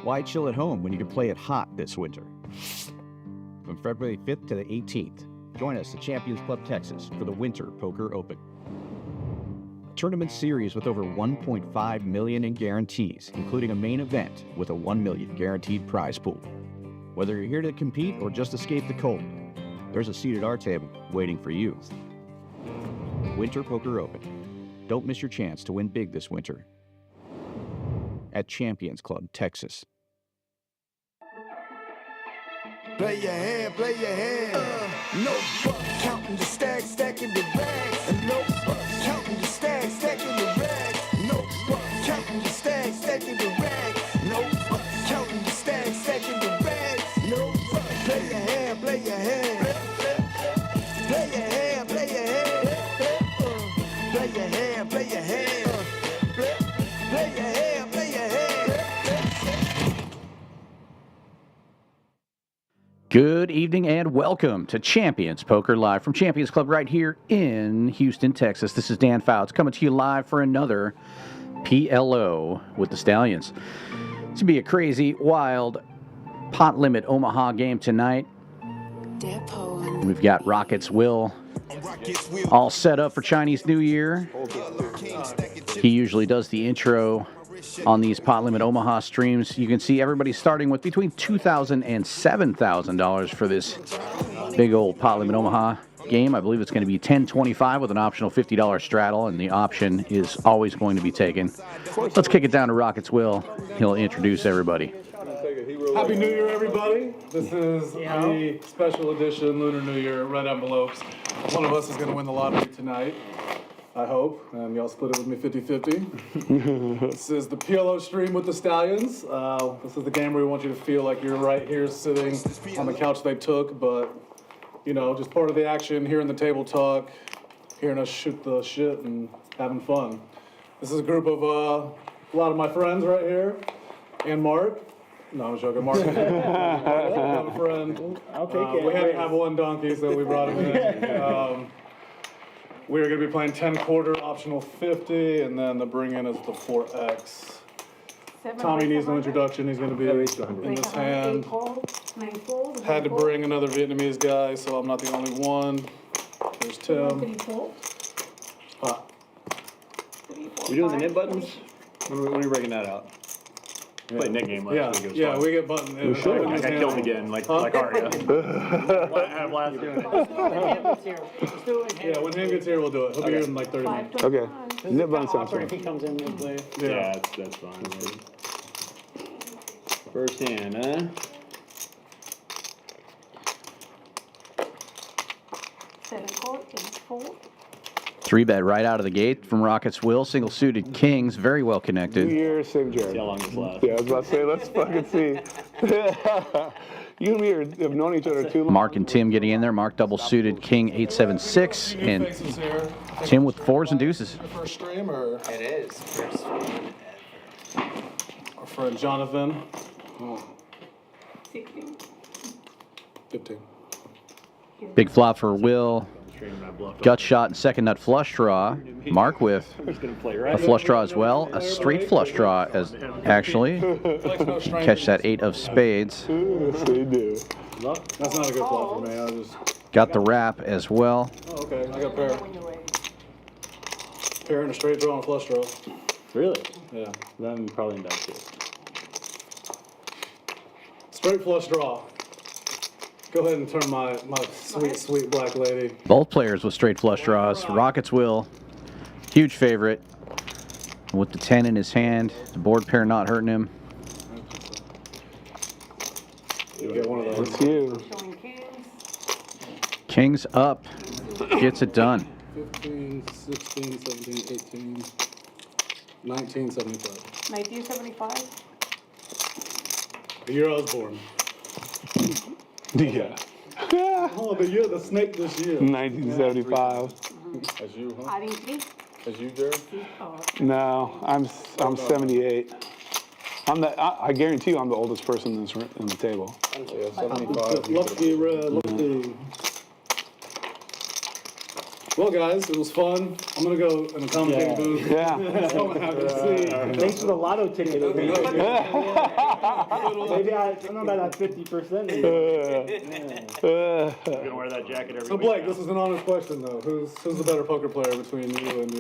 Why chill at home when you can play it hot this winter? From February 5th to the 18th, join us at Champions Club Texas for the Winter Poker Open. A tournament series with over $1.5 million in guarantees, including a main event with a $1 million guaranteed prize pool. Whether you're here to compete or just escape the cold, there's a seat at our table waiting for you. Winter Poker Open. Don't miss your chance to win big this winter at Champions Club Texas. Play your hand, play your hand. No fuck, counting the stacks, stacking the bags. And no fuck, counting the stacks, stacking the rags. No fuck, counting the stacks, stacking the rags. No fuck, counting the stacks, stacking the rags. No fuck, play your hand, play your hand. Play your hand, play your hand. Play your hand, play your hand. Play your hand, play your hand. Good evening and welcome to Champions Poker Live from Champions Club right here in Houston, Texas. This is Dan Fouts coming to you live for another PLO with the Stallions. It's going to be a crazy, wild pot limit Omaha game tonight. We've got Rockets Will all set up for Chinese New Year. He usually does the intro on these pot limit Omaha streams. You can see everybody starting with between $2,000 and $7,000 for this big old pot limit Omaha game. I believe it's going to be $10.25 with an optional $50 straddle, and the option is always going to be taken. Let's kick it down to Rockets Will. He'll introduce everybody. Happy New Year, everybody. This is the special edition Lunar New Year red envelopes. One of us is going to win the lottery tonight, I hope, and y'all split it with me 50-50. This is the PLO stream with the Stallions. This is the game where we want you to feel like you're right here sitting on the couch they took, but, you know, just part of the action, hearing the table talk, hearing us shoot the shit and having fun. This is a group of a lot of my friends right here, and Mark. No, I'm joking. Mark. I have a friend. We had to have one donkey, so we brought him in. We're going to be playing 10 quarter, optional 50, and then the bring in is the 4X. Tommy needs no introduction. He's going to be in this hand. Had to bring another Vietnamese guy, so I'm not the only one. There's Tim. We doing the nib buttons? When are we breaking that out? We played net game last week. Yeah, we get buttons. We should. I got killed again, like Arya. I had last doing it. Yeah, when Ham gets here, we'll do it. He'll be here in like 30 minutes. Okay. Nib button sounds fun. If he comes in and play. Yeah, that's fine. First hand, huh? Three bet right out of the gate from Rockets Will. Single suited kings, very well connected. 2 years, same journey. See how long this lasts. Yeah, I was about to say, let's fucking see. You and me have known each other too long. Mark and Tim getting in there. Mark double suited king 8-7-6, and Tim with fours and deuces. Your first stream, or It is. First one. our friend Jonathan? 16. 15. Big flop for Will. Gut shot and second nut flush draw. Mark with a flush draw as well. A straight flush draw as actually. Catch that 8 of spades. Yes, they do. That's not a good flop for me. I just. Got the wrap as well. Oh, okay. I got a pair. Pair and a straight draw and a flush draw. Really? Yeah. Then probably in that too. Straight flush draw. Go ahead and turn my sweet, sweet black lady. Both players with straight flush draws. Rockets Will, huge favorite. With the 10 in his hand, the board pair not hurting him. You get one of those. It's you. Kings up, gets it done. 15, 16, 17, 18, 1975. 1975? The year I was born. Yeah. Oh, the snake this year. 1975. As you, huh? I didn't think. As you, Jared? No, I'm 78. I guarantee you I'm the oldest person in the table. Yeah, 75. Lucky red, lucky. Well, guys, it was fun. I'm gonna go in the commentating booth. Yeah. So happy to see. Thanks for the lotto ticket. Maybe I'm about 50%. You're gonna wear that jacket every So week. Blake, this is an honest question though. Who's the better poker player between you and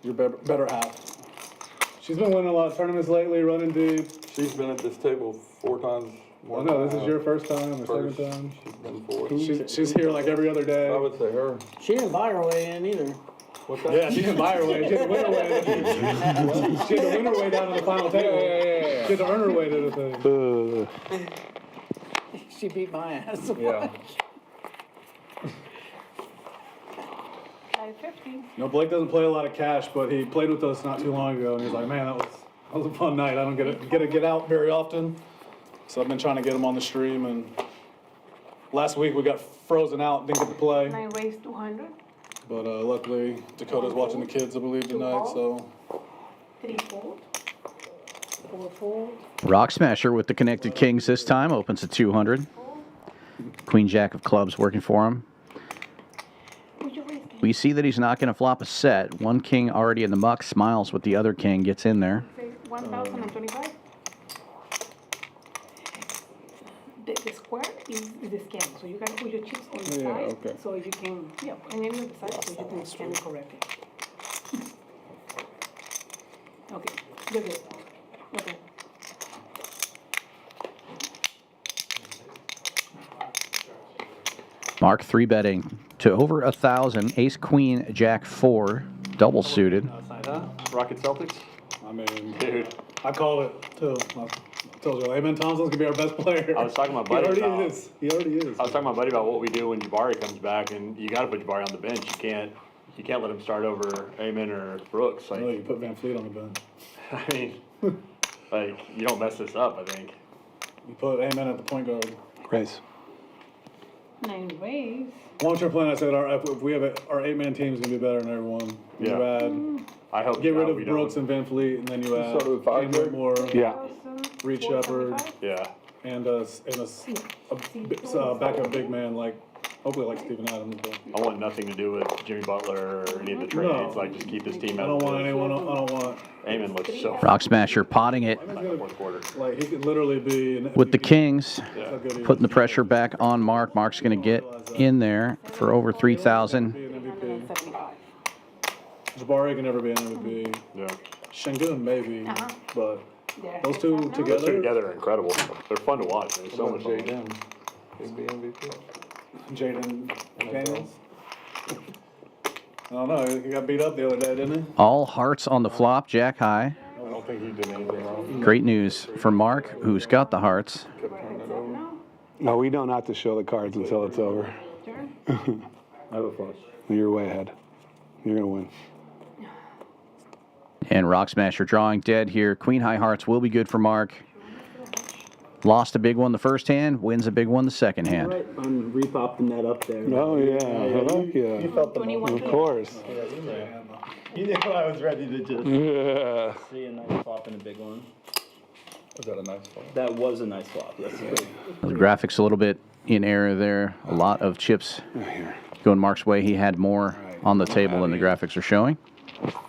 your better half? She's been winning a lot of tournaments lately, running deep. She's been at this table 4 times. Well, no, this is your first time or First. second time. She's been 4. She's here like every other day. I would say her. She didn't buy her way in either. What's that? Yeah, she didn't buy her way. She had to win her way. She had to win her way down to the final table. Yeah. She had to earn her way to the thing. She beat my ass. Yeah. No, Blake doesn't play a lot of cash, but he played with us not too long ago, and he's like, man, that was a fun night. I don't get to get out very often, so I've been trying to get him on the stream. And last week we got frozen out, didn't get to play, 9 raised 200. but luckily Dakota's watching the kids, I believe, tonight. So 3 fold. 4 fold. Rock Smasher with the connected kings this time opens at 200. Queen Jack of clubs working for him. Would you raise king? We see that he's not going to flop a set. One king already in the muck, smiles with the other king, gets in there. Say 1,025. The square is the scan, so you gotta put your chips on the side, okay. so you can, and then on the side, so you can scan it correctly. Okay, you're good. Okay. Mark 3-betting to over 1,000. Ace, Queen, Jack 4, double suited. Rocket Celtics? I mean, Dude. I call it too. I told you, Amen Thompson's gonna be our best player. I was talking to my He buddy already about- is. He already is. I was talking to my buddy about what we do when Jabari comes back, and you gotta put Jabari on the bench. You can't let him start over Amen or Brooks. No, you Like, put Van Fleet on the bench. I mean, like, you don't mess this up, I think. You put Amen at the point guard. Grace. 9 raise. Long-term plan, I said, if we have our 8-man team's gonna be better than everyone. You Yeah. add, I hope get rid we of Brooks don't. and Van Fleet, and then you add So do 5 Cam Whitmore, Yeah. Reed Shepard, Yeah. and a backup big man like, hopefully like Steven Adams. But I want nothing to do with Jimmy Butler or any of the No. trades. Like, just keep this team I out don't of want this. anyone. I don't want Amen looks so Rock Smasher potting it in the fourth quarter. like he could literally be an with the MVP. kings. That's how good he Putting the is. pressure back on Mark. Mark's going to get in there for over 3,000. Be an MVP. 175. Jabari can never be an MVP. Yeah. Shengun maybe, but There. those two Those two together. together are incredible. They're fun to watch. They're so much fun. J.M. He'd be MVP. Jaden Daniels. I don't know. He got beat up the other day, didn't he? All hearts on the flop, Jack high. I don't think he did anything wrong. Great news for Mark, who's got the hearts. Kept turning it over. No, we don't have to show the cards until it's over. Turn. I have a flush. You're way ahead. You're gonna win. And Rock Smasher drawing dead here. Queen high hearts will be good for Mark. Lost a big one the first hand, wins a big one the second hand. Right on repopping that up there. Oh yeah, yeah. Felt the 21. Of course. You knew I was ready to just Yeah. see a nice flop and a big one. Was that a nice one? That was a nice flop, yes. The graphics a little bit in error there. A lot of chips going Mark's way. He had more on the table than the graphics are showing.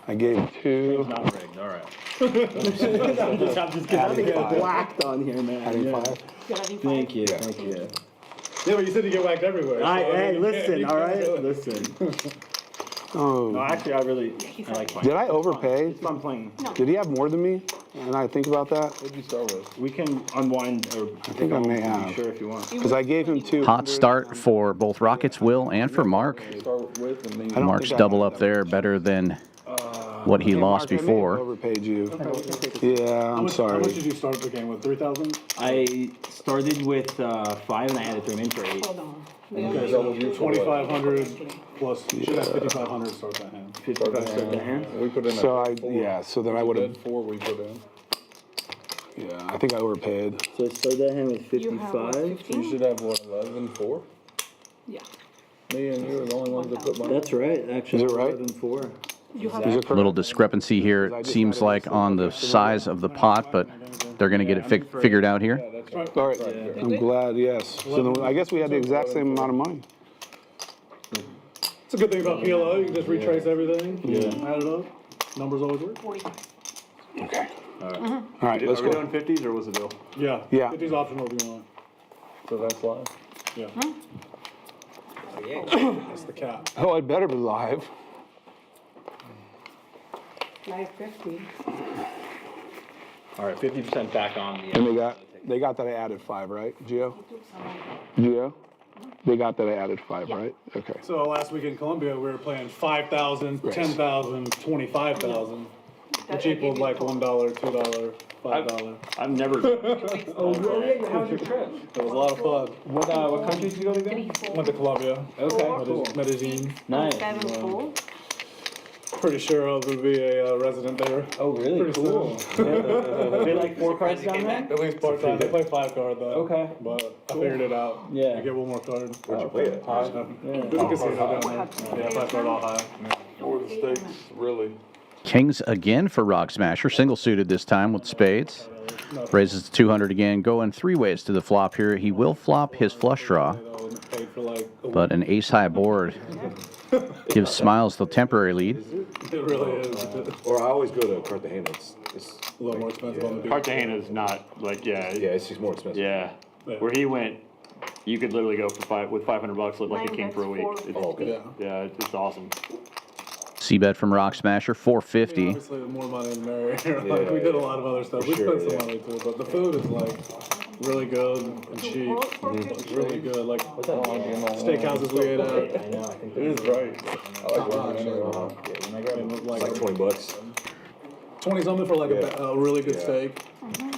I gave 2. Not rigged, all right. I'm just getting blacked on here, man. Adding Yeah. 5. Thank you, thank you. Yeah, but you said you get whacked everywhere. Hey, listen, all right? Listen. Oh. No, actually, I like playing. Did I overpay? It's fun playing. Did he have more than me? And I think about that? What'd you start with? We can unwind or I think I may have. Sure, if you want. Because I gave him 2. Hot start for both Rockets, Will, and for Mark. Start with and then I don't Mark's think I double had up there, better than what he Hey, lost Mark, I may have before. overpaid you. Yeah, I'm How sorry. much did you start the game with? 3,000? I started with 5 and I added 3 in for 8. Hold on. That was you. 2,500 plus. You should have 5,500 to start that hand. 55 start the hand. We put in So a I, 4. yeah, so then I would have, Dead 4 we put in. yeah, I think I overpaid. So I started that hand with You have what, 55. 15? You should have what, 11, 4? Yeah. Me and you are the only ones that put money. That's right, actually. Is it right? 11, 4. You have Is it correct? Little discrepancy here, it seems like on the size of the pot, but they're going to get it figured out here. That's right. All right, I'm glad, yes. So then I guess we had the exact same amount of money. It's a good thing about PLO. You can just retrace everything. Add it up. Numbers always work. 45. Okay. All right, let's Are we go. doing 50s or was it Bill? Yeah. Yeah. 50's optional if you want. So that's live. Yeah. That's the cap. Oh, it better be live. Live 50. All right, 50% back on the. And they got that I added 5, right, Gio? Took some like Gio? They got that I added 5, right? Okay. So last week in Columbia, we were playing 5,000, 10,000, 25,000. Which equaled like $1, $2, $5. I've never. Oh, yeah, how was your trip? It was a lot of fun. What country did you go to again? 3, 4, Went to Columbia. Okay, cool. Medellin. Nice. 7, 4. Pretty sure I would be a resident there. Oh, really? Pretty Cool. They like 4 cards down there? At least part time. They play 5 card though. Okay. But I figured it out. Yeah. You get one more card. Where'd you play it? There's a casino down there. Yeah, 5 card all high. What were the stakes, really? Kings again for Rock Smasher. Single suited this time with spades. Raises to 200 again. Going 3 ways to the flop here. He will flop his flush draw, Paid for like a but an ace high board gives Smiles the temporary lead. It really is. Or I always go to Cartagena. It's A little more expensive on the beach. Cartagena's not like yeah, it's just more expensive. Yeah. Where he went, you could literally go for with $500, live like a king for a week. Yeah. Yeah, it's awesome. C-bet from Rock Smasher, 450. Obviously, the more money, the merrier. Like, we did a lot of other stuff. We spent some money too, but the food is like really good and cheap. Like, really good. Like steakhouses we ate at. I know, I think It is right. I like It was Like $20. 20 something for like a really good steak.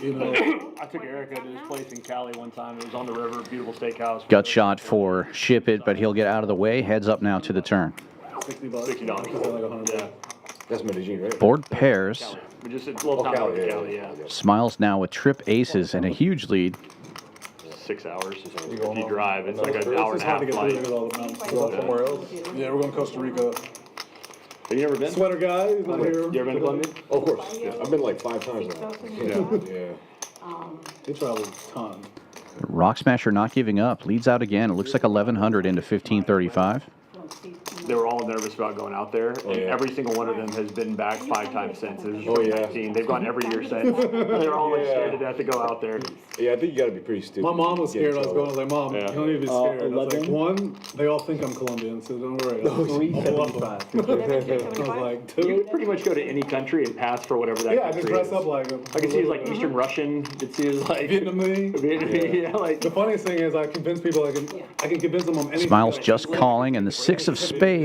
You know, I took Erica to this place in Cali one time. It was on the river, beautiful steakhouse. Gut shot for Ship It, but he'll get out of the way. Heads up now to the turn. $60. $60. Like 100. Yeah. That's Medellin, right? Board pairs. We just did a little time Cali, in yeah, Cali, yeah. yeah. Smiles now with trip aces and a huge lead. 6 hours. If you drive, it's like an hour and It's a hard to half get through flight. because all the mountains. Going somewhere else? Yeah, we're going to Costa Rica. Have you ever been? Sweater guy, he's not here. You ever been to Colombia? Oh, of course. Yeah. I've been like 5 times now. Yeah. He travels a ton. Rock Smasher not giving up. Leads out again. It looks like 1,100 into 1535. They were all nervous about going out there, and yeah. every single one of them has been back 5 times since. It was Oh, yeah. 2019. They've gone every year since. They're all like scared to death to go out there. Yeah, I think you gotta be pretty stupid. My mom was to get in scared I was trouble. going. I was like, Mom, Yeah. you don't need to be scared. I was like, 11? one, they all think I'm Colombian, so don't worry. I was 375. like, You two? could pretty much go to any country and pass for whatever that Yeah, I just country dress is. up like them. I could see it's like Eastern Russian. I could see it's like Vietnamese. Vietnamese. Yeah, like The funniest thing is I convince people I can convince them on anything. Smiles just calling, and the 6 of spades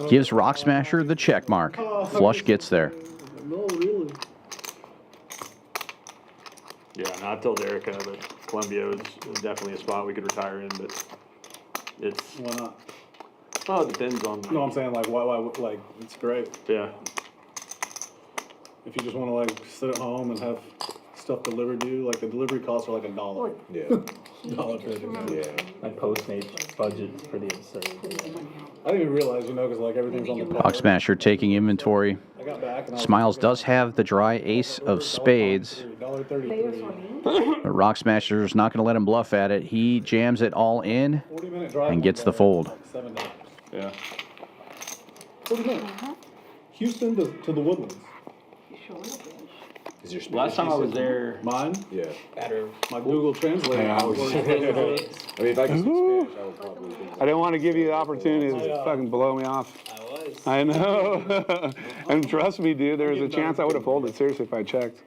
gives Rock Smasher the check mark. Flush gets there. No, really. yeah. No, I've told Erica that Colombia is definitely a spot we could retire in, but it's Why not? well, it depends on. No, I'm saying like, why, like, it's great. Yeah. If you just want to like sit at home and have stuff delivered to you, like the delivery costs are like $1. Yeah. $1.50. Yeah. My Postmates budget's pretty absurd. I didn't even realize, you know, because like everything's on the Rock Smasher taking inventory. I got back and I was Smiles does have the dry ace of spades, $1.33. but Rock Smasher's not going to let him bluff at it. He jams it all in 40-minute drive and gets the fold. $7. Yeah. 40 minutes. Houston to the Woodlands. Is your Last time I was there, Mine? Yeah. My Google Translate. I mean, if I could speak Spanish, I would probably. I didn't want to give you the opportunity to fucking blow me off. I know. And trust me, dude, there was a chance I would have folded seriously if I checked.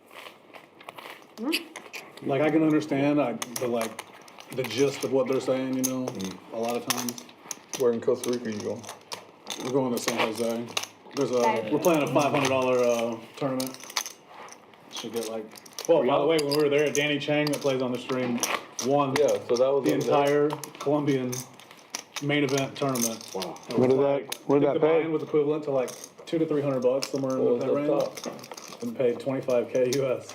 Like I can understand the gist of what they're saying, you know, a lot of times. Where in Costa Rica you going? We're going to San Jose. We're playing a $500 tournament. Should get like. Well, by the way, when we were there, Danny Chang that plays on the stream won Yeah, so that was the entire Colombian main event tournament. Wow. What did that The pay? buy-in was equivalent to like $200 to $300 somewhere What in that was range, up top? and paid $25K US.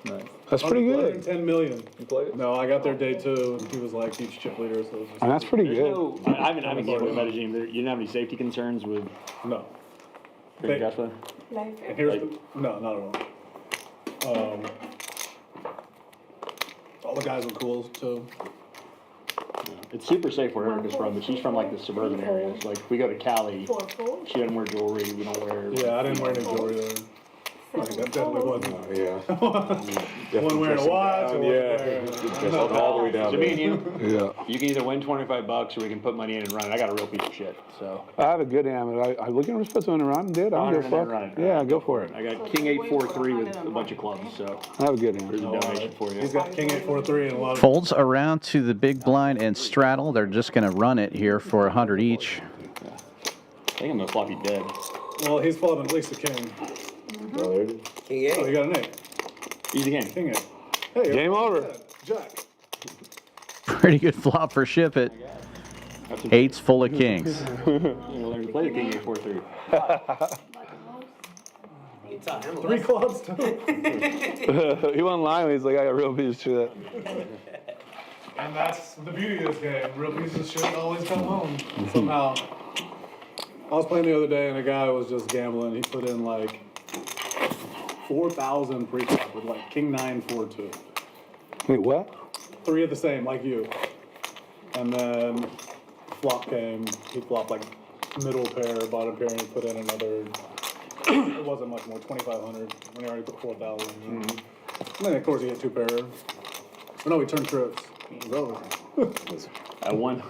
Nice. That's pretty good. $110 million. You played it? No, I got there day 2. And he was like huge chip leader, so it was just, And that's pretty there's good. no. I haven't gambled with Medellin. You didn't have any safety concerns with no. your cash flow? And here's no, not at all. All the guys were cool too. It's super safe where Erica's from, but she's from like the suburban areas. Like if we go to Cali, she doesn't wear jewelry. We don't wear. Yeah, I didn't wear any jewelry there. Like, that definitely wasn't. Yeah. One wearing a watch. Or All the way down So me and there. you, Yeah. you can either win $25 or we can put money in and run. I got a real piece of shit, so. I have a good hand. I look at put something around, dude. I don't give a fuck. Run. Yeah, go for it. I got King 843 with a bunch of clubs, so I have a good there's hand. a donation for you. He's got King 843 and a lot of. Folds around to the big blind and straddle. They're just going to run it here for 100 each. I think I'm gonna flop you dead. Well, he's flopping at least a king. Oh, there it is. King Oh, 8. you got an 8. Easy game. King 8. Hey, Game over. Jack. Pretty good flop for Shipp It. Eights full of kings. You're gonna learn to play the King 843. Three clubs, too. He went line. He's like, I got a real piece of shit. And that's the beauty of this game. Real pieces of shit always come home. Somehow. I was playing the other day and a guy was just gambling. He put in like 4,000 pre-flop with like King 9, 4, 2. Wait, what? 3 of the same, like you. And then flop came. He flopped like middle pair, bottom pair, and he put in another. It wasn't much more, 2,500. When he already put 4,000. And then of course he hit 2 pair. But no, he turned trips. It was over. At one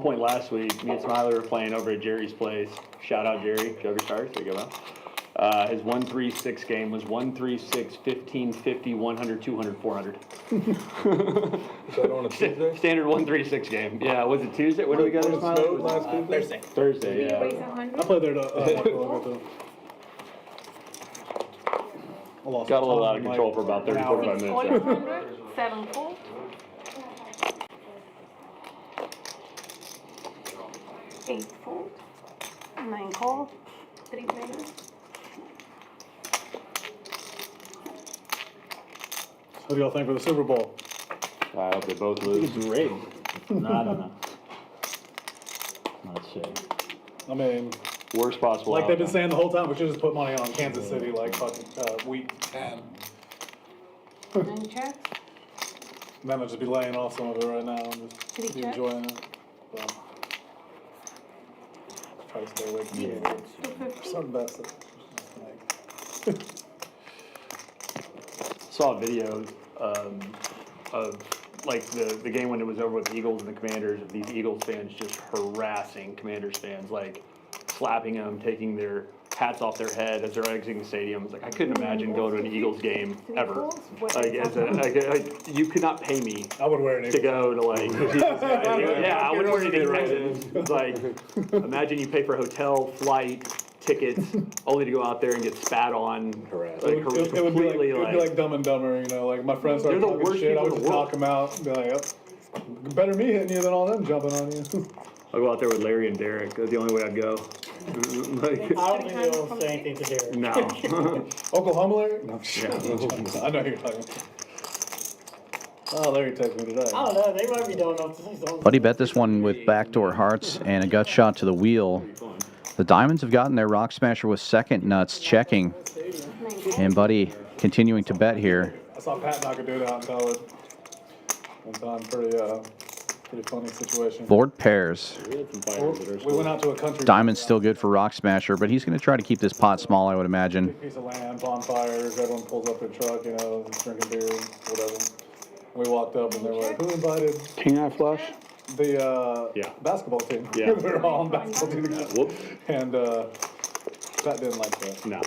point last week, me and Smiley were playing over at Jerry's place. Shout out Jerry, Joker Stars, there you go. His 1-3-6 game was 1-3-6, 15, 50, 100, 200, 400. Is that on a Tuesday? Standard 1-3-6 game. Yeah, was it Tuesday? When did we go there, Smiley? Last Tuesday? Thursday, yeah. I played there too. I lost Got a little ton, out of control for about 30, 45 minutes there. 400, 7 full. Eight fold, 9 call, 3 players. What do y'all think for the Super Bowl? I hope they both lose. It's rigged. No, I don't know. Let's see. I mean, Worst possible like they've been outcome. saying the whole time, we should just put money on Kansas City like fucking week 10. 9 checks, And then I'll just be laying off some of it right now and just Three be check. enjoying it. So, try to stay awake from the game. 250. Some best. Like, Saw a video of like the game when it was over with the Eagles and the Commanders, of these Eagles fans just harassing Commanders fans, like slapping them, taking their hats off their head as they're exiting the stadium. It's like I couldn't imagine going to an Eagles game ever. Like you could not pay me I would wear an to go to like yeah, I wouldn't wear anything random. It's like imagine you pay for hotel, flight, tickets, only to go out there and get spat on. Correct. Like, It would be like, completely it would be like Dumb and Dumber, you know, like my friends started They're the talking worst shit, I people would in just the knock them out and be like, yep, better me hitting you than all them jumping on you. I'll go out there with Larry and Derek. That's the only way I'd go. Like, I don't think they'll say anything to Derek. no. Oklahoma Larry? No, Yeah. I know who you're talking about. Oh, Larry texted me today. I don't know. They might be dumb enough to say something. Buddy bet this one with backdoor hearts and a gut shot to the wheel. The Diamonds have gotten their Rock Smasher with second nuts checking. And Buddy continuing to bet here. I saw Pat knock a dude out in college. One time, pretty funny situation. Board pairs. We went out to a country. Diamond's still good for Rock Smasher, but he's going to try to keep this pot small, I would imagine. Piece of land, bonfires, everyone pulls up their truck, you know, drinking beer, whatever. We walked up and they were like, who invited King eye flush? the Yeah. basketball team? Yeah. We were all on basketball team together. Whoops. And Pat didn't like that. No.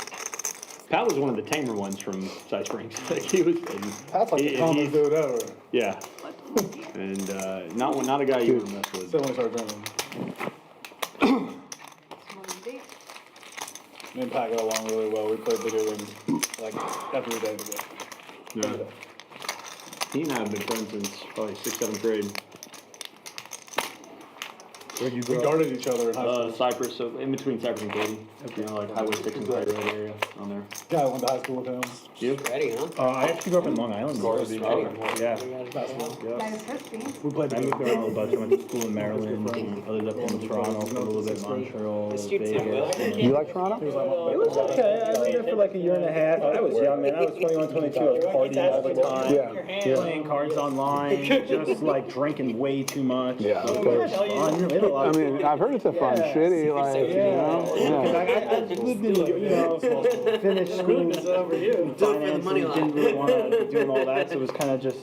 Pat was one of the tamer ones from Side Springs. Like he was. Pat's like the He- calmest dude ever. Yeah. And not a guy you would mess with. Still when we started drinking. Me and Pat got along really well. We played video games like every day together. Yeah. He and I have been friends since probably 6th, 7th grade. Where'd you We grow up? guarded each other in high school. Cypress, so in between Cypress and Katy. You know, like Highway 6 and High Road area on there. Yeah, I went to high school with him. You? Ready, huh? I actually grew up in Long Island. Yeah. Guys, first thing. We played I moved together. around a bunch. I went to school in Maryland. I lived up in Toronto for a little bit, Montreal, Vegas. You like Toronto? It was okay. I lived there for like a year and a half. I was young, man. I was 21, 22. I was partying all the time. Yeah. Playing cards online. Just like drinking way too much. Yeah, of course. Fun. We had a lot I of mean, I've heard it's a fun city, like, you know? I lived in, finished school, finance, and didn't really want to be doing all that, so it was kind of just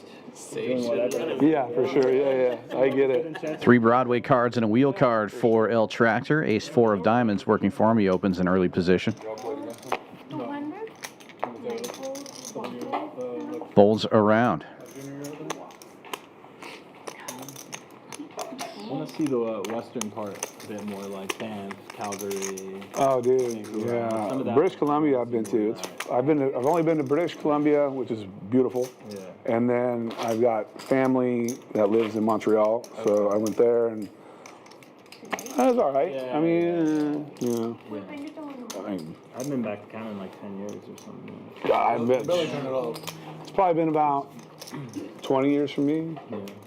doing whatever. Yeah, for sure. Yeah, I get it. 3 Broadway cards and a wheel card for El Tractor. Ace 4 of diamonds working for him. He opens in early position. 200. Folds around. I want to see the western part a bit more, like Banff, Calgary. Oh, dude, yeah. British Columbia I've been to. I've only been to British Columbia, which is beautiful. Yeah. And then I've got family that lives in Montreal, so I went there and that was all right. I mean, you know. I've been back to Canada in like 10 years or something. I've been, Billy turned it off. it's probably been about 20 years for me.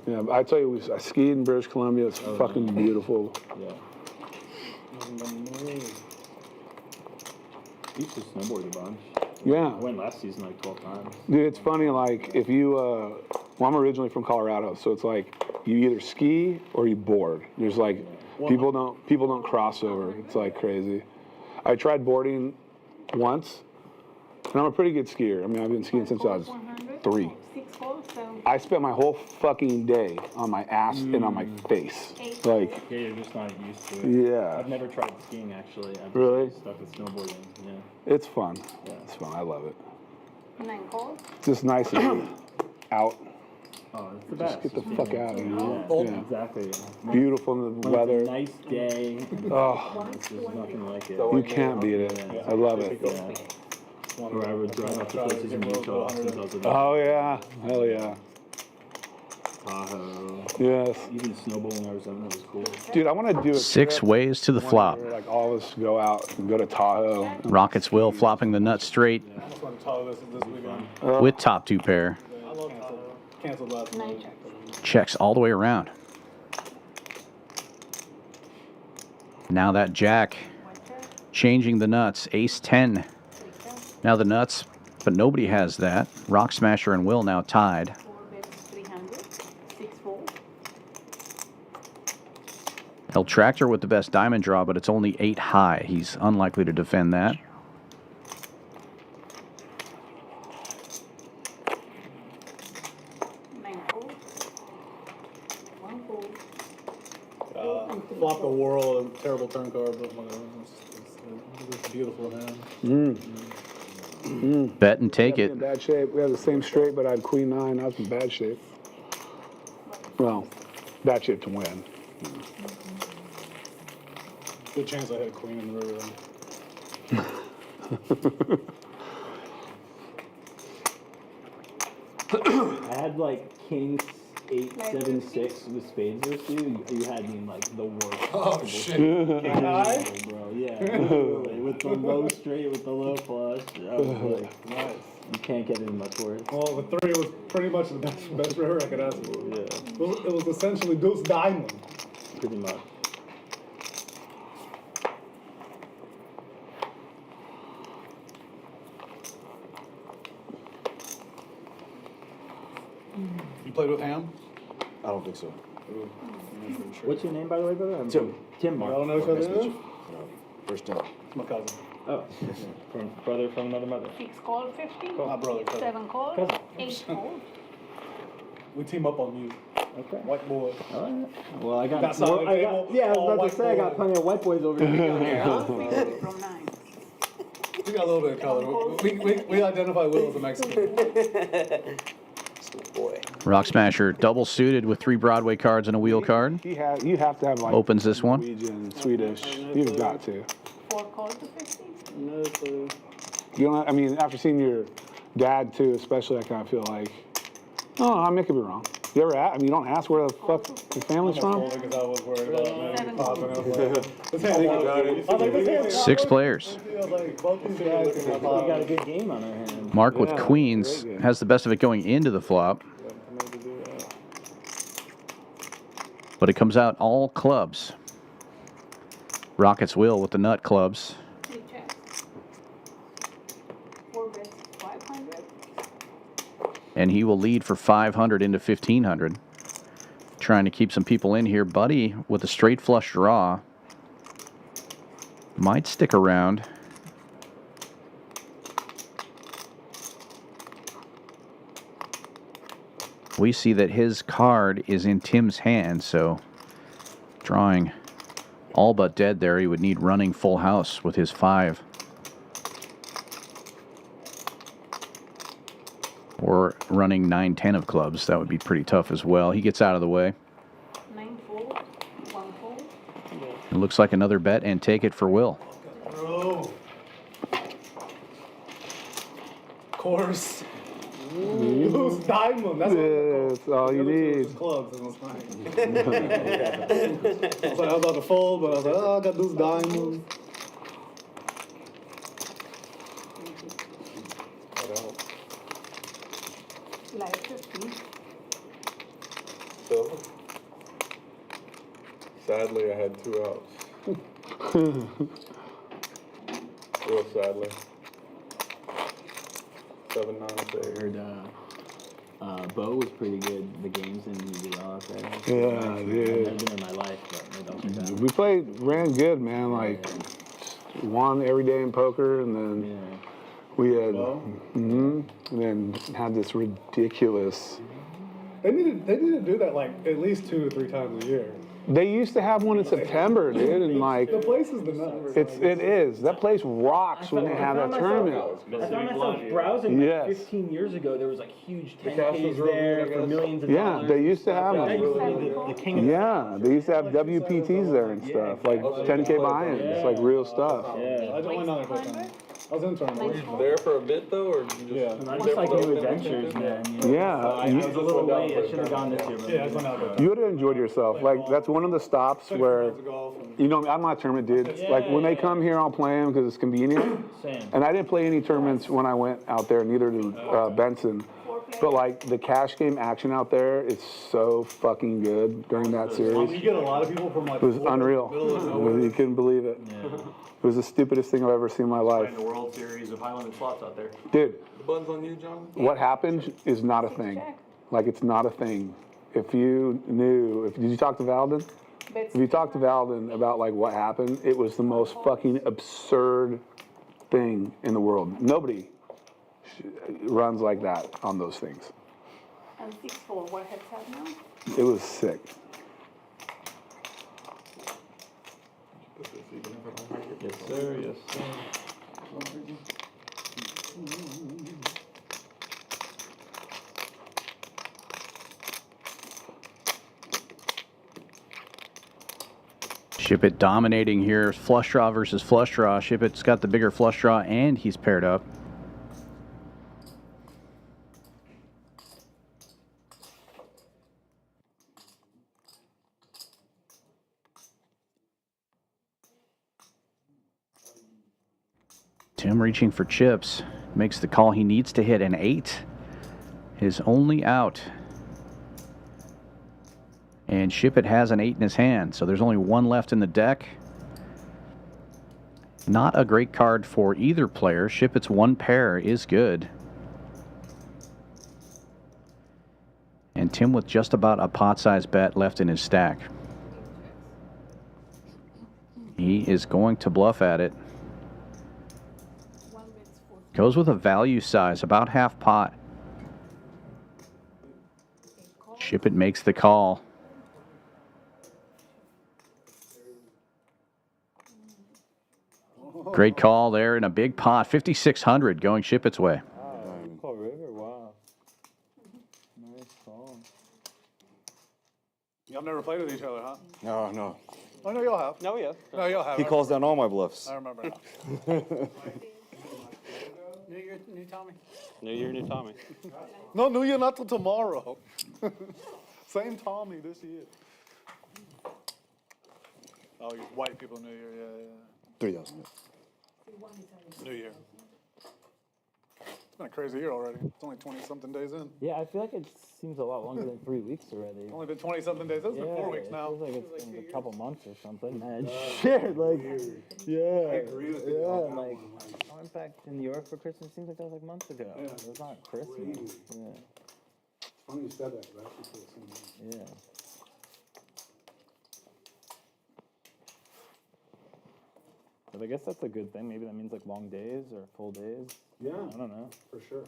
Yeah, but I tell you, I skied in British Columbia. It's fucking beautiful. Yeah. I used to snowboard a bunch. Yeah. I went last season like 12 times. Dude, it's funny, like, if you, well, I'm originally from Colorado, so it's like, you either ski or you board. There's like, people don't cross over. It's like crazy. I tried boarding once, and I'm a pretty good skier. I mean, I've been skiing since I was 3. 6 holes, so I spent my whole fucking day on my ass and on my face. Like, Yeah, you're just not used to it. yeah, I've never tried skiing actually. I've Really? just stuck with snowboarding. Yeah. it's fun. It's fun. I love it. 9 holes. It's just nice to be out. Oh, it's the best. Get the fuck out, you know? Yeah, Yeah. exactly. Beautiful in the When weather. it's a nice day. Oh, There's nothing like it. you can't beat it. I love it. Yeah. Or I would drive up to places in Utah since I was a Oh, yeah. Hell yeah. Tahoe. Yes. Even snowball in Arizona was cool. Dude, I want to do a 6 trip ways to the one flop. where, like, all of us go out and go to Tahoe. Rockets will flopping the nuts straight I just went to Tahoe this weekend. with top 2 pair. Canceled last 9 night. check. Checks all the way around. Now that jack changing the nuts. Ace 10. Now the nuts, but nobody has that. Rock Smasher and Will now tied. 4 bets 300. 6 fold. El Tractor with the best diamond draw, but it's only 8 high. He's unlikely to defend that. Flop the world, a terrible turn card, but whatever. It's beautiful, man. Bet and take In it. bad shape. We had the same straight, but I had queen 9. I was in bad shape. Well, bad shape to win. Good chance I had a queen in the river. I had like kings 8, 7, 6 with spades or 2. You had me in like the worst. Oh, shit. Bro, yeah. Literally, with the low straight, with the low flush. I was like, Nice. you can't get any much worse. Well, the 3 was pretty much the best river I could ask for. Yeah, Well, it was essentially deuce diamond. pretty much. You played with Ham? I don't think so. What's your name, by the way, brother? Tim. Tim Y'all Mark. don't know each other? Nice to meet Yeah? you. First time. It's my cousin. Oh, brother from another mother. 6 call 50. My brother, cousin. 7 call. 8 fold. We team up on you. Okay. White boy. All right. Well, I got. That's not I got available. yeah, I was All about white to say I got boys. plenty of white boys over here. Huh? 50 from 9. We got a little bit of color. We identify Will as a Mexican. Boy. Rock Smasher double suited with 3 Broadway cards and a wheel card. You have to have like Opens this one. Norwegian, Swedish. You've got to. 4 call to 50. No clue. You know, I mean, after seeing your dad too, especially, I kind of feel like, oh, I may could be wrong. You ever ask? I mean, you don't ask where the fuck your family's from? Because I was worried about maybe popping up. Like, 6 players. both these guys We got a good game on our hands. Mark with Yeah, queens great game. has the best of it going into the flop. But it comes out all clubs. Rockets will with the nut clubs. You check. 4 bets, 500. And he will lead for 500 into 1,500. Trying to keep some people in here. Buddy with a straight flush draw. Might stick around. We see that his card is in Tim's hand, so drawing all but dead there. He would need running full house with his 5. Or running 9-10 of clubs. That would be pretty tough as well. He gets out of the way. 9 full, 1 full. It looks like another bet and take it for Will. bro. Of course. You lose diamond. That's That's all you need. Clubs and it's fine. I was like, I was about to fold, but I was like, oh, I got those diamonds. Like 50. So, sadly, I had 2 outs. Real sadly. 7-9 save. Heard Bo was pretty good the games in the out there. Yeah, I've dude. never been in my life, but maybe I'll check that out. We ran good, man. Like, won every day in poker, and then Yeah. we had, and then had this ridiculous. They need to do that like at least 2 or 3 times a year. They used to have one in September, dude, and like, The place is the nuts. it is. That place rocks when they have that tournament. I found myself browsing like Yes. 15 years ago. There was like huge cash 10Ks was real there good, I for guess. millions of Yeah, dollars. they used to have That them. used to be the king of Yeah, they used to have WPTs there and stuff, like 10K buy-ins, like real stuff. Yeah. I just went down there for a time. I was in tournament. Were you there for a bit though, or did you just? Yeah. I just like new adventures, man. You know? Yeah, I was a little late. I should have gone this year. but- Yeah, I just went out there. you would have enjoyed yourself. Like, that's one of the stops where, Golf and you know, I'm not a tournament dude. Like, when they come here, I'll play them because it's convenient. Same. And I didn't play any tournaments when I went out there, neither did Benson. But like, the cash game action out there is so fucking good during that you series. get a lot of people from like It was unreal. You couldn't believe it. It was the stupidest thing I've ever seen in my life. Playing the World Series of Highland and Slots out there. Dude, The buns on you, John? what happened is not a thing. Like, it's not a thing. If you knew, did you talk to Valden? If you talked to Valden about like what happened, it was the most fucking absurd thing in the world. Nobody runs like that on those things. And 6 full. What heads have now? It was sick. Yes, sir. Yes, sir. Shipp It dominating here. Flush draw versus flush draw. Shipp It's got the bigger flush draw and he's paired up. Tim reaching for chips. Makes the call he needs to hit an 8. His only out. And Shipp It has an 8 in his hand, so there's only 1 left in the deck. Not a great card for either player. Shipp It's 1 pair is good. And Tim with just about a pot-sized bet left in his stack. He is going to bluff at it. Goes with a value size, about half pot. Shipp It makes the call. Great call there in a big pot. 5,600 going Shipp It's way. Oh, River, wow. Nice call. Y'all never played with each other, huh? No. Oh, no, y'all have. No, yeah. No, y'all have. He calls down all my bluffs. I remember now. New Year, new Tommy. New Year, new Tommy. No, New Year not till tomorrow. Same Tommy this year. Oh, you white people New Year, yeah. 3,000. New Year. It's been a crazy year already. It's only 20-something days in. Yeah, I feel like it seems a lot longer than 3 weeks already. Only been 20-something days. It's been 4 weeks it now. feels like it's been a couple months or something. Man, shit, like, yeah. I agree with you. Yeah, like, I went back to New York for Christmas. Seems like that was like months ago. Yeah. It was not Christmas. Yeah. Funny you said that, but I actually feel the same way. Yeah. But I guess that's a good thing. Maybe that means like long days or full days. Yeah. I don't know. For sure.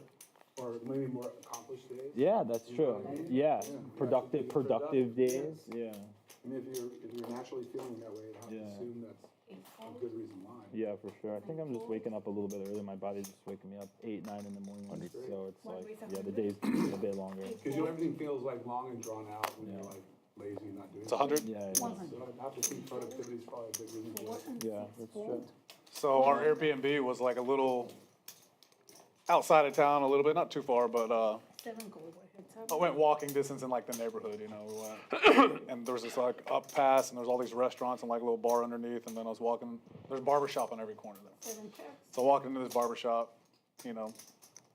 Or maybe more accomplished days. Yeah, that's true. Yeah, productive days. Yeah. I mean, if you're naturally feeling that way, you have to assume that's a good reason why. Yeah, for sure. I think I'm just waking up a little bit early. My body's just waking me up 8, 9 in the morning. So it's like, yeah, the day's a bit longer. Because everything feels like long and drawn out when you're like lazy and not doing It's 100? Yeah, yeah. So I have to think productivity is probably a big reason for it. Yeah, that's true. So our Airbnb was like a little outside of town a little bit, not too far, but I went walking distance in like the neighborhood, you know. We went, and there was this like up pass, and there's all these restaurants and like a little bar underneath, and then I was walking. There's a barbershop on every corner there. So I walked into this barbershop, you know.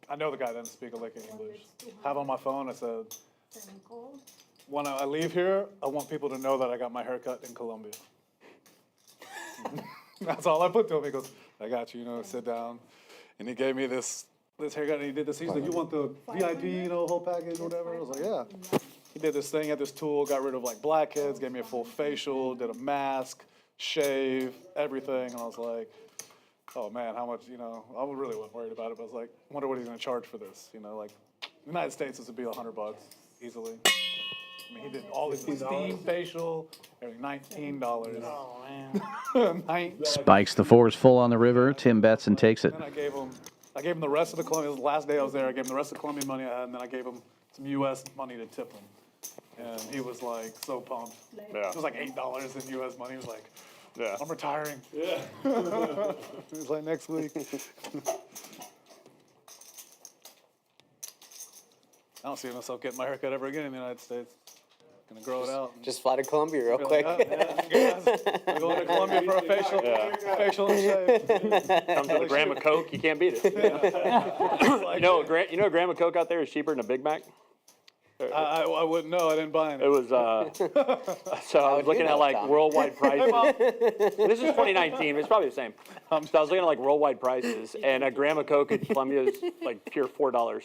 I know the guy doesn't speak a lick of English. Have on my phone, I said, when I leave here, I want people to know that I got my haircut in Colombia. That's all I put to him. He goes, I got you, you know, sit down. And he gave me this haircut, and he did this. He's like, you want the VIP, you know, whole package or whatever? I was like, yeah. He did this thing, had this tool, got rid of like blackheads, gave me a full facial, did a mask, shave, everything. And I was like, oh man, how much, you know, I really wasn't worried about it, but I was like, I wonder what he's gonna charge for this, you know, like, United States, this would be $100 easily. I mean, he did all this steam facial, everything, $19. Oh, man. Spikes the fours full on the river. Tim Betson takes it. Then I gave him the rest of the Colombian, the last day I was there, I gave him the rest of the Colombian money I had, and then I gave him some U.S. money to tip him. And he was like so pumped. Yeah. It was like $8 in U.S. money. He was like, Yeah. I'm retiring. Yeah. He was like, next week. I don't see myself getting my haircut ever again in the United States. Gonna grow it out. Just fly to Colombia real quick. Yes. Go to Colombia for a facial and shave. Comes with a gram of Coke, you can't beat it. You know, a gram of Coke out there is cheaper than a Big Mac? I wouldn't know. I didn't buy any. It was, so I was looking at like worldwide prices. This is 2019, it's probably the same. So I was looking at like worldwide prices, and a gram of Coke in Colombia is like pure $4.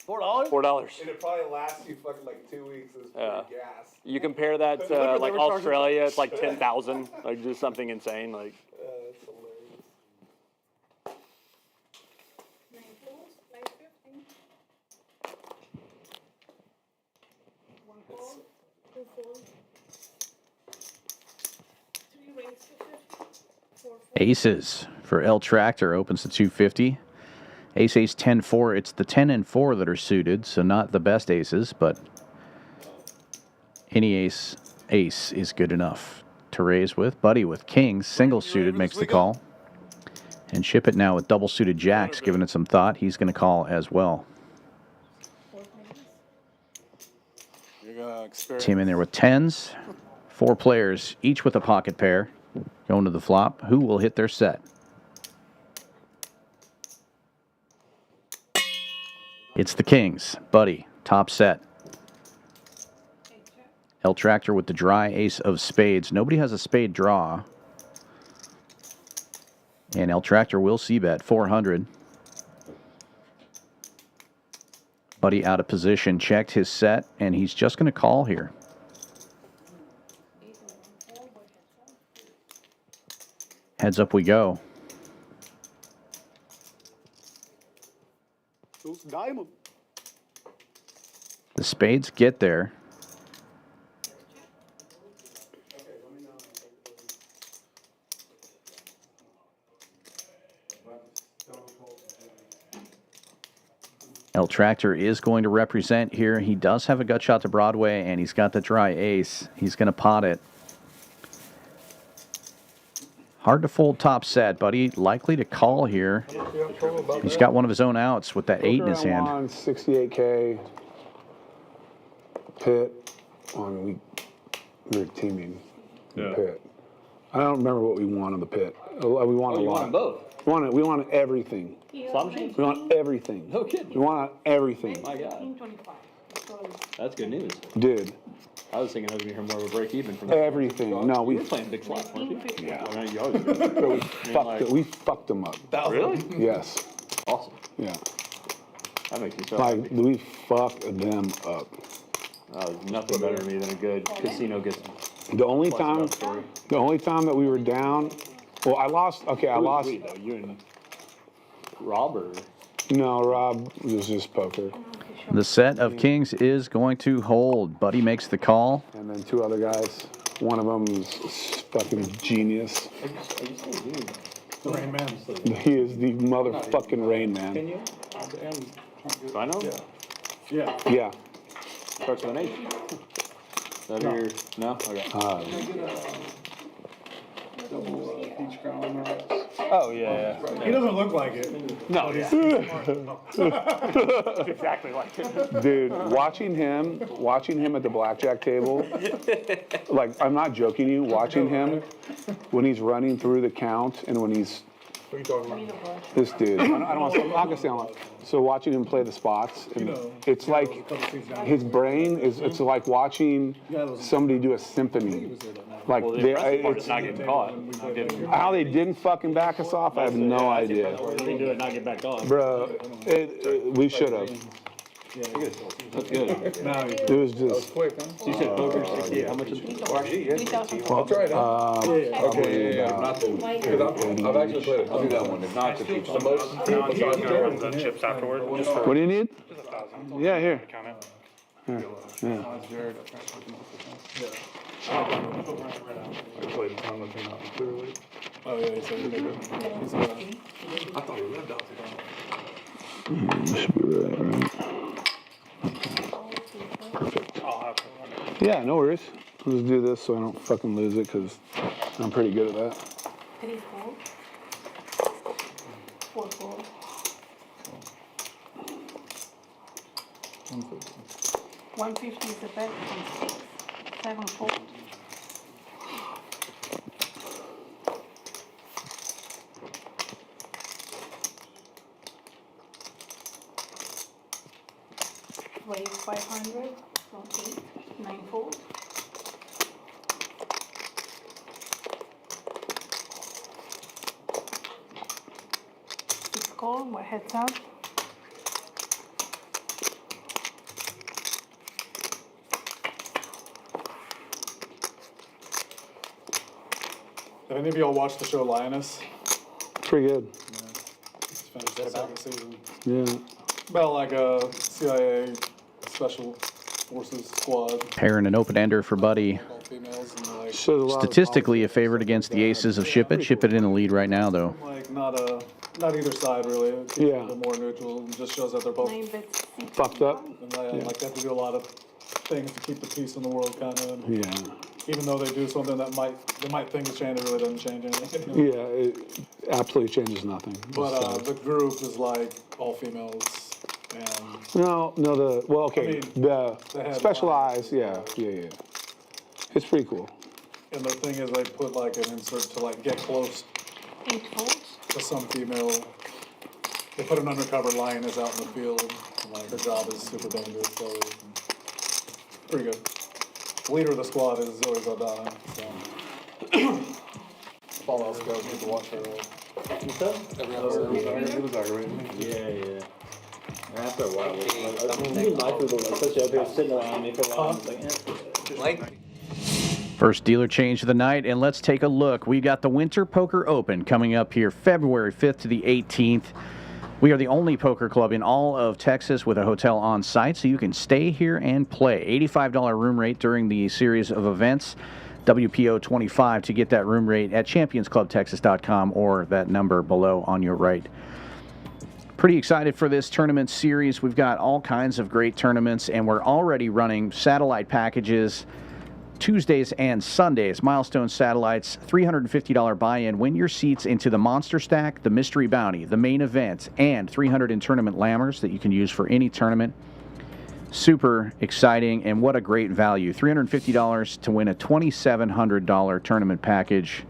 $4? $4. It'd probably last you fucking like 2 weeks of gas. You compare that to like Australia, it's like 10,000, like just something insane. Like, That's hilarious. Aces for El Tractor opens the 250. Ace 10-4. It's the 10 and 4 that are suited, so not the best aces, but any ace is good enough to raise with. Buddy with kings, single suited makes the call. And Ship It now with double suited jacks, giving it some thought. He's going to call as well. Tim in there with 10s. 4 players, each with a pocket pair. Going to the flop. Who will hit their set? It's the kings. Buddy, top set. El Tractor with the dry ace of spades. Nobody has a spade draw. And El Tractor will c-bet 400. Buddy out of position, checked his set, and he's just going to call here. Heads up we go. Diamond. The spades get there. El Tractor is going to represent here. He does have a gut shot to Broadway, and he's got the dry ace. He's going to pot it. Hard to fold top set, buddy. Likely to call here. He's got one of his own outs with that 8 in his hand. On 68K. Pit. We were teaming in Pit. I don't remember what we won on the Pit. We won a lot. Won both. We wanted everything. Slot machine? We want everything. No kidding. We want everything. My God. 25. So That's good news. Dude, I was thinking I was going to hear more of a break even from that. everything. No, We we were playing big slots, weren't you? Yeah. I mean, you always were. we fucked them up. Really? Yes. Awesome. Yeah. That makes me so Like happy. we fucked them up. Nothing better to me than a good casino gets The only time that we were down, well, I lost. Okay, I lost. Wait, though, you and Rob or? No, Rob was just poker, The set of kings is going to hold. Buddy makes the call. and then 2 other guys. One of them is fucking genius. Are you still doing? The Rain Man. He is the motherfucking Rain Man. you? Do I know? Yeah. Yeah. Starts with an H. Is that your? No? Okay. Oh, yeah. He doesn't look like it. No, yeah. Exactly like it. Dude, watching him at the blackjack table, like, I'm not joking you, watching him when he's running through the count and when he's, What are you talking about? this dude, I don't want to, I'm not gonna sound like, so watching him play the spots, and it's like, his brain is, it's like watching somebody do a symphony. Like, Well, the they, impressive part it's, is not getting caught. Not getting, how they didn't fucking back us off, I have no idea. they do it, not get back on. Bro, we should have. That's good. It was just, So you said poker 68. How much is it? 3,000. I'll try it out. probably about, Not to, because I've actually played it. I'll do that one. It's not to teach the most. The chips afterward. Just what do you need? Yeah, here. Yeah. Oh, yeah, he said he did it. He's I thought he lived out there. Should be right. Yeah, no worries. I'll just do this so I don't fucking lose it, because I'm pretty good at that. 3 fold. 4 fold. 150 is the bet, and 6, 7 fold. Raise 500 from 8, 9 fold. Six call, we're heads up. Have any of y'all watched the show Lioness? Pretty good. It's finished the second season. Yeah. About like a CIA special forces squad, Pairing an open ender for Buddy. all females, and like, Shows a lot of Statistically a favorite against the aces of Shipp It. Shipp It in the lead right now, though. like not either side really. It's Yeah. they're more neutral. It just shows that they're both 9 bets, 6. Fucked up. and like they have to do a lot of things to keep the peace in the world, kind of. Yeah. Even though they do something that they might think is changed, it really doesn't change anything. Yeah, it absolutely changes nothing. But the group is like all females, and No, okay, I mean, the they had specialized, yeah. It's pretty cool. and the thing is they put like an insert to like get close 8 folds. to some female. They put an undercover lioness out in the field, and like her job is super dangerous, so pretty good. The leader of the squad is Zoe Zaldana, so Fallout Scrubs need to watch her. Yeah. After a while, especially up here sitting around me for a while, it's like, First dealer change of the night, and let's take a look. We got the Winter Poker Open coming up here February 5th to the 18th. We are the only poker club in all of Texas with a hotel on site, so you can stay here and play. $85 room rate during the series of events. WPO 25 to get that room rate at championsclubtexas.com or that number below on your right. Pretty excited for this tournament series. We've got all kinds of great tournaments, and we're already running satellite packages Tuesdays and Sundays. Milestone Satellites, $350 buy-in. Win your seats into the Monster Stack, the Mystery Bounty, the main event, and 300 in tournament lammers that you can use for any tournament. Super exciting, and what a great value. $350 to win a $2,700 tournament package.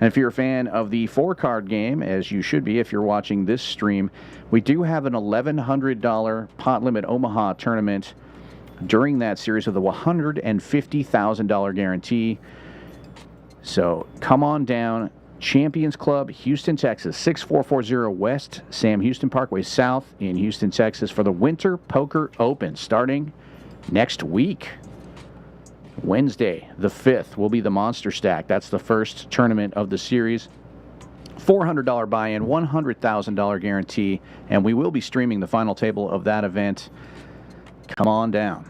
And if you're a fan of the 4-card game, as you should be if you're watching this stream, we do have an $1,100 pot limit Omaha tournament during that series with a $150,000 guarantee. So come on down. Champions Club, Houston, Texas, 6440 West Sam Houston Parkway South in Houston, Texas, for the Winter Poker Open starting next week. Wednesday, the 5th, will be the Monster Stack. That's the first tournament of the series. $400 buy-in, $100,000 guarantee, and we will be streaming the final table of that event. Come on down.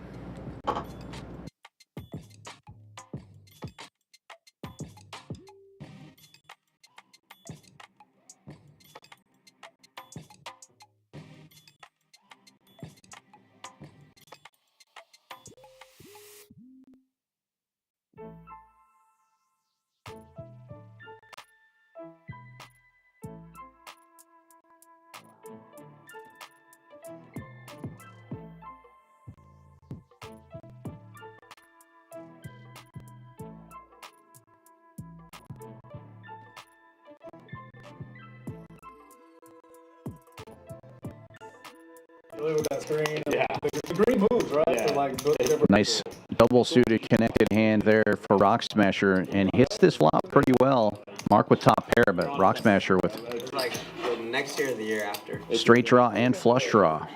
With that screen. Yeah. The green moves, right? Yeah. So like, different. Nice double-suited connected hand there for Rock Smasher, and hits this flop pretty well. Mark with top pair, but Rock Smasher with It's like the next year or the year after. straight draw and flush draw.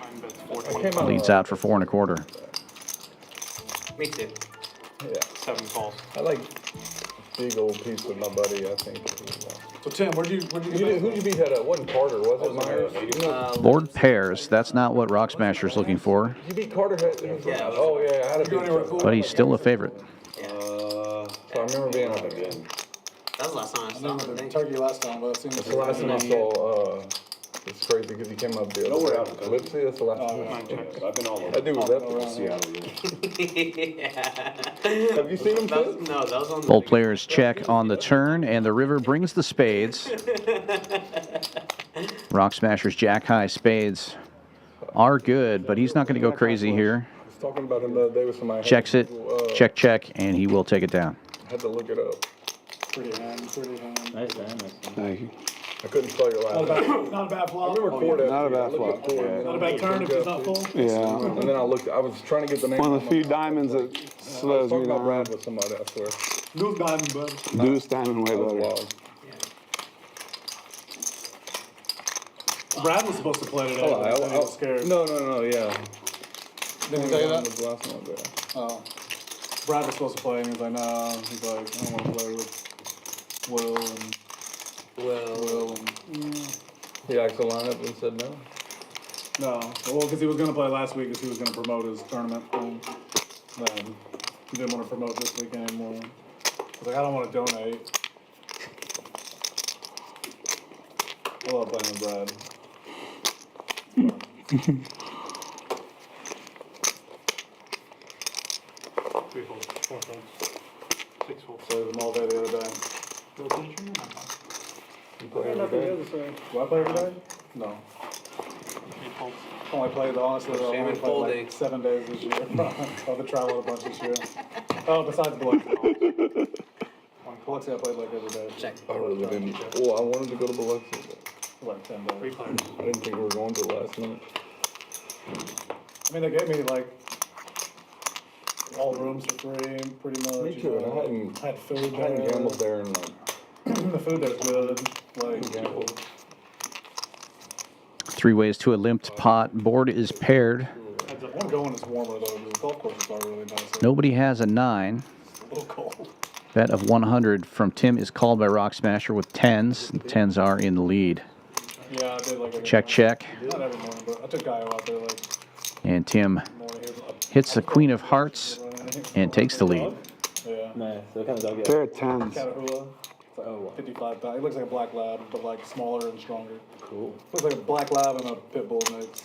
Leads out for 4 1/4. Me too. Yeah. 7 calls. I like big old piece with my buddy, I think. So Tim, who'd you Who'd you beat at? Wasn't Carter, was it Myers? Lord pairs, that's not what Rock Smasher's looking for, You beat Carter? Yeah. Oh, yeah, I had a big but he's still a favorite. So I remember being up again. That was the last time I saw him, I think. Turkey last time, but it seems That's the last time I saw, it's crazy because he came up the other way. Lipsy, that's the last time. I've been all over. That dude was up in Seattle. Have you seen him too? No, that was on the Both players check on the turn, and the river brings the spades. Rock Smasher's jack-high spades are good, but he's not going to go crazy here. I was talking about him the other day with somebody. Checks it, check, and he will take it down. I had to look it up. pretty hand. Nice hand. Thank you. I couldn't spell your last name. Not a bad flop. I remember Cordes. Not a bad flop. Not a bad turn if it's not full. Yeah. And then I looked, I was trying to get the name. One of the few diamonds that I was slows me talking about down. Brad with somebody, I swear. Deuce diamond, bud. Deuce diamond way That was better. wild. Brad was supposed to play today, Hold but on, I was scared. No, yeah. Didn't he tell you that? Was the last one there. Oh. Brad was supposed to play, and he's like, nah. He's like, I don't want to play with Will and Will and... He asked the lineup and said no. No. Well, because he was going to play last week because he was going to promote his tournament thing. Then he didn't want to promote this week anymore. I was like, I don't want to donate. I love playing with Brad. Three folds, 4 folds, 6 folds. Played them all day the other day. You play every day? Do I play every day? No. 8 folds. Only played, honestly, I only Shaman played like folding. 7 days this year. I've been traveling a bunch this year. Oh, besides Biloxi. Biloxi I played like every day. Check. I really didn't. Well, I wanted to go to Biloxi, but Like 10 days. 3 players. I didn't think we were going to the last minute. I mean, they gave me like all rooms for free, pretty much. Me too, and I hadn't, had food I hadn't there. gambled there in like, The food there's good. Like, gambled. 3 ways to a limped pot. Board is paired. I want to go when it's warmer though, because the golf courses are really nice. Nobody has a 9. It's a little cold. Bet of 100 from Tim is called by Rock Smasher with 10s. The 10s are in the lead. Yeah, I did like every Check, morning. check. Not every morning, but I took Gaio out there like And Tim morning. hits the Queen of Hearts and takes the lead. Yeah. Nice. What kind of dog you They're at 10s. Catahoula. It's like 55 pounds. He looks like a black lab, but like smaller and stronger. Cool. Looks like a black lab and a pit bull mix.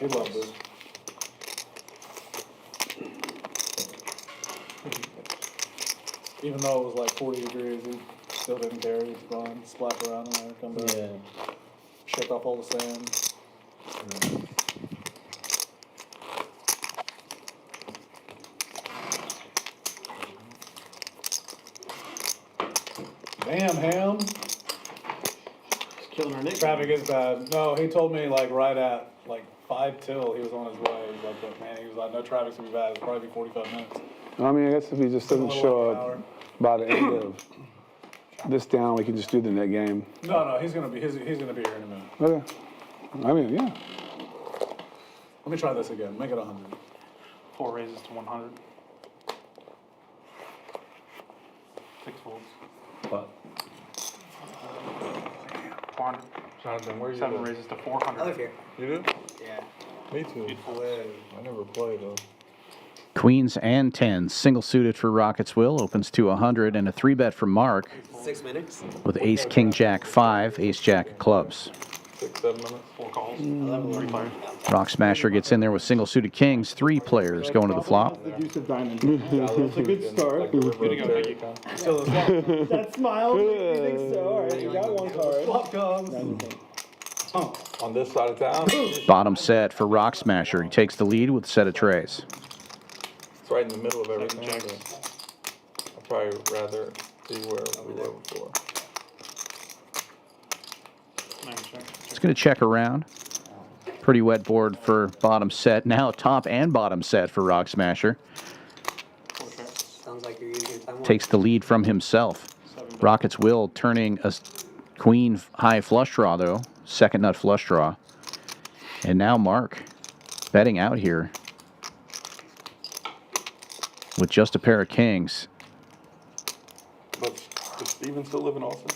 He loved it. Even though it was like 40 degrees, he still didn't care. He was fun. Splash around in there, come back, shake off all the sand. Damn, Ham. He's killing our nickname. Traffic is bad. No, he told me like right at like 5 till he was on his way. He was like, "Look, man," he was like, "No traffic's gonna be bad. It'll probably be 45 minutes." I mean, I guess if he just doesn't show up by the end of this down, we can just do the net game. No, he's gonna be here in a minute. Okay. I mean, yeah. Let me try this again. Make it 100. 4 raises to 100. 6 folds. What? 400. Jonathan, where you 7 live? raises to I 400. live here. You do? Yeah. Me too. I never played though. Queens and tens, single suited for Rockets Will, opens to 100, and a 3-bet from Mark 6 minutes. with ace, king, jack, 5, ace, jack of clubs. 6, 7 minutes. 4 calls. 3 players. Rock Smasher gets in there with single suited kings, 3 players going to the flop. The deuce of diamonds. It's a good start. That smile makes me think so. All right, you got one card. Flop comes. On this side of town, it's Bottom set for Rock Smasher. He takes the lead with a set of trays. right in the middle of everything. I'd probably rather see where we were before. It's going to check around. Pretty wet board for bottom set. Now top and bottom set for Rock Smasher. Sounds like you're using your time. Takes the lead from himself. Rockets Will turning a queen high flush draw, though. Second nut flush draw. And now Mark betting out here with just a pair of kings. But does Steven still live in Austin?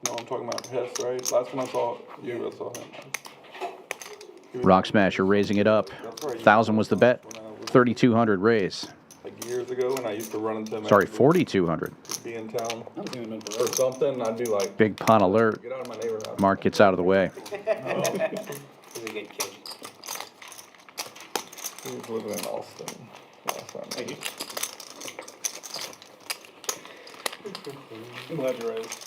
No, I'm talking about Hess, right? Last time I saw you, I saw him. Rock Smasher raising it up. 1,000 was the bet. 3,200 raise. Like years ago, and I used to run into him. Sorry, after 4,200. Be in town or something. I'd be like, Big pun alert. get out of my neighborhood. Mark gets out of the way. He's a good kid. He was living in Austin last time. I'm glad you raised.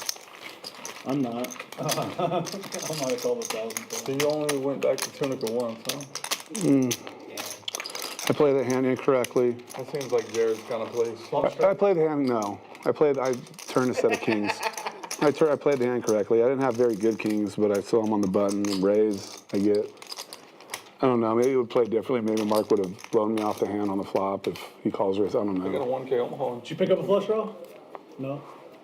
I'm not. I might have called 1,000. So you only went back to Tunica once, huh? I played the hand incorrectly. That seems like Jared's kind of place. I played the hand, no. I turned a set of kings. I played the hand correctly. I didn't have very good kings, but I saw him on the button and raise. I don't know, maybe it would play differently. Maybe Mark would have blown me off the hand on the flop if he calls raise. I don't I got a know. 1K Omaha. Did you pick up a flush draw? No.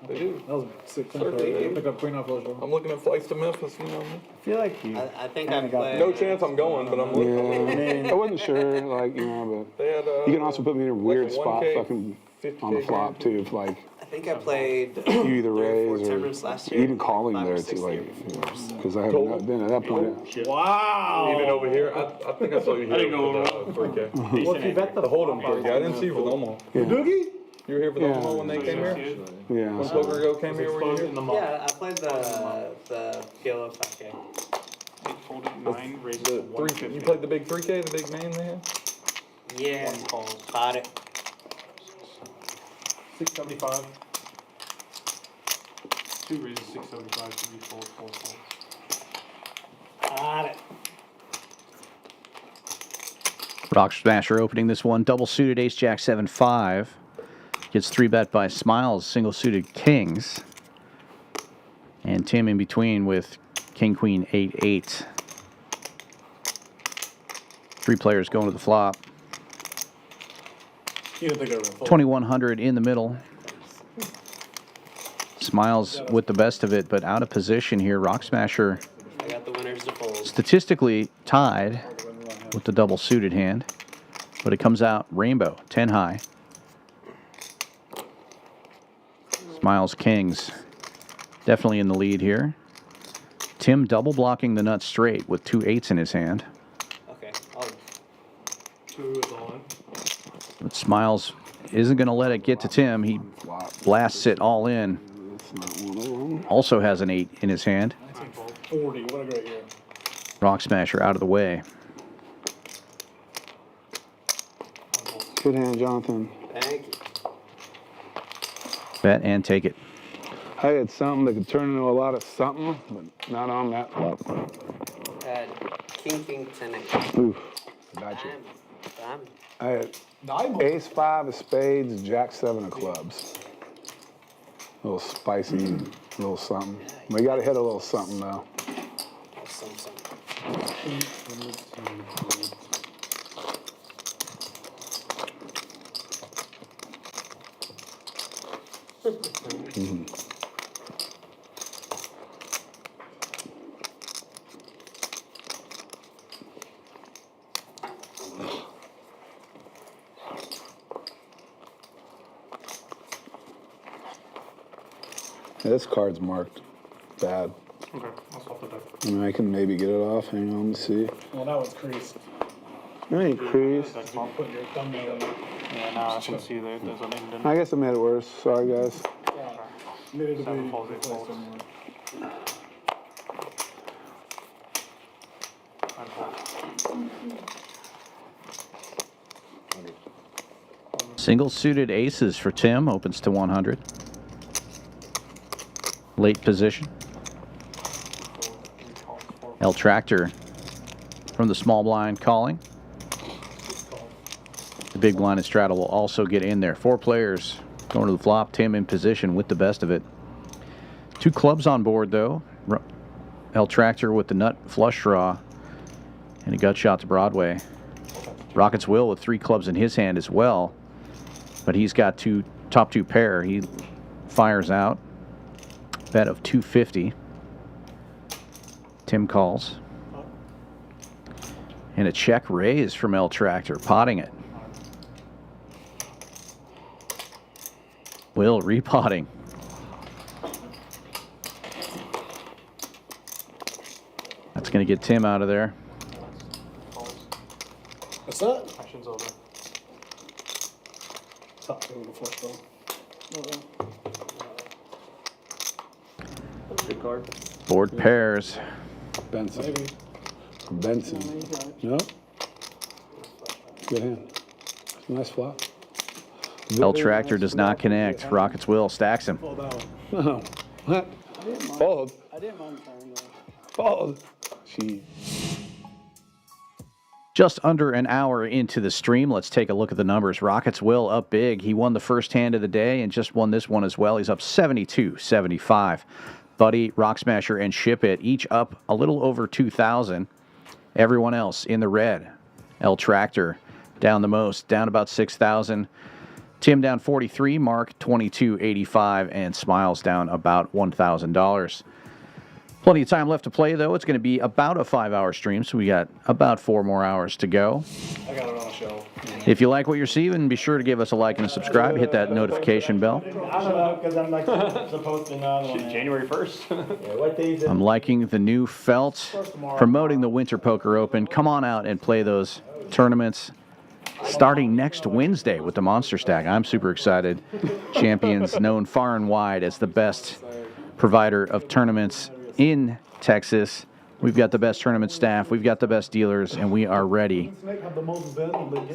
They do. That was 6 Sure, they do. Pick up queen off flush draw. I'm looking at flights to Memphis, you know. I feel like you. I think Kinda I got played. No chance I'm going, but I'm looking. Yeah, I wasn't sure, like, you know, They had, but you can also put me in a weird spot 1K, fucking 50K on the flop, guarantee. too. If, like, I think I played you either 3 or 4 raise tournaments or last year. even calling 5 or there, 6 too, like, the year before, so. because I haven't been at that point. Wow. Even over here, I think I saw you here. I didn't go with, over. 3K. Well, if you bet the Hold'em flop, 3K. I didn't see you for the Omaha. Yeah. Doogie? You were here for the Yeah. Omaha when they came here? Yeah. When Poker Go came here, were you here? Yeah, I played the PLO 5K. 8 folded, 9 raises to The 150. you played the big 3K, the big name they had? Yeah, 1 calls. bought it. 675. 2 raises 675, 3 folds, 4 folds. Bought it. Rock Smasher opening this one. Double suited ace, jack, 7, 5. Gets 3-bet by Smiles, single suited kings. And Tim in between with king, queen, 8, 8. 3 players going to the flop. You didn't think I was going to fold. 2,100 in the middle. Smiles with the best of it, but out of position here. Rock Smasher I got the winners to fold. statistically tied with the double suited hand, but it comes out rainbow, 10 high. Smiles kings definitely in the lead here. Tim double blocking the nut straight with 2 8s in his hand, Okay. 2 is all in. but Smiles isn't going to let it get to Tim. He blasts it all in. Also has an 8 in his hand. 40. What a great year. Rock Smasher out of the way. Good hand, Jonathan. Thank you. Bet and take it. I had something that could turn into a lot of something, but not on that flop. Had King 10. Oof, got you. Diamond. I had ace 5 of spades, jack 7 of clubs. A little spicy, little something. We got to hit a little something though. Something. Yeah, this card's marked bad. Okay, I'll swap the deck. I mean, I can maybe get it off. Hang on, let me see. Well, that one's creased. There ain't crease. I'll put your thumbnail in it. Yeah, no, I can see that there's an indent. I guess I made it worse. Sorry, guys. Needed to be Seven folds, eight replaced folds. somewhere. Single suited aces for Tim. Opens to 100. Late position. El Tractor from the small blind calling. The big blind and straddle will also get in there. 4 players going to the flop. Tim in position with the best of it. 2 clubs on board, though. El Tractor with the nut flush draw and a gut shot to Broadway. Rockets Will with 3 clubs in his hand as well, but he's got top 2 pair. He fires out. Bet of 250. Tim calls. And a check raise from El Tractor, potting it. Will repotting. That's going to get Tim out of there. What's that? Action's over. Top two of the flush draw. Good card. Board pairs. Benson. Maybe. Benson. No? Good hand. Nice flop. El Tractor does not connect. Rockets Will stacks him. Fall down. Oh, what? Fold. I didn't mind turning though. Fold. Gee. Just under an hour into the stream, let's take a look at the numbers. Rockets Will up big. He won the first hand of the day and just won this one as well. He's up 72-75. Buddy, Rock Smasher, and Shipp It each up a little over 2,000. Everyone else in the red. El Tractor down the most, down about 6,000. Tim down 43, Mark 22.85, and Smiles down about $1,000. Plenty of time left to play, though. It's going to be about a 5-hour stream, so we got about 4 more hours to go. I got it on a shelf. If you like what you're seeing, be sure to give us a like and a subscribe. Hit that notification bell. I don't know, because I'm like supposed to know. January 1st. Yeah, what day is it? I'm liking the new felt, promoting the Winter Poker Open. Come on out and play those tournaments starting next Wednesday with the Monster Stack. I'm super excited. Champions known far and wide as the best provider of tournaments in Texas. We've got the best tournament staff, we've got the best dealers, and we are ready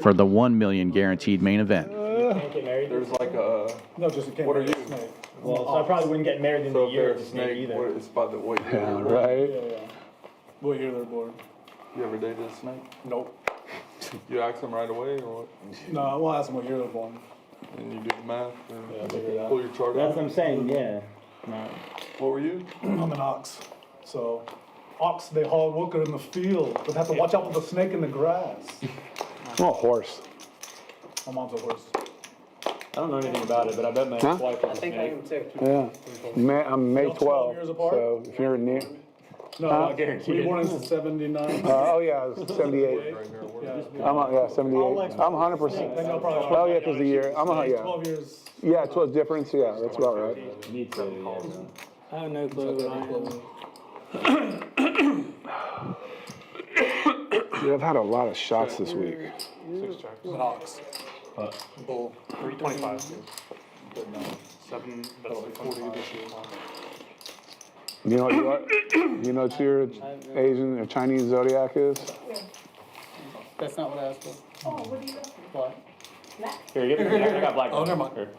for the 1 million guaranteed main event. Can't get married. There's like a. No, just a What are you? Well, so I probably wouldn't get married in So the if year they're of a the snake snake, either. what, it's about the what you Yeah, do. right? Yeah. What year they're born? You ever dated a snake? Nope. You ask them right away or what? No, we'll ask them what year they're born. And you do the math Yeah, and figure it out. pull your chart That's out? what I'm saying, yeah. No. What were you? I'm an ox. So, ox, they haul worker in the field, but have to watch out for the snake in the grass. I'm a horse. My mom's a horse. I don't know anything about it, but I bet my Huh? ex-wife I was a think I snake. am too. Yeah. I'm May Y'all 12 12, years apart? so if you're near. No, Huh? were you born in 79? Oh, yeah, I was 78. Yeah. 78. I'm 100%. Then y'all probably- Oh, yeah, because the year. yeah. 12 years. Yeah, 12 difference. Yeah, that's about right. Need to, yeah. I have no clue what I am. Dude, I've had a lot of shots this week. 6 checks. I'm an ox. Bull. 325. 7, that's like 40 this year. You know what you are? You know what your Asian or Chinese zodiac is? That's not what I asked for. Oh, what do you got? What? Here, give me. I got black. Oh, never mind. Here.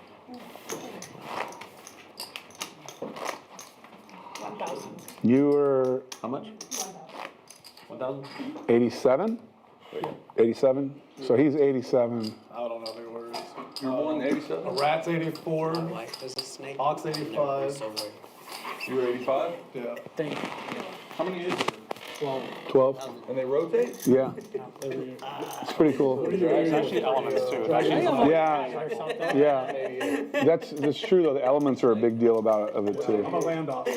1,000. You were How much? 1,000. 87? 87? So he's 87. I don't know their words. You were born in '87? A rat's 84. My wife is a snake. Ox 85. You were 85? Yeah. How many years? 12? And they rotate? Yeah. It's pretty cool. It's actually elements too. It's actually Yeah. Yeah. That's true though. The elements are a big deal of it too. I'm a land off. I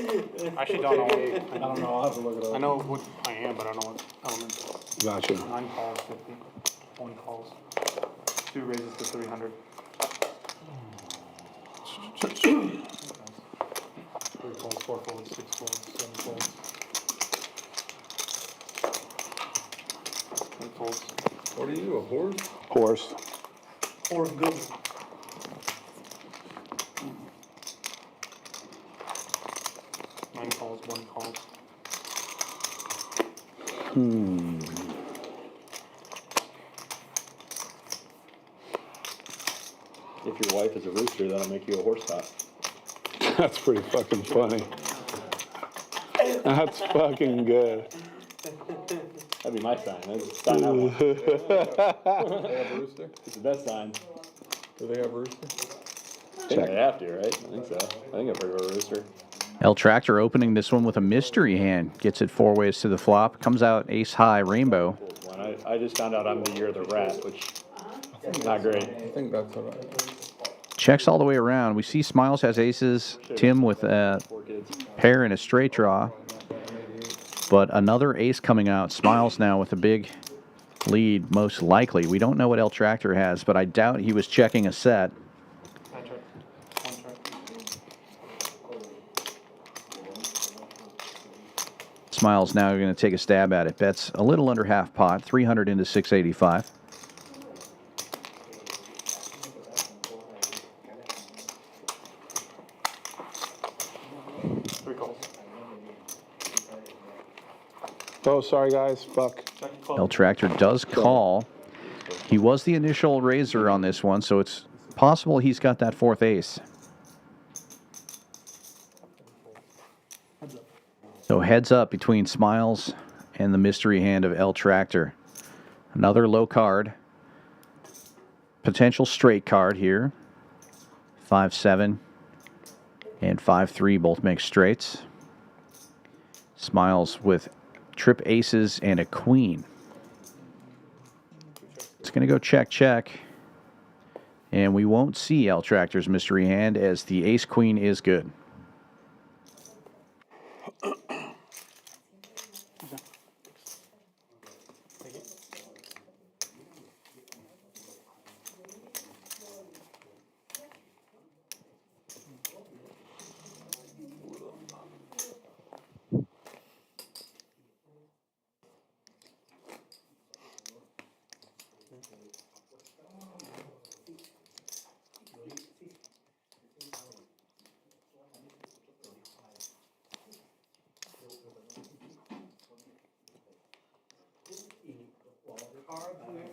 actually don't know. I don't know. I'll have to look it up. I know what I am, but I don't know what elements. Gotcha. 9 calls, 50. 1 calls. 2 raises to 300. 3 calls, 4 calls, 6 calls, 7 calls. 8 calls. What are you, a horse? Horse. Or good. 9 calls, 1 calls. If your wife is a rooster, that'll make you a horse top. That's pretty fucking funny. That's fucking good. That'd be my sign. That's sign I want. They have a rooster? It's the best sign. Do they have a rooster? I think they have to, right? I think so. I think I've heard of a rooster. El Tractor opening this one with a mystery hand. Gets it 4 ways to the flop. Comes out ace high rainbow. I just found out I'm the year of the rat, which is not great. I think that's all right. Checks all the way around. We see Smiles has aces. Tim with a 4 kids. pair and a straight draw. But another ace coming out. Smiles now with a big lead, most likely. We don't know what El Tractor has, but I doubt he was checking a set. Smiles now going to take a stab at it. Bets a little under half pot, 300 into 685. Oh, sorry guys. Fuck. El Tractor does call. He was the initial raiser on this one, so it's possible he's got that 4th ace. So heads up between Smiles and the mystery hand of El Tractor. Another low card. Potential straight card here. 5-7 and 5-3 both make straights. Smiles with trip aces and a queen. It's going to go check, check. And we won't see El Tractor's mystery hand as the ace queen is good.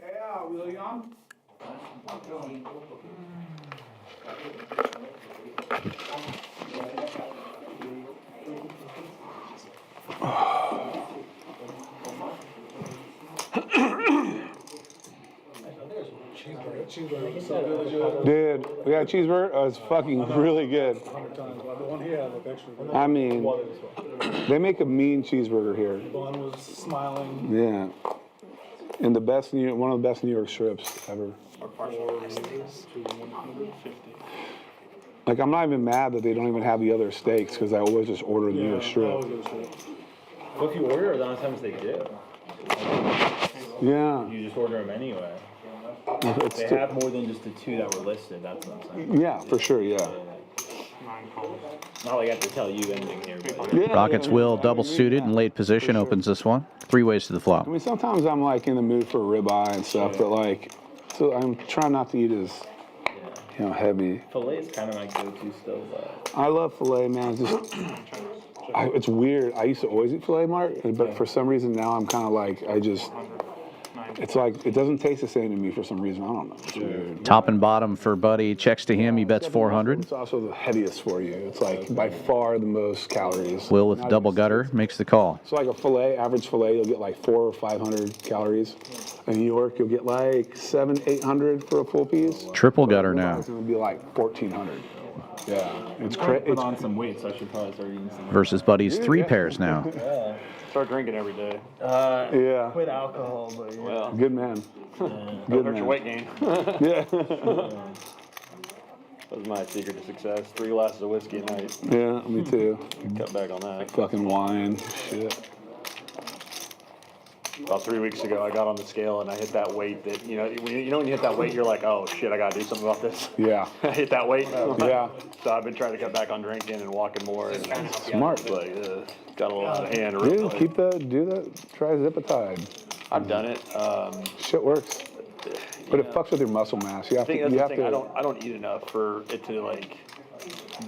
Yeah, William. Dude, we got a cheeseburger. Oh, it's fucking really good. I mean, they make a mean cheeseburger here. One was smiling. Yeah. And one of the best New York strips ever. Like, I'm not even mad that they don't even have the other steaks because I always just order the New York strip. Well, if you order, a lot of times they do. Yeah. You just order them anyway. They have more than just the 2 that were listed, that's what I'm saying. Yeah, for sure, yeah. Not like I have to tell you anything here. But Yeah, Rockets yeah, will yeah. double suited in late position opens this one. 3 ways to the flop. I mean, sometimes I'm like in the mood for ribeye and stuff, but like, so I'm trying not to eat as, heavy. filet is kind of my go-to still, but I love filet, man. It's just It's weird. I used to always eat filet mart, but for some reason now I'm kind of like, it's like, it doesn't taste the same to me for some reason. I don't know. It's weird. Top and bottom for Buddy. Checks to him. He bets 400. It's also the heaviest for you. It's like by far the most calories. Will with double gutter makes the call. So like a filet, average filet, you'll get like 400 or 500 calories. In New York, you'll get like 700, 800 for a full piece. Triple gutter now. It's going to be like 1,400. Yeah, it's crazy. Put on some weight, so I should probably start eating some. Versus Buddy's 3 pairs now. Yeah. Start drinking every day. Yeah. Quit alcohol, but yeah. Well, Good man. don't Good hurt your man. weight gain. Yeah. That was my secret to success. 3 glasses of whiskey a night. Yeah, me too. Cut back on that. Fucking wine. Shit. About 3 weeks ago, I got on the scale and I hit that weight that, when you hit that weight, you're like, oh shit, I gotta do something about this. Yeah. I hit that weight. Yeah. So I've been trying to cut back on drinking and walking more. And Smart. Like, got a little out of hand. Dude, try Zipatide. I've done it. Shit works. But it fucks with your muscle mass. You have to. I don't eat enough for it to like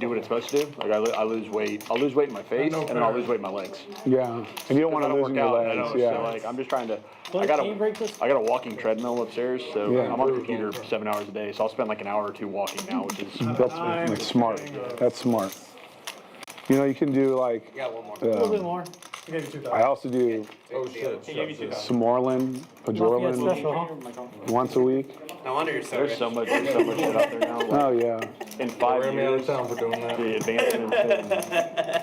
do what it's supposed to do. Like I lose weight. I'll lose weight in my face and then I'll lose weight in my legs. Yeah. And you don't want to lose in your legs. Yeah. So like I'm just trying to. I got a walking treadmill upstairs, so Yeah. I'm on the computer 7 hours a day. So I'll spend like an hour or 2 walking now, which is. That's smart. That's smart. You can do like. You got one more. A little bit more. I also do Smorlin, Pajorlin once a week. No wonder you're so There's rich. so much shit out there now. Like, Oh yeah. in 5 Ran me out years, of town for doing that. the advancements in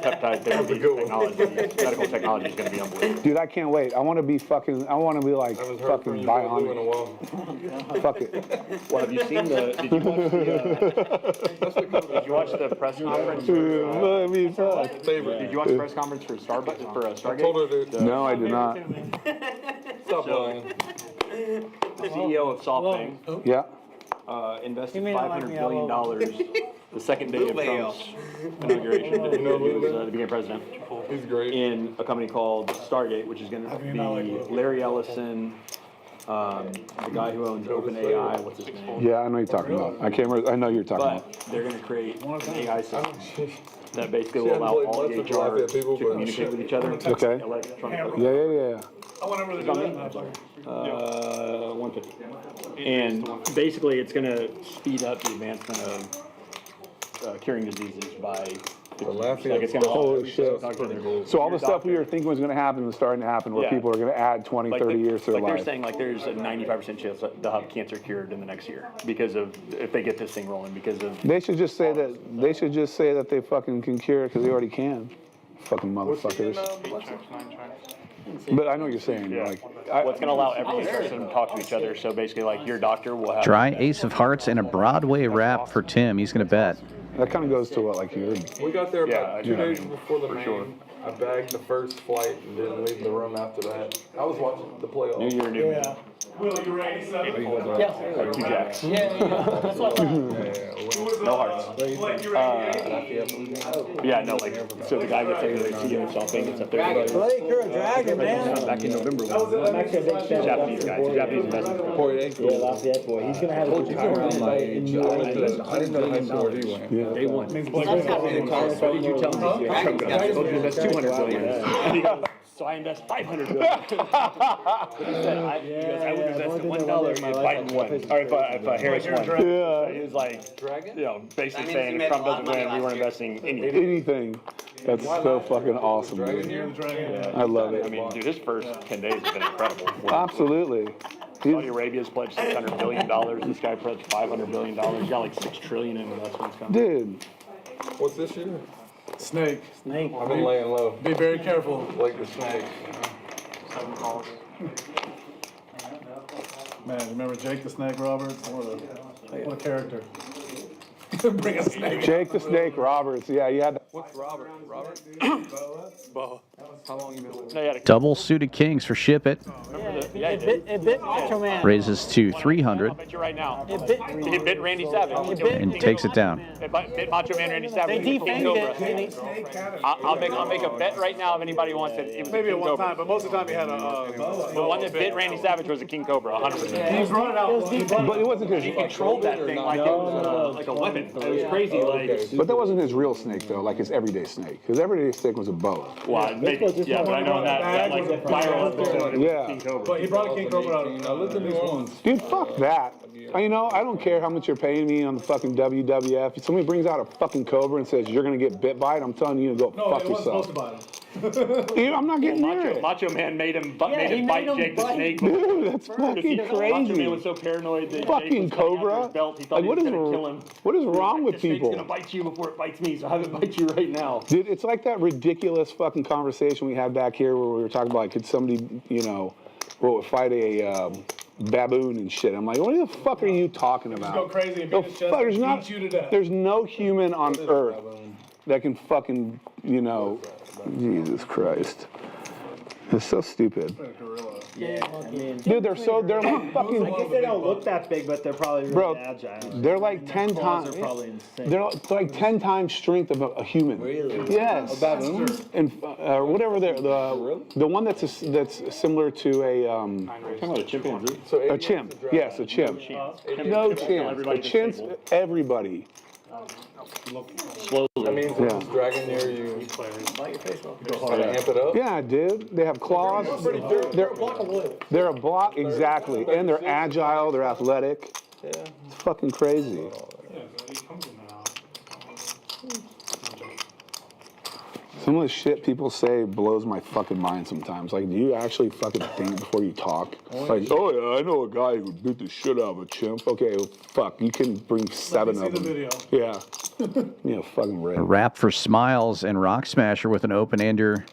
peptide therapy technology, medical technology is going to be unbelievable. Dude, I can't wait. I want to be like I haven't heard from fucking you both in a bionic. while. Fuck it. What have you seen? Did you watch the press conference? I mean, fuck. Did you watch the press conference for Starbucks for Stargate? Told her to No, I did not. stop lying. The CEO of SoftBank Yeah. invested $500 billion the second day of Trump's inauguration. He was became president. He's great. In a company called Stargate, which is going to be Larry Ellison, the guy who owns OpenAI. What's his name? Yeah, I know you're talking about. I can't remember. I know you're talking about. But they're going to create an AI system that basically will She allow hasn't all played much HR of to people, but- communicate with each other. Okay. Electronically. Yeah. I want to really do that. 150. And basically, it's going to speed up the advancement of curing diseases by. Like it's gonna Holy shit. So all the stuff we were thinking was going to happen is starting to happen where Yeah. people are going to add 20, 30 years to their they're life. saying there's a 95% chance that they'll have cancer cured in the next year because of if they get this thing rolling because of. They should just say that they fucking can cure it because they already can. Fucking motherfuckers. But I know what you're saying. Yeah. Like, What's going to allow every system to talk to each other. So basically, like your doctor will have. Dry ace of hearts and a Broadway rap for Tim. He's going to bet. that kind of goes to what, like your. We got there about Yeah, 2 days I mean, before the for main. sure. I bagged the first flight and didn't leave the room after that. I was watching the playoffs. New year, new me. Will, you ready? Like 2 jacks. That's what. No hearts. Yeah, no, like, so the guy gets up there, CEO of SoftBank gets up there. Blake, you're a dragon, man. Back in November. I'm actually a big fan. Japanese guy, Japanese investment. Yeah, Lafayette boy. He's gonna have a retirement fight in New Orleans. I didn't know how short he went. Day one. What did you tell me? I told you to invest $200 billion. And he goes, so I invest $500 billion. But he said, I would invest at $1 if Biden won, or if Harris won. Yeah. He was like, basically saying if Trump doesn't win, we weren't investing anything. Anything. That's so fucking awesome, dude. I love it. I mean, dude, his first 10 days have been incredible. Absolutely. Saudi Arabia's pledged $600 billion. This guy pledged $500 billion. He's got like $6 trillion in investments coming. Dude. What's this year? Snake. I've been laying low. Be very careful. Like the snake. Man, remember Jake the Snake Roberts? What a character. Bring a snake. Jake the Snake Roberts. Yeah, you had. What's Robert? Robert? Bo. How long you been with? No, Double suited kings for Ship It. It bit Macho Man. Raises to 300 I'll bet you right now. It bit Randy Savage. and takes it down. It bit Macho Man Randy Savage. They defanged it. I'll make a bet right now if anybody wants it. It was Maybe a at King one Cobra. time, but most of the time he had The one that bit Randy Savage was a King Cobra, 100%. He brought it out. But it wasn't his. He controlled that thing like it was like a weapon. It was crazy. Like But that wasn't his real snake though. Like is Everyday Snake, because Everyday Snake was a boa. Well, maybe, yeah, but I know that like viral episode. Yeah. King Cobra. But he brought a King Cobra out. I lived in New Orleans. Dude, fuck that. You know, I don't care how much you're paying me on the fucking WWF. If somebody brings out a fucking Cobra and says you're gonna get bit by it, I'm telling you to go No, fuck it wasn't yourself. supposed to bite him. I'm not getting near it. Macho Man made him bite him Jake the bite. Snake. Dude, that's Macho fucking Man crazy. was so paranoid that Fucking Jake was coming Cobra? after his belt. He thought Like, he what was is gonna wr- kill him. what is He was wrong like, with the snake's people? gonna bite you before it bites me, so have it bite you right now. Dude, it's like that ridiculous fucking conversation we had back here where we were talking about, like, could somebody, you know, fight a baboon and shit. I'm like, what the fuck are you talking about? go crazy and No, beat his chest fuck, and beat you to death. There's no human on earth that can fucking, you know, Jesus Christ. It's so stupid. Yeah, I mean, Dude, they're like fucking, I guess they don't look that big, but they're probably really bro, agile. they're like 10 Claws times, are probably insane. they're like 10 times strength of a human. Really? Yes. A baboon? And whatever the one that's similar to a Talking about a chimpanzee. a chimp. Yes, a chimp. No chimp. A chimp's everybody. Slowly. I mean, if Yeah. it's dragging near you, gotta amp it up. Yeah, dude. They have claws. They're a block, exactly. And they're agile, they're athletic. Yeah. It's fucking crazy. Some of the shit people say blows my fucking mind sometimes. Like, do you actually fucking think before you talk? Like, oh yeah, I know a guy who beat the shit out of a chimp. Okay, well, fuck, you can bring 7 of see the them. video. Yeah. Yeah, fucking red. A wrap for Smiles and Rock Smasher with an open-ender.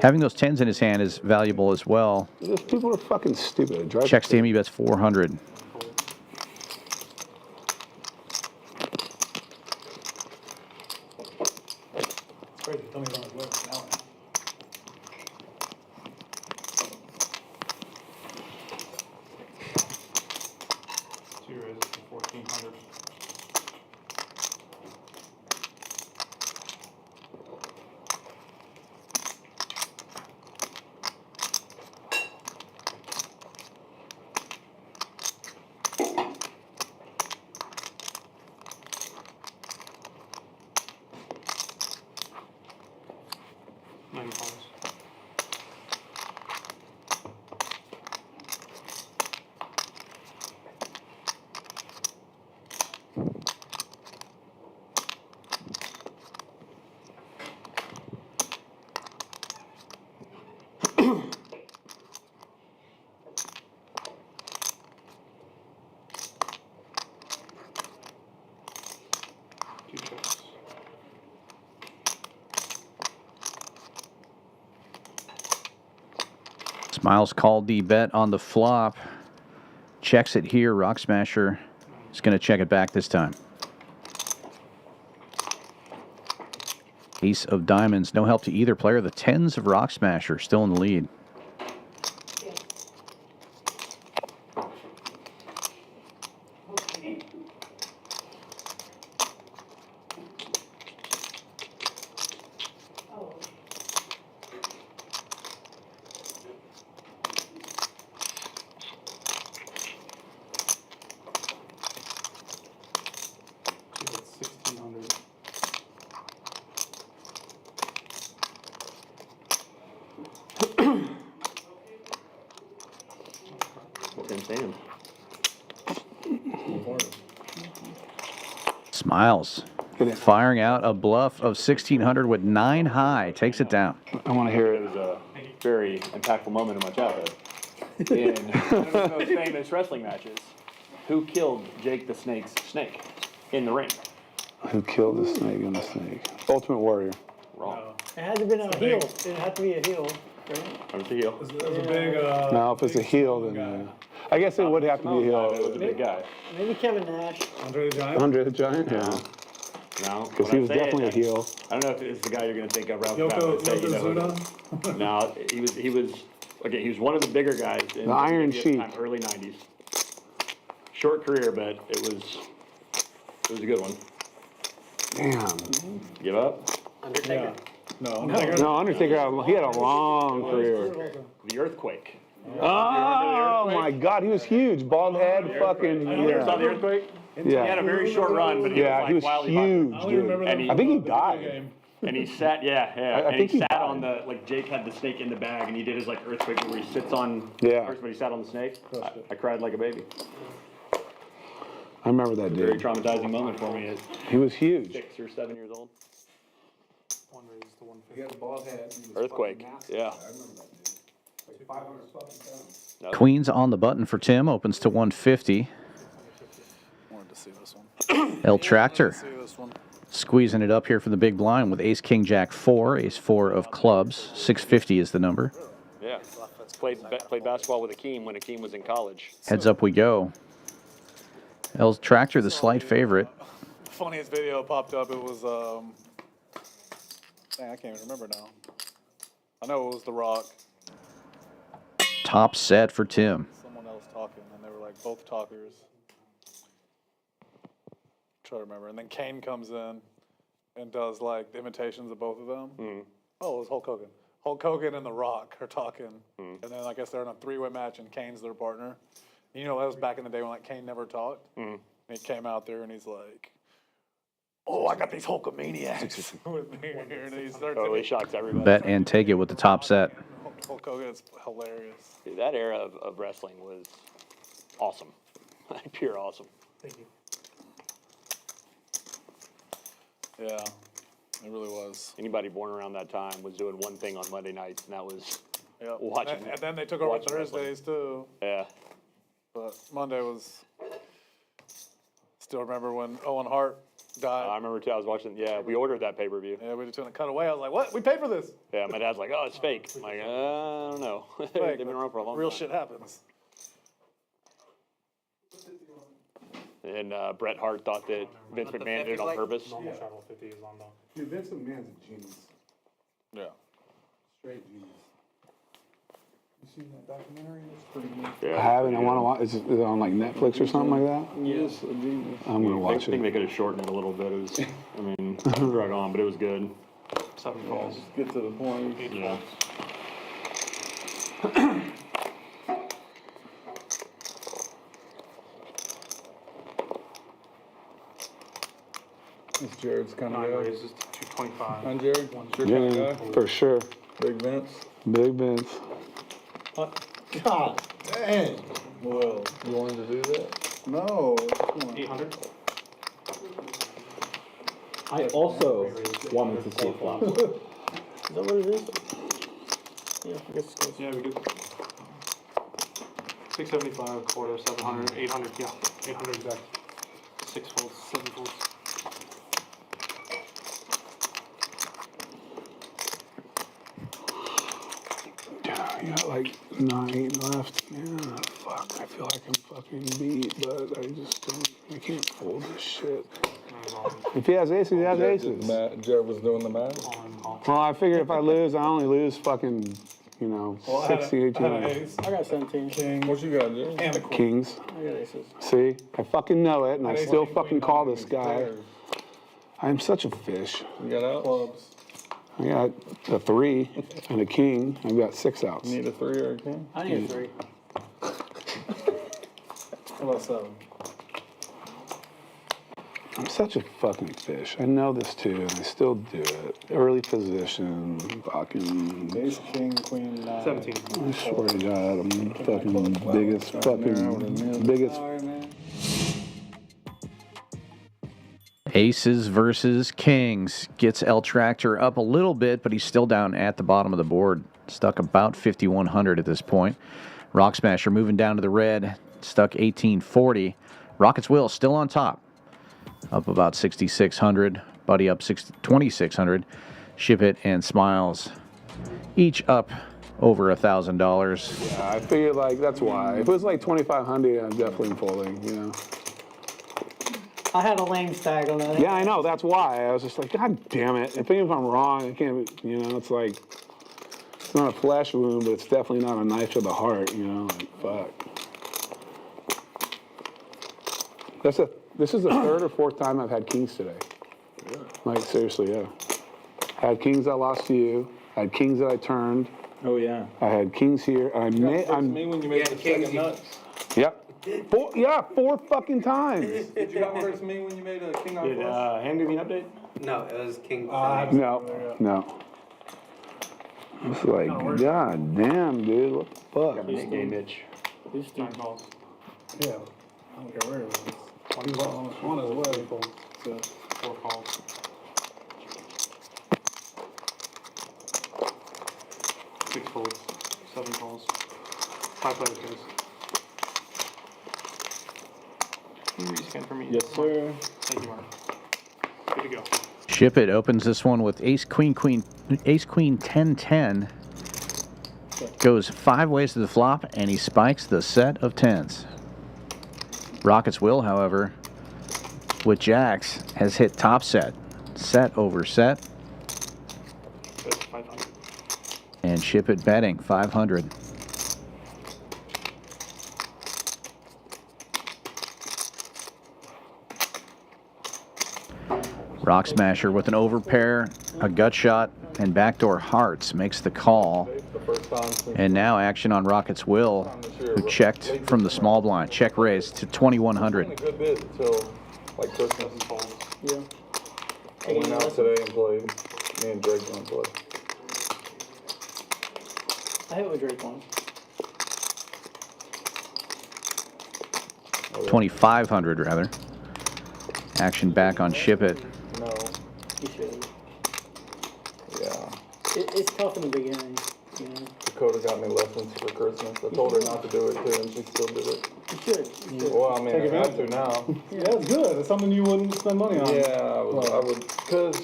Having those 10s in his hand is valuable as well. These people are fucking stupid. It drives Checks to him, he bets 400. Crazy. Tell me about his legs now. Two raises to 1,400. Smiles called the bet on the flop. Checks it here. Rock Smasher is going to check it back this time. Ace of diamonds. No help to either player. The 10s of Rock Smasher still in the lead. Smiles firing out a bluff of 1,600 with 9 high. Takes it down. I want to hear It it. was a very impactful moment in my childhood. In one of the most famous wrestling matches, who killed Jake the Snake's snake in the ring? Who killed the snake and the snake? Ultimate Warrior. Wrong. It had to be a heel. It had to be a heel, right? It was the heel. It was a big. No, if it's a heel, then I guess it would have to be a It was heel. a big guy. Maybe Kevin Nash. Andre the Giant. Andre the Giant? Yeah. No, Because he was definitely a heel. I don't know if it's the guy you're going to think of. Yokozuna. No, he was he was one of the bigger guys in The Iron at the Sheik. time, early '90s. Short career, but it was a good one. Damn. Give up. Undertaker. No, No, Undertaker, he had a long career. The Earthquake. Oh my God, he was huge. Bald head, fucking, You saw the yeah. Earthquake? He had a Yeah. very short run, but he Yeah, he was was like wildly popular. huge, dude. And he, I think he died. And he sat, I and think he he sat died. on the, like Jake had the snake in the bag, and he did his like earthquake where he sits on first, but he sat on the snake. I cried like a baby. I remember that Very dude. traumatizing moment for me at He was huge. 6 or 7 years old. He had a bald head. Earthquake, yeah. Like 500 fucking pounds. Queens on the button for Tim, opens to 150. Wanted to see this one. El Tractor See this one. squeezing it up here for the big blind with ace, king, jack, 4, ace 4 of clubs. 650 is the number. Yeah. Played basketball with Akeem when Akeem was in college. Heads up we go. El Tractor, the slight favorite. Funniest video popped up. It was dang, I can't even remember now. I know it was The Rock. Top set for Tim. Someone else talking, and they were like both talkers. Try to remember. And then Kane comes in and does like the imitations of both of them. Oh, it was Hulk Hogan. Hulk Hogan and The Rock are talking, and then I guess they're in a three-way match, and Kane's their partner. You know, that was back in the day when like Kane never talked. And he came out there and he's like, "Oh, I got these Hulkamaniacs with me here," and he starts. Totally shocks everybody. Bet and take it with the top set. Hulk Hogan is hilarious. Dude, that era of wrestling was awesome. Pure awesome. Thank you. Yeah, it really was. Anybody born around that time was doing one thing on Monday nights, and that was Yeah. watching. And then they took over watching Thursdays too. Yeah. But Monday was. Still remember when Owen Hart died. I remember too. I was watching. Yeah, we ordered that pay-per-view. Yeah, we just doing a cutaway. I was like, "What? We paid for this?" Yeah, my dad's like, "Oh, it's fake." I'm like, I don't know. They've been around for a long Real time. shit happens. And Bret Hart thought that Vince McMahon did it on purpose. Dude, Vince McMahon's a genius. Yeah. Straight genius. You seen that documentary? It's pretty good. I haven't. I want to watch. Is it on like Netflix or something like that? Yes, a genius. I'm gonna I watch think it. they could have shortened it a little bit. It was, I mean, drug on, but it was good. 7 calls. Get to the point. Yeah. It's Jared's kind of guy. Raises to 225. Huh, Jared? It's your kind Yeah, of guy. for sure. Big Vince. Big Vince. God dang. Well, You wanted to do that? no. Come on. 800. I also wanted to see Fouts. Is that what it is? Yeah, I guess it is. Yeah, we could. 675, quarter, 700, 800, yeah, 800 exact. 6 folds, 7 folds. Yeah, you got like 9 left. Yeah, fuck. I feel like I'm fucking beat, but I just don't. I can't fold this shit. If he has aces, he has aces. Jared was doing the math. Well, I figure if I lose, I only lose fucking, you know, Well, I had 60, a 18. ace. I got 17. King. What you got, Jared? And a queen. Kings. I got aces. See? I fucking know it, and I Ace, still king, fucking queen, call nine, this guy. there. I'm such a fish. You got out? Clubs. I got a 3 and a king. I've got 6 outs. Need a 3 or a king? I need a 3. How about 7? I'm such a fucking fish. I know this too, and I still do it. Early position, fucking. Ace, king, queen, 9. 17. I swear to God, I'm fucking biggest. All right, man. Aces versus kings. Gets El Tractor up a little bit, but he's still down at the bottom of the board. Stuck about 5,100 at this point. Rock Smasher moving down to the red. Stuck 1840. Rocket's Will still on top. Up about 6,600. Buddy up 2,600. Ship It and Smiles each up over $1,000. Yeah, I figured like that's why. If it was like 2,500, I'm definitely folding. You know. I had a lame stag on that. Yeah, I know. That's why I was just like, God damn it! I think if I'm wrong, I can't. You know, it's like it's not a flesh wound, but it's definitely not a knife to the heart. You know, like fuck. This is the 3rd or 4th time I've had kings today. Yeah. Like seriously, yeah. I had kings I lost to you. I had kings that I turned. Oh, yeah. I had kings here. Me when you made the second nuts. Yep. 4 fucking times. Did you have versus me when you made a king on Did flush? Ham give me an update? No, it was king. No. It's like, god damn, dude, what the fuck? Game itch. Who's 9 calls. Yeah, I don't care where it was. One is way. So 4 calls. 6 folds, 7 calls. 5 players, guys. Can you rescan for me? Yes, sir. Thank you, Mark. Good to go. Shipp It opens this one with ace, queen, 10, 10. Goes 5 ways to the flop, and he spikes the set of 10s. Rockets Will, however, with jacks, has hit top set. Set over set. That's 500. And Shipp It betting 500. Rock Smasher with an overpair, a gut shot, and backdoor hearts makes the call. And now action on Rockets Will, who checked from the small blind. Check raise to 2,100. A good bit until like Christmas. Yeah. I went out today and played. Me and Drake went and played. I hit with Drake once. 2,500 rather. Action back on Shipp It. No. You should. Yeah. It's tough in the beginning, you know. Dakota got me lessons for Christmas. I told her not to do it too, and she still did it. You should. Well, I mean, Take I have advantage. to now. Yeah, it's good. It's something you wouldn't spend money on. Yeah, I would, because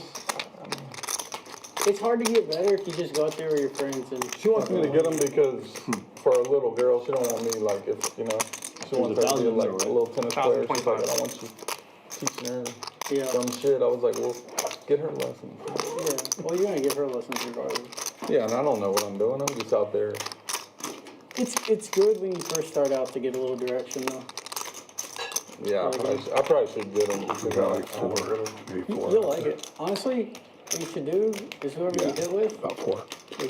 It's hard to get better if you just go out there with your friends and. she wants me to get them because for a little girl, she don't want me like if she wants her to be like a little tennis player. She's like, I don't want you teaching her dumb shit. I was like, well, get her lessons. Yeah. Well, you're gonna give her lessons regardless. Yeah, and I don't know what I'm doing. I'm just out there. It's good when you first start out to get a little direction though. Yeah, I probably should get them. You'll like it. Honestly, what you should do is whoever you hit with. About 4.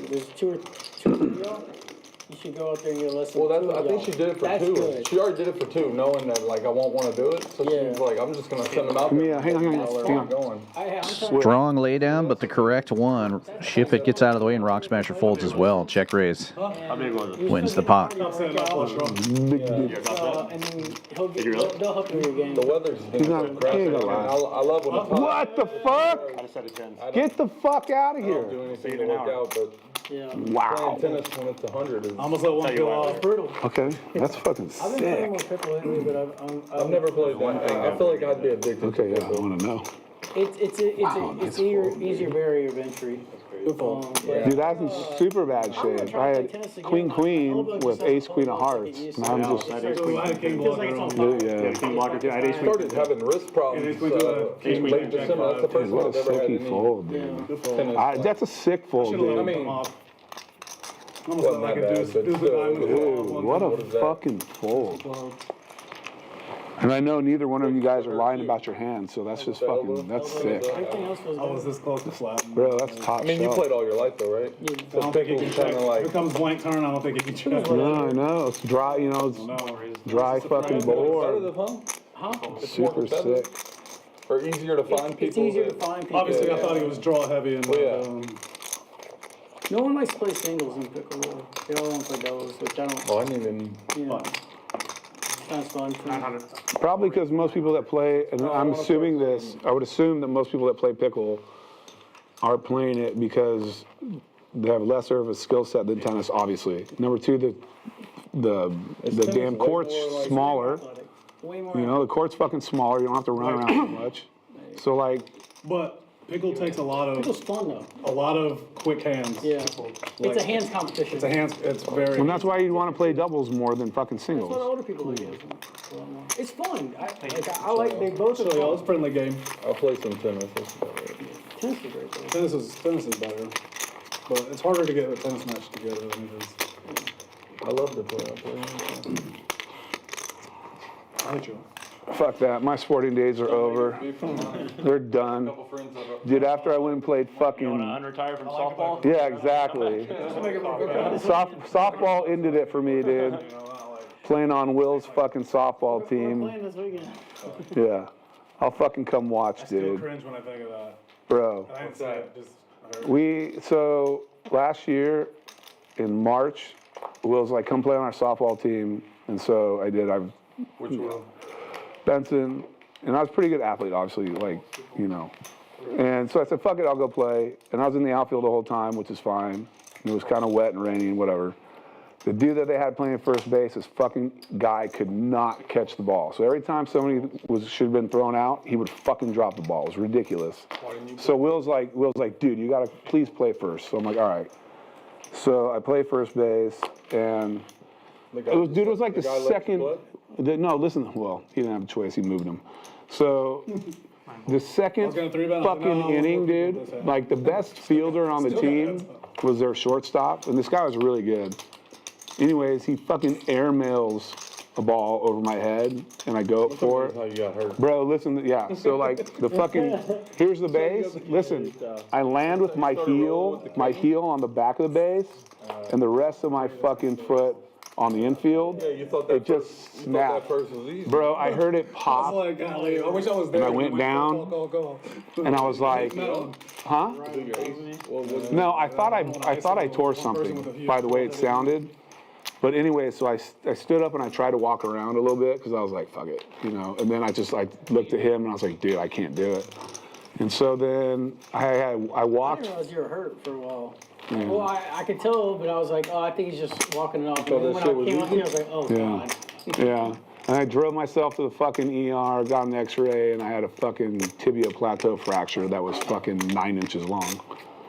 There's two or three of y'all. You should go out there and get a lesson. Well, with two I of think y'all. she did it for That's 2. Good. She already did it for 2, knowing that like I won't want to do it. So she was like, I'm just gonna send them out there. Yeah, hang on. I'm going. I'm trying Strong laydown, but the correct one. Shipp It gets out of the way, and Rock Smasher folds as well. Check raise. How big was it? Wins the pot. and then they'll help you with your game. The weather's been so crappy. I love when the pot. What the fuck? Out of set of 10. Get the fuck out of I don't here. do anything to work out, but Yeah. Wow. playing tennis when it's 100 is. I almost let one go off. Brutal. Okay, that's fucking I've been playing sick. with pickle lately, but I've never played that. I feel like I'd be addicted. Okay, yeah, I to want to know. It's easier barrier of entry. Dude, that's in super bad shape. I had queen with ace queen of hearts. And I'm just, I had king blocker on. yeah. King blocker too. I had ace I queen. started having wrist problems in late December. That's the first What one a I've ever had sicky any fold, dude. tennis. That's a sick fold, Should've let dude. him come off. Almost Wasn't like that a bad, deuce but of still, diamond. Dude, what a fucking fold. And I know neither one of you guys are lying about your hand, so that's just fucking, that's sick. Everything else was I was this close to flat. Bro, that's top I mean, you shelf. played all your life though, right? I So don't think he can pickle's check. kind of If like. it comes blank turn, I don't think he can check. No, I know. It's dry, you know, it's dry fucking board. Competitive, huh? It's more Super competitive? sick. Or easier to find people. It's easier to that- find people. Obviously, I thought he was draw heavy and. No one likes to play singles in pickle. They all want to play doubles, which I don't. Oh, I didn't even. You know, that's fun. For me. Probably because most people that play, and I'm assuming this, I would assume that most people that play pickle are playing it because they have lesser of a skill set than tennis, obviously. Number 2, the damn court's smaller. Way more. You know, the court's fucking smaller. You don't have to run around so much. So like, But pickle takes a lot Pickle's of fun though. quick hands. Yeah. Like, It's a hands competition. It's a hands. It's very. and that's why you want to play doubles more than fucking That's what singles. older people do. It's fun. I like they both So are y'all, it's a fun. friendly game. I'll play some tennis. That's about it. Tennis is great though. Tennis is better, but it's harder to get a tennis match together than it is. I love to play. I play. I hate you. Fuck that. My sporting days are over. They're done. Dude, after I went and played fucking. Unretire from softball? Yeah, exactly. Softball ended it for me, dude. playing on Will's fucking softball We're team. playing this weekend. Yeah. I'll fucking come watch, I still dude. cringe when I think of that. Bro. I didn't say it, just So last year in March, Will's like, come play on our softball team. And so I did. Which one? Benson. And I was a pretty good athlete, obviously, like, you know. And so I said, fuck it, I'll go play. And I was in the outfield the whole time, which is fine. And it was kind of wet and rainy and whatever. The dude that they had playing first base, this fucking guy could not catch the ball. So every time somebody should have been thrown out, he would fucking drop the ball. It was ridiculous. So Will's like, dude, you gotta please play first. So I'm like, all right. So I play first base, and it was like the second. No, listen. Well, he didn't have a choice. He moved him. So the second fucking inning, dude, like the best fielder on the team was their shortstop, and this guy was really good. Anyways, he fucking airmails a ball over my head, and I go up for it. How you got hurt. Bro, listen, yeah. So like the fucking, here's the base. Listen, I land with my heel on the back of the base, and the rest of my fucking foot on the infield. Yeah, you thought that it just snapped. That first was easy. Bro, I heard it pop. I wish I was there. And I went down, and I was like, huh? No, I thought I tore something by the way it sounded. But anyway, so I stood up and I tried to walk around a little bit because I was like, fuck it, you know. And then I looked at him and I was like, dude, I can't do it. And so then I walked. I didn't realize you were hurt for a while. Yeah. Well, I could tell, but I was like, oh, I think he's just walking it off. And when I came up here, I was like, oh, God. Yeah. And I drove myself to the fucking ER, got an x-ray, and I had a fucking tibia plateau fracture that was fucking 9 inches long.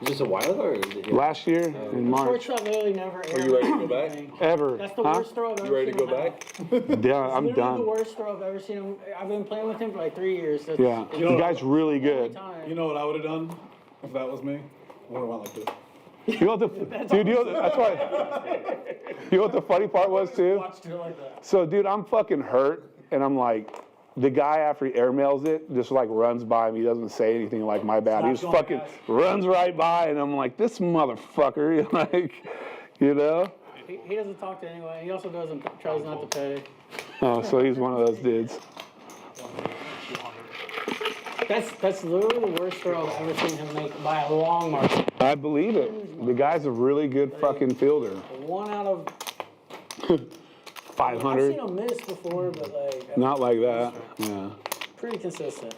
Is this a while ago? Or is it Last year in March. Shortstop really never Are you ready to go back? Ever. That's the worst throw I've ever seen. You ready to go back? Yeah, I'm done. The worst throw I've ever seen him. I've been playing with him for like 3 years. So Yeah, the guy's really good. You know what I would have done if that was me? I would have went like this. You know what that's why. You know what the funny part was too? So, dude, I'm fucking hurt, and I'm like, the guy after he airmails it just like runs by me. He doesn't say anything like my bad. He just fucking runs right by, and I'm like, this motherfucker, like, you know. He doesn't talk to anyone. He also tries not to pay. Oh, so he's one of those dudes. That's literally the worst throw I've ever seen him make by a long margin. I believe it. The guy's a really good fucking fielder. 1 out of 500. I've seen him miss before, but like Not like that. Yeah. pretty consistent.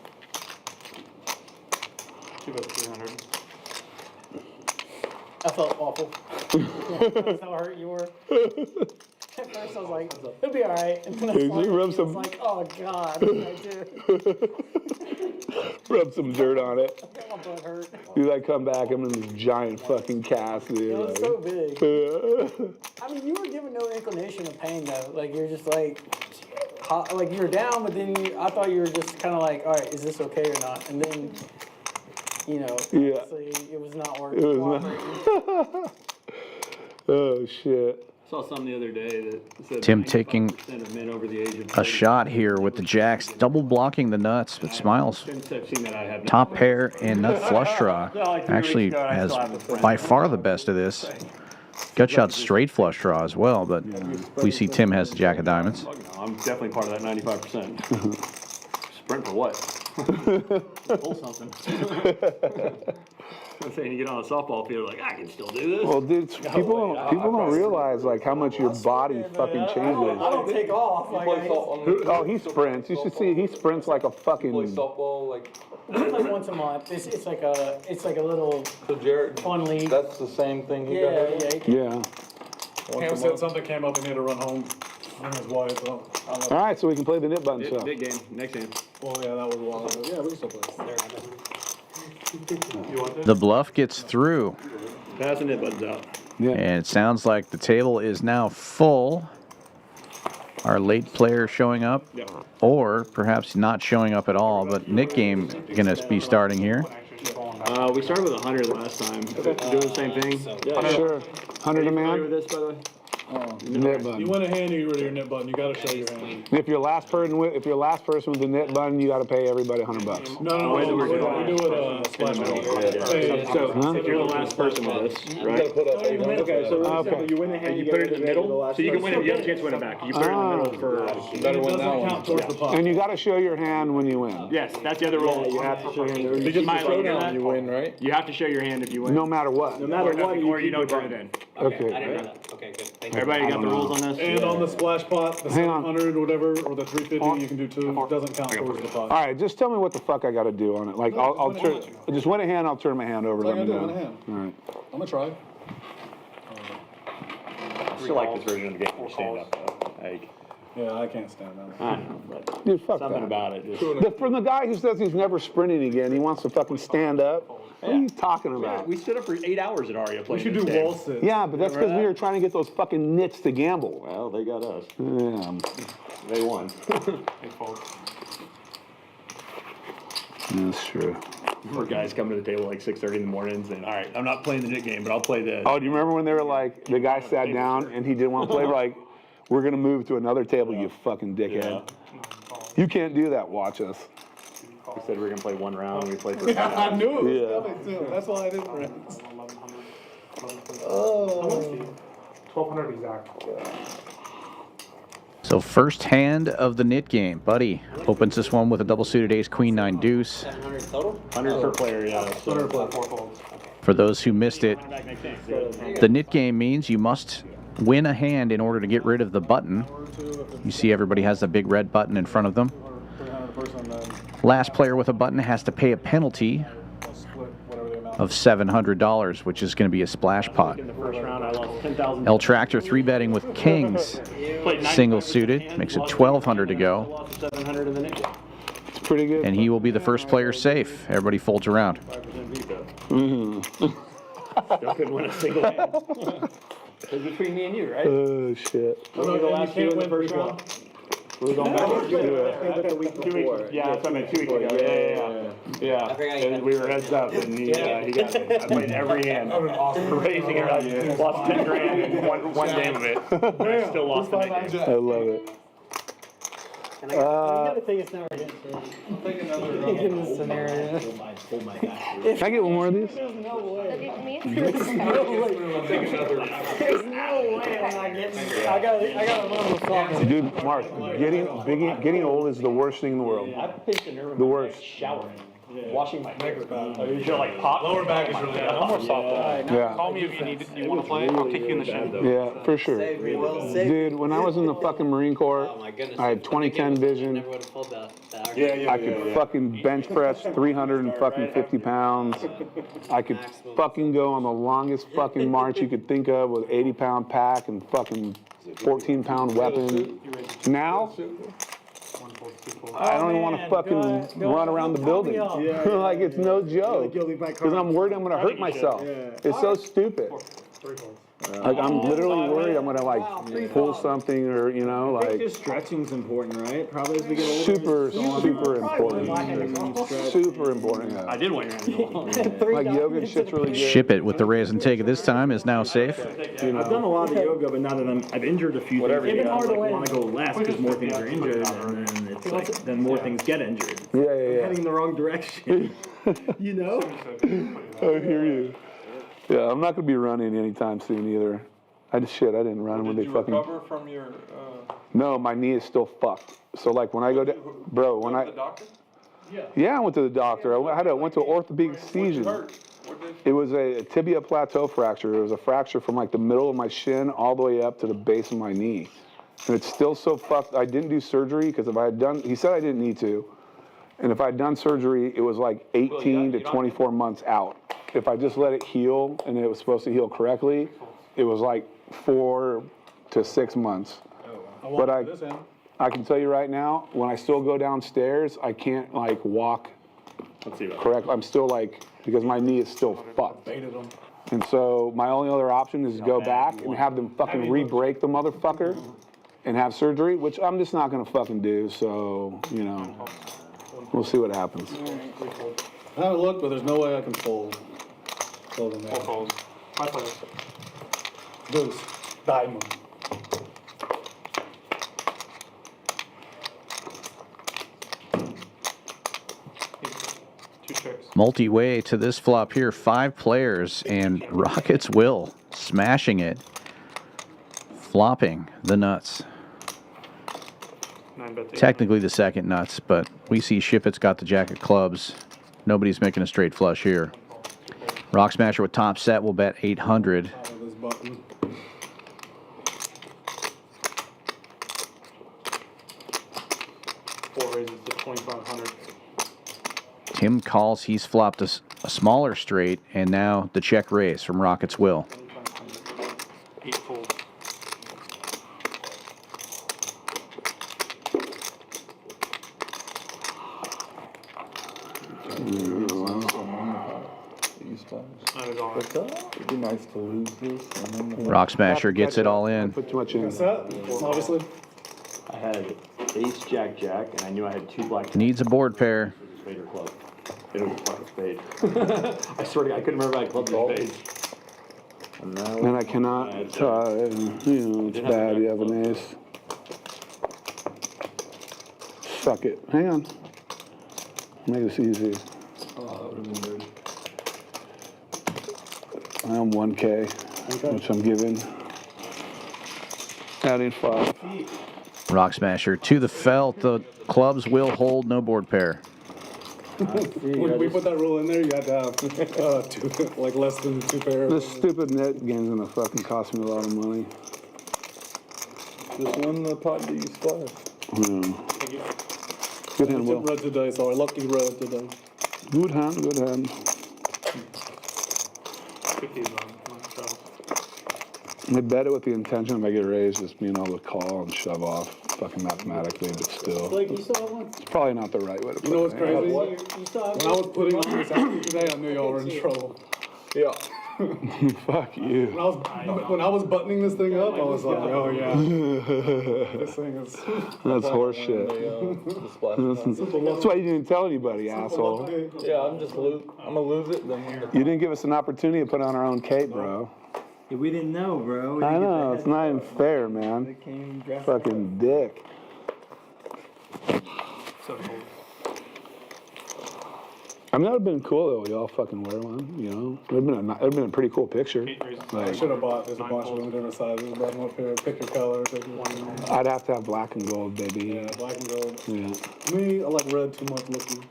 She goes 300. I felt awful. That's how hurt you were. At first I was like, it'll be all right. And then I was like, oh God, what did I do? Rub some dirt on it. My butt hurt. You like come back, I'm in this giant fucking cast, dude. It was like, so big. I mean, you were given no inclination of pain though. Like you're just like you were down, but then I thought you were just kind of like, all right, is this okay or not? And then, you know, obviously it was not working. It was not. Oh shit. I saw something the other day that said Tim taking of men over the age of a shot here with the jacks, double blocking the nuts, but Smiles. Since I've seen that, I have Top pair and nut flush draw. Actually has by far the best of this. Gut shot straight flush draw as well, but we see Tim has the jack of diamonds. I'm definitely part of that 95%. Sprint for what? Pull something. I'm saying you get on a softball field, like, I can still do this. Well, dude, people don't realize like how much your body fucking changes. I don't take off. Like, Oh, he sprints. You should see he sprints like a fucking. Play softball like. like once a month. It's like a little So Jared, fun league. that's the same thing he got hurt on? Yeah. Cam said something came up and he had to run home. Bring his wife. So All right, so we can play the nip button stuff. Big game. Next game. well, yeah, that was a while ago. Yeah, we can still play. You want this? The bluff gets through, Pass the nip buttons out. Yeah. and it sounds like the table is now full. Our late player showing up, or perhaps not showing up at all, but Nick game going to be starting here. We started with 100 last time. Doing the same thing. Sure. 100 a Familiar with man. this, by the way? Knit button. You win a hand, you get rid of your knit button. You gotta show your hand. If you're last person with the knit button, you got to pay everybody $100. No, we do it splash pad. So if you're the last person with this, right? Okay, so Okay. you win a hand, You you put get it in the rid of middle, last so you can win it. person. You have a chance to win it back. You put it in the middle for. Better win that one. Count towards the pot. And you got to show your hand when you win, Yes, that's the other rule. You have to show your hand. You just My showdown line. when you win, right? You have to show your hand if you win. no matter what. No matter what, Or you keep don't your turn it button. in. Okay. I didn't know that. Okay, good. Thank you. Everybody got the rules on this? And on the splash pot, the Hang on. 700 or whatever, or the 350, you can do two. It doesn't count towards the pot. All right, just tell me what the fuck I got to do on it. Like, I'll just turn, win a hand. just win a hand, I'll turn my hand over. That's Let all me you know. gotta do, win a hand. All right. I'm gonna try. I still like this version of the game where you stand up though. Like, Yeah, I can't stand that. I don't know, but Dude, fuck something that. about it. Just, From the guy who says he's never sprinting again, he wants to fucking stand up. What are you talking about? we stood up for 8 hours at Aria We playing should this do game. wall sits. Yeah, but that's because we were trying to get those fucking nits to gamble. Well, they got us. Yeah. They won. That's true. Poor guys come to the table like 6:30 in the morning saying, all right, I'm not playing the knit game, but I'll play this. Oh, do you remember when they were like, the guy sat down and he didn't want to play? We're like, we're going to move to another table, you fucking dickhead. You can't do that, watch us. We said we were going to play one round, and we played for I knew it was Yeah. coming too. That's why I didn't rent. 1,200 exact. So first hand of the knit game. Buddy opens this one with a double suited ace, queen, 9 deuce. 700 total? 100 per player, yeah. So, For those who missed it, the knit game means you must win a hand in order to get rid of the button. You see everybody has the big red button in front of them. 300 person, then Last player with a button has to pay a penalty I'll split whatever the amount. of $700, which is going to be a splash pot. in the first round, I lost 10,000. El Tractor 3-betting with kings, Played 95% single of the suited, hand, makes it lost 1,200 to 10,000, go. lost 700 in the knit game. It's pretty good. And he will be the first player safe. Everybody folds around. 5% veto. Still couldn't win a single hand. It was between me and you, right? Oh, shit. Were we the last two in the first round? We were going back. The week before. Yeah, that's what I meant, 2 weeks ago. Yeah. I forgot you And we were heads up, and he got me. I played every hand. Raising it up. Lost 10 grand in one game of it. I still lost the next game. I love it. Can I get gotta take a scenario again. Take another Give him a scenario. Can I get one more of these? There's no way. Take another. There's no way I'm not getting. I gotta run with something. Dude, Mark, getting old is the worst thing in the world. I pinched a nerve in The my worst. neck showering. Washing my hair. You feel like pop. Lower back is really bad. I'm more soft. Yeah. Call me if you need. You want to play? I'll kick you in the shin. Yeah, for sure. Save me, Will. Save me. Dude, when I was in the fucking Marine Corps, Oh my goodness. I had 20/10 vision. Never would have pulled that. I could fucking bench press 350 pounds. I could fucking go on the longest fucking march you could think of with 80-pound pack and fucking 14-pound weapon. Now, I don't even want to fucking run around the building. Like, it's no joke. Because I'm worried I'm going to hurt myself. It's so stupid. Like, I'm literally worried I'm going to, like, pull something or, you know, like, Just stretching's important, right? Probably as we get older. super important. Super important, I yeah. did want your hand. Like, yoga and shit's really good. Ship It with the raise and take this time is now safe. You I've done a know. lot of yoga, but now that I've injured a few Whatever things, you I got. want to go less because more things are injured, and then it's like, then more things get injured. Yeah, Heading in the wrong direction, you know? I hear you. Yeah, I'm not going to be running anytime soon either. I didn't run when they Did you fucking. recover from your? No, my knee is still fucked. So like when I go to, bro, when The I, doctor? yeah, I went to the doctor. I went to an orthopedic season. What did It was a tibia plateau fracture. It was a fracture from like the middle of my shin all the way up to the base of my knee. And it's still so fucked. I didn't do surgery because if I had done, he said I didn't need to. And if I'd done surgery, it was like 18 to 24 months out. If I just let it heal and it was supposed to heal correctly, it was like 4 to 6 months. But I can tell you right now, when I still go downstairs, I can't like walk correctly. I'm still like, because my knee is still fucked. And so my only other option is to go back and have them fucking re-break the motherfucker and have surgery, which I'm just not gonna fucking do. So, you know, we'll see what happens. I haven't looked, but there's no way I can fold. Fold in there. Deuce. Diamond. Multi-way to this flop here. 5 players, and Rockets will. Smashing it. Flopping the nuts. Technically the second nuts, but we see Shipp It's got the jack of clubs. Nobody's making a straight flush here. Rock Smasher with top set will bet 800. Four raises to 2,500. Tim calls. He's flopped a smaller straight, and now the check raise from Rockets will. 8 folds. It'd be nice to lose this. Rock Smasher gets it all in. Put too much in. Obviously. I had ace, jack, jack, and I knew I had 2 black. Needs a board pair. Spade or club. It was a fucking spade. I swear to God, I couldn't remember if I had clubs or spades. And I cannot, you know, it's bad. You have an ace. Suck it. Hang on. Make this easy. I am 1K, which I'm giving. Adding 5. Rock Smasher to the felt. The clubs will hold. No board pair. When we put that rule in there, you had to have 2, like less than 2 pairs. This stupid net game's gonna fucking cost me a lot of money. Just win the pot that you splash. Good hand, Will. Red today, sorry. Lucky red today. Good hand, good hand. I bet it with the intention if I get raised, just being able to call and shove off, fucking mathematically, but still. Like, you saw one? It's probably not the right way to put it. You know what's crazy? You saw When I was putting on this after today, I knew y'all were in trouble. Yeah. Fuck you. When I was buttoning this thing up, I was like, oh yeah. This thing is. That's horse shit. That's why you didn't tell anybody, asshole. Yeah, I'm gonna lose it. Then You didn't give us an opportunity to put on our own cape, bro. Yeah, we didn't know, bro. I know, it's not even fair, man. Fucking dick. I mean, that would have been cool though. Y'all fucking wear one, you know. It'd been a pretty cool picture. I should have bought. There's a bunch of them different sizes. Brought them up here. Pick your color. Pick one. I'd have to have black and gold, baby. Yeah, black and gold. Yeah. Me, I like red too much looking.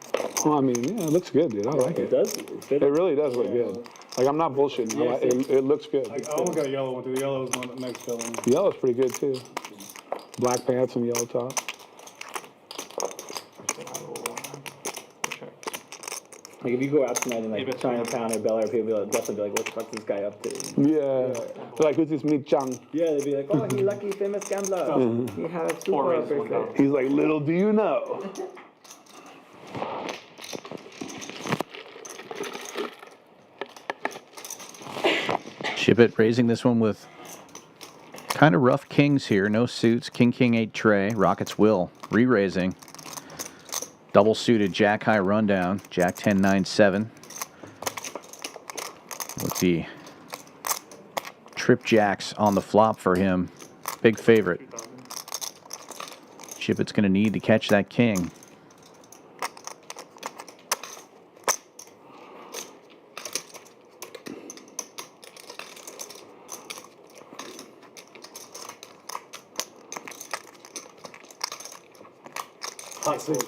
Well, I mean, yeah, it looks good, dude. I like it. It really does look good. Like, I'm not bullshitting. It looks good. I almost got a yellow one too. The yellow is one that next color. Yellow's pretty good too. Black pants and yellow top. Like, if you go out tonight in, like, Chinatown or Bel Air, people will definitely be like, what the fuck is this guy up to? Yeah. They're like, who's this Mi Chang? Yeah, they'd be like, oh, he lucky famous gambler. He had a super birthday. He's like, little do you know. Shipp It raising this one with kind of rough kings here. No suits. King, king, 8 tray. Rockets will. Re-raising. Double suited Jack high rundown. Jack 10, 9, 7. With the trip jacks on the flop for him. Big favorite. Shipp It's going to need to catch that king. Hot six.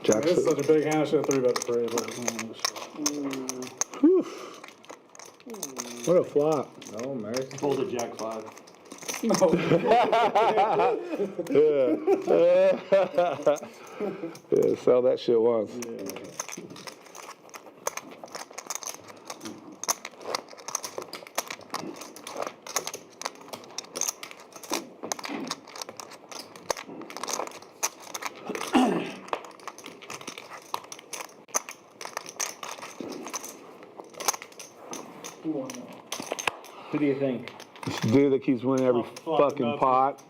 Jack This is such a big hand. I should have 3-bet the parade. What a flop. Oh, mercy. Fold a jack 5. Yeah, sell that shit once. Who do you think? This dude that keeps winning every fucking pot.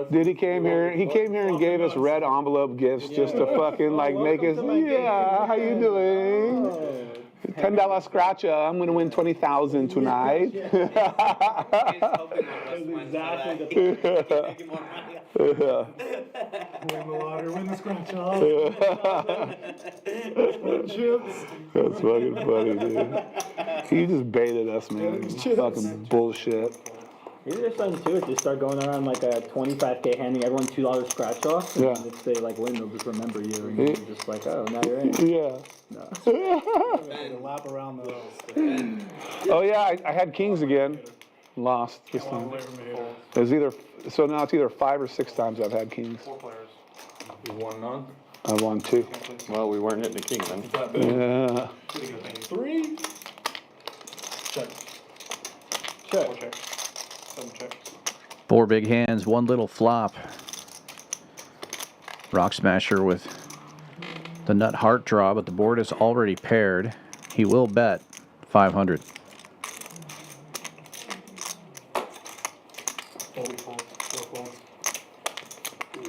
Dude, he came here and gave us red envelope gifts just to fucking like make us, yeah, how you doing? $10 scratcher. I'm gonna win 20,000 tonight. Win the lottery, win the scratch off. Win chips. That's fucking funny, dude. You just baited us, man. Fucking bullshit. Maybe there's something to it. Just start going around like a 25K, handing everyone $2 scratch off. And Yeah. if they like win, they'll just remember you. And you're just like, oh, now you're in. Yeah. Lap around the Oh yeah, I had kings again. Lost this time. It was either so now it's either 5 or 6 times I've had kings. 4 players. You won none? I won 2. Well, we weren't hitting the king then. Yeah. 3. Check. Check. Check. 7 check. 4 big hands, 1 little flop. Rock Smasher with the nut heart draw, but the board is already paired. He will bet 500.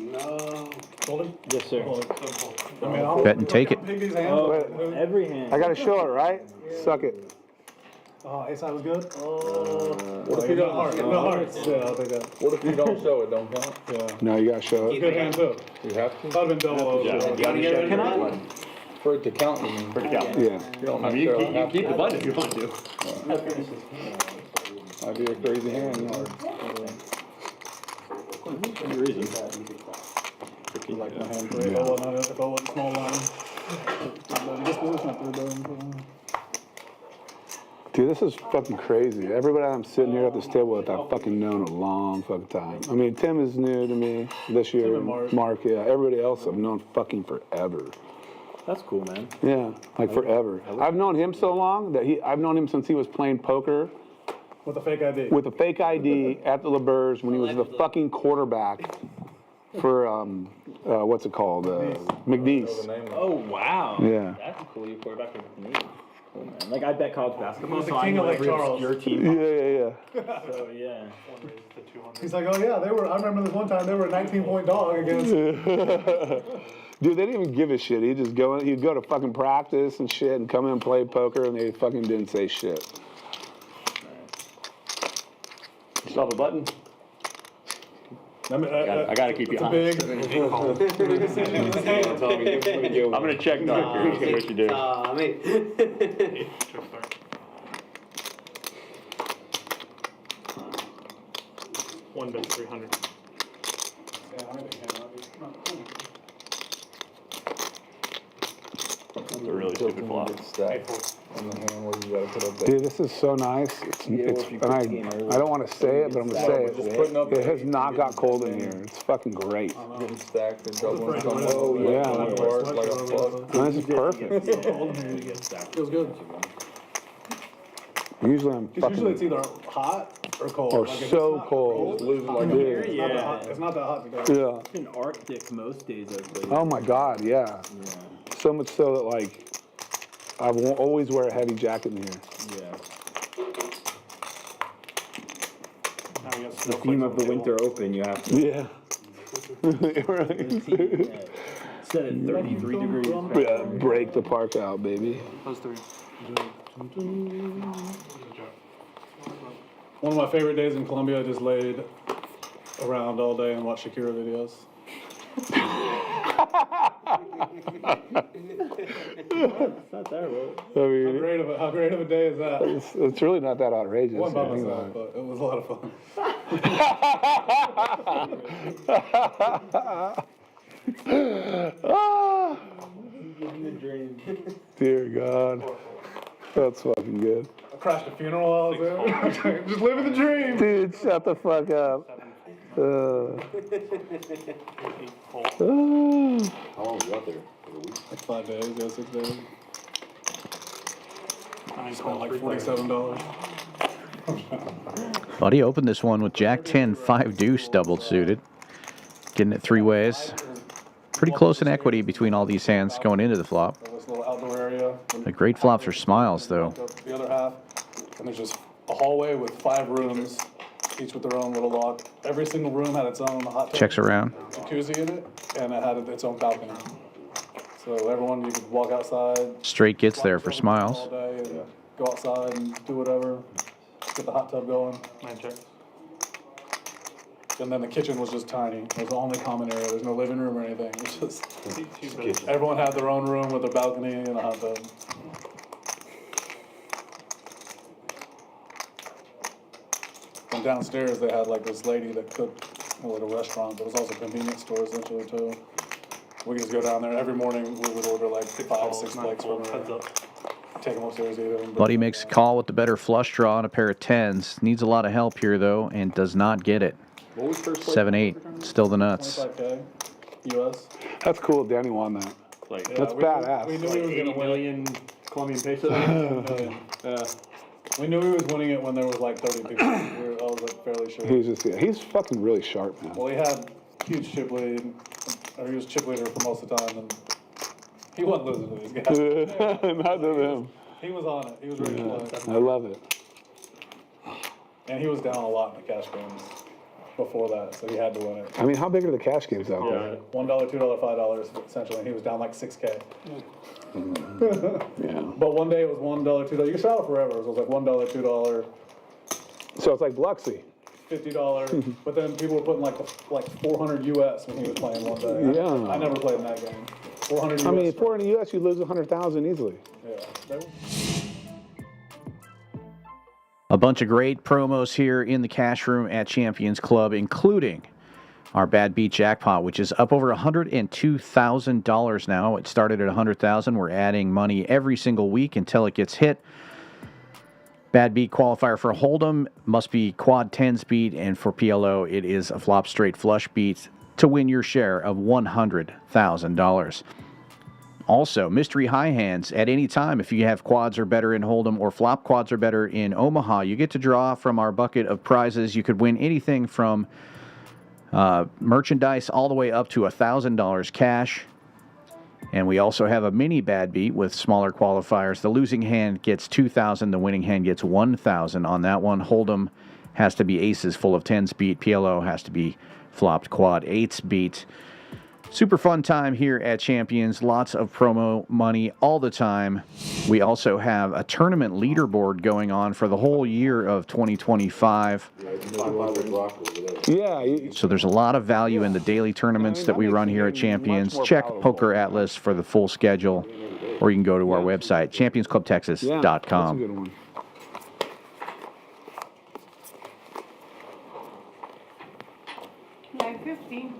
No. Folding? Yes, sir. I mean, I'll Bet and take it. pick these hands. Oh, every hand. I gotta show it, right? Suck it. Oh, ace high was good? What if you don't? No hearts. Yeah, I'll take that. What if you don't show it? Don't count. Yeah. No, you gotta show it. Good hand too. You have to. That'd have been double O. Can I? For it to count, you mean? For the count. Yeah. You don't I mean, you necessarily have keep the to. button if you want to. I'd be a crazy hand, you know. Any reason. Like my hand three. If I wasn't small line. Disposition at 3 billion. Dude, this is fucking crazy. Everybody I'm sitting here at this table with, I've fucking known a long fucking time. I mean, Tim is new to me this year. and Mark. Mark, yeah. Everybody else I've known fucking forever. That's cool, man. Yeah, like forever. I've known him so long that I've known him since he was playing poker With a fake ID. with a fake ID at the LeBurs when he was the fucking quarterback for, what's it called? McNeese. Oh, wow. Yeah. That's cool. You quarterback with me. Cool, man. Like, I bet college basketball, He's the so I king know of Lake every Charles. obscure team. Yeah. So, yeah. He's like, oh yeah, they were. I remember this one time they were a 19-point dog against. Dude, they didn't even give a shit. He'd go to fucking practice and shit and come in and play poker and they fucking didn't say shit. Still have a button? I mean, I gotta keep you it's a honest. big. I'm gonna check doctor. See what you do. I mean. One bet 300. That's a really stupid flop. Stacked in the hand where you gotta put up that. Dude, this is so nice. And I don't want to say it, but I'm going to say Just putting up it. It has not got cold in here. It's fucking great. Getting stacked and doubling. Oh, yeah. Bars like a fuck. This is perfect. Feels good. Usually I'm Because usually it's fucking either hot or cold. or Like, if it's so not cold. Losing like Dude. It's not that hot. It's not that hot to go. Yeah. It's been Arctic most days of the Oh my God, yeah. So much so that like I won't always wear a heavy jacket in here. Yeah. The Theme of the Winter Open, you have to Yeah. Right. set it 33 degrees. Yeah, break the park out, baby. One of my favorite days in Colombia, I just laid around all day and watched Shakira videos. It's not that road. I mean, How great of a day is that? it's really not that outrageous. One by I think myself, about but it was a lot of fun. Ah, dear God. That's fucking good. I crashed a funeral while I was there. Just living the dream. Dude, shut the fuck up. How long was you out there? Like 5 days, yeah, 6 days. I spent like $47. Buddy opened this one with Jack 10, 5 deuce double suited. Getting it 3 ways. Pretty close in equity between all these hands going into the flop. This little outdoor area. The great flops are smiles, though. The other half, and there's just a hallway with 5 rooms, each with their own little lock. Every single room had its own hot tub, Checks around. jacuzzi in it, and it had its own balcony. So everyone, you could walk outside. Straight gets there for all Smiles. day, and go outside and do whatever. Get the hot tub going. And then the kitchen was just tiny. It was the only common area. There's no living room or anything. It was just everyone had their own room with a balcony and a hot tub. And downstairs they had like this lady that cooked like a restaurant, but it was also a convenience store essentially too. We could just go down there every morning. We would order like 5, 6 plates from her. Take them upstairs, eat them. Buddy makes a call with the better flush draw and a pair of 10s. Needs a lot of help here though, and does not get it. 7-8, still the nuts. 25K US. That's cool. Danny won that. That's badass. We knew he was going to win. Million Colombian pesos. We knew he was winning it when there was like 30 people. I was like fairly sure. He's fucking really sharp, man. Well, he had huge chip lead, or he was chip leader for most of the time, and he wasn't losing to these guys. Not to them. He was on it. He was ready to play. I love it. And he was down a lot in the cash games before that, so he had to win it. I mean, how big are the cash games out there? $1, $2, $5 essentially, and he was down like 6K. Yeah. But one day it was $1, $2. You could sell it forever. It was like $1, $2, So it's like Biloxi. $50. But then people were putting like 400 US when he was playing one day. Yeah. I never played in that game. 400 US. I mean, 400 US, you lose 100,000 easily. Yeah. A bunch of great promos here in the cash room at Champions Club, including our Bad Beat Jackpot, which is up over $102,000 now. It started at $100,000. We're adding money every single week until it gets hit. Bad Beat qualifier for Hold'em must be quad 10 speed, and for PLO, it is a flop straight flush beat to win your share of $100,000. Also, mystery high hands at any time. If you have quads or better in Hold'em or flop quads or better in Omaha, you get to draw from our bucket of prizes. You could win anything from merchandise all the way up to $1,000 cash. And we also have a mini bad beat with smaller qualifiers. The losing hand gets $2,000. The winning hand gets $1,000 on that one. Hold'em has to be aces full of 10s beat. PLO has to be flopped quad 8s beat. Super fun time here at Champions. Lots of promo money all the time. We also have a tournament leaderboard going on for the whole year of 2025. Yeah. So there's a lot of value in the daily tournaments that we run here at Champions. Check Poker Atlas for the full schedule, or you can go to our website, championsclubtexas.com. That's a good one. Like 15,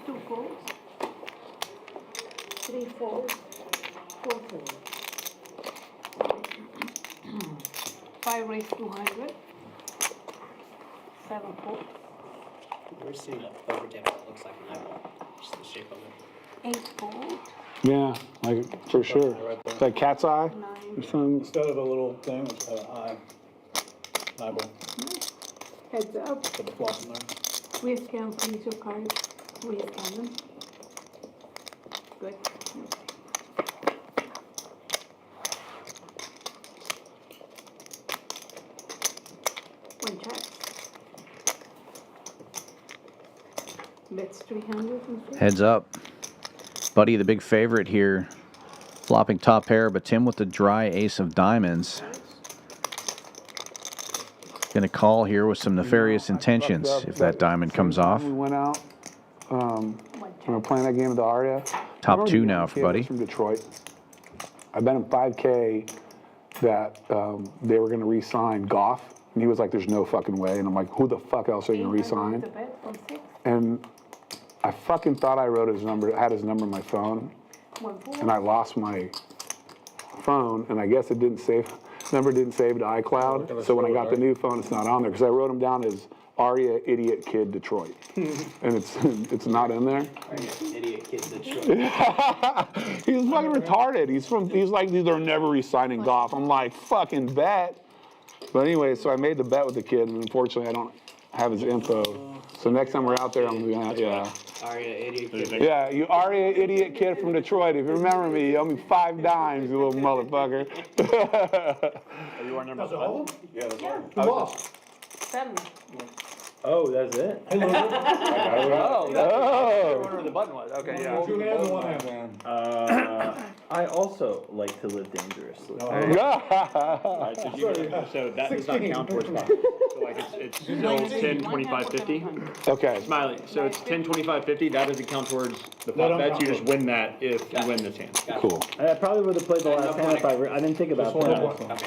2 folds, 3 folds, 4 folds. 5 raised 200, 7 folds, We're seeing a poker table that looks like an eyeball, just the shape of it. 8 folds, Yeah, like for sure. It's like cat's eye 9, or something. Instead of a little thing, it's an eye. Eyeball. heads up, Put the flop in there. re-scan please your cards, re-scan them. Good. One check. Bets 300 and 3. Heads up. Buddy, the big favorite here, flopping top pair, but Tim with the dry ace of diamonds. Going to call here with some nefarious intentions if that diamond comes off. We went out. We were playing that game with the Aria. Top 2 now for Buddy. From Detroit. I bet him $5K that they were going to re-sign Goff. And he was like, there's no fucking way. And I'm like, who the fuck else are you going to re-sign? And I fucking thought I wrote his number, had his number in my phone. And I lost my phone. And I guess it didn't save, number didn't save to iCloud. So when I got the new phone, it's not on there. Because I wrote him down as Aria Idiot Kid Detroit. And it's not in there. Idiot kid Detroit. He's fucking retarded. He's like, they're never re-signing Goff. I'm like, fucking bet. But anyway, so I made the bet with the kid, and unfortunately I don't have his info. So next time we're out there, I'm gonna, yeah. Aria, idiot kid. Yeah, you Aria Idiot Kid from Detroit. If you remember me, you owe me 5 dimes, you little motherfucker. Are you our number 7? Yeah, that's right. Who lost? 7. Oh, that's it? Oh, that's Oh. where the button was. Okay, yeah. 2 hands and 1 hand, man. I also like to live dangerously. Alright, so that does not count towards pot. So like it's still 10, 25, 50. Okay. Smiley. So it's 10, 25, 50. That doesn't count towards the pot bets. You just win that if you win this hand. Cool. I probably would have played the last hand if I didn't think about that.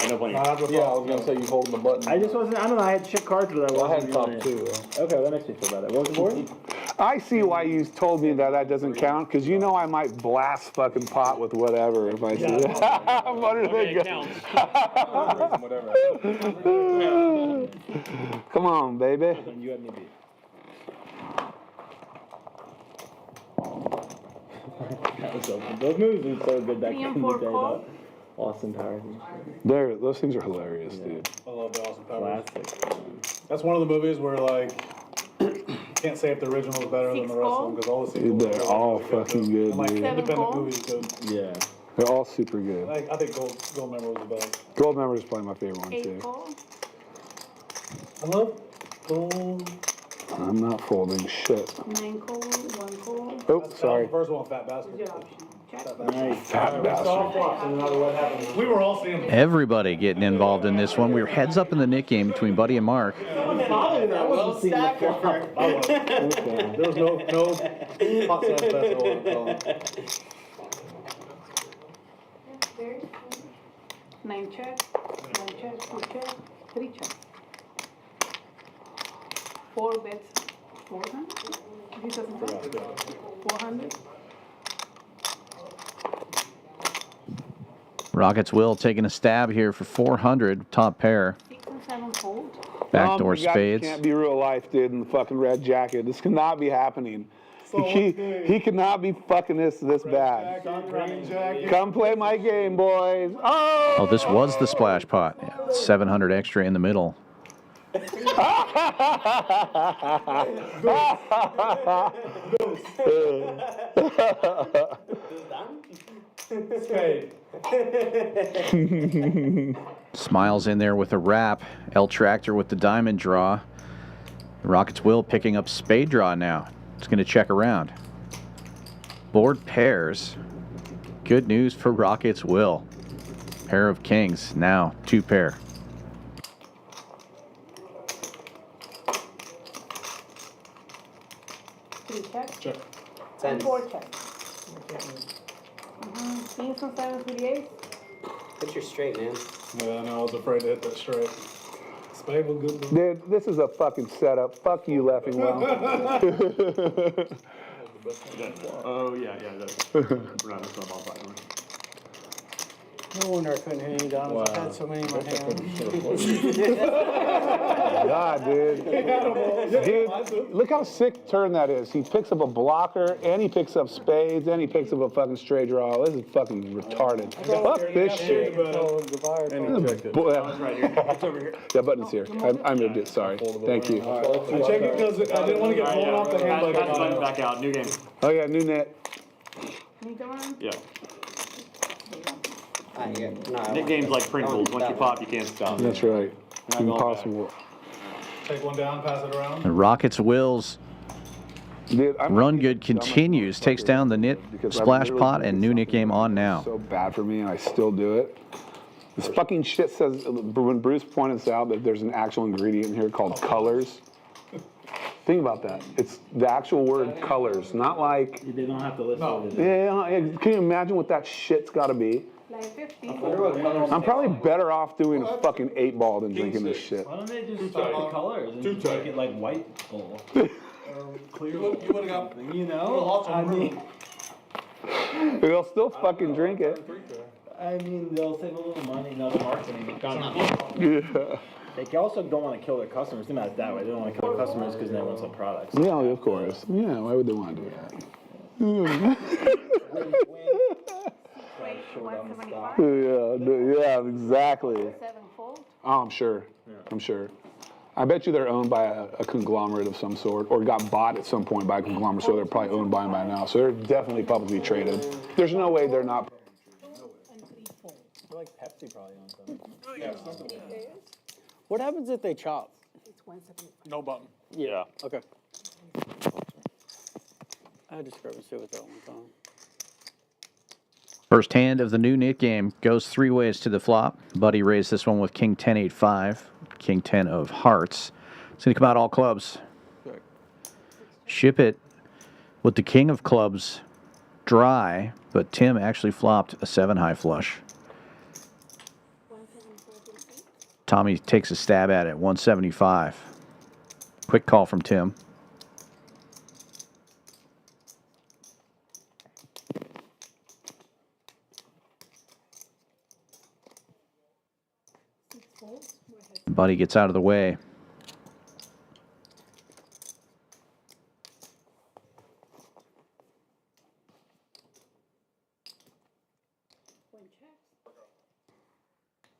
I know plenty. Yeah, I was gonna say you holding the button. I just wasn't, I don't know, I had shit cards that I I wasn't had top really- two. Okay, that makes me feel better. What was the board? I see why you told me that doesn't count, because you know I might blast fucking pot with whatever if I do that. I'm under Okay, the it counts. Come on, baby. Then you had me beat. That was open. Those moves were so good back in the day, though. Austin Powers. Those things are hilarious, dude. I love the Austin Powers. Classic. That's one of the movies where like can't say if the original is better than the rest of them because all the sequels They're are all really fucking too. good, And, like dude. independent movies too. Yeah. They're all super good. I think Goldmember was the best. Goldmember is probably my favorite one, 8 too. call. I love Gold. I'm not folding shit. 9 call. 1 call. Oh, That was sorry. the first one, Fat Bastard. Your option. Check. Nice. Fat bastard. We were all seeing them. Everybody getting involved in this one. We were heads up in the Nick game between Buddy and Mark. I wasn't seeing the flop. There was no hot size bets at all. There. 9 check. 1 check. 2 check. 3 check. 4 bets. 400. This doesn't count. 400. Rockets Will taking a stab here for 400, top pair. 6 and 7 fold. Backdoor You guys spades. can't be real life, dude, in the fucking red jacket. This cannot be happening. He cannot be fucking this bad. Green jacket. Come play my game, boys. Oh! Oh, this was the splash pot. Yeah, 700 extra in the middle. Spade. Smiles in there with a wrap. L Tractor with the diamond draw. The Rockets Will picking up spade draw now. It's going to check around. Board pairs. Good news for Rockets Will. Pair of kings, now 2 pair. Three check. Check. And 4 check. Kings and 7 with the ace. Put your straight, man. Yeah, I know. I was afraid to hit that straight. Spade was good. Dude, this is a fucking setup. Fuck you, Leffing Well. Oh yeah, that's we're not messing up all five. No wonder I couldn't hit any diamonds. I had so many in my hand. God, dude. Dude, look how sick turn that is. He picks up a blocker, and he picks up spades, and he picks up a fucking straight draw. This is fucking retarded. Fuck this shit. It's right here. It's over here. Yeah, button's here. I moved it, sorry. Thank you. I checked it because I didn't want to get blown off the hand Pass like the button back out. New game. Oh, yeah, new net. Need the one? Yeah. No, Nick game's like Pringles. Once you pop, you can't stop. That's right. Not going Impossible. Take one down, pass it around. The Rockets Will's Dude, I'm run good continues. Takes down the Nit because I'm splash literally pot doing and new Nick something game on now. So bad for me, and I still do it. This fucking shit says, when Bruce pointed out that there's an actual ingredient in here called colors. Think about that. It's the actual word colors, not like. They don't have to listen to it. Yeah, can you imagine what that shit's got to be? Like 50. I'm probably better off doing a fucking 8-ball than drinking this shit. Why don't they just start the colors and just make it like white bull? Clear. You would have got. You know? I mean, They'll still fucking drink it. they'll save a little money, no marketing. Yeah. They also don't want to kill their customers. Think about it that way. They don't want to kill their customers because they want some products. Yeah, of course. Yeah, why would they want to do that? Wait, 175. Yeah, exactly. 7 fold. Oh, I'm sure. I'm sure. I bet you they're owned by a conglomerate of some sort, or got bought at some point by a conglomerate, so they're probably owned by them by now. So they're definitely publicly traded. There's no way they're not. And 3 fold. I feel like Pepsi probably owns them. What happens if they chop? It's 175. No button. Yeah. Okay. I had discrepancy with that one time. First hand of the new knit game goes 3 ways to the flop. Buddy raised this one with King 10, 8, 5, King 10 of hearts. It's going to come out all clubs. Ship It with the King of clubs dry, but Tim actually flopped a 7 high flush. Tommy takes a stab at it, 175. Quick call from Tim. Buddy gets out of the way.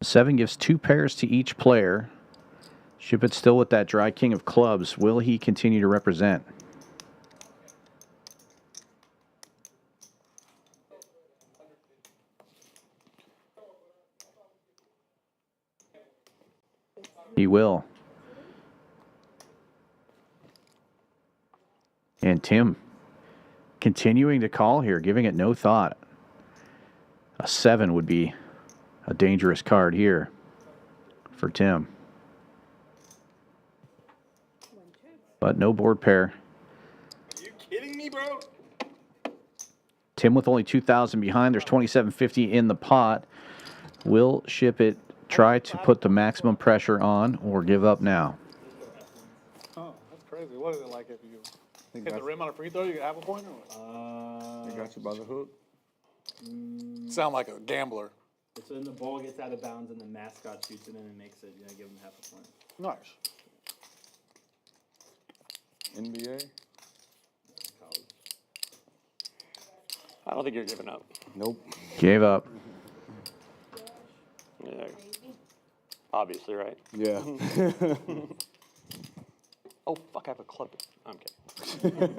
Seven gives 2 pairs to each player. Ship It still with that dry King of clubs. Will he continue to represent? He will. And Tim continuing to call here, giving it no thought. A 7 would be a dangerous card here for Tim. But no board pair. Are you kidding me, bro? Tim with only 2,000 behind. There's 2,750 in the pot. Will Ship It try to put the maximum pressure on or give up now? Oh, that's crazy. What is it like if you hit the rim on a free throw, you get half a point? They got you by the hook. Sound like a gambler. It's when the ball gets out of bounds and the mascot shoots it in and makes it, give him half a point. Nice. NBA? I don't think you're giving up. Nope. Gave up. Yeah. Obviously, right? Yeah. Oh, fuck, I have a club. I'm kidding.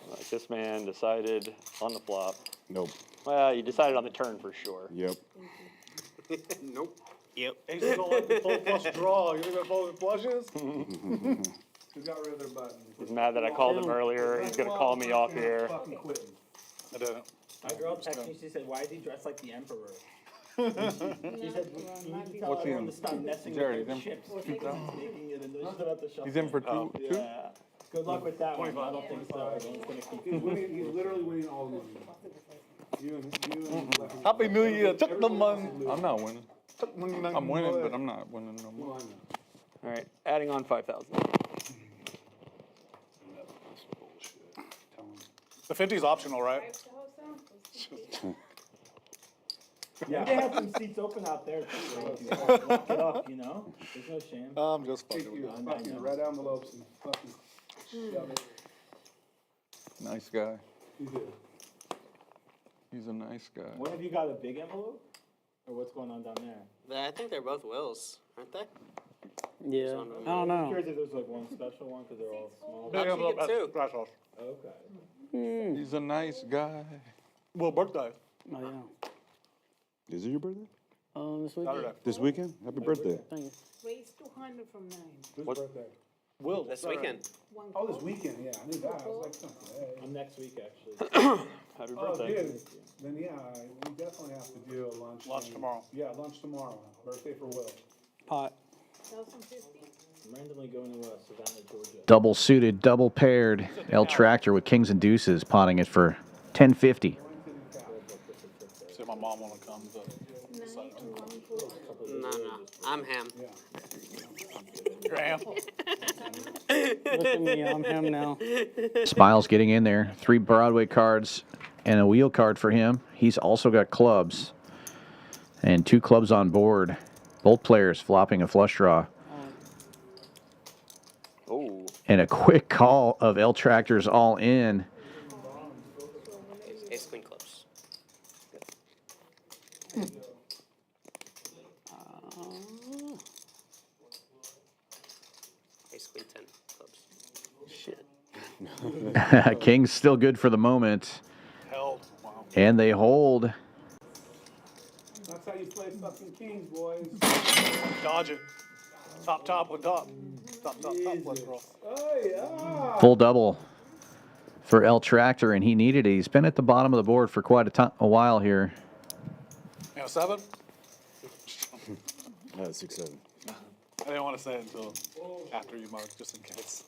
Like, this man decided on the flop. Nope. Well, you decided on the turn for sure. Yep. Nope. Yep. Ace is gonna let the full flush draw. You think that fold flushes? Who got rid of their button? He's mad that I called him earlier. He's going to call me off here. I didn't. My girl texted me, she said, why is he dressed like the emperor? She said, you need to tell What's he everyone in? to stop messing Jerry, with their he's in chips. for Making it and she's about to shuffle. He's in for two? Yeah. Good luck with that one. I don't think so. It's gonna keep He's literally winning all the money. Happy New Year. Took the money. I'm not winning. I'm winning, but I'm not winning no more. All right, adding on 5,000. The 50's optional, right? Yeah, they have some seats open out there too. So if you want to lock it up, There's no shame. I'm just fucking with you. Fucking red envelopes and fucking shove it. Nice guy. He's good. He's a nice guy. One of you got a big envelope? Or what's going on down there? I think they're both Wills, aren't they? Yeah. I don't I'm know. curious if there's like one special one because they're all small. Big How'd you envelope get has two? splash sauce. Okay. He's a nice guy. Well, birthday. Oh, yeah. Is it your birthday? This weekend. Saturday. This weekend? Happy birthday. Thank you. Raise 200 from 9. Whose birthday? Will. This weekend. One Oh, this call. weekend, yeah. I knew that. I was like, something. Hey. I'm next week actually. Happy Oh, birthday. dude. Then, yeah, we definitely have to do a lunch. Lunch thing. tomorrow. Yeah, lunch tomorrow. Birthday for Will. Pot. 1,050. I'm randomly going to Savannah, Georgia. Double suited, double paired. L Tractor with kings and deuces, potting it for 1050. See if my mom wanna come, but 9 and 1 call. No. I'm ham. Graham. Look at me. I'm him now. Smiles getting in there. 3 Broadway cards and a wheel card for him. He's also got clubs. And 2 clubs on board. Both players flopping a flush draw. Oh, And a quick call of L Tractor's all in. Ace queen clubs. Ace queen 10 clubs. shit. King's still good for the moment. Held. Wow. And they hold. That's how you play fucking kings, boys. Dodge it. Top with top. Top, let's roll. Oh, yeah. Full double. for El Tractor, and he needed it. He's been at the bottom of the board for quite a while here. 7? 6-7. I didn't want to say it until after you marked, just in case.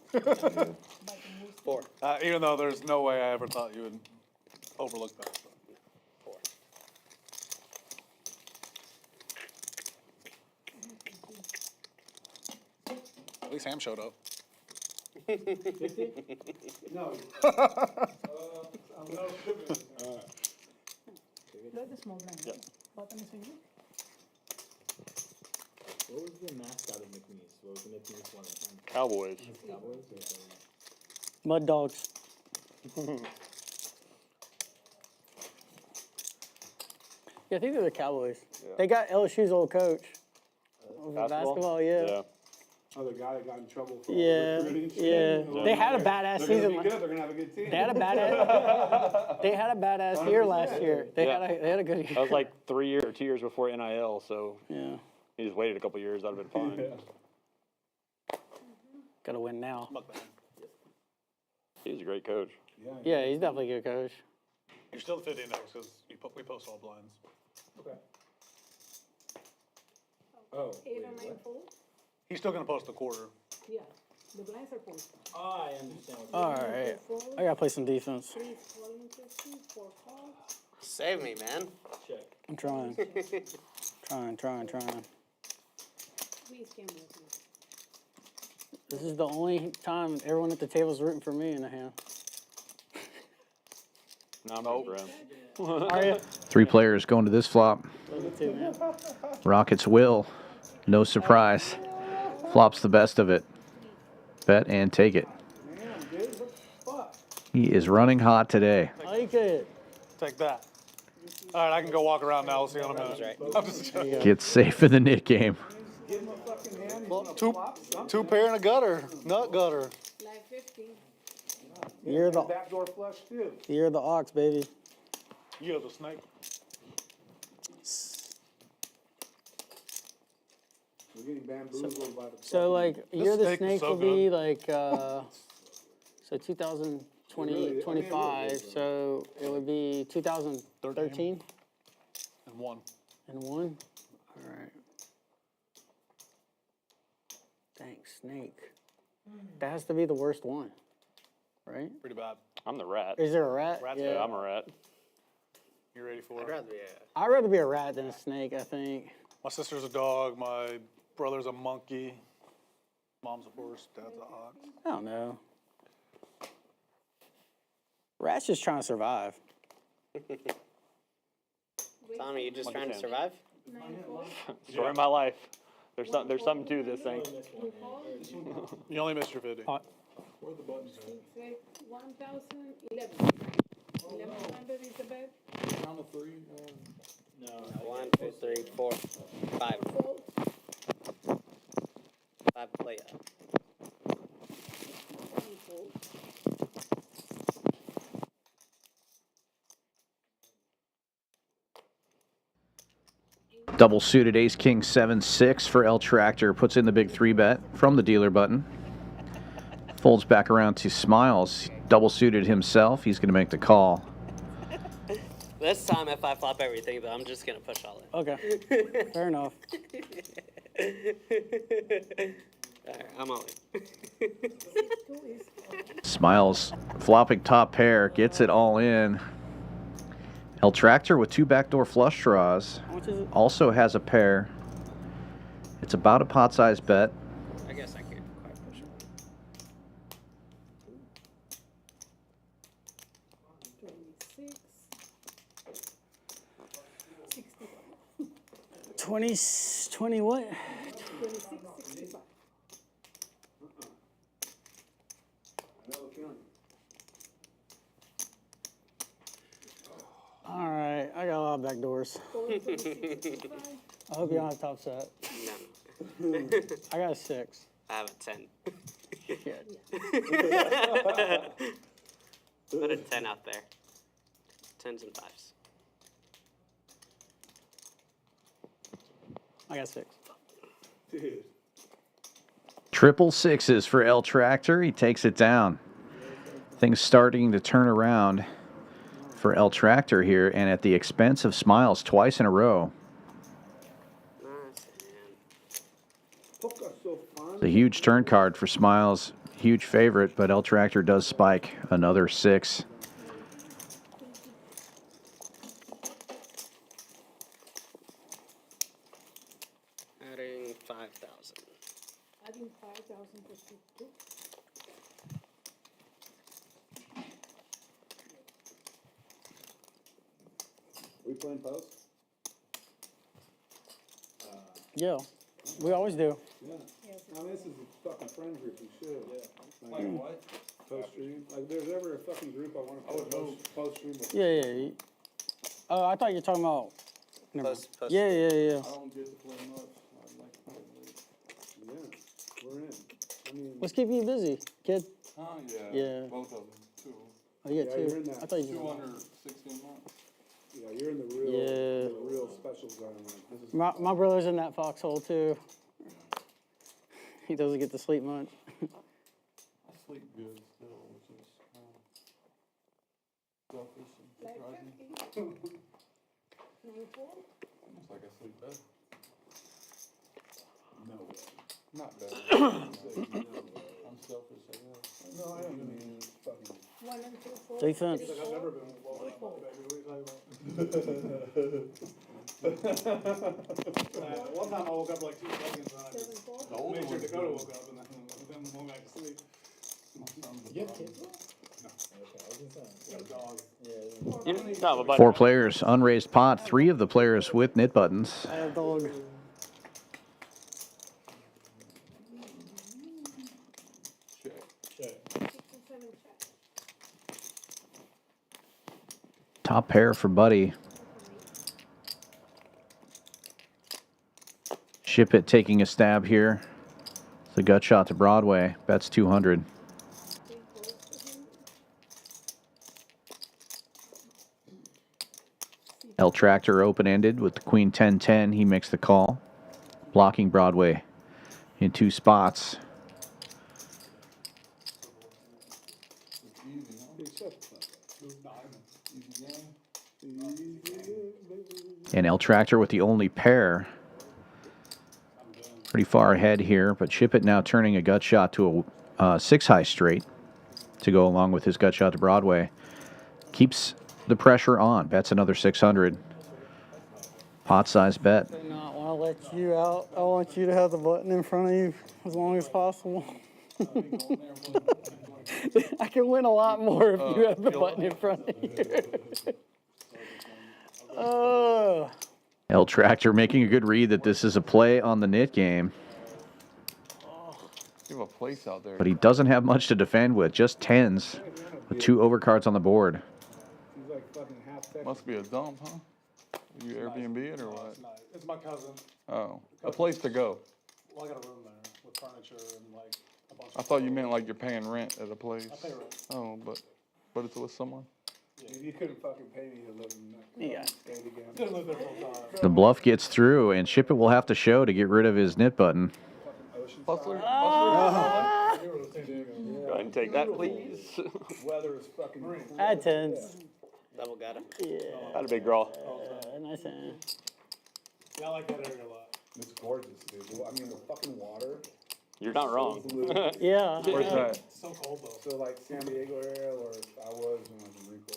4. Even though there's no way I ever thought you would overlook that. 4. At least Ham showed up. No. Load the small blind. Yep. Bottom is finger. What was the mascot of McNeese? What was the McNeese one? Cowboys. Cowboys? Mud Dogs. Yeah, I think they're the Cowboys. Yeah. They got LSU's old coach. Over basketball, yeah. Oh, the guy that got in trouble for Yeah, recruiting shit? yeah. They had a badass They're season. gonna be good. They're gonna have a good team. They had a badass. They had a badass year last year. They had a good year. That was like 3 years or 2 years before NIL, so Yeah. he just waited a couple years. That'd have been fine. Got to win now. He's a great coach. Yeah, he's definitely a good coach. You're still the 50 next because we post all blinds. Okay. Oh. 8 or 9 fold. He's still going to post a quarter. Yeah, the blinds are posted. Oh, I understand what All right. I got to play some defense. 3 is calling 50, 4 calls. Save me, man. check. I'm trying. trying. 3 is came with me. This is the only time everyone at the table is rooting for me in the hand. No, I'm over him. Are you? 3 players going to this flop. Love you too, man. Rockets will. No surprise. Flops the best of it. Bet and take it. He is running hot today. I like it. Take that. All right, I can go walk around now. We'll see you in a minute. I'm just joking. Gets safe in the Nick game. Two pair and a gutter. Nut gutter. Like 50. You're the Backdoor flush too. you're the ox, baby. You have a snake. We're getting bamboozled by the. So like you're the steak is snake so will be like so 2020 25. So it would be 2013 And 1. and 1. All right. Thanks, snake. That has to be the worst one, right? Pretty bad. I'm the rat. Is there a rat? Rat's Yeah, I'm a rat. You ready for I'd it? rather be I'd rather be a rat than a snake, I think. My sister's a dog. My brother's a monkey. Mom's a horse. Dad's a ox. I don't know. Rat's just trying to survive. Tommy, you just trying to survive? 9 fold. Story of my life. There's something to this thing. 2 calls. You only missed your 50. Hot. Where are the buttons at? 1,011. 1,100 is the bet. Count of 3. No. 1, 2, 3, 4, 5. Fold. 5 play up. 3 fold. Double suited ace king 7-6 for El Tractor. Puts in the big 3 bet from the dealer button. Folds back around to Smiles. Double suited himself. He's going to make the call. This time, if I flop everything, though, I'm just going to push all in. Okay. Fair enough. All right, I'm all in. 2 is Smiles flopping top pair. Gets it all in. El Tractor with 2 backdoor flush draws. How much is it? Also has a pair. It's about a pot-sized bet. I guess I could quite push it. 26. 60. 20 what? 26, 65. All right, I got a lot of back doors. 4, 26, 65. I hope you don't have top set. No. I got a 6. I have a 10. Shit. Put a 10 out there. 10s and 5s. I got 6. Triple sixes for El Tractor. He takes it down. Things starting to turn around for El Tractor here, and at the expense of Smiles twice in a row. It's a huge turn card for Smiles. Huge favorite, but El Tractor does spike another 6. Adding 5,000. Adding 5,000 for Shipp It Q. We playing post? Yeah, we always do. Yeah. I mean, this is a fucking friend group. You should. Yeah. Like what? Post stream. Like, if there's ever a fucking group I want to play post stream with. Yeah. Oh, I thought you were talking about. Post Yeah. I don't get to play much. I'd like to play late. Yeah, we're in. I mean, What's keeping you busy, kid? huh? Yeah. Yeah. Both of them. Two. Oh, you got Yeah, 2. you're in that. I thought you Two just. under 16 months. Yeah, you're in the real special zone. This is My brother's in that foxhole too. He doesn't get to sleep much. I sleep good still, which is selfish and surprising. Almost like I sleep better. No way. Not better. I'm selfish, I guess. No, I don't mean fucking. 1 and 2, 4. Defense. I've never been involved in that, baby. What are you talking about? One time I woke up like 2 seconds and I just made sure Dakota woke up and then went back to sleep. You have kids? No, but 4 players, unraised pot. 3 of the players with knit buttons. I have dog. Top pair for Buddy. Shipp It taking a stab here. It's a gut shot to Broadway. Bets 200. El Tractor open-ended with the Queen 10-10. He makes the call, blocking Broadway in 2 spots. And El Tractor with the only pair. Pretty far ahead here, but Shipp It now turning a gut shot to a 6-high straight to go along with his gut shot to Broadway. Keeps the pressure on. Bets another 600. Pot size bet. I do not want to let you out. I want you to have the button in front of you as long as possible. I can win a lot more if you have the button in front of you. El Tractor making a good read that this is a play on the knit game. You have a place out there. But he doesn't have much to defend with. Just 10s with 2 overcards on the board. Must be a dump, huh? You Airbnb it or what? It's my cousin. Oh, a place to go. Well, I got a room there with furniture and like a bunch of. I thought you meant like you're paying rent at a place. I pay rent. Oh, but it's with someone. You couldn't fucking pay me to live in that. Yeah. Didn't live there full time. The bluff gets through, and Shipp It will have to show to get rid of his knit button. Hustler? Go ahead and take that, please. Weather is fucking green. I had 10s. Double got him. Yeah. Had a big draw. Nice hand. Yeah, I like that area a lot. It's gorgeous, dude. I mean, the fucking water. You're not wrong. Yeah. Where's that? It's so cold though. So like San Diego area, or I was when I was in Rico.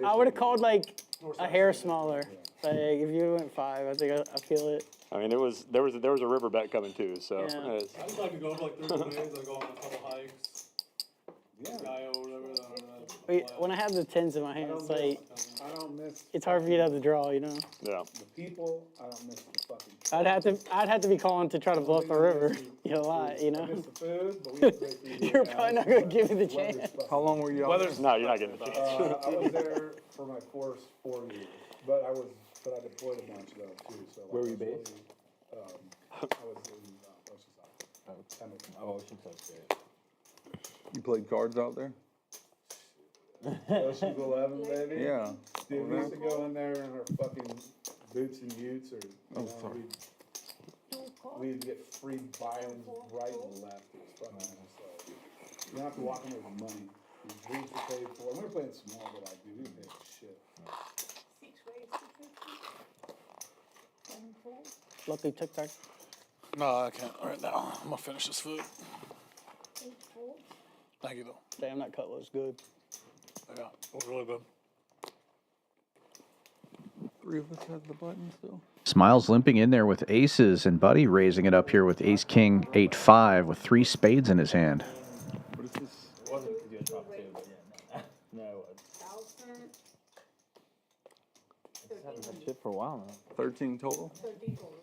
I would have called like a hair smaller. Like if you went 5, I think I feel it. I mean, there was a river bet coming too, so. Yeah. it's- I just like to go for like 3 days. I go on a couple hikes. Yeah. Or whatever. Wait, when I have the 10s in my hand, it's like I don't miss it's hard for you to have the draw, you know. Yeah. the people. I don't miss the fucking. I'd have to be calling to try to bluff the river, a lot, you I know. miss the food, but we had great food. You're probably not gonna give me the chance. How long were you out there? No, you're not getting the chance. I was there for my first 4 years, but I deployed a bunch though too. So where were you based? I was in Oceanside. You played cards out there? Ocean's 11, baby. Yeah. Dude, we used to go in there in our fucking boots and utes, or we'd get free buy-ins right and left. It was fucking nice. You don't have to walk in there with money. Drinks are paid for. We're playing small, but like, dude, we pay for shit. 6 ways, 250. 7 folds. Lucky tic-tac. No, I can't right now. I'm gonna finish this food. 8 folds. Thank you, though. Damn, that cut looks good. Yeah, it was really good. 3 of us have the button still. Smiles limping in there with aces, and Buddy raising it up here with ace king 8-5 with 3 spades in his hand. What is this? It wasn't because you had top 2, but yeah, no. No, it was. 1,000. I haven't had shit for a while now. 13 total? 13 folds.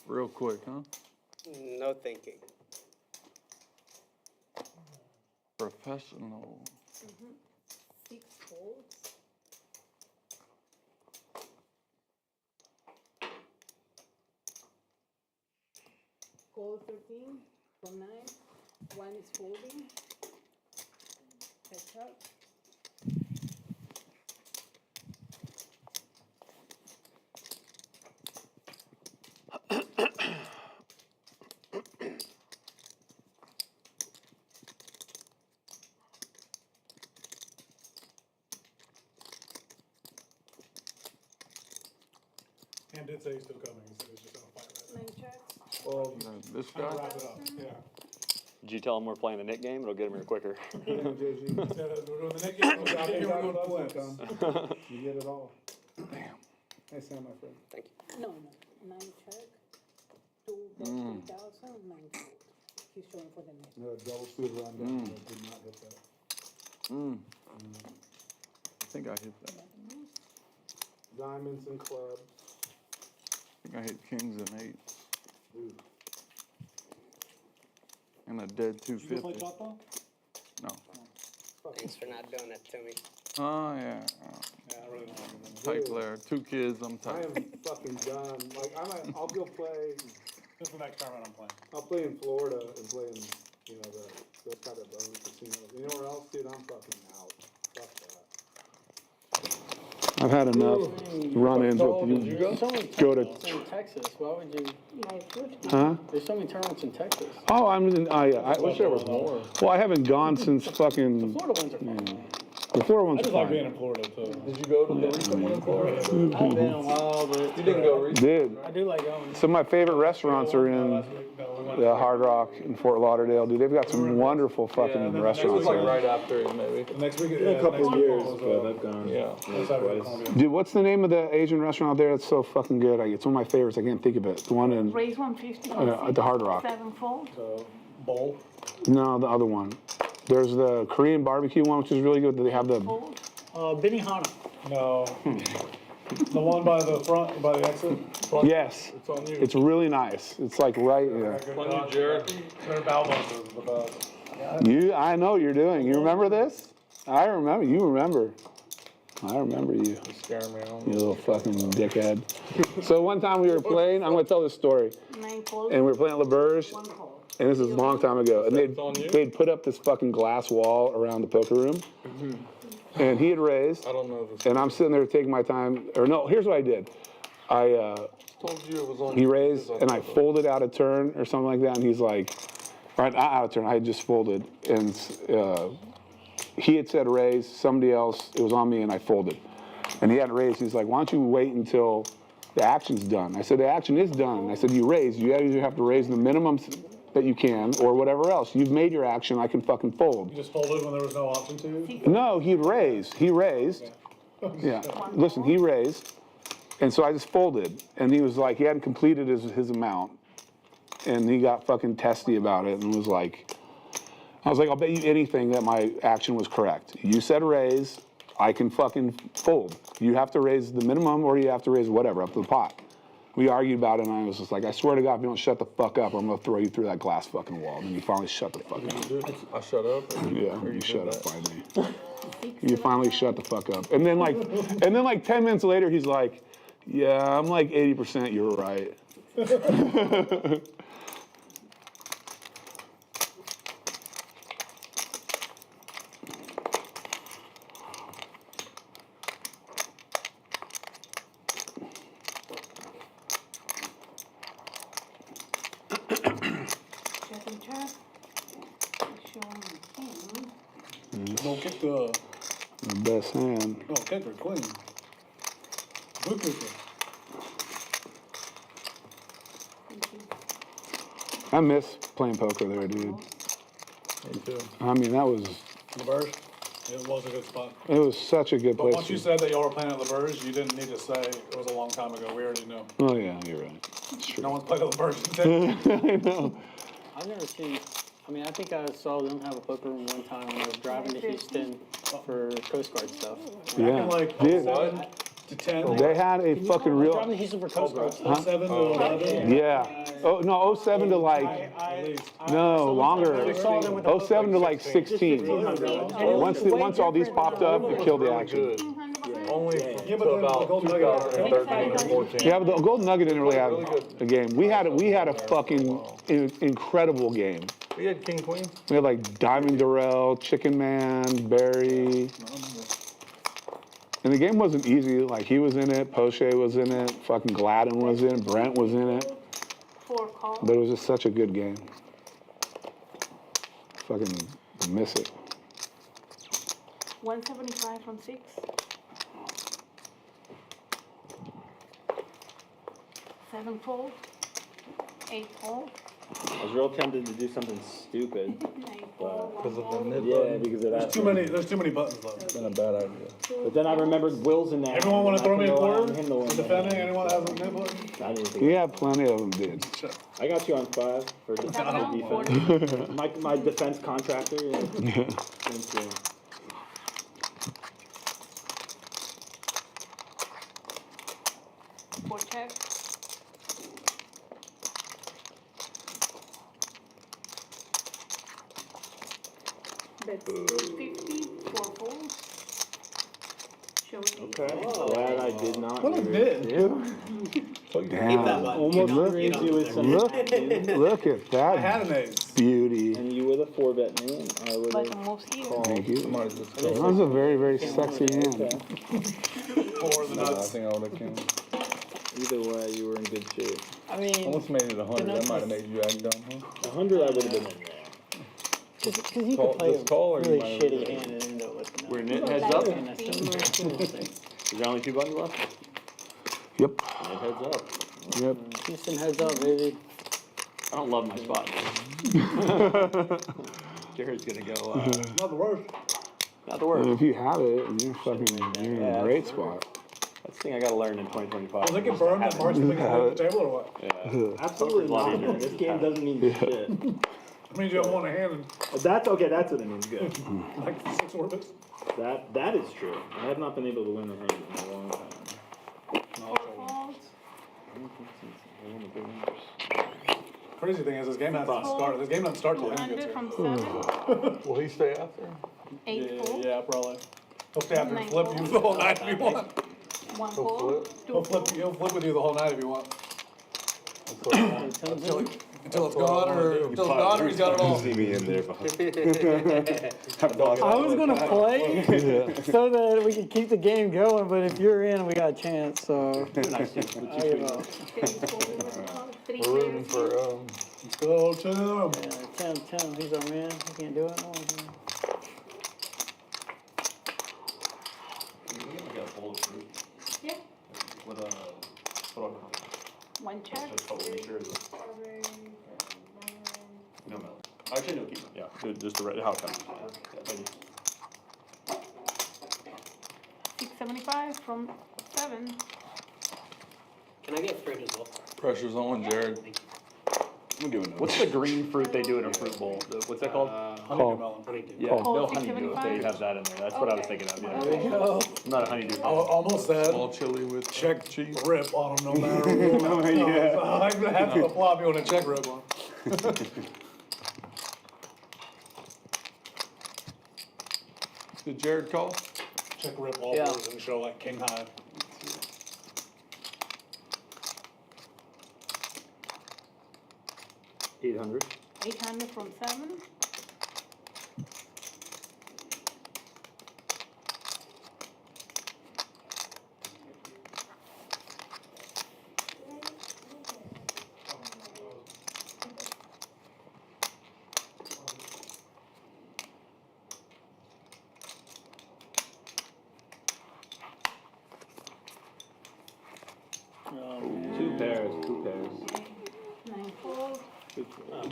Real quick, huh? No thinking. Professional. 6 folds. Call 13 from 9. 1 is folding. Heads up. And did say he's still coming. He said he's just gonna fight right 9 checks. now. This Trying to guy? wrap it up. Yeah. Did you tell him we're playing the Nick game? It'll get him here quicker. We're doing the next game. We're going to flip. You get it all. Damn. Hey, Sam, my friend. Thank you. No, 9 check. 2 bet 3,000. 9 fold. He's showing for the next. No, double suited round down. Did not hit that. I think I hit that. Diamonds and clubs. I think I hit kings and 8s. Dude. And a dead Did you go play 250. top ball? No. Thanks for not doing that to me. Oh, yeah. Yeah, I really don't remember. Tight player. 2 kids, I'm I tight. am fucking done. Like, I'll go play. This is the next tournament I'm playing. I'll play in Florida and play in, you know, those kind of bonus casinos. Anywhere else, dude, I'm fucking out. Fuck that. I've had enough run-ins with you. There's so many Go to. tournaments in Texas. Why would you? 950. Huh? There's so many tournaments in Texas. Oh, I wish there was more. Well, I haven't gone since fucking. Florida ones are fun. The Florida I one's just like being fine. in Florida, too. Did you go to the recent one in Florida? I've been a while, but You didn't go recently? Dude, I do like going. some of my favorite restaurants are in the Hard Rock in Fort Lauderdale. Dude, they've got some wonderful fucking It was restaurants like there. right after it, maybe. Next week, In a couple of years, was, but I've gone. Yeah. Twice. Dude, what's the name of the Asian restaurant out there that's so fucking good? It's one of my favorites. I can't think of it. The one in Raise 150. at the Hard Rock. 7 fold. bowl. No, the other one. There's the Korean barbecue one, which is really good. They have the. Fold. Benihana. No. The one by the front, by the exit. Yes, It's on you. it's really nice. It's like right. Yeah. It's on you, Jared. Their Balbo's is the best. I know you're doing. You remember this? I remember. You remember. I remember you. Scare me. You little fucking dickhead. So one time we were playing. I'm gonna tell this story. 9 fold. And we were playing at LaBerge. 1 fold. And this is a long time ago. And It's on you? they'd put up this fucking glass wall around the poker room. And he had raised. I don't know if it's. And I'm sitting there taking my time. Or no, here's what I did. I told you it was on he you raised because and I thought folded out a turn or something like that. And he's like, right, not out of turn. I had just folded. And he had said raise. Somebody else, it was on me and I folded. And he hadn't raised. He's like, why don't you wait until the action's done? I said, the action is done. I said, you raised. You either have to raise the minimum that you can or whatever else. You've made your action. I can fucking fold. You just folded when there was no option to? No, he raised. He raised. Yeah. Listen, he raised. And so I just folded. And he was like, he hadn't completed his amount. And he got fucking testy about it and was like, I was like, I'll bet you anything that my action was correct. You said raise. I can fucking fold. You have to raise the minimum or you have to raise whatever up to the pot. We argued about it and I was just like, I swear to God, if you don't shut the fuck up, I'm gonna throw you through that glass fucking wall. And he finally shut the fuck up. I shut up. Yeah, you shut up finally. You finally shut the fuck up. And then like 10 minutes later, he's like, yeah, I'm like 80% you're right. Check and check. Showing the king. The best hand. Oh, kicker, queen. Good kicker. I miss playing poker there, dude. Me too. I mean, that was, LaBerge, it was a good spot. it was such a good But place. once you said that y'all were playing at LaBerge, you didn't need to say it was a long time ago. We already knew. Oh, yeah, you're right. It's true. No one's played at LaBerge. I know. I've never seen. I mean, I think I saw them have a poker room one time when I was driving to Houston for Coast Guard stuff. Yeah. Like Dude, 7 to 10. they had a fucking Driving real, to Houston for Coast Guard stuff. 7 to 11. yeah. Oh, no, 07 to like, no, longer. 07 to like 16. Once all these popped up, it killed the action. Only Yeah, but to then the about Gold Nugget- 2013 or 14. Yeah, but the Golden Nugget didn't really have a game. We had a fucking incredible game. We had King Queen. We had like Diamond Durrell, Chicken Man, Barry. And the game wasn't easy. Like he was in it, Poche was in it, fucking Gladden was in it, Brent was in it. 4 calls. But it was just such a good game. Fucking miss it. 175 from 6. 7 fold. 8 fold. I was real tempted to do something stupid. 9 fold. Because of the 1 mid Yeah, button. because of that. There's too many buttons left. It's been a bad idea. But then I remembered Will's in there. Everyone want to throw me a quarter? Him to win. Defending? Anyone that has a mid button? I didn't think. We had plenty of them, dude. I got you on 5 for defense. My defense contractor. Yeah. Thank you. Four check. That's 250. 4 folds. Show me. Okay. Glad I did not. What a do bid. it. Damn. Almost raised you with some. Look at I had that an ace. beauty. And you were the 4-bet man. I would But have most here. called. Thank you. Somebody just That go. was a very, very sexy hand. Okay. Four the Nah, I nuts. think I would have came. Either way, you were in good shape. I mean, Almost made it 100. That might have made you act dumb, huh? 100, I would have been in there. because you Tall- could play just tall, or a you really might have shitty been- hand and end up with no. We're knit heads up. And that's still Is there only 2 buttons left? Yep. Knit heads up. Yep. Houston heads up, baby. I don't love my spot. Jared's gonna go. Not the worst. Not the And worst. if you have it, you're in a great spot. That's the thing I gotta learn in 2025. Was it confirmed that Mark's the biggest hand at the table or what? Yeah. Absolutely Lot not. easier. This game doesn't mean shit. That means you have one hand and That's okay. That's what it means. Good. like 6 orbits. That is true. I have not been able to win the hand in a long time. 4 folds. Crazy thing is this game hasn't started. This game doesn't start till Henry 100 gets from here. 7. Will he stay after? 8 fold. Yeah, probably. He'll stay after and flip you the whole night if you want. 1 He'll fold. flip. 2 He'll flip, fold. he'll flip with you the whole night if you want. Until Until it's gone or until it's gone or he's got it all. See me in there. I was gonna play so that we could keep the game going, but if you're in, we got a chance. So Nice. I give up. 3 we're rooting for Let's go, Tim. Yeah, Tim, he's our man. He can't do it. No, he can't. Yeah. With a photo. 1 check. Just total measure. No melon. Actually, no keeper. Yeah, just the right, how it comes. Yeah, maybe. 675 from 7. Can I get a fruit as well? pressure's on, Jared. I'm giving it. What's the green fruit they do in a fruit bowl? What's that called? Honeydew melon. Honeydew. Yeah, Call. no honeydew if they have that in there. That's what I was thinking of. There we Yeah. go. I'm not a honeydew. I almost said Small chili with check cheese. rip on them no matter what. Yeah. I have to flop you on a check rip on. Did Jared call? Check rip all Yeah. fours and show like king high. $800. 800 from 7.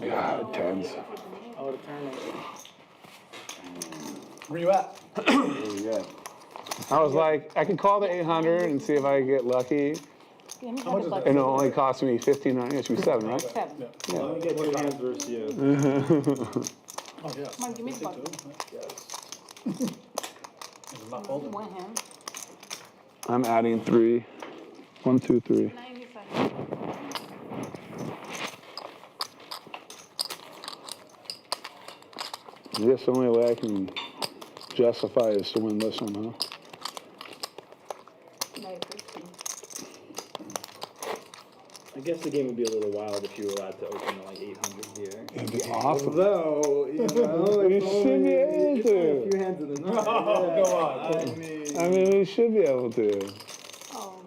God, tens. I would have turned it. Where you at? I was like, I could call the 800 and see if I could get lucky. And it only cost me 1,500. It should be 7, right? 7. Yeah. Let me get 2 hands versus you. Oh, yes. Come on, give me the button. It's not folded. One hand. I'm adding 3. 1, 2, 3. 95. I guess the only way I can justify is to win this one, huh? 950. I guess the game would be a little wild if you were allowed to open at like 800 here. It'd be awesome. Although, you know, We should be able to. a few hands in the night. Oh, go on. I mean, we should be able to. Oh.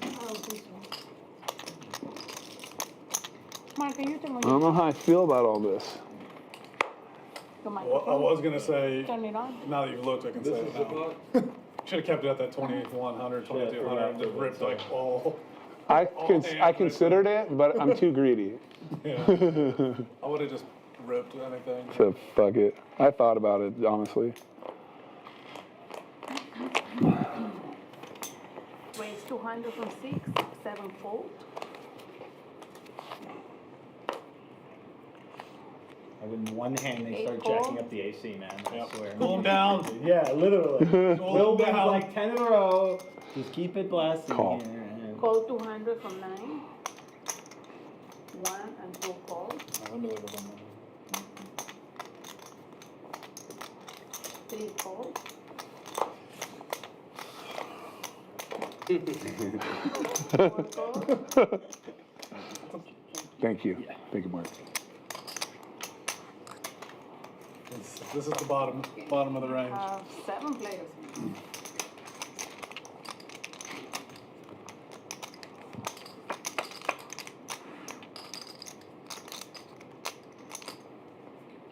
I don't think so. Mark, can you tell me? I don't know how I feel about all this. The Well, I microphone? was gonna say, Turn it on. now that you've looked, I can say it now. Should have kept it at that 2,100, 2,200, and just ripped like all. I considered it, but I'm too greedy. Yeah. I would have just ripped anything. So fuck it. I thought about it, honestly. Raise 200 from 6, 7 fold. In one hand, they start 8-4. jacking up the AC, man. I swear. Cool them down. Yeah, literally. Will wins down. like 10 in a row. Just keep it blasting Call. here. And Call 200 from 9. 1 and 2 call. Unbelievable. 3 call. Thank you. Thank you, Mark. This is the bottom of the range. 7 players.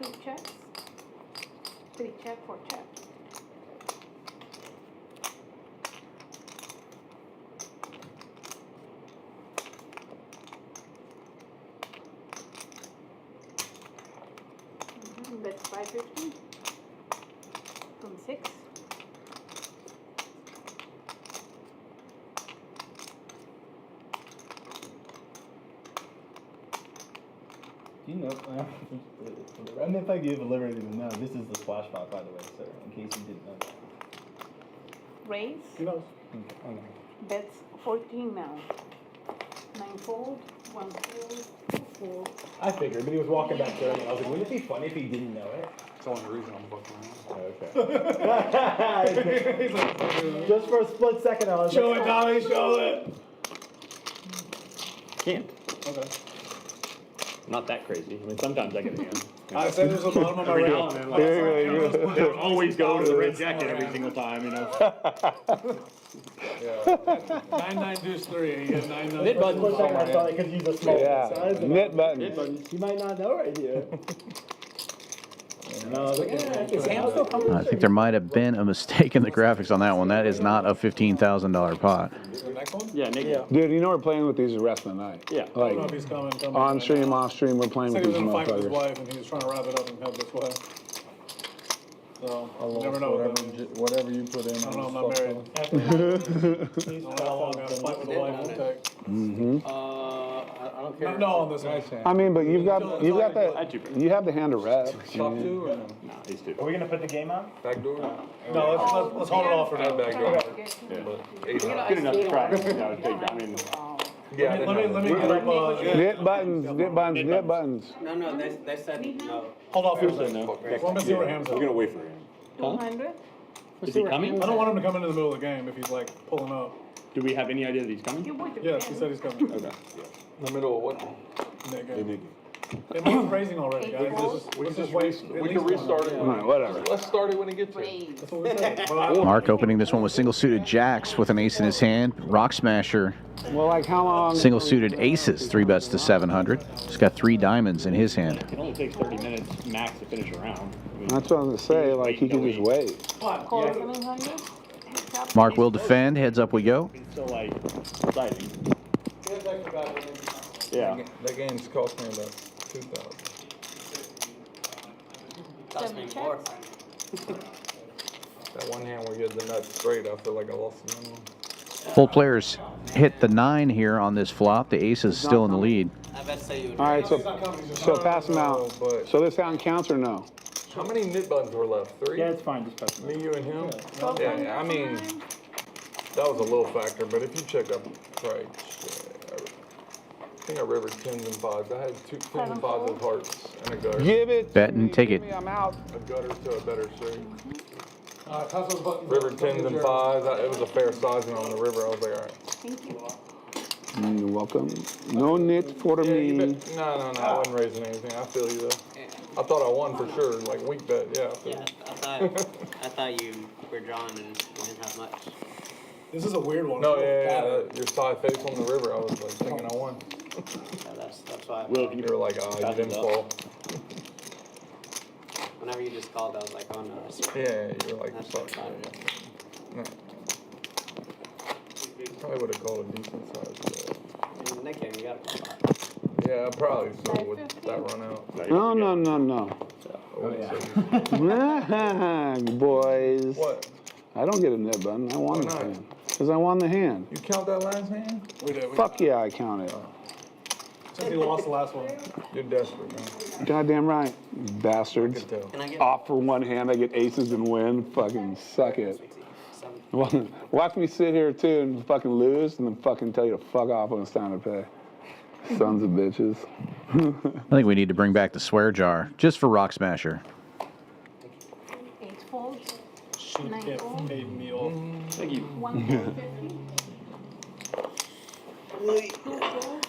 Two checks. 3 check, 4 check. That's 550 from 6. you know, and if I give a liberty to know, this is the splash spot, by the way, sir, in case you didn't know that. Raise. You know. Okay. That's 14 now. 9 fold, 1 fold, 2 fold. I figured, but he was walking back there, and I was like, wouldn't it be funny if he didn't know it? It's the only reason I'm fucking Okay. He's like, Just for a split second, I was show like, it, Dolly, show it. Can't. Okay. Not that crazy. I mean, sometimes I get a hand. I said there's a bottom of my Every range. now and then, like, they would always go to the red jacket every single time, you know. Yeah. 9-9 deuce 3. You get 9-9. Knit buttons. for a second, I thought I could use a small Yeah. size. Knit buttons. Knit buttons. You might not know right here. No, look at that. Is Ham still coming? I think there might have been a mistake in the graphics on that one. That is not a $15,000 pot. The next one? Yeah, Nick. Dude, you know we're playing with these the rest of the night. Yeah. I don't know Like, if he's coming. on stream, off stream, we're playing Said with he was these in a fight with his motherfuckers. wife and he was trying to wrap it up and head this way. So, you never know. Whatever you put in. I don't know, I'm not married. I don't know how long a fight with a wife will take. Mm-hmm. I don't care. No, on this one. I mean, but you've got that. You have the hand of rep. Top 2 or no? Nah, these two. Are we gonna put the game on? Back door? No, let's hold it off for now. Back door. Good enough to try. Yeah, I would take, I mean, Yeah, Let me get up. Knit buttons, knit buttons, knit buttons. No, they said no. Hold off for a Who said second. no? Let me see where Ham's We're at. gonna wait for him. 200. Is he coming? I don't want him to come into the middle of the game if he's like pulling up. Do we have any idea that he's coming? You put your Yes, he pen. said he's coming. Okay. In the middle of what? That Hey, game. Nick. It was raising already, guys. Let's just wait. We can restart it. All right, whatever. Let's start it when it gets here. Raise. That's what we said. But I- Mark opening this one with single suited jacks with an ace in his hand. Rock smasher, Well, like how long? single suited aces, 3 bets to 700. He's got 3 diamonds in his hand. It only takes 30 minutes max to finish a round. I mean, That's what I was gonna say. Like he could just wait. Call 700. Mark will defend. Heads up we go. it's so like exciting. Yeah. That game's cost me about $2,000. Cost me more. That one hand where you had the nuts straight, I feel like I lost the minimum. Full players hit the 9 here on this flop. The ace is still in the lead. I bet say you would. All right, so pass them out. but- So this hand counts or no? How many nit buttons were left? 3? Yeah, it's fine. Just pass Me, you, and him? Yeah, I mean, that was a little factor, but if you check up, right, I think I rivered 10s and 5s. I had 2 10s and 5s with hearts and a gutter. Give it. Bet and take it. I'm out. A gutter to a better straight. Pass those buttons. River 10s and 5s. It was a fair sizing on the river. I was like, all right. Thank you. You're welcome. No nit for me. No, I wasn't raising anything. I feel you though. I thought I won for sure, like weak bet. Yeah. I feel Yeah, you. I thought you were drawing and you didn't have much. This is a weird one. No, your side face on the river. I was like thinking I won. So that's why. Will, can You were like, oh, you didn't fall. Whenever you just called, I was like, oh no. I see. Yeah, you were like, That's fuck. fine. No. Probably would have called a decent size. In that game, you got a lot. Yeah, probably so with that run out. No. Boys. What? I don't get a nit button. I won Why this not? hand. Because I won the hand. You count that last hand? We did. Fuck yeah, I count it. Since he lost the last one. You're desperate, man. Goddamn right. Bastards. I can tell. Can I get Off for one hand, I get aces and win. Fucking suck it. Watch me sit here too and fucking lose and then fucking tell you to fuck off when it's time to pay. Sons of bitches. I think we need to bring back the swear jar just for Rock Smasher. 8 folds. Should 9 get folds. paid me off. Thank you. 1 fold 50. 2 folds.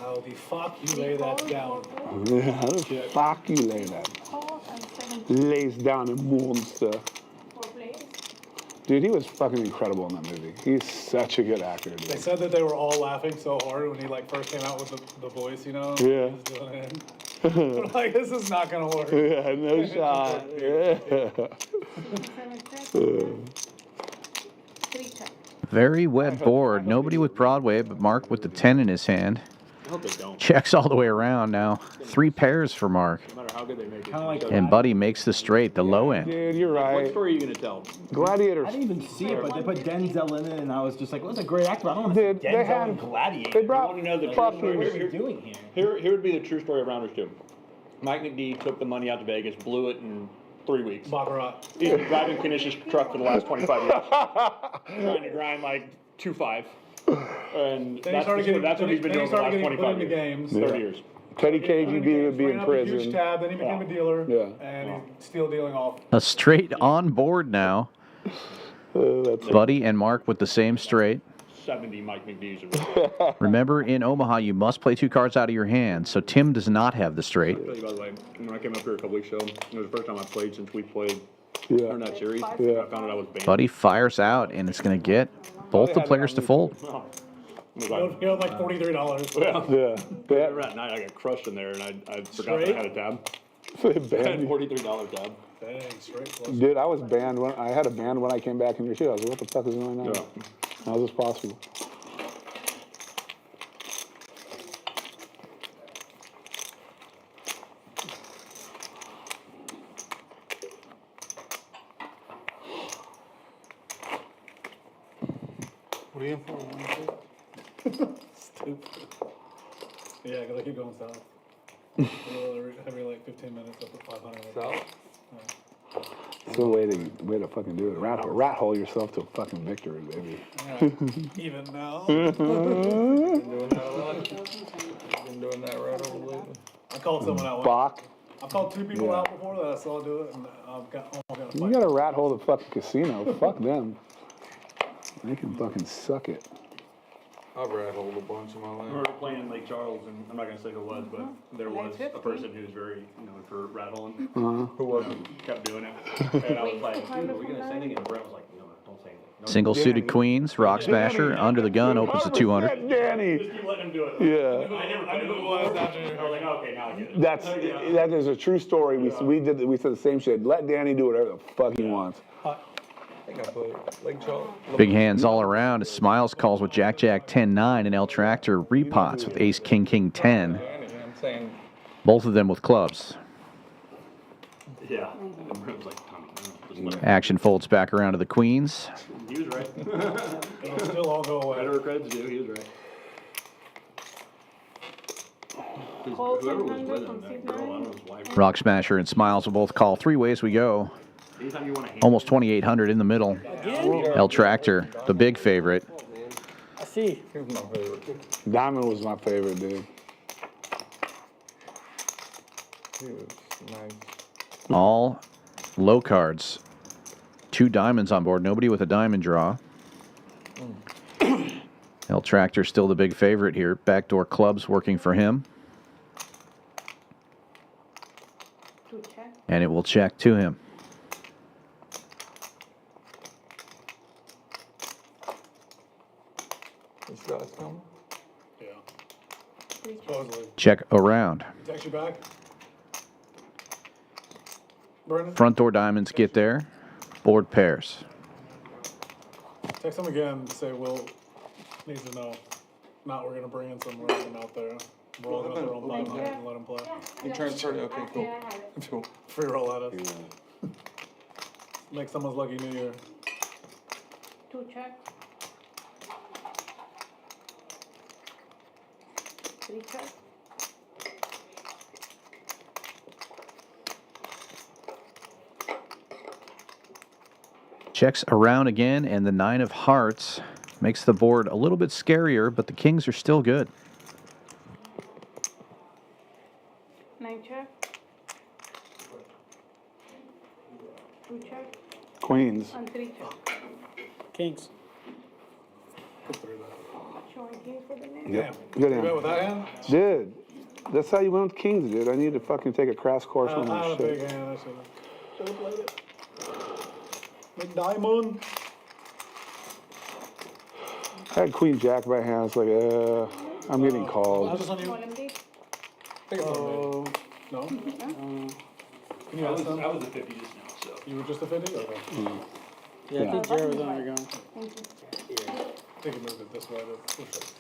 How the fuck you lay that down? How the fuck you lay that? Calls and 17 Lays down a monster. for players. Dude, he was fucking incredible in that movie. He's such a good actor, They dude. said that they were all laughing so hard when he like first came out with the voice, you know? Yeah. He was doing it. We're like, this is not gonna work. Yeah, no shot. Yeah. 7 check. 3 check. Very wet board. Nobody with Broadway, but Mark with the 10 in his hand. I hope they don't. Checks all the way around now. 3 pairs for Mark. No matter how good they make it. And Buddy makes the straight, the low end. Dude, you're What right. story are you gonna tell? Gladiators. I didn't even see it, but they put Denzel in it, and I was just like, well, that's a great actor. I don't want to see Dude, they Denzel had- in Gladiator. They brought want to know the true fucking. story? What are you doing here? Here would be the true story of Rounders 2. Mike McD took the money out to Vegas, blew it in 3 weeks. Baccarat. He's been driving Kanish's truck for the last 25 years. Trying to grind like 2.5. And Then he started getting, that's what he's been doing for the last put 25 into years. games. 30 years. Teddy KGB would be in Ran up a huge prison. tab, then he became a dealer. Yeah. And he's still dealing off. A straight on board now. That's Buddy and Mark with the same straight. 70 Mike McD's. Remember, in Omaha, you must play 2 cards out of your hand, so Tim does not have the straight. I'll tell you, by the way, when I came up here a couple weeks ago, it was the first time I played since we played Yeah. in that series. Yeah. I found out I was banned. Buddy fires out, and it's going to get both the players to fold. Oh. It was He like, owed like $43. yeah. Yeah. Remember that night I got crushed in there and I forgot that I had a tab. They I had banned me. $43 tab. Dang, straight flush. Dude, I was banned when I had a band when I came back in your show. I was like, what the fuck is going on? Yeah. How is this possible? What are you in for? Stupid. Yeah, because I keep going south. every like 15 minutes up to 500. South? It's a way to fucking do it. Rat hole yourself to a fucking victory, baby. Yeah, even now. Been doing that a lot. Been doing that right over lately. I called someone out. Bach. I called 2 people Yeah. out before that I saw do it, and I've got a You fight. got a rat hole the fucking casino. Fuck them. They can fucking suck it. I've rat holed a bunch in my I life. remember playing Lake Charles, and I'm not going to say who it was, but there was a person who was very known for rattling. Who was it? Kept doing it. And I was like, dude, are we going to say anything? And Brett was like, no, don't say anything. No, Single suited queens, Rock Smasher, under the gun, opens to 200. Danny. just keep letting him do it. Yeah. I knew who it was after. I was like, okay, now I get it. That is a true story. We said the same shit. Let Danny do whatever the fuck he wants. think I put Lake Chalk. Big hands all around as Smiles calls with Jack 10-9 and L Tractor repots with Ace King 10. I'm saying Both of them with clubs. Yeah. Action folds back around to the queens. He was right. It'll still all go away. Credit where credit's due, he was right. Whoever was with him, that girl, I don't know his wife. Rock Smasher and Smiles will both call 3 ways we go. Anytime you want to Almost 2,800 in the middle. L Tractor, the big favorite. I see. he was my favorite. Diamond was my favorite, dude. He was nice. All low cards. 2 diamonds on board. Nobody with a diamond draw. L Tractor still the big favorite here. Backdoor clubs working for him. And it will check to him. This guy's coming. Yeah. Supposedly. Check around. Text you back? Brendan? Front door diamonds get there. Board pairs. Text him again to say Will needs to know. Not we're going to bring in some random out there. We're all going to throw him 500 and let him play. You turned 30. Okay, cool. Cool. Free roll at us. Make someone's lucky New Year. 2 check. 3 check. Checks around again, and the 9 of hearts makes the board a little bit scarier, but the kings are still good. 9 check. 2 check. Queens. And 3 check. Kings. Showing king for the next. Yep. Good You bet hand. with that hand? Dude, that's how you went with kings, dude. I need to fucking take a crash course on I had that a big shit. hand. I should have played it. Big diamond. I had queen jack by hand. It's like, I'm getting I called. just on you. One empty. Think it's on me. No? Can you ask them? I was a 50 just now, so. You were just a 50? Okay. Yeah, I think Jared was on your gun. Thank you. I think you moved it this way to push it.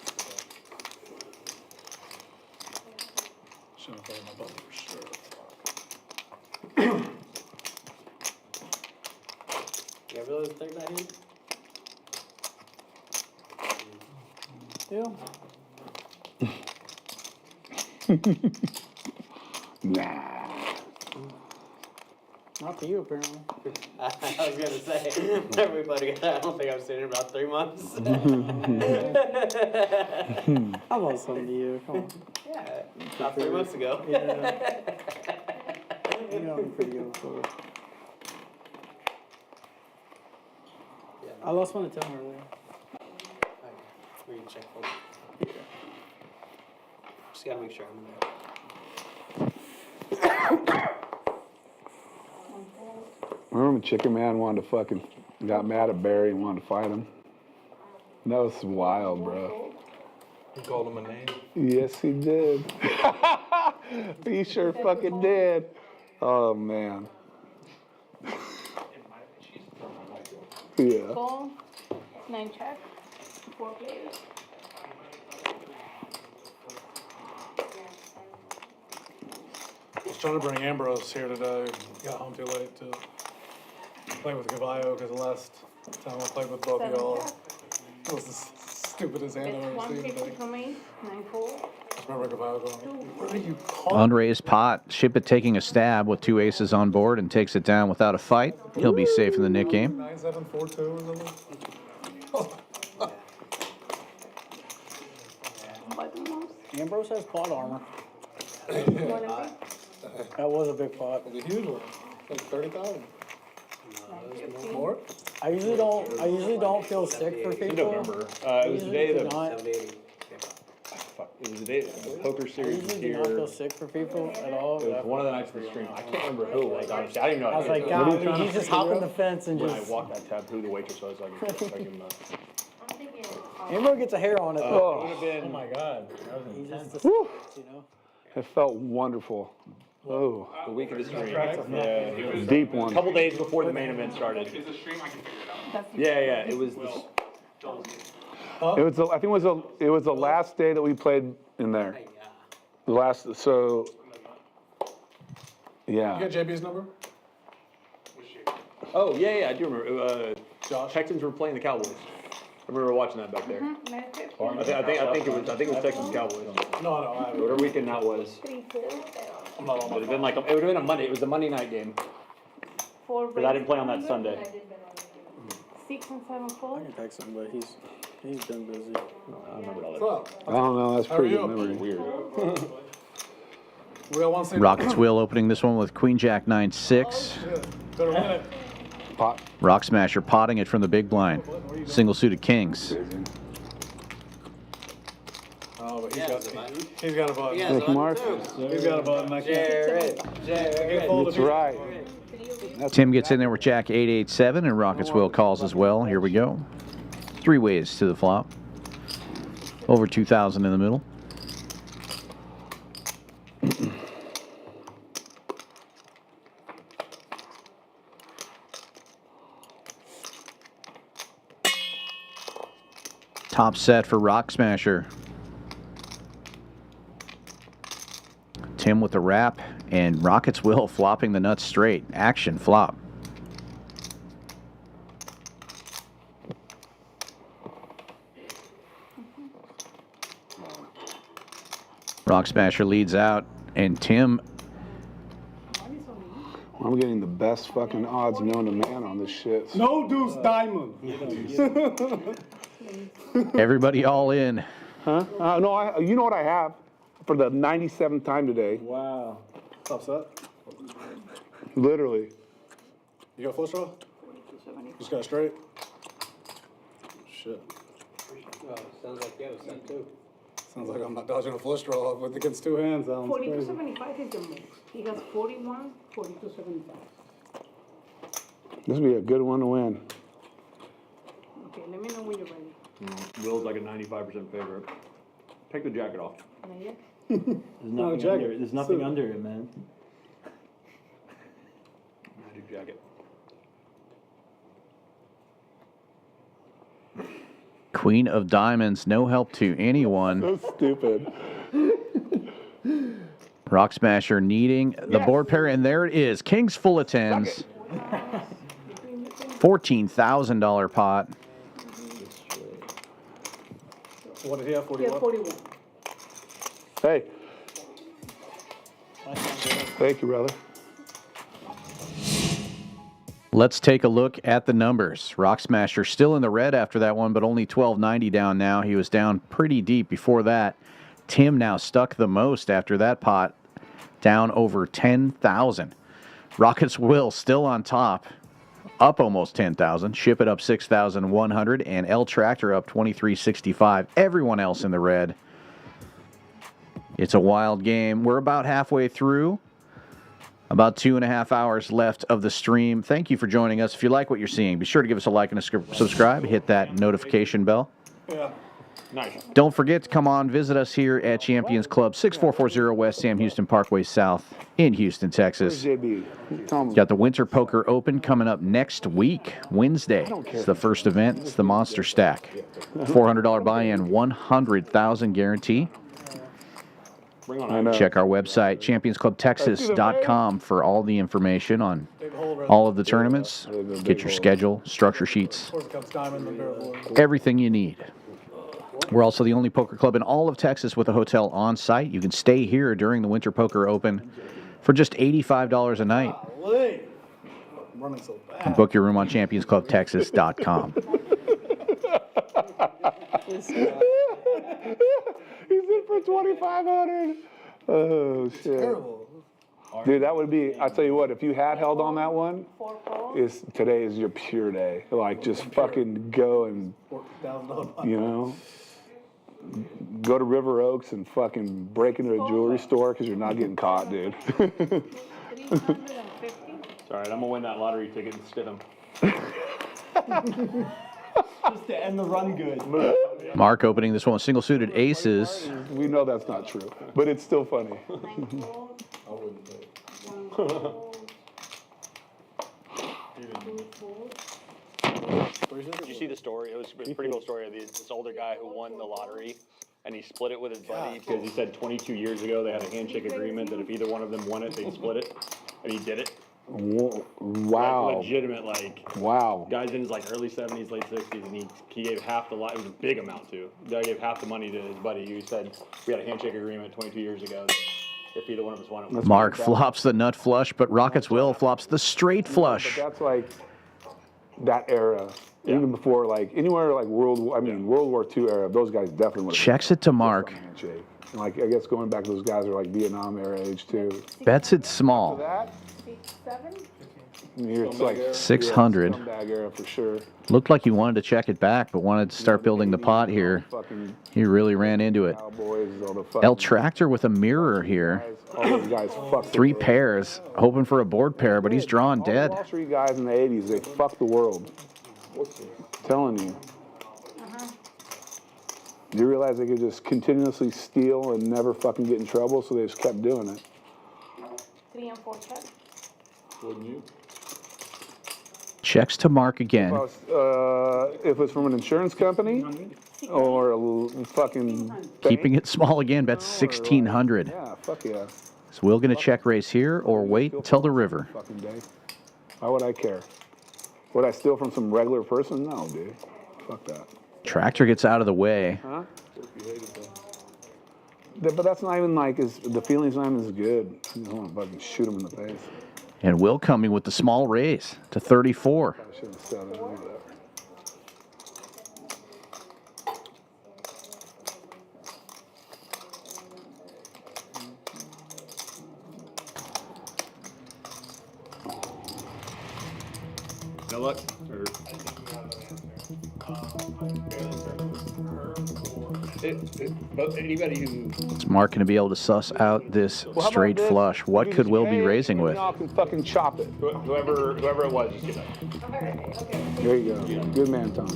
Shouldn't have played my button for sure. You ever those third that hand? Yeah. Nah. Not to you, apparently. I was gonna say, everybody, I don't think I've seen it in about 3 months. I want something to you. Come on. Yeah, about 3 months ago. Yeah. You know I'm pretty good before. I lost one to tell earlier. We can check for it. Just gotta make sure I'm in there. Remember when Chicken Man wanted to fucking, got mad at Barry and wanted to fight him? That was wild, bro. He called him a name. Yes, he did. He sure fucking did. Oh, man. Yeah. Call. 9 check. 4 players. I was trying to bring Ambrose here today. Got home too late to play with Cavallo because the last time I played with both of 7 y'all, check. it was the stupidest hand I've It's ever seen. 150 Today. from me. 9-4. I just remember Cavallo going, what are you calling? Unraised pot. Ship It taking a stab with 2 aces on board and takes it down without a fight. He'll be safe in the Nick game. 9-7-4-2 or something? Button mouse. Ambrose has pot armor. 1 empty. That was a big pot. It was a huge one. Like 30,000. More? I usually don't feel sick for people. November. It was the day do that. not, Fuck, it was the day that the poker I series was usually do here. not feel sick for people at all. It was one of the nights of the stream. I can't remember who it was, honestly. I didn't even know. I was like, When God, he's just hopping the fence and I just. walked that tab, who the waitress was, like, Ambrose gets a hair on it. it though. would have been. Oh my God. That was He's intense. just, you know. It felt wonderful. Oh, The week of the stream. Yeah. deep one. A couple days before the main event started. Is a stream I can figure it out. Yeah, it was. It was. I think it was the last day that we played in there. The last. So. Yeah. You got JB's number? Oh yeah, I do remember. Texans were playing the Cowboys. I remember watching that back there. I think it was Texans Cowboys. No. Whatever weekend that was. I'm not on my It would have been like it would have been a Monday. It was a Monday night game. Because I didn't play on that Sunday. 6 and 7 4. I can text him, but he's been busy. I remember all that. What's up? I don't know. That's pretty How are good you? memory. Weird. We got one single. Rockets will opening this one with Queen Jack 9-6. Better win it. Pot. Rock Smasher potting it from the big blind. Single suited kings. Oh, but he's got a button. Thank you, Mark. He's got a button. I can't. That's right. Tim gets in there with Jack 8-8-7, and Rockets will calls as well. Here we go. 3 ways to the flop. Over 2,000 in the middle. Top set for Rock Smasher. Tim with the wrap, and Rockets will flopping the nuts straight. Action flop. Rock Smasher leads out, and Tim. I'm getting the best fucking odds known to man on this shit. No deuce diamond. Everybody all in. Huh? No, you know what I have for the 97th time today. Wow. Top set. Literally. You got flush draw? Just got a straight? Shit. Oh, sounds like you have a set too. Sounds like I'm not dodging a flush draw with against 2 hands. Sounds crazy. 42.75 is the most. He has 41, 42.75. This would be a good one to win. Okay, let me know when you're ready. Will's like a 95% favorite. Take the jacket off. Not yet? There's nothing under it, man. Magic jacket. Queen of Diamonds, no help to anyone. So stupid. Rock Smasher needing the board pair, and there it is. Kings full of tens. $14,000 pot. What did he have? 41? Yeah, 41. Hey. Thank you, brother. Let's take a look at the numbers. Rock Smasher still in the red after that one, but only 1290 down now. He was down pretty deep before that. Tim now stuck the most after that pot, down over 10,000. Rockets will still on top, up almost 10,000. Ship It up 6,100, and L Tractor up 2365. Everyone else in the red. It's a wild game. We're about halfway through. About 2.5 hours left of the stream. Thank you for joining us. If you like what you're seeing, be sure to give us a like and a subscribe. Hit that notification bell. Yeah. Nice. Don't forget to come on, visit us here at Champions Club, 6440 West Sam Houston Parkway South in Houston, Texas. Got the Winter Poker Open coming up next week, Wednesday. It's the first event. It's the Monster Stack. $400 buy-in, 100,000 guarantee. Check our website, championsclubtexas.com, for all the information on all of the tournaments. Get your schedule, structure sheets, everything you need. We're also the only poker club in all of Texas with a hotel on site. You can stay here during the Winter Poker Open for just $85 a night. I'm running so bad. Book your room on championsclubtexas.com. He's in for 2,500. Oh shit! Terrible. Dude, that would be. I tell you what, if you had held on that one, today is your pure day. Like, just fucking go and, you know, go to River Oaks and fucking break into a jewelry store because you're not getting caught, dude. It's all right. I'm gonna win that lottery ticket and stiff him. Just to end the run good. Mark opening this one with single suited aces. We know that's not true, but it's still funny. Did you see the story? It was a pretty cool story of this older guy who won the lottery, and he split it with his buddy because he said 22 years ago they had a handshake agreement that if either one of them won it, they'd split it, and he did it. Wow. Like, legitimate, like. Wow. Guy's in his like early 70s, late 60s, and he gave half the lot. It was a big amount too. The guy gave half the money to his buddy who said we had a handshake agreement 22 years ago. If either one of us won it. Mark flops the nut flush, but Rockets Will flops the straight flush. But that's like that era. Yeah. Even before, like, anywhere like World War II era, those guys definitely would have. Checks it to Mark. And like, I guess going back, those guys are like Vietnam era age too. Bets it small. That, 7? it's like 600. scumbag era for sure. Looked like he wanted to check it back, but wanted to start building the pot here. He really ran into it. El Tractor with a mirror here. All those guys fucked 3 pairs, hoping for a board pair, but he's drawn dead. Wall Street guys in the 80s, they fucked the world. Telling you. Do you realize they could just continuously steal and never fucking get in trouble, so they just kept doing it? 3 and 4 check. Wouldn't you? Checks to Mark again. If it's from an insurance company or a fucking Keeping it small again, bets 1,600. Yeah, fuck yeah. Is Will going to check raise here or wait until the river? Fucking day. Why would I care? Would I steal from some regular person? No, dude. Fuck that. Tractor gets out of the way. Huh? But that's not even like, the feeling's not even as good. I just want to fucking shoot him in the face. And Will coming with the small raise to 34. I should have said it. No luck? But anybody who... Is Mark going to be able to suss out this straight flush? What could Will be raising with? I can fucking chop it. Whoever it was, just give it. There you go. Good man, Tom.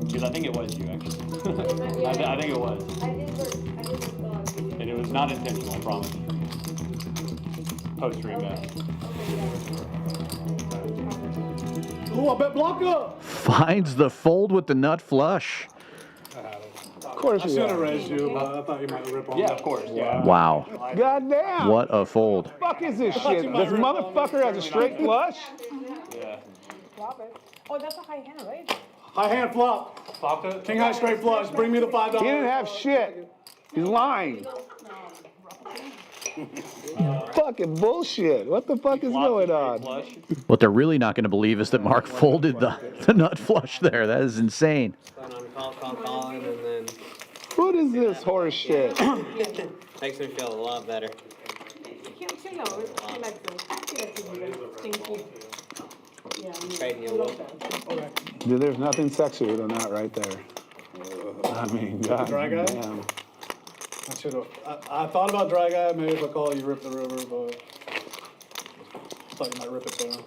Because I think it was you, actually. I think it was. And it was not intentional, I promise. Post-stream back. Ooh, I bet blocker. Finds the fold with the nut flush. Of course I should have raised you, but I thought you might rip on Yeah, that. of course. Yeah. Wow. Goddamn. What a fold. What the fuck is this shit? This motherfucker has a straight flush? Yeah. Oh, that's a high hand, right? High hand flop. Flopped it? King high straight flush. Bring me the $5. He didn't have shit. He's lying. Fucking bullshit. What the fuck is going on? What they're really not going to believe is that Mark folded the nut flush there. That is insane. Calling, and then What is this horse shit? makes me feel a lot better. Right, you will. Dude, there's nothing sexier than that right there. I mean, god Dry guy? damn. I should have. I thought about dry guy. Maybe if I call you rip the river, but I thought you might rip it down.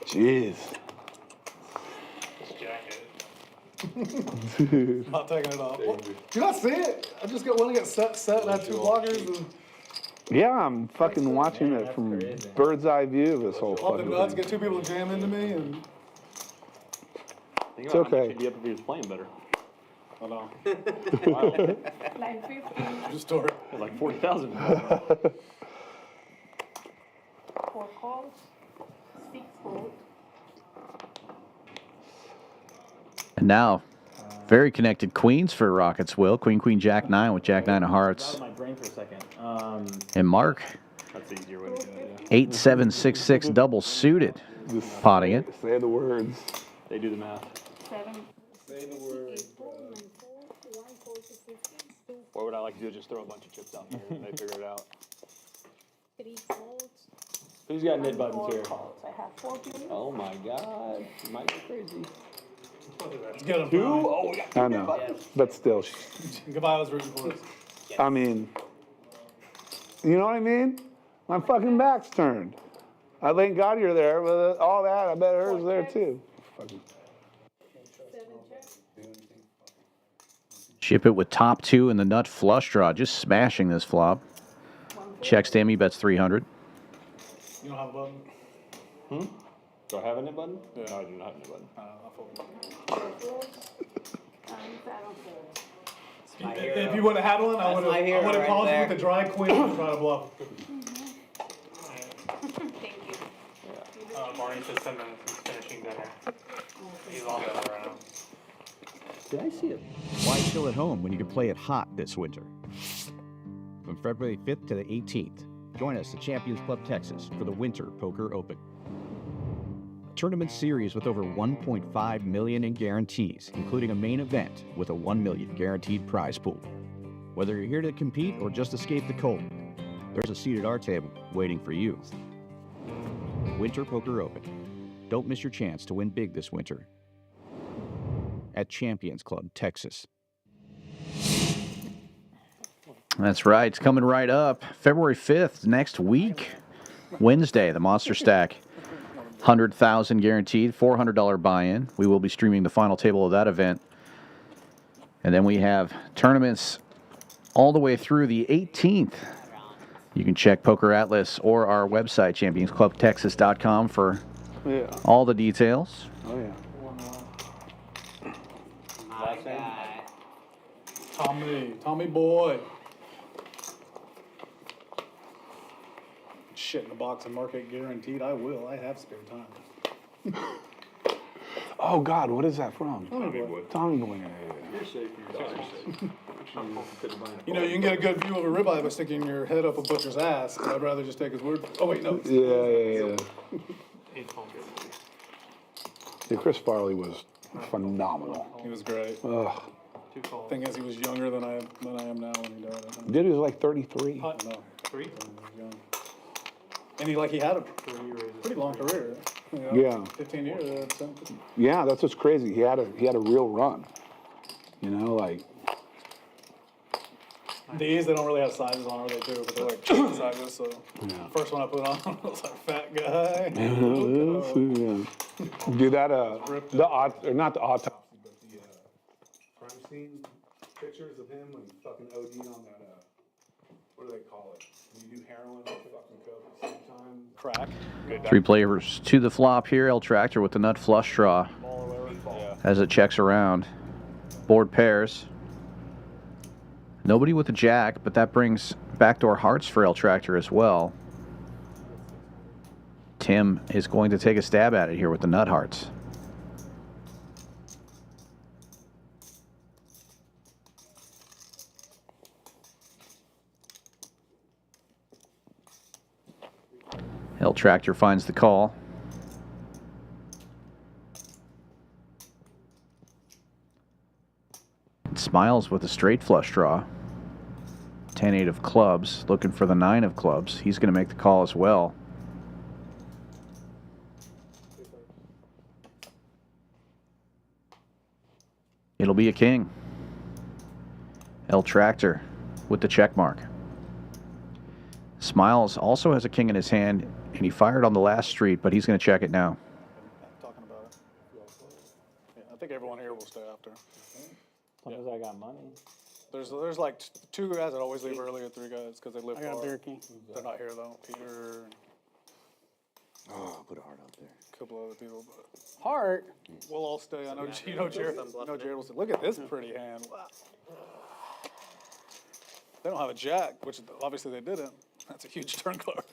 Jeez. Dude. Not taking it off. Well, do you not see it? I just want to get set and have 2 blockers and Yeah, I'm fucking watching it from bird's eye view of this whole off the fucking nuts, thing. get 2 people to jam into me, and It's okay. He'd be up if he was playing better. I know. 950. Just story. Like 40,000. 4 calls. 6 fold. And now, very connected queens for Rockets Will. Queen, queen, jack 9 with jack 9 of hearts. My brain for a second. And Mark, That's the easier way to do it. 8, 7, 6, 6 double suited. Potting it. Say the words. They do the math. 7. Say the word. What would I like to do is just throw a bunch of chips out there and they figure it out. 3 folds. Who's got mid buttons 4 here? calls. I have 4 people. Oh my god. You might go crazy. Get him. 2? Oh, we got 2 I know. But still, Goodbye, I was rooting for us. I mean, you know what I mean? My fucking back's turned. I thank God you're there, but all that, I bet hers there too. Fucking. Ship it with top 2 and the nut flush draw. Just smashing this flop. Checks to him. He bets 300. You don't have a button? Do I have an in button? Yeah. No, I do not have an in button. If you would have had one, I would have called you with the dry queen and try to bluff. Thank you. Barney says 10 minutes. He's finishing dinner. He's all done right now. Did I see it? Why chill at home when you can play it hot this winter? From February 5th to the 18th, join us at Champions Club Texas for the Winter Poker Open. A tournament series with over 1.5 million in guarantees, including a main event with a 1 million guaranteed prize pool. Whether you're here to compete or just escape the cold, there's a seat at our table waiting for you. Winter Poker Open. Don't miss your chance to win big this winter at Champions Club Texas. That's right. It's coming right up. February 5th, next week. Wednesday, the Monster Stack. 100,000 guaranteed, $400 buy-in. We will be streaming the final table of that event. And then we have tournaments all the way through the 18th. You can check Poker Atlas or our website, championsclubtexas.com, for all the details. Oh, yeah. Tommy boy. Shit in the box and market guaranteed. I will. I have spare time. Oh, God, what is that from? Tommy boy. Tommy Boy. You're safe. Your daughter's safe. You know, you can get a good view of a ribeye by sticking your head up a butcher's ass. I'd rather just take his word. Oh, wait, no. Yeah. Yeah, Chris Farley was phenomenal. He was great. Ugh. Thing is, he was younger than I am now when he died. Dude, he was like 33. No. 3? And he had a pretty long career. You know, Yeah. 15 years. Yeah, that's what's crazy. He had a real run. You know, like. These, they don't really have sizes on, or they do, but they're like chicken sizes. So, first one I put on was like fat guy. Do that, not the autopsy, but the crime scene pictures of him when he fucking OD'd on that, what do they call it? When you do heroin and fucking coke at the same time. Crack. Good. 3 players to the flop here. El Tractor with the nut flush draw as it checks around. Board pairs. Nobody with a jack, but that brings backdoor hearts for El Tractor as well. Tim is going to take a stab at it here with the nut hearts. El Tractor finds the call. Smiles with a straight flush draw. 10-8 of clubs, looking for the 9 of clubs. He's going to make the call as well. It'll be a king. El Tractor with the check mark. Smiles also has a king in his hand, and he fired on the last street, but he's going to check it now. Talking about it. Yeah, I think everyone here will stay after. As long as I got money. There's like 2 guys that always leave early, 3 guys because they live I got far. Bear King. They're not here though. Peter. Oh, I'll put a heart out there. A couple other people, but Heart. we'll all stay. I know, Jared. Jared will say, "Look at this pretty hand." Wow. They don't have a jack, which obviously they didn't. That's a huge turn card.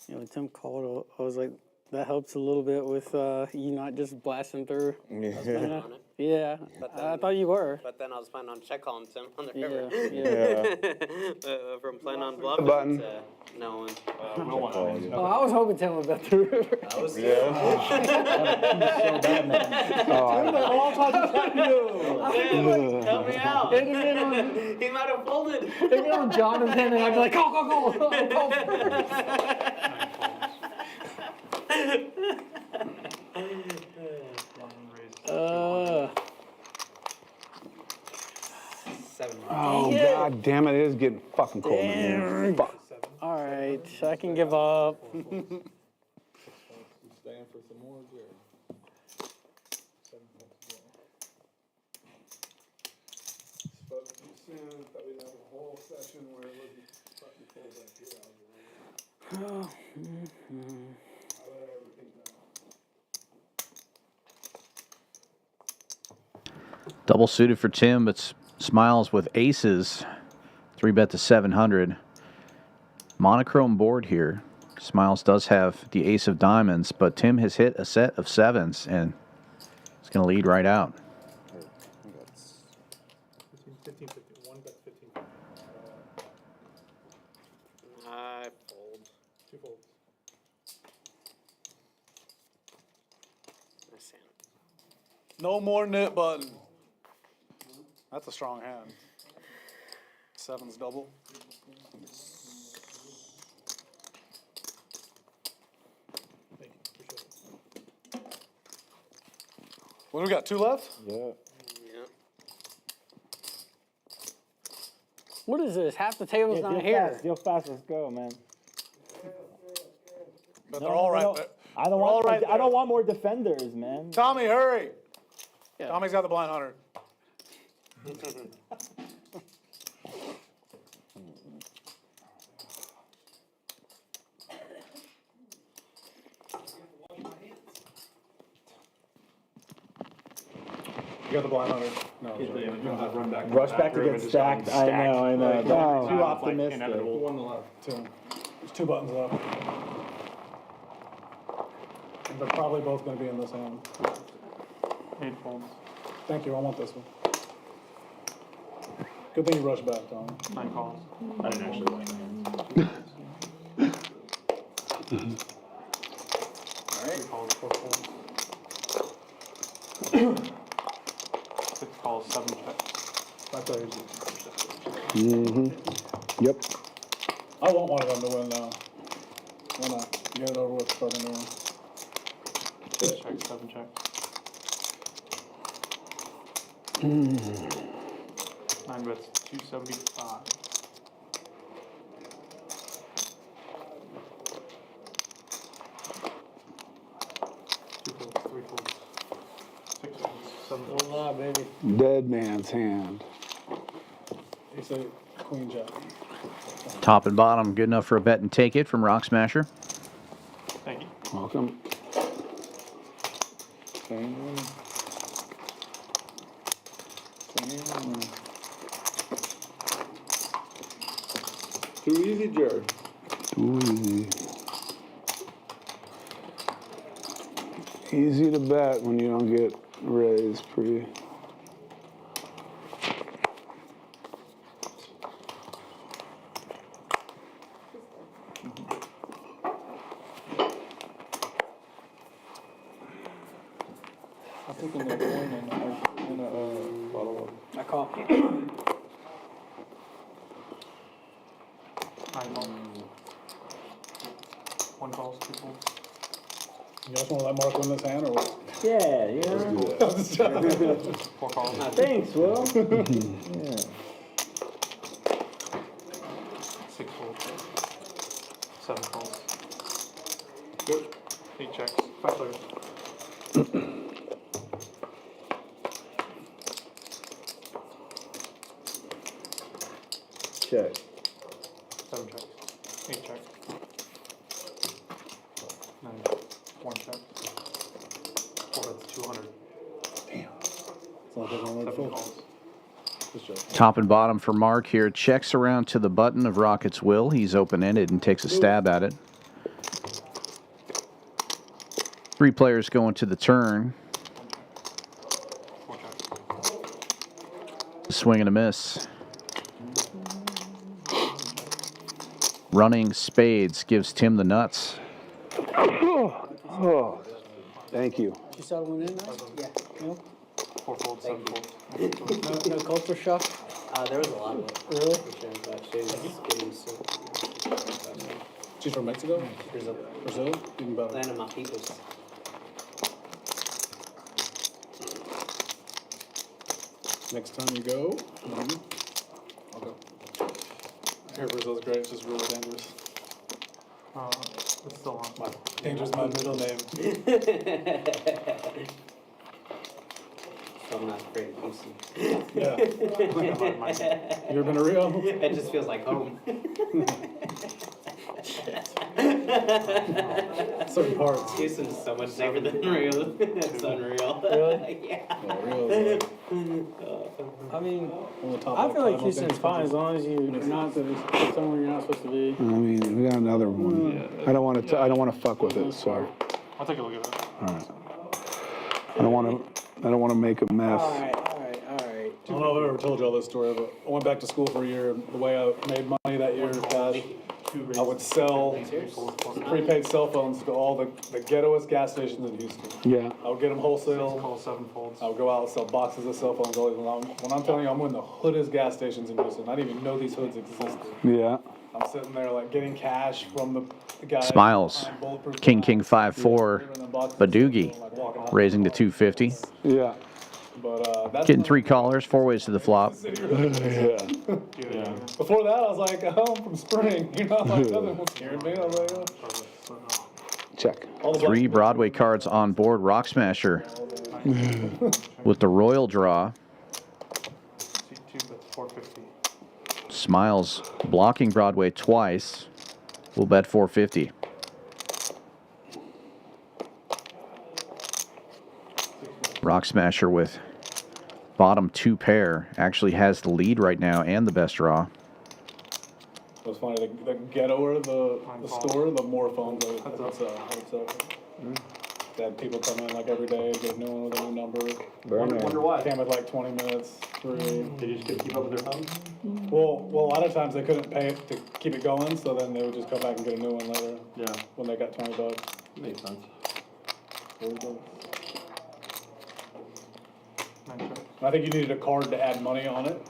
You know, Tim called. I was like, that helps a little bit with you not just blasting through. Yeah, I thought you were. But then I was planning on check calling Tim on the Yeah, river. yeah. From planning on bluffing Button. to no one. Oh, I was hoping Tim would bet the river. I was so bad, man. Help me out. He might have folded. If it was Jonathan, and I'd be like, go. God damn it, it is getting fucking cold in here. Fuck. All right, I can give up. Staying for some more, Jared. Spoke to you soon. Thought we'd have a whole session where it wasn't fucking cold back here. I let everything down. Double suited for Tim, but Smiles with aces. 3-bet to 700. Monochrome board here. Smiles does have the ace of diamonds, but Tim has hit a set of sevens, and it's going to lead right out. 15, 1 bet 15. I fold. 2 folds. I sand. No more knit button. That's a strong hand. 7's double. Thank you. Appreciate it. What do we got? 2 left? Yeah. Yeah. What is this? Half the table's not here. Deal fast, let's go, man. But they're all right there. I don't all want. right I don't there. want more defenders, man. Tommy, hurry. Yeah. Tommy's got the blind 100. You got the blind 100. No, sorry. You don't have run back. Rush back to get stacked. I know. No. Too optimistic. Inevitable. 1 left. 2. There's 2 buttons left. And they're probably both going to be in this hand. 8 folds. Thank you. I want this one. Good thing you rushed back, Tom. 9 calls. I didn't actually like my hands. All right. 3 calls, 4 folds. 6 calls, 7 checks. That's easy. Yep. I want one of them to win now. Why not? Get it over with, start a new one. 6 checks, 7 checks. 9 bets, 275. Two folds, 3 folds. 6 folds, 7 folds. One lot, baby. Dead man's hand. You say Queen Jack. Top and bottom, good enough for a bet and take it from Rock Smasher. Thank you. Welcome. Too easy, Jared. Too easy. Easy to bet when you don't get raised pretty. I'm thinking they're going in a bottle of. I call. 9 calls. 1 calls, 2 folds. You guys want to let Mark win this hand or what? Yeah, you know. 4 calls. Thanks, Will. 6 folds. 7 calls. Good. 8 checks. 5 players. Check. 7 checks. 8 checks. 9. 1 check. 4 bets, 200. It's not taking one 7 full. calls. Just joking. Top and bottom for Mark here. Checks around to the button of Rocket's will. He's open-ended and takes a stab at it. 3 players going to the turn. 4 checks. Swing and a miss. Running spades gives Tim the nuts. Oh, thank you. You saw one in there? Yeah. No? 4 folds, 7 folds. No culture shock? There was a lot of it. Really? For sure, but she was getting so. She's from Mexico? Brazil. Brazil? Even better. Land of my peoples. Next time you go, I'll go. Paper Brazil's great, it's just really dangerous. It's still on. Dangerous is my middle name. So I'm not afraid of Houston. Yeah. You ever been to Rio? It just feels like home. Certain parts. Houston's so much safer than Rio. It's unreal. Really? Yeah. Rio. I mean, I feel like Houston's fine as long as you're not somewhere you're not supposed to be. I mean, we got another one. I don't want to. I don't want to fuck with it. So. I'll take a look at it. All right. I don't want to. I don't want to make a mess. All right. I don't know if I've ever told y'all this story, but I went back to school for a year, and the way I made money that year, cash, I would sell prepaid cell phones to all the ghettoest gas stations in Houston. Yeah. I would get them wholesale. I would go out and sell boxes of cell phones. When I'm telling you, I'm in the hoodest gas stations in Houston. I didn't even know these hoods existed. Yeah. I'm sitting there like getting cash from the guy. Smiles. King 5-4. Badoogie raising to 250. Yeah. But that's Getting 3 callers, 4 ways to the flop. Yeah. Before that, I was like, oh, I'm from Spring. You know, like nothing was scaring me. I was like, Check. 3 Broadway cards on board. Rock Smasher with the Royal draw. Smiles blocking Broadway twice. We'll bet 450. Rock Smasher with bottom 2 pair actually has the lead right now and the best draw. It was funny, the ghettoer the store, the more phones I would sell. They had people come in like every day, get a new one with a new number. Wonder why. Came with like 20 minutes, 3. They just couldn't keep up with their phones? Well, a lot of times they couldn't pay it to keep it going, so then they would just come back and get a new one later. Yeah. When they got $20. Makes sense. I think you needed a card to add money on it.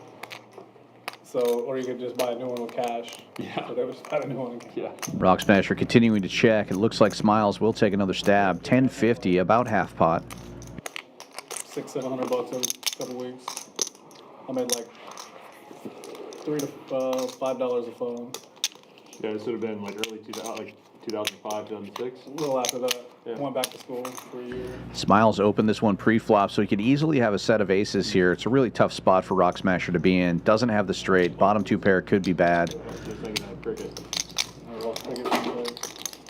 So, or you could just buy a new one with cash. Yeah. So they would just buy a new one. Yeah. Rock Smasher continuing to check. It looks like Smiles will take another stab. 1050, about half pot. $600-700 every couple weeks. I made like $3 to $5 a phone. Yeah, this would have been like early 2005, 2006. A little after that, Yeah. went back to school for a year. Smiles opened this one pre-flop, so he could easily have a set of aces here. It's a really tough spot for Rock Smasher to be in. Doesn't have the straight. Bottom 2 pair could be bad.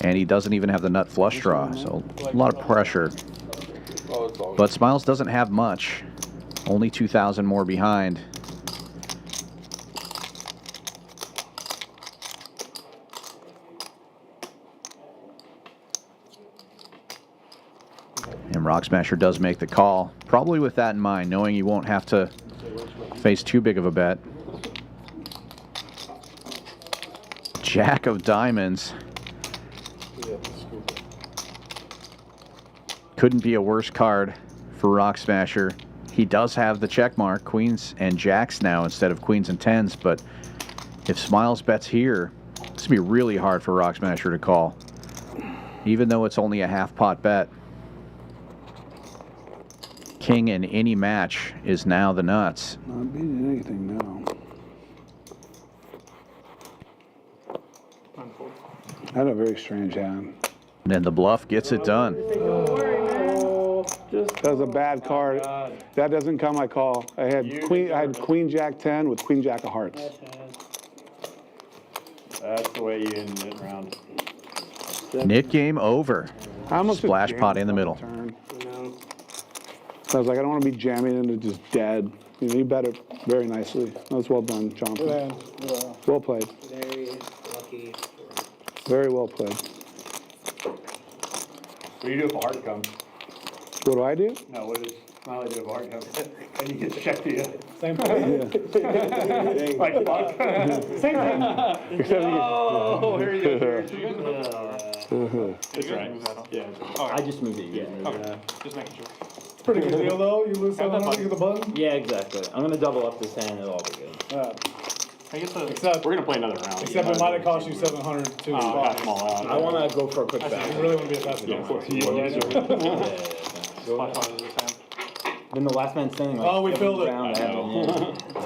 And he doesn't even have the nut flush draw, so a lot of pressure. But Smiles doesn't have much. Only 2,000 more behind. And Rock Smasher does make the call, probably with that in mind, knowing you won't have to face too big of a bet. Jack of diamonds. Couldn't be a worse card for Rock Smasher. He does have the check mark, queens and jacks now instead of queens and tens, but if Smiles bets here, it's going to be really hard for Rock Smasher to call, even though it's only a half pot bet. King in any match is now the nuts. Not beating anything now. I had a very strange hand. And then the bluff gets it done. That was a bad card. That doesn't count my call. I had queen jack 10 with queen jack of hearts. That's the way you end it round. Knit game over. I almost Splash just pot in jammed the on middle. turn. So I was like, I don't want to be jamming into just dead. You know, you bet it very nicely. That was well done, Jonathan. Yeah. Well played. Very lucky. Very well played. What do you do if a heart comes? What do I do? No, what does Smiley do if a heart comes? And he gets checked to you. Same thing. Like, fuck. Same thing. Oh, here you go. That's right. Yeah. I just moved it. Yeah. Okay. Just making sure. It's a pretty good deal though. You lose 700, you get the button. Yeah, exactly. I'm gonna double up this hand. It'll all be good. Yeah. Except we're gonna play another round. Except it might have cost you 700 to pass them all out. I want to go for a quick back. You really want to be a fast Been the last man standing. Like, Oh, we filled it. round,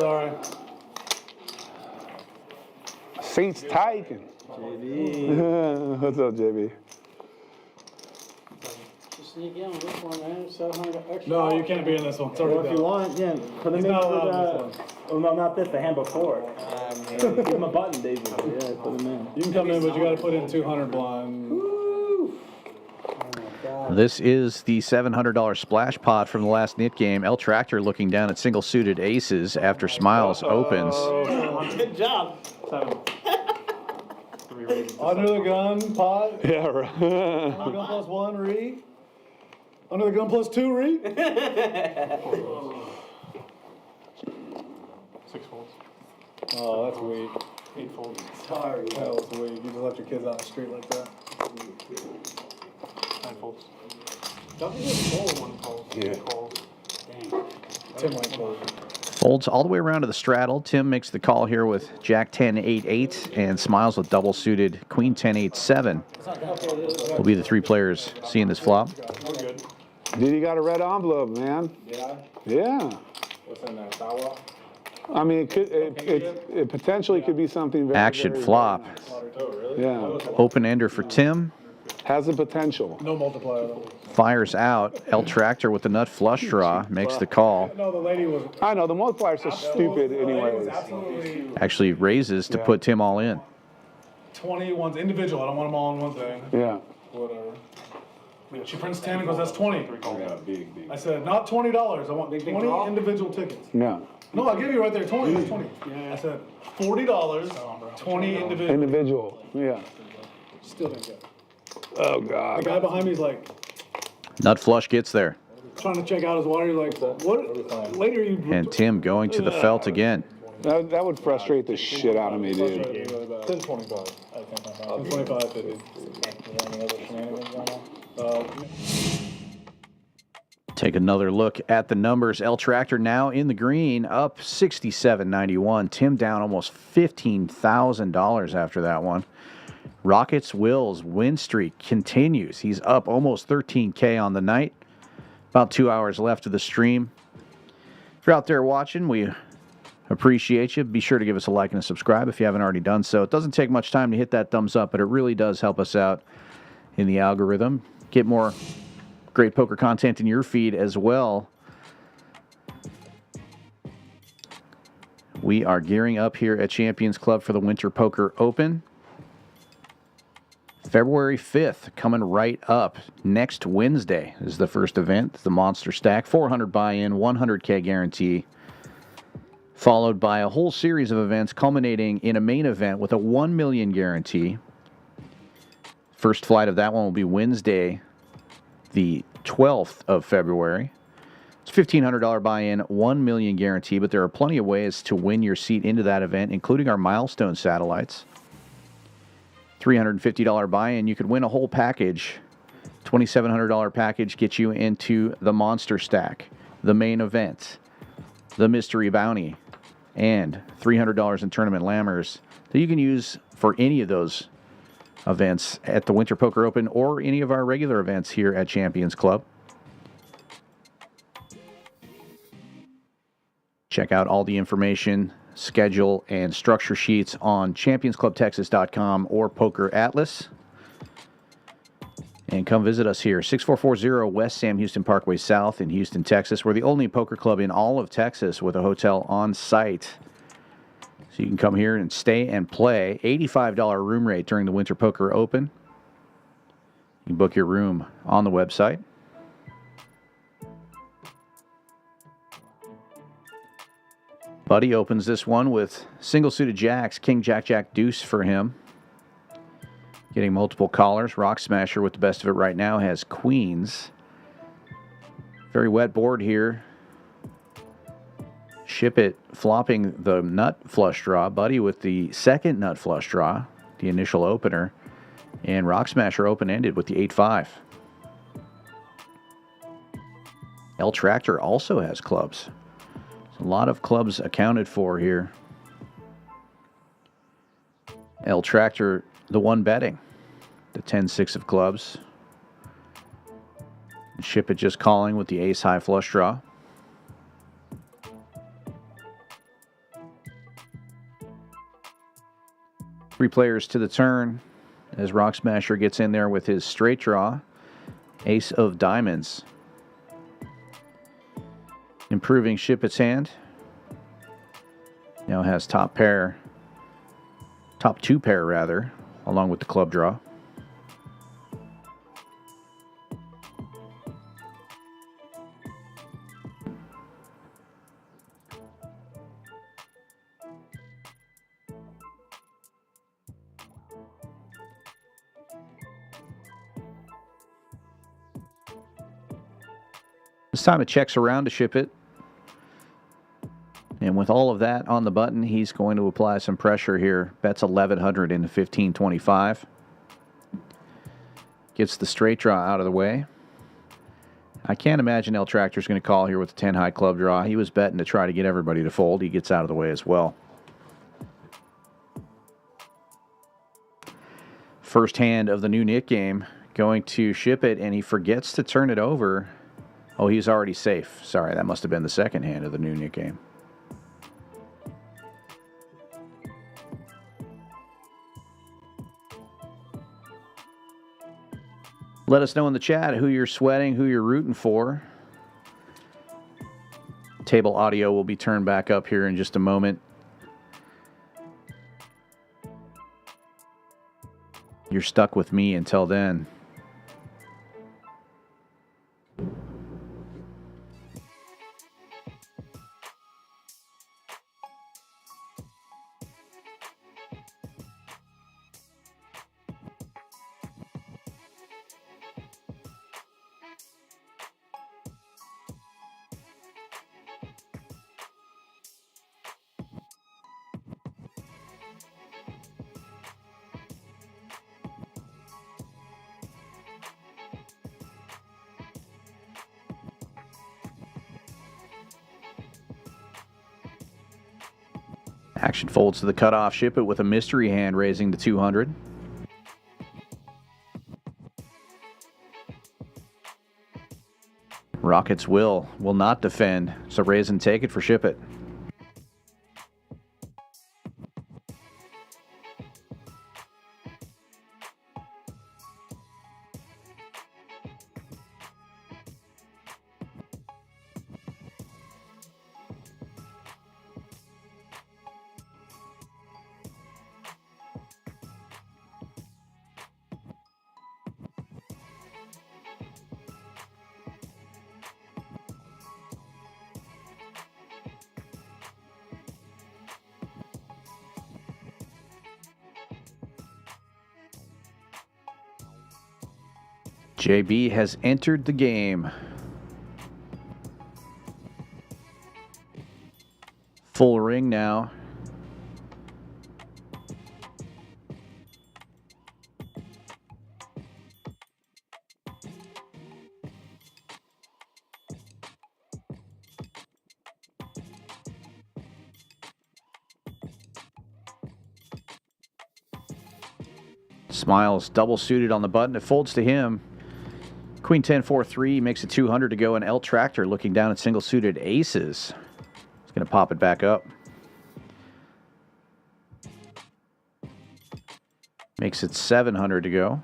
Sorry. Saints Tycoon. JB. What's up, JB? Just sneak in on this one, man. 700 extra. No, you can't be in this one. It's Well, already if you done. want, yeah, put him He's in not for allowed in this the. Oh no, not this. The hand before. Give him a button, David. Yeah, put him in. You can come in, but you got to put in 200 blind. This is the $700 splash pot from the last knit game. El Tractor looking down at single-suited aces after Smiles opens. Good job. 7. Under the gun, pot. Yeah, right. Under the gun plus 1, re. Under the gun plus 2, re. 6 folds. Oh, that's weak. 8 folds. Sorry. That was weak. You just left your kids out on the street like that. 9 folds. Don't you just fold 1 fold? Yeah. Tim might fold. Folds all the way around to the straddle. Tim makes the call here with Jack 10, 8, 8, and Smiles with double suited Queen 10, 8, 7. Will be the 3 players seeing this flop. We're good. Dude, you got a red envelope, man. Yeah. Yeah. What's in there? Sawa? I mean, it potentially could be something very, Action very, flop. very nice. Oh, really? Yeah. Open ender for Tim. Has the potential. No multiplier though. Fires out. El Tractor with the nut flush draw makes the call. No, the lady was. I know, the multiplier's so stupid The lady was anyways. absolutely Actually raises to Yeah. put Tim all in. 20 ones individual. I don't want them all in one thing. Yeah. Whatever. She prints 10 and goes, that's 20. Yeah, big. I said, not $20. I want 20 individual tickets. Yeah. No, I give you right there 20. That's 20. I said, $40, 20 individual. Individual. Yeah. Still didn't get it. Oh, The God. guy behind me is like, Nut flush gets there. trying to check out his water. He's like, what? Later you. And Tim going to the felt again. That would frustrate the shit out of me, dude. Really bad. 1025. 25, 50. Take another look at the numbers. El Tractor now in the green, up 67.91. Tim down almost $15,000 after that one. Rockets Will's win streak continues. He's up almost 13K on the night. About 2 hours left of the stream. If you're out there watching, we appreciate you. Be sure to give us a like and a subscribe if you haven't already done so. It doesn't take much time to hit that thumbs up, but it really does help us out in the algorithm. Get more great poker content in your feed as well. We are gearing up here at Champions Club for the Winter Poker Open. February 5th, coming right up. Next Wednesday is the first event, the Monster Stack. 400 buy-in, 100K guarantee. Followed by a whole series of events culminating in a main event with a 1 million guarantee. First flight of that one will be Wednesday, the 12th of February. It's $1,500 buy-in, 1 million guarantee, but there are plenty of ways to win your seat into that event, including our milestone satellites. $350 buy-in, you could win a whole package. $2,700 package gets you into the Monster Stack, the main event, the Mystery Bounty, and $300 in tournament lammers that you can use for any of those events at the Winter Poker Open or any of our regular events here at Champions Club. Check out all the information, schedule, and structure sheets on championsclubtexas.com or Poker Atlas. And come visit us here, 6440 West Sam Houston Parkway South in Houston, Texas. We're the only poker club in all of Texas with a hotel on site. So you can come here and stay and play. $85 room rate during the Winter Poker Open. You can book your room on the website. Buddy opens this one with single-suited jacks, king, jack, jack, deuce for him. Getting multiple callers. Rock Smasher with the best of it right now has queens. Very wet board here. Shipp It flopping the nut flush draw. Buddy with the second nut flush draw, the initial opener. And Rock Smasher open-ended with the 8-5. El Tractor also has clubs. A lot of clubs accounted for here. El Tractor, the one betting. The 10-6 of clubs. Shipp It just calling with the ace-high flush draw. 3 players to the turn as Rock Smasher gets in there with his straight draw. Ace of diamonds. Improving Shipp It's hand. Now has top 2 pair rather, along with the club draw. This time it checks around to ship it. And with all of that on the button, he's going to apply some pressure here. Bets 1,100 into 1525. Gets the straight draw out of the way. I can't imagine El Tractor's going to call here with the 10 high club draw. He was betting to try to get everybody to fold. He gets out of the way as well. First hand of the new Nick game. Going to ship it, and he forgets to turn it over. Oh, he's already safe. Sorry, that must have been the second hand of the new Nick game. Let us know in the chat who you're sweating, who you're rooting for. Table audio will be turned back up here in just a moment. You're stuck with me until then. Action folds to the cutoff. Ship it with a mystery hand raising to 200. Rockets will not defend, so raise and take it for Ship It. JB has entered the game. Full ring now. Smiles double suited on the button. It folds to him. Queen 10-4-3 makes it 200 to go, and El Tractor looking down at single suited aces. He's going to pop it back up. Makes it 700 to go.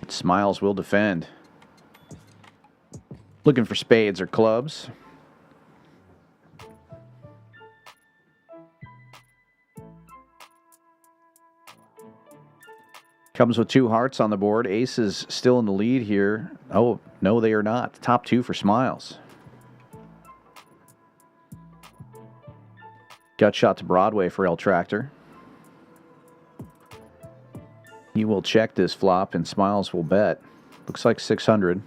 Smiles will defend. Looking for spades or clubs. Comes with 2 hearts on the board. Ace is still in the lead here. Oh, no, they are not. Top 2 for Smiles. Gut shot to Broadway for El Tractor. He will check this flop, and Smiles will bet. Looks like 600.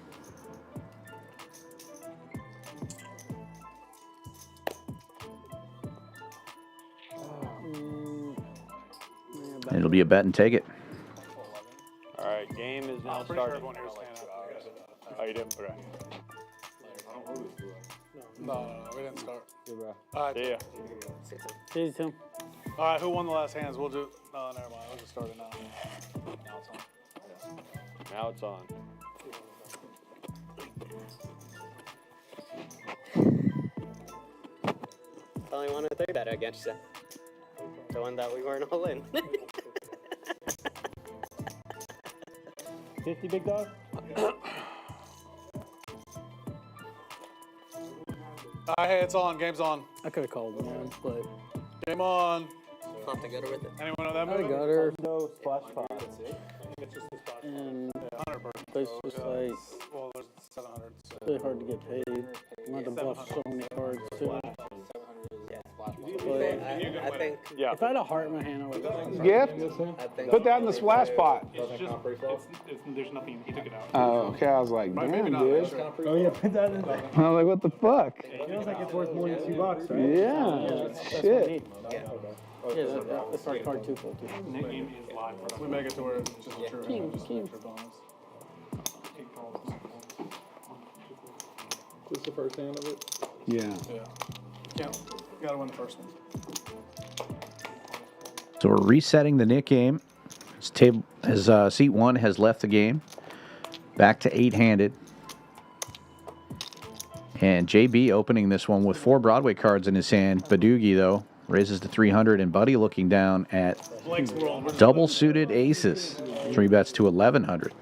And it'll be a bet and take it. Alright, game is now started. Oh, you didn't? Okay. No, we didn't start. All right. See ya. See you, Tim. All right, who won the last hands? We'll do. No, never mind. We'll just start it now. Now it's on. only one or three better against you. The one that we weren't all in. 50 big dog? Hey, it's on. Game's on. I could have called one, but Game on. Flop the gutter with it. Anyone know that I movie? got her. No splash pod. And 100 per. it's just like Well, there's 700. So. really hard to get paid. I had to bluff so many cards too. I think. Yeah. If I had a heart in my hand, I would have. Gift? Put that in the splash pot. It's just, there's nothing, he took it out. Oh, okay. I was like, damn, Maybe not. dude. Sure. Oh yeah, put that in there. I was like, what the fuck? It feels like it's worth more than $2, right? Yeah, shit. Yeah, that's our card too full too. Nickname is live. We make it to where it's just a true King, just king. an extra bonus. This the first hand of it? Yeah. Yeah. Gotta win the first one. So we're resetting the Nick game. His seat 1 has left the game. Back to 8-handed. And JB opening this one with 4 Broadway cards in his hand. Badoogie, though, raises to 300. And Buddy looking down at Blake's world. double suited aces. 3 bets to 1,100. I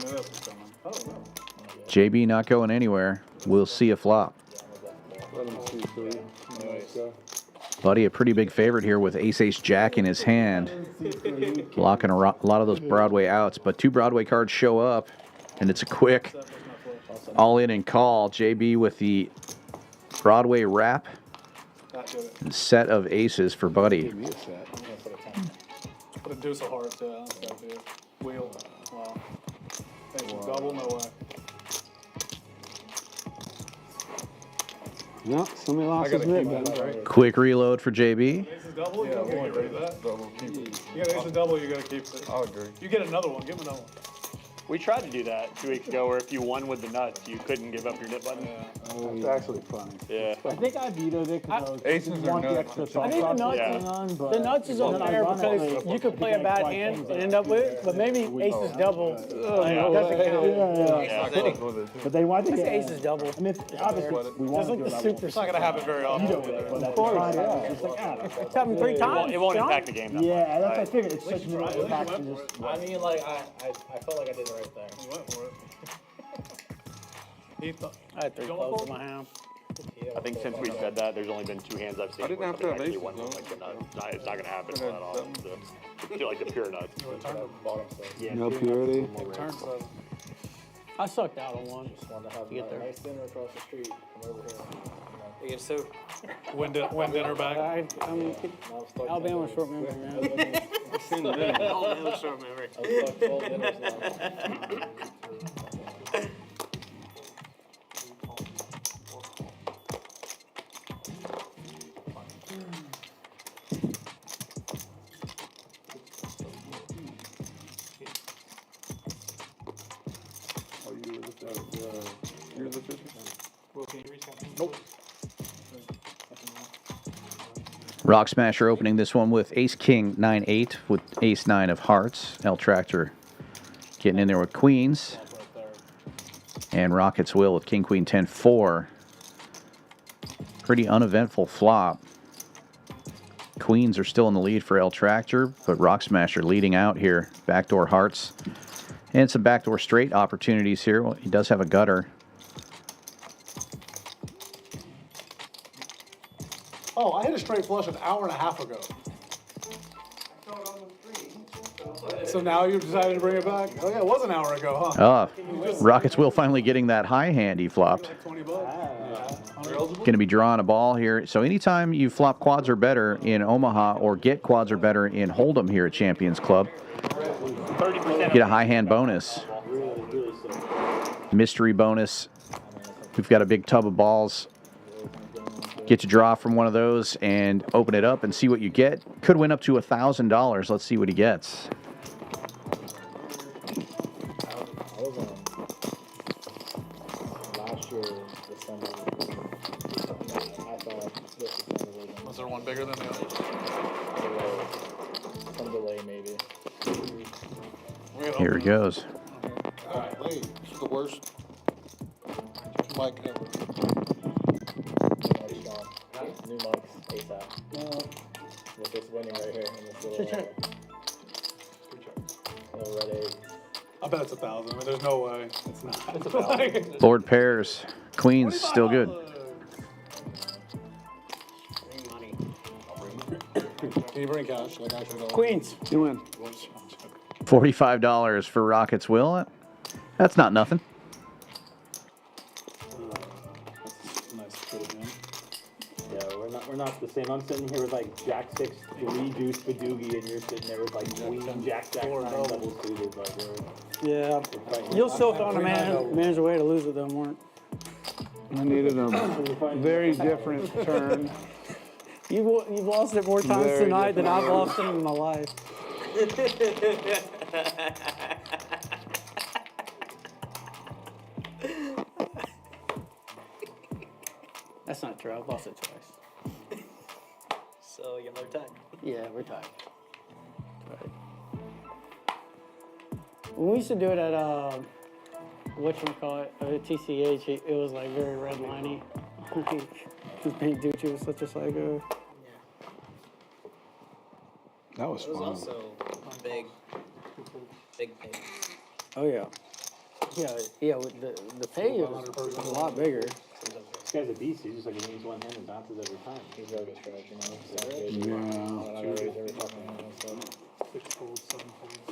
knew this was coming. Oh, no. JB not going anywhere. We'll see a flop. Let him see through. Buddy a pretty big favorite here with ace jack in his hand. Blocking a lot of those Broadway outs. But 2 Broadway cards show up. And it's a quick all in and call. JB with the Broadway wrap. And set of aces for Buddy. Put a deuce of hearts, yeah. That's gotta be it. Wheel. Wow. Double, no way. No, somebody lost his mitt. Right? Quick reload for JB. Ace is double, you don't get rid of that. Double, keep it. You got ace of double, you gotta keep it. I'll agree. You get another one, give him another one. We tried to do that 2 weeks ago where if you won with the nuts, you couldn't give up your nip button. That's actually funny. Yeah. I think I vetoed it because Aces are want the nuts. extra I sauce think the nuts, Yeah. the nuts is unfair because you could play a bad hand and end up with it, but maybe ace is double. Doesn't count. But they want to That's get ace is double. I mean, obviously, we want Just to like do the that. super. It's not gonna happen very often. But at the same time, it's like, It's happened 3 times. It won't John? impact the game that yeah, much. that's what I figured. It's such an impact to just. I mean, like, I felt like I did the right thing. You went for it. He thought. I had 3 clubs in my hand. I think since we said that, there's only been 2 hands I've seen. I didn't where have to have somebody actually aces, won with, though. like the nut. It's not gonna happen that often. So, like the pure nuts. Yeah, No pure purity. nuts. Turn 7. I sucked out on one. To get there. Nice dinner across the street. I'm over here. You get so. Win dinner back. I'm Alabama short memory, man. Alabama short memory. I've 12 dinners now. Oh, you were the fisher? Nope. Rock Smasher opening this one with Ace King 9-8 with Ace 9 of hearts. L Tractor getting in there with queens. And Rockets Will with King Queen 10-4. Pretty uneventful flop. Queens are still in the lead for L Tractor, but Rock Smasher leading out here. Backdoor hearts. And some backdoor straight opportunities here. Well, he does have a gutter. Oh, I hit a straight flush an hour and a half ago. So now you've decided to bring it back? Oh yeah, it was an hour ago, huh? Rockets Will finally getting that high hand he flopped. Like 20 bucks. Going to be drawing a ball here. So anytime you flop quads or better in Omaha or get quads or better in Hold'em here at Champions Club, get a high hand bonus. Mystery bonus. We've got a big tub of balls. Get to draw from one of those and open it up and see what you get. Could win up to $1,000. Let's see what he gets. Was there one bigger than the other? Some delay, maybe. Here he goes. Alright, Lee, it's the worst mic ever. with this winning right here in this little, little red egg. I bet it's 1,000. I mean, there's no way. It's not. It's 1,000. Board pairs. Queens still good. Bring money. Can you bring cash? Like actually, Queens. You win. $45 for Rockets Will. That's not nothing. nice trade, man. Yeah, we're not the same. I'm sitting here with like Jack 6, 3 deuce Badoogie, and you're sitting there with like Queen, Jack 9 double suited. Like, Yeah. You'll still found a manage a way to lose it though, Mark. I needed a very different turn. You've lost it more times Very tonight than I've different. lost it in my life. That's not true. I've lost it twice. So you have another time. Yeah, we're tied. Right. When we used to do it at whatchamacallit, TCH, it was like very redliney. Because Bank Ducci was such a psycho. That was It was fun. also big pay. Oh yeah. Yeah, the pay is a lot bigger. this guy's a beast. He's just like he needs one hand and bounces every time. He's very good stretch, you know. Yeah. 6 folds, 7 folds.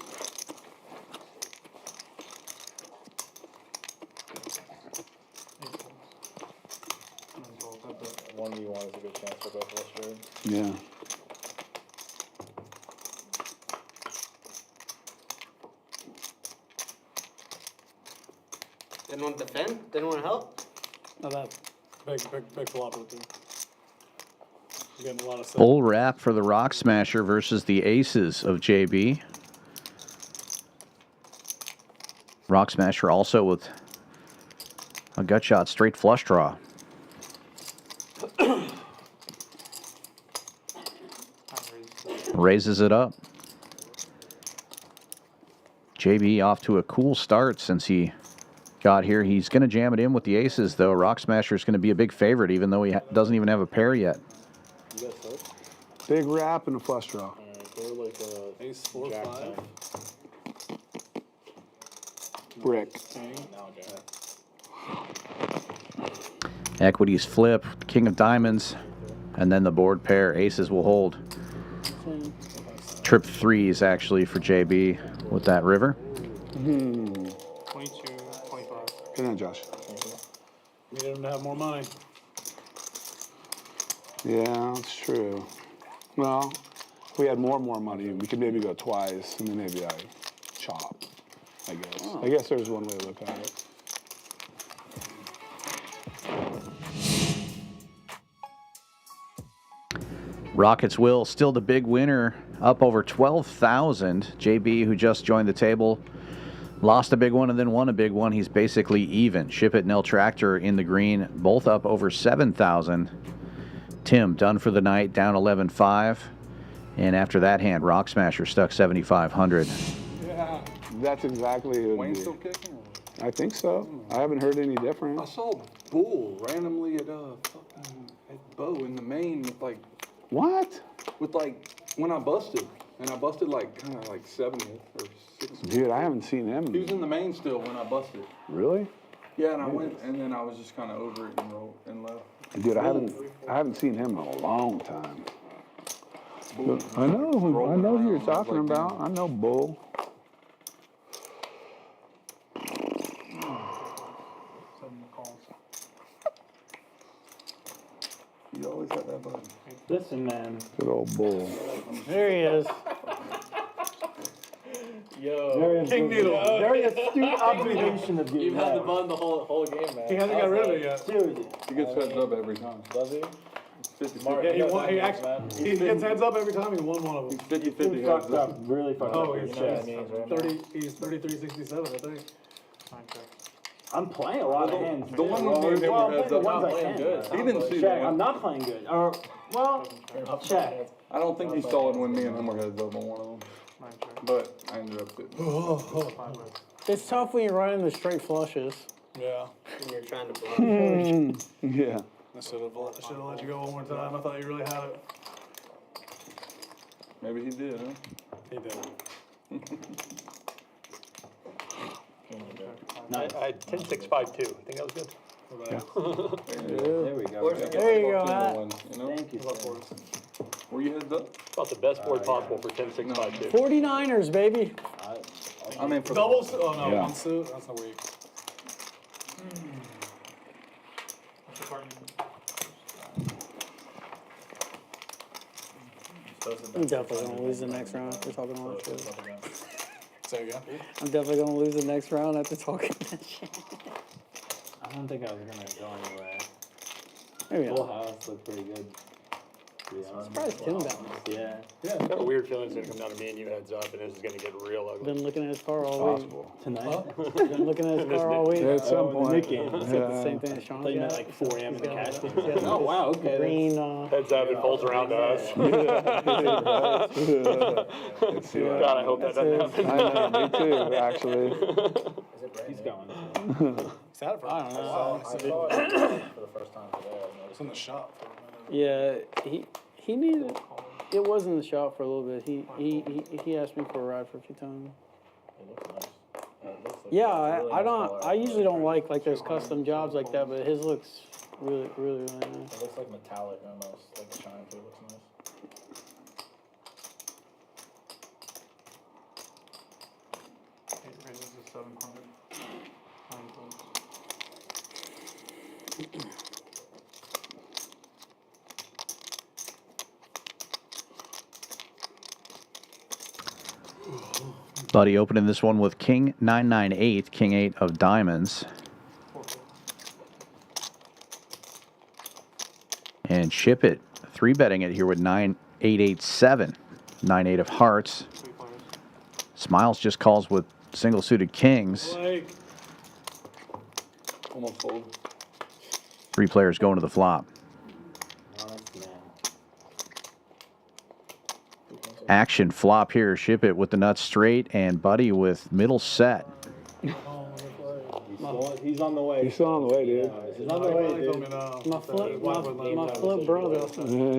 One v one is a good chance for both of us, right? Yeah. Didn't want to defend? Didn't want to help? Not that big flop with it. Getting a lot of stuff. Full wrap for the Rock Smasher versus the Aces of JB. Rock Smasher also with a gut shot straight flush draw. Raises it up. JB off to a cool start since he got here. He's going to jam it in with the Aces, though. Rock Smasher is going to be a big favorite, even though he doesn't even have a pair yet. Big wrap and a flush draw. Go like Ace 4 Jack 5. Brick. No, Jack. Equities flip, King of Diamonds, and then the board pair. Aces will hold. Trip threes actually for JB with that river. 22, 25. Good night, Josh. Needed him to have more money. Yeah, that's true. Well, if we had more money, we could maybe go twice, and then maybe I chop, I guess. Oh. I guess there's one way to look at it. Rockets Will still the big winner, up over 12,000. JB, who just joined the table, lost a big one and then won a big one. He's basically even. Shipp It Tractor in the green, both up over 7,000. Tim done for the night, down 11.5. And after that hand, Rock Smasher stuck 7,500. Yeah, that's exactly who it would Wayne's be. still kicking? I think so. I haven't heard any different. I saw Bull randomly at Bo in the main with like. What? With like when I busted, and I busted like kind of like 70th or 60th. Dude, I haven't seen him. He was in the main still when I busted. Really? Yeah, and I went, and then I was just kind of over it and left. Dude, I haven't seen him in a long time. I know who you're talking about. I know Bull. You always got that button. Listen, man. Good old Bull. There he is. Yo, King Needle. Very astute observation of you. You've had the bun the whole game, man. He hasn't got rid of it yet. Seriously. He gets heads up every time. Does he? 50-50. Yeah, he gets heads up every time. He won one of them. 50-50 heads Fucked up. up. Really fucked Oh, up. he's You know what I mean, right? He's 33-67, I think. I'm playing a lot of hands. The one well, with me well, heads the up, ones not I playing can. good. He didn't see Check, the I'm one. not playing good. Or, well, check. I don't think he saw it when me and him were heads up on one of them. But I ended up sitting. It's tough when you're running the straight flushes. Yeah. And you're trying to block. Yeah. I should have let you go one more time. I thought you really had it. Maybe he did, huh? He did. I had 10, 6, 5, 2. I think that was good. There we go. There you go, Matt. You know? Thank you, sir. Were you heads up? About the best board possible for 10, 6, 5, 2. 49ers, baby. I mean, for Doubles? Oh, no, Yeah. one suit? That's not weak. I'm definitely going to lose the next round after talking all that shit. Say again? I'm definitely going to lose the next round after talking that shit. I don't think I was gonna go anywhere. Maybe Full not. house looked pretty good. I'm surprised Tim balanced. Yeah. I got a weird feeling it's going to come down to me and you heads up, and this is going to get real ugly. Been looking at his car all week. Possible. Tonight? Been looking at his car all week. At some the point. Nick game. It's got the same thing as Sean's I thought you meant got. like 4 a.m. in the cash game. He's got Oh, wow, okay. Green, Heads up, it folds around to us. God, I hope that doesn't happen. I know, me too, actually. He's going. Is that for? I don't know. I saw it for the first time today. It's in the shop. yeah, he needed. It was in the shop for a little bit. He asked me for a ride for a few times. It looks nice. It looks like Yeah, really I nice don't. color. I usually don't like those custom jobs like that, but his looks really nice. It looks like metallic almost, like the shine through looks nice. Buddy opening this one with King 998, King 8 of diamonds. And Ship It, 3-betting it here with 9887, 9-8 of hearts. Smiles just calls with single-suited kings. Like, Almost fold. 3 players going to the flop. Action flop here. Ship It with the nuts straight and Buddy with middle set. He's on the way. He's still on the way, dude. He's on the way, dude. My flip brother.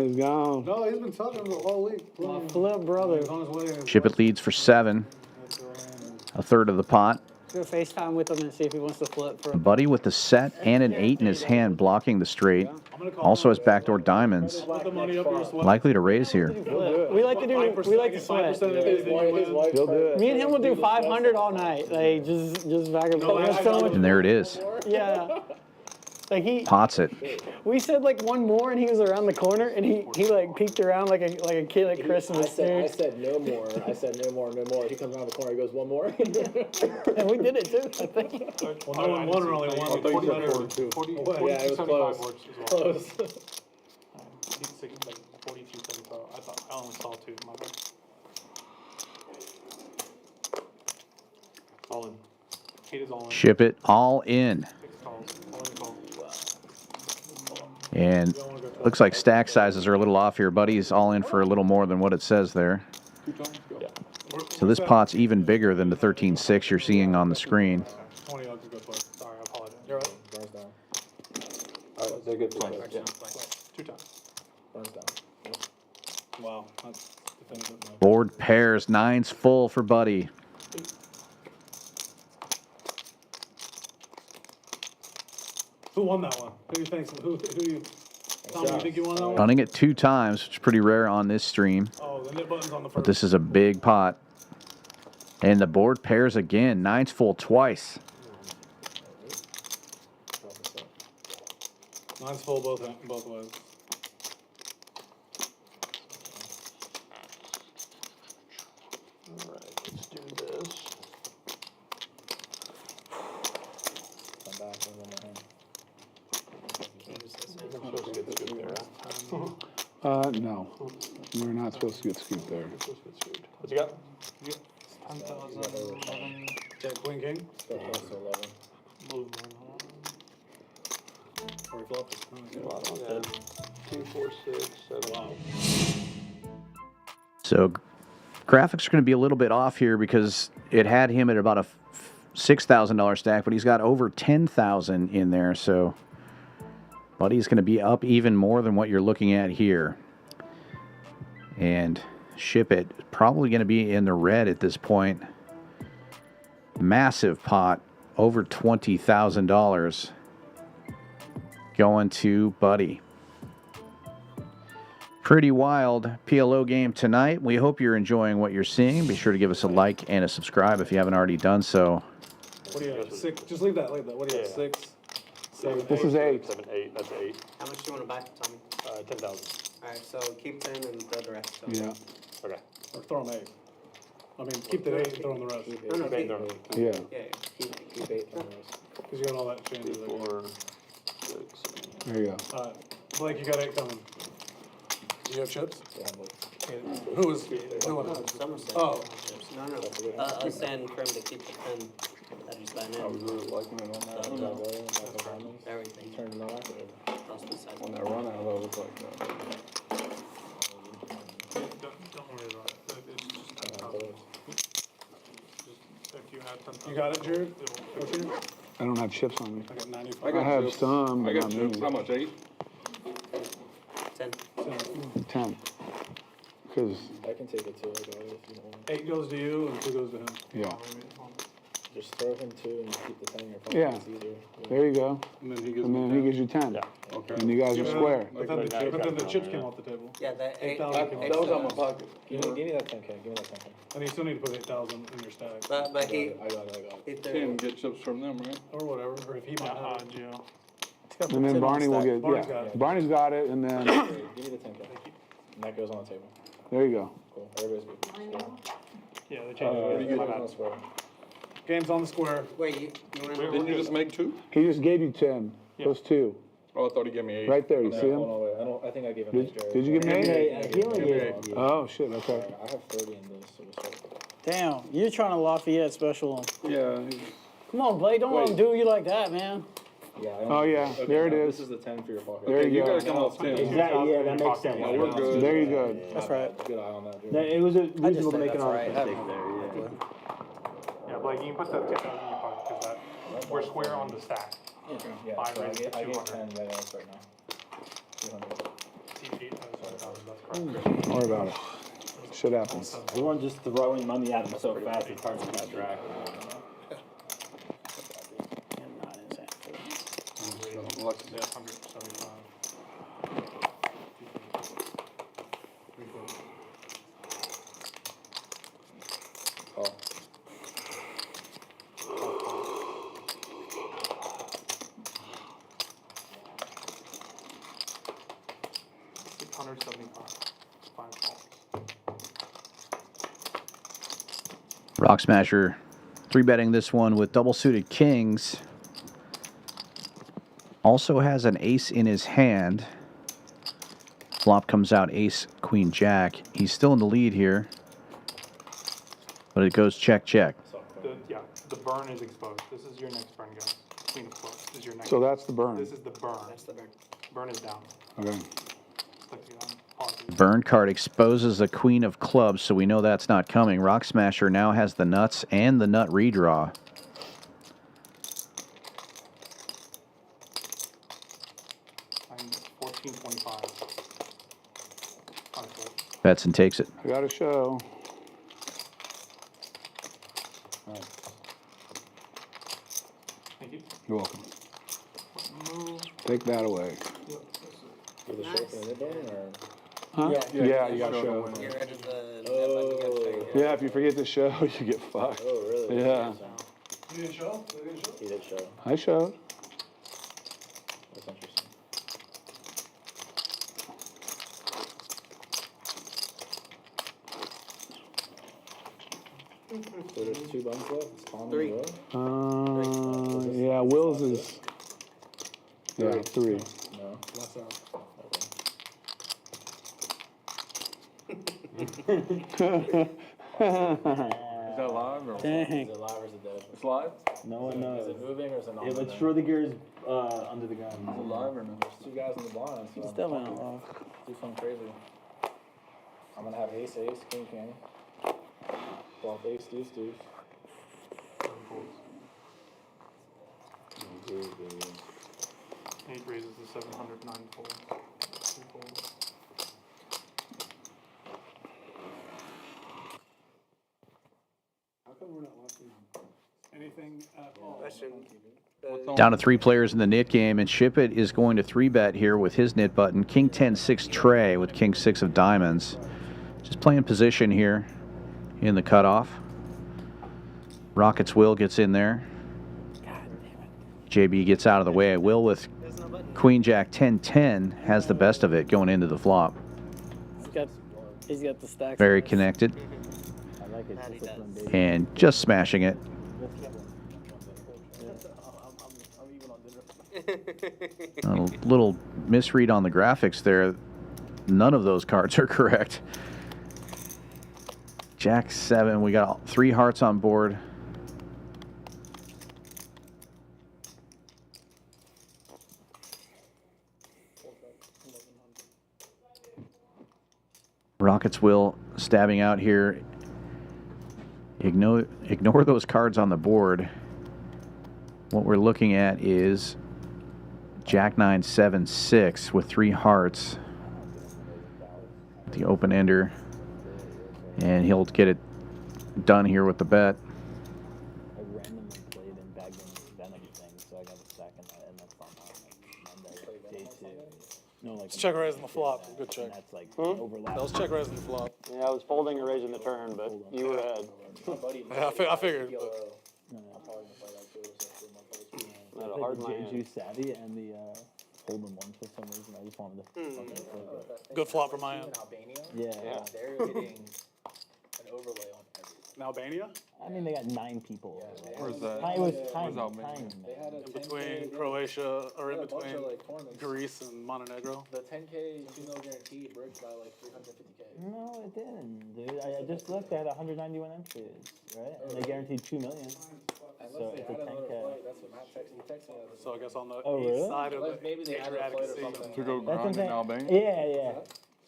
He's gone. no, he's been talking about all week. My flip brother. He's on his way. Ship It leads for 7. A third of the pot. Go FaceTime with him and see if he wants to flip for a Buddy with the set and an 8 in his hand, blocking the straight. Also has backdoor diamonds. Put the money up your sweat. Likely to raise here. We like to sweat. 5% of it, then you win. He'll do it. Me and him will do 500 all night. Like just back and forth. So much. And there it is. Yeah. Like Pots it. we said like one more and he was around the corner and he like peeked around like a kid at Christmas. I said no more. I said no more, no more. He comes around the corner, he goes, one more. And we did it too, I think. Well, no one won or only one. I thought you said 42. Yeah, it was close. Close. 42.75. I thought I only saw 2. My bad. All in. 8 is all in. Ship It all in. 6 calls. All in call. And looks like stack sizes are a little off here. Buddy's all in for a little more than what it says there. So this pot's even bigger than the 13.6 you're seeing on the screen. 20 odds to go play. Sorry, I apologize. You're right. Burns down. Alright, they're good for Yeah. 2 times. Burns down. Wow. That's definitive. Board pairs, 9's full for Buddy. Who won that one? Who do you think? Who you? Tom, you think you won that one? Running it 2 times, which is pretty rare on this stream. Oh, the nip button's on the But first. this is a big pot. And the board pairs again. 9's full twice. Mine's full both ways. Alright, let's do this. Come back and one more hand. I'm supposed to get scooped there, huh? No. You're not supposed to get scooped there. What you got? 10,000, 11. Jack, Queen, King. Still close to 11. Move. Or he flopped it. 2, 4, 6, 7. Wow. So graphics are going to be a little bit off here because it had him at about a $6,000 stack, but he's got over 10,000 in there. So Buddy's going to be up even more than what you're looking at here. And Ship It. Probably going to be in the red at this point. Massive pot, over $20,000 going to Buddy. Pretty wild PLO game tonight. We hope you're enjoying what you're seeing. Be sure to give us a like and a subscribe if you haven't already done so. What do you have? 6? Just leave that. What do you have? 6, 7, This is 8. 7, 8. That's 8. How much do you want to buy, Tommy? 10,000. Alright, so keep 10 and throw the rest. Yeah. Okay. Or throw them 8. I mean, keep the 8 and throw them the rest. No, no, keep, Yeah. keep 8 on the rest. Because you got all that changes. 4, 6. There you go. Alright. Blake, you got 8 coming. Do you have chips? Who was? Who won? Oh. No, no. Us and Krim to keep the 10 that he's buying in. I was really liking it on that. Everything. Turned it on. Toss the side. On that run out, I was like, Don't worry about it. It's just 10,000. If you had 10,000. You got it, Jared? I don't have chips on me. I got 95. I have chips. some, I but got not chips. How many. much? 8? 10. 10. Because, I can take it too, I got it if you want. 8 goes to you and 2 goes to him. yeah. Just throw him 2 and keep the 10 in your pocket. Yeah. It's easier. There you go. And then he gives And me then 10. he gives you 10. Yeah. Okay. And you guys are square. But then the chips came off the table. Yeah, that 8. 8,000 That was out my pocket. Give me that 10K, give me that 10K. And you still need to put 8,000 in your stack. But he, I got it. he Can't threw. get chips from them, right? Or whatever. Or if he might have it. Yeah. And then Barney will get, Barney's yeah. got it. Barney's got it, and then, Give me the 10K. And that goes on the table. there you go. Cool, everybody's good. Yeah, they What changed do it. you My get bad. on square? Game's on the square. Wait, you want to? Didn't you just make 2? He just gave you 10. Those 2. Oh, I thought he gave me 8. Right there, you see Hold him? on, wait, I think I gave him Did you give me 8? He only gave Oh, shit, okay. I have 30 in this, so we'll start. Damn, you're trying to Lafayette special him. Yeah. Come on, Blake, don't let him do you like that, man. Yeah, Oh, yeah, there it now is. This is the 10 for your pocket. There you You gotta go. come off 10. Exactly, yeah, that makes sense. No, we're good. There you go. That's right. Good eye on that, dude. It was reasonable to say make an that's honest right. mistake there, yeah. Yeah, Blake, you can put that 2,000 in your pocket because that we're square on the stack. Yeah, Fine, so I raise get to 10 200. red outs right now. 200. CP, that's correct. Don't worry about it. Shit happens. Everyone's just throwing money at him so fast, it's hard to keep track. Yeah, 175. Oh. Rock Smasher 3-betting this one with double suited kings. Also has an ace in his hand. Flop comes out ace, queen, jack. He's still in the lead here. But it goes check, check. The burn is exposed. This is your next burn, guys. Queen of clubs is your next. So that's the burn. This is the burn. That's the burn. Burn is down. Okay. Click it on. Pause it. Burn card exposes the queen of clubs, so we know that's not coming. Rock Smasher now has the nuts and the nut redraw. I'm 1425. Bets and takes it. I got a show. Thank you. You're welcome. Take that away. With a shake and a nib bone, or? Huh? Yeah, you got a show. Get rid of the. Yeah, if you forget the show, you get fucked. Oh, really? Yeah. You didn't show? He did show. I showed. That's interesting. So there's 2 buns left? It's Tom and 3. Will? Yeah, Will's is. Yeah, 3. No. Is that live or? Dang. Is it live or is it dead? It's live? No one Is knows. it moving or is it not If moving? it's Schrodinger's under the gun. Is it live or no? There's 2 guys in the blind, so It's definitely not love. do something crazy. I'm gonna have ace, ace, king, king. Flop ace, deuce, deuce. Eight raises to 700, 9 folds. 2 folds. Anything at all? Down to 3 players in the nit game, and Shipp It is going to 3-bet here with his nit button. King 10-6 Trey with King 6 of diamonds. Just playing position here in the cutoff. Rockets Will gets in there. JB gets out of the way. Will with Queen Jack 10-10 has the best of it going into the flop. He's got the stacks. Very connected. I like it. And just smashing it. A little misread on the graphics there. None of those cards are correct. Jack 7. We got 3 hearts on board. Rockets Will stabbing out here. Ignore those cards on the board. What we're looking at is Jack 9, 7, 6 with 3 hearts. The open ender. And he'll get it done here with the bet. I randomly played and bagged in anything, so I got a stack and that's on Monday, day 2. No, like Let's check raise on the flop. Good check. That's like overlap. Let's check raise on the flop. Yeah, I was folding or raising the turn, but you were ahead. Yeah, I figured. I played the Juice Savvy and the Hold'em one for some reason. I just wanted to fucking play it. Good flop from my end. Yeah. They're hitting an overlay on everything. In Albania? I mean, they got 9 people. Where's that? It was Where's tiny, Albania? tiny, man. In between Croatia, or in a bunch between of, like, tournaments. Greece and Montenegro. The 10K 2 mil guaranteed breaks by like 350K. No, it didn't, dude. I just looked at 191 entries, right? And they guaranteed 2 million. So it's a 10K. That's what Matt texted me. So I guess on the Oh, east really? side of the Maybe they added a Adriatic flight or Sea. something. To go That's grind in insane. Albania? Yeah, yeah.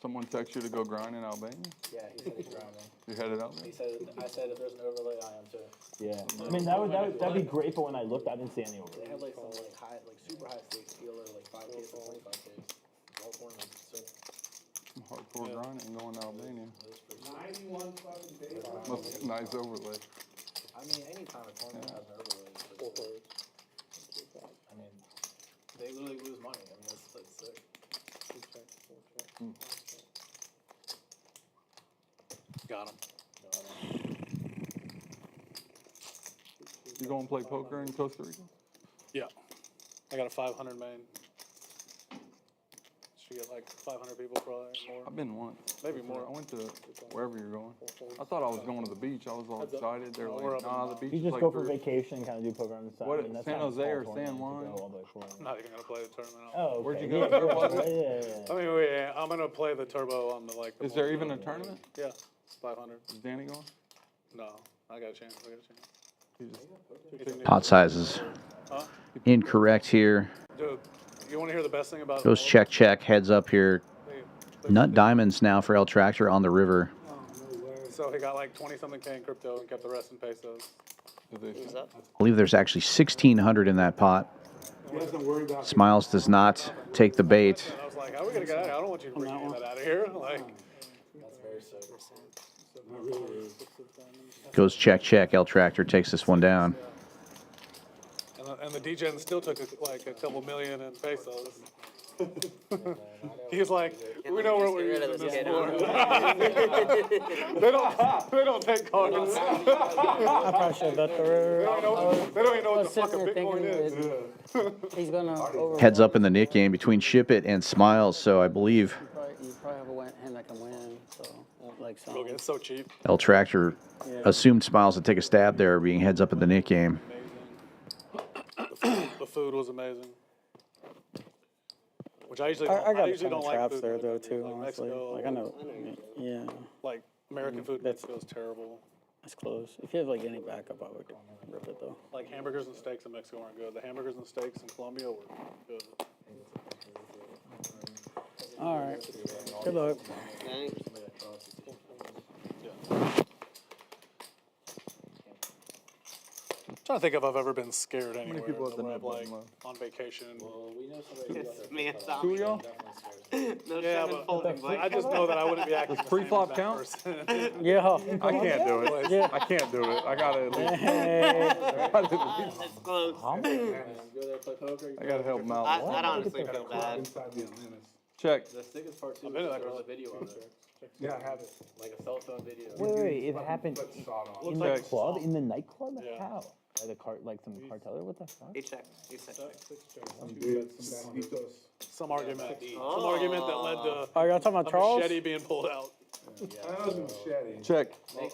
Someone text you to go grind in Albania? Yeah, he said he's grounding. You headed out there? He said, I said if there's an overlay, I am too. Yeah. I mean, that'd be great, but when I looked, I didn't see any over They there. have like some like high, like super high stakes dealer, like 5K to 25K. All tournaments. So Some hardcore grinding and going to Albania. 91 fucking days. Must nice overlay. I mean, anytime a tournament has an overlay, I mean, they literally lose money. I mean, that's sick. Got him. You going to play poker in Costa Rica? Yeah. I got a 500 main. Should get like 500 people probably more. I've been once. Maybe more. I went to wherever you're going. I thought I was going to the beach. I was all excited. They were We're like, up nah, in the beach You is just like go for very- vacation, kind of do poker on the side. What, I mean, that's San not a Jose small or tournament San to Juan? go all the way for. I'm not even gonna play the tournament. Oh, okay. Where'd you go? Yeah, Where was it? yeah. I mean, I'm gonna play the turbo on the like. Is there even a tournament? Yeah, 500. Is Danny going? No, I got a chance. He just, Pot sizes Huh? incorrect here. Dude, you want to hear the best thing about Goes check, check, heads up here. They- Nut diamonds now for El Tractor on the river. So he got like 20-something K in crypto and kept the rest in pesos. I believe there's actually 1,600 in that pot. Smiles does not take the bait. And I was like, how are we gonna get out of here? I don't want you to bring any of that out of here. Like, Goes check, check. El Tractor takes this one down. and the DJ still took like a couple million in pesos. He's like, we know what we're using this for. They don't take cards. They don't even know what the fuck a Bitcoin is. He's gonna over. Heads up in the nit game between Shipp It and Smiles, so I believe You probably have a hand that can win, so like so. Look, it's so cheap. El Tractor assumed Smiles would take a stab there, being heads up in the nit game. The food was amazing. Which I usually I got a usually ton don't of like traps food there like though that. too. Like Honestly, Mexico, like I know, yeah, like American food in Mexico is terrible. that's close. If you have like any backup, I would rip it though. Like hamburgers and steaks in Mexico aren't good. The hamburgers and steaks in Colombia were good. All right, good luck. trying to think if I've ever been scared anywhere. people at the net like button on vacation. Well, we know somebody who got It's me and their Tommy. y'all? No Yeah, shame in but folding, Blake. I just know that I wouldn't be acting. Does pre-flop count? Yeah. I can't do it. Yeah. I can't do it. I gotta at least. It's close. Go there, play poker. I gotta help them out. I'd honestly feel bad. Check. The sickest part too I've been is to that there's girl. a video of it. Yeah, I have it. Like a cell phone video. Wait, it happened in the Check. club, in the nightclub? Yeah. How? Like a like some carteller? What the fuck? He checked. He said check. Some argument. Some argument that led to Oh, y'all talking about a Charles? machete being pulled out. Check. A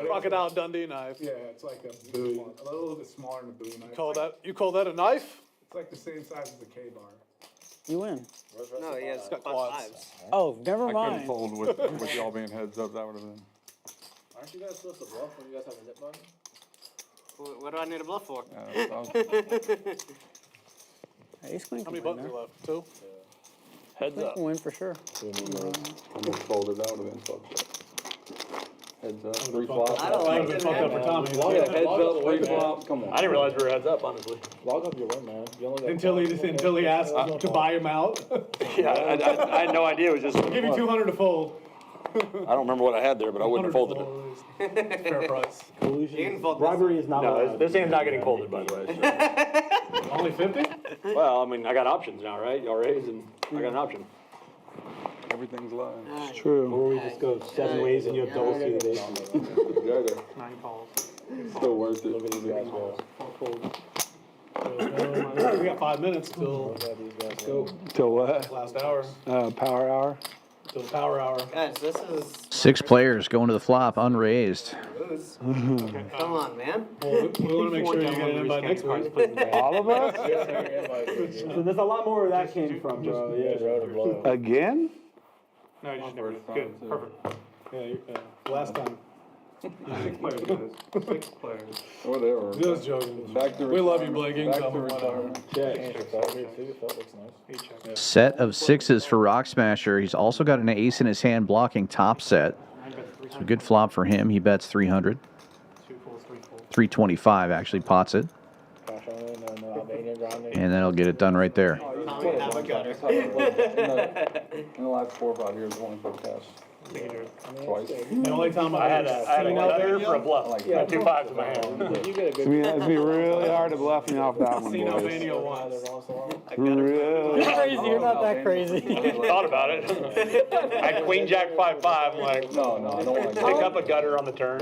crocodile Dundee knife. Yeah, it's like a bowie, a little bit smaller than a bowie knife. You call that a knife? It's like the same size as a K-bar. You win. No, he has got plus quads. fives. Oh, never I couldn't mind. fold with y'all being heads up. That would have been. Aren't you guys supposed to bluff when you guys have a nip button? What do I need a bluff for? Ace queen How can many win buttons there. are left? Two? Heads Queen up. can win for sure. Almost folded. That would have been fucked up. Heads up. Three flop. I don't like it, Fucked up for man. Tommy. Yeah, heads up. Three flop. Come on. I didn't realize we were heads up, honestly. Log up your win, man. You only got Until he asked to buy him out. Yeah, I had no idea. It was just. I'll give you 200 to fold. I don't remember what I had there, but I wouldn't have folded it. Fair price. You can fold this. Bribery is not No, allowed. this hand's not getting folded, by the way. so. Only 50? Well, I mean, I got options now, right? Y'all raise, and I got an option. Everything's live. It's true. Or we just go 7 ways and you have double suited aces. Together. 9 calls. Still worth it. Look at these guys go. We got 5 minutes till Till what? last hour. Power hour. Till the power hour. Guys, this is 6 players going to the flop unraised. booze. Come on, man. Well, we want to make sure you get an invite next week. All of us? So there's a lot more where that came from, bro. Yeah. Again? No, you just never. Good, perfect. Yeah, last time. 6 players, guys. 6 players. Whatever. Just joking. Back to We love you, Blake. You can back tell to me whatever. Looks nice. Set of 6s for Rock Smasher. He's also got an ace in his hand blocking top set. So good flop for him. He bets 300. 325 actually pots it. And then he'll get it done right there. Tommy, have a gutter. In the last 4 or 5 years, I've only put cash twice. The only time I had a gutter for a bluff. Like, I had 2 5s in my hand. You get a good. It's gonna be really hard to bluff me off that one, seen boys. Albania once. Really? You're crazy. You're not that crazy. Thought about it. I had Queen Jack 5 5. I'm like, No, I don't want to pick up a gutter on the turn. I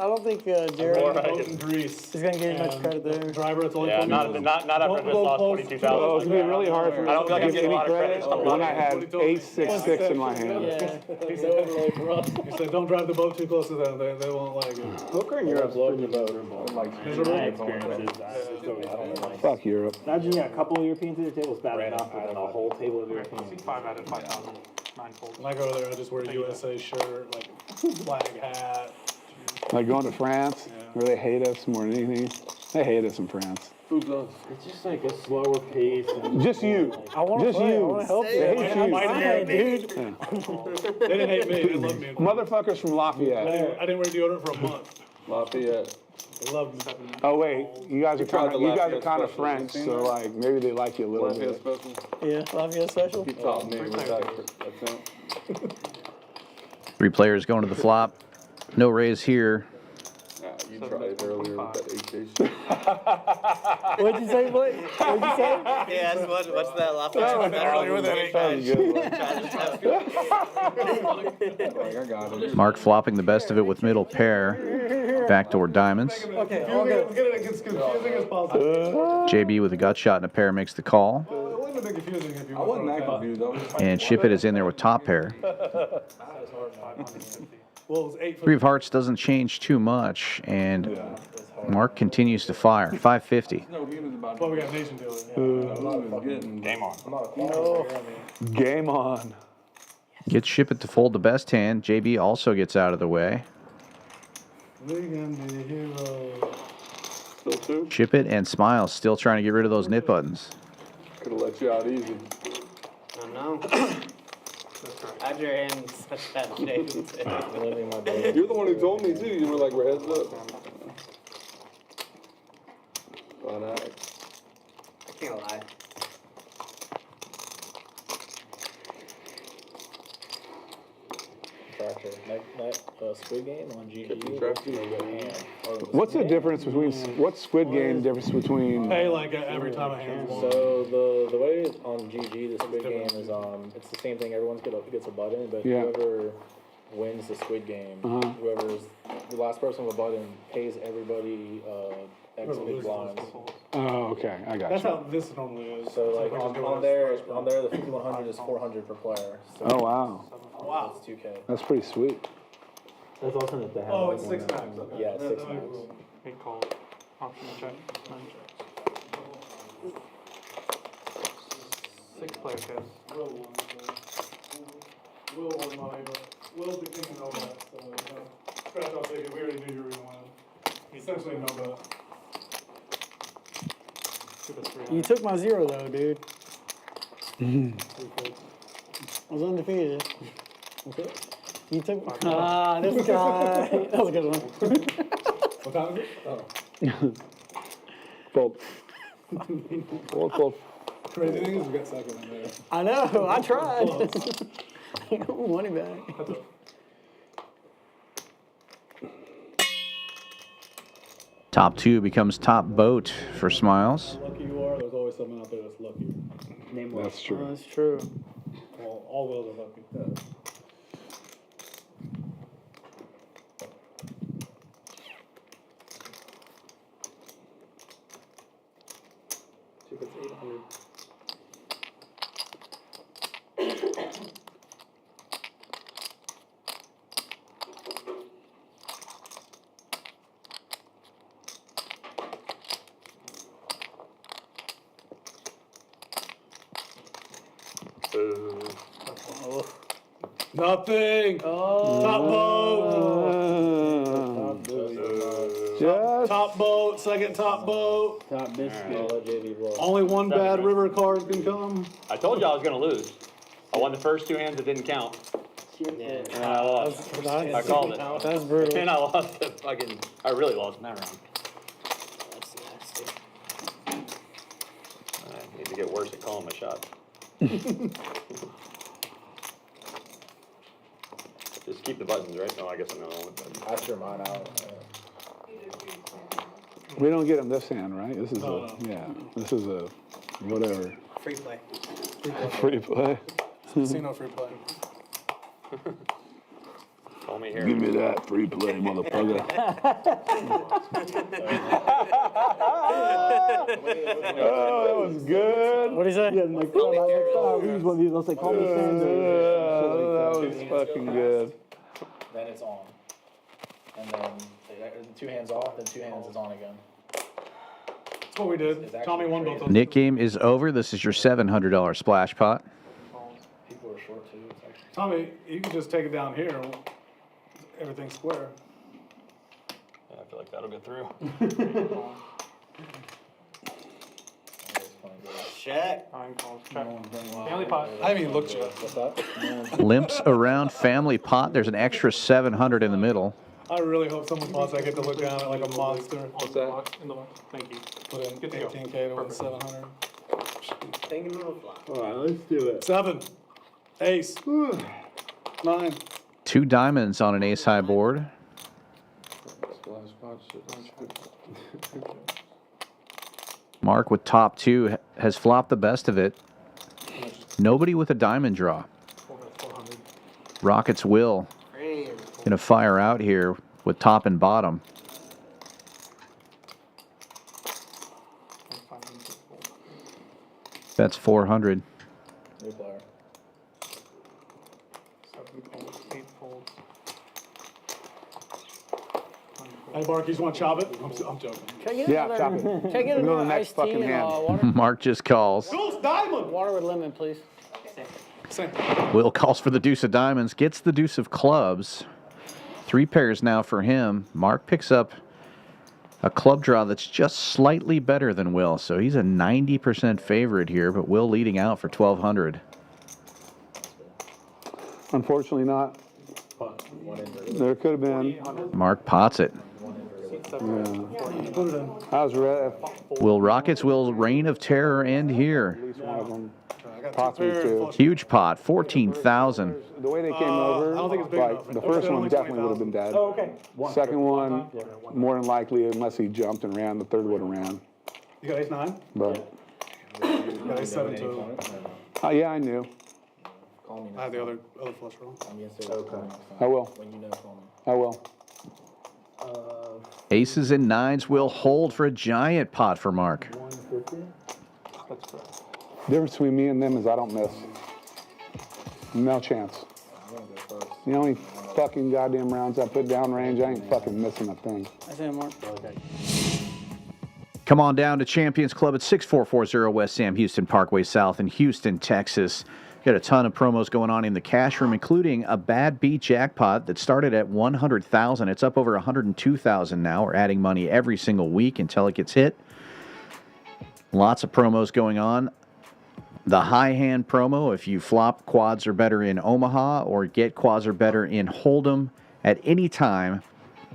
don't think Jared Or Boat in Greece. is gonna give you much credit there. Driver, it's only Yeah, for not after I just lost Oh, 22,000. it's gonna be really hard for me I don't feel like to I'm give getting a any lot of credit. credit when I had ace 6 6 in my hand. Yeah. He's overload for us. He said, don't drive the boat too close to them. They won't like it. Poker in Europe's pretty miserable. Miserable? Fuck Europe. Imagine you got a couple of Europeans at your table, it's bad enough, but then a whole table of Europeans. 5 out of 5,000. 9 folds. When I go there, I just wear a USA shirt, like flag hat. Like going to France, where they hate us more than anything. They hate us in France. It's just like a slower pace. And Just you. I want to Just play. I you. want to help you. They hate you. Fine, dude. They didn't hate me, they loved me. Motherfuckers from Lafayette. I didn't wear deodorant for a month. Lafayette. They loved me. Oh wait, you guys are tried the kind Lafayette of special. French, so like maybe they like you a little Lafayette bit. special. Yeah, Lafayette special. He taught me with that accent. 3 players going to the flop. No raise here. Yeah, you tried earlier with that AK shit. What'd you say, Blake? What'd you say? Yes, what's that Lafayette? Earlier with Like, I got it. Mark flopping the best of it with middle pair. Backdoor diamonds. Okay, all good. Get it as confusing as possible. JB with a gut shot and a pair makes the call. It wouldn't have been confusing if you I wasn't that confused. I was just And Shipp It is in there with top pair. Well, it was 8 for 3 of hearts doesn't change too much, and Mark continues to fire. 550. no, he was about Well, we got Nation dealing. Game on. Game on. Gets Shipp It to fold the best hand. JB also gets out of the way. We can be heroes. still 2. Shipp It and Smiles still trying to get rid of those knit buttons. Could have let you out easy. I know. How'd your hand in such bad shape? You're the one who told me too. You were like, we're heads up. I can't lie. Fracture. That Squid Game on GG. What's the difference between what's Squid Game difference between? Pay like every time a hand's won. So the way on GG the Squid Game is it's the same thing. Everyone gets a button, but whoever wins the Squid Game, whoever's the last person with a button pays everybody X big blinds. Oh, okay, I got That's you. how this normally is. So like on there the 5100 is 400 per player. So Oh wow, Wow. It's 2K. that's pretty sweet. That's awesome that they have. Oh, it's 6 max. Okay. Yeah, it's 6 max. Big call. Option check. 9 checks. 6 player guys. Will won money, but Will's the king of no bet, so scratch off ticket. We already knew you were gonna win. Essentially no bet. You took my 0 though, dude. I was undefeated. Okay. You took this guy. That was a good one. What time is it? Fold. Fold. Crazy thing is we got second in there. I know. I tried. I got money back. Top 2 becomes top boat for Smiles. The luckier you are, there's always someone out there that's luckier. Name one. That's true. That's true. Well, all Wills are lucky. It's 800. Nothing. Top boat. Top boat. Second top boat. Top biscuit. Only one bad river card can come. I told you I was going to lose. I won the first 2 hands that didn't count. And I lost. I called it. That's brutal. And I lost it. I really lost in that round. That's nasty. I need to get worse at calling my shots. Just keep the buttons, right? No, I guess I'm the only one. I threw mine out. We don't get them this hand, right? This is This is a whatever. Free play. Free play. Casino free play. Call me here. Give me that free play, motherfucker. Oh, that was good. What do you say? Yeah, like, use one of these. I'll say, call me That was fucking good. Then it's on. And then 2 hands off, then 2 hands is on again. That's what we did. Tommy won both those. Nick game is over. This is your $700 splash pot. People are short too. It's actually Tommy, you can just take it down here. Everything's square. Yeah, I feel like that'll get through. Check. Family pot. I haven't even looked yet. Limps around family pot. There's an extra 700 in the middle. I really hope someone pots I get to look down at like a monster. What's that? In the box. Thank you. Put in 18K to win 700. Thinking of a flop. All right, let's do it. 7. Ace. 9. 2 diamonds on an ace high board. Mark with top 2 has flopped the best of it. Nobody with a diamond draw. Rockets will gonna fire out here with top and bottom. That's 400. new player. 8 folds. Hey, Barkeys, want to chop it? I'm joking. Can I get Yeah, another, chop it. Can I get Go to the another next iced tea fucking and hand. water? Mark just calls. Deuce diamond. Water with lemon, please. Same. Will calls for the deuce of diamonds, gets the deuce of clubs. 3 pairs now for him. Mark picks up a club draw that's just slightly better than Will, so he's a 90% favorite here, but Will leading out for 1,200. Unfortunately not. There could have been. Mark pots it. I was ready. Will Rockets' reign of terror end here? At least one of them. Possibly two. Huge pot, 14,000. The way they came over, like the first one definitely would have been dead. Oh, okay. Second one, more than likely, unless he jumped and ran, the third would have ran. You got ace-9? But You got ace-7 too. yeah, I knew. I have the other flush roll. I will. I will. Aces and 9s will hold for a giant pot for Mark. Difference between me and them is I don't miss. No chance. The only fucking goddamn rounds I put down range, I ain't fucking missing a thing. I say Mark. Come on down to Champions Club at 6440 West Sam Houston Parkway South in Houston, Texas. Got a ton of promos going on in the cash room, including a bad beat jackpot that started at $100,000. It's up over $102,000 now. We're adding money every single week until it gets hit. Lots of promos going on. The high hand promo, if you flop quads or better in Omaha or get quads or better in Hold'em at any time,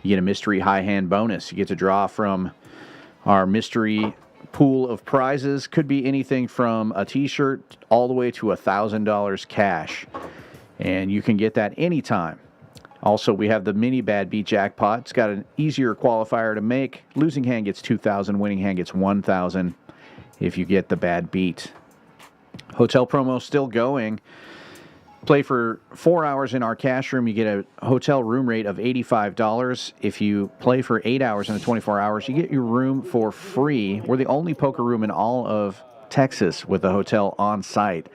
you get a mystery high hand bonus. You get to draw from our mystery pool of prizes. Could be anything from a t-shirt all the way to $1,000 cash. And you can get that anytime. Also, we have the mini bad beat jackpot. It's got an easier qualifier to make. Losing hand gets $2,000, winning hand gets $1,000 if you get the bad beat. Hotel promo still going. Play for 4 hours in our cash room, you get a hotel room rate of $85. If you play for 8 hours in the 24 hours, you get your room for free. We're the only poker room in all of Texas with a hotel on site.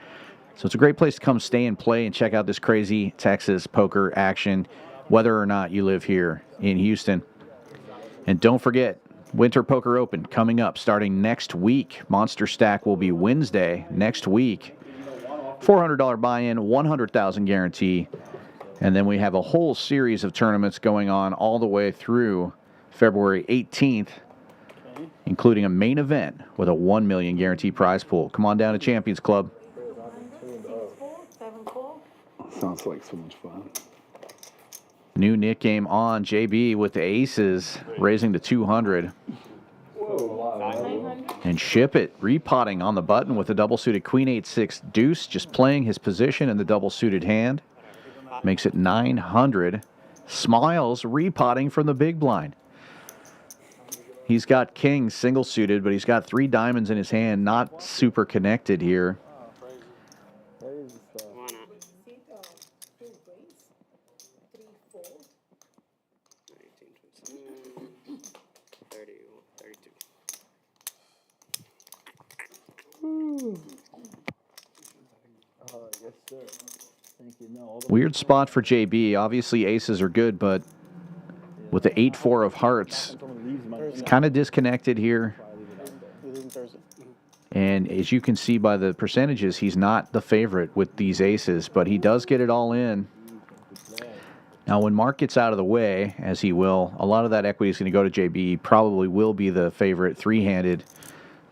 So it's a great place to come stay and play and check out this crazy Texas poker action, whether or not you live here in Houston. And don't forget, Winter Poker Open coming up starting next week. Monster Stack will be Wednesday next week. $400 buy-in, $100,000 guarantee. And then we have a whole series of tournaments going on all the way through February 18th, including a main event with a $1 million guarantee prize pool. Come on down to Champions Club. Sounds like so much fun. New Nick game on. JB with the aces, raising to 200. And Shipp It repotting on the button with a double-suited Queen 8-6 deuce, just playing his position in the double-suited hand. Makes it 900. Smiles repotting from the big blind. He's got kings single-suited, but he's got 3 diamonds in his hand, not super connected here. Weird spot for JB. Obviously, aces are good, but with the 8-4 of hearts, it's kind of disconnected here. And as you can see by the percentages, he's not the favorite with these aces, but he does get it all in. Now, when Mark gets out of the way, as he will, a lot of that equity is going to go to JB. He probably will be the favorite three-handed,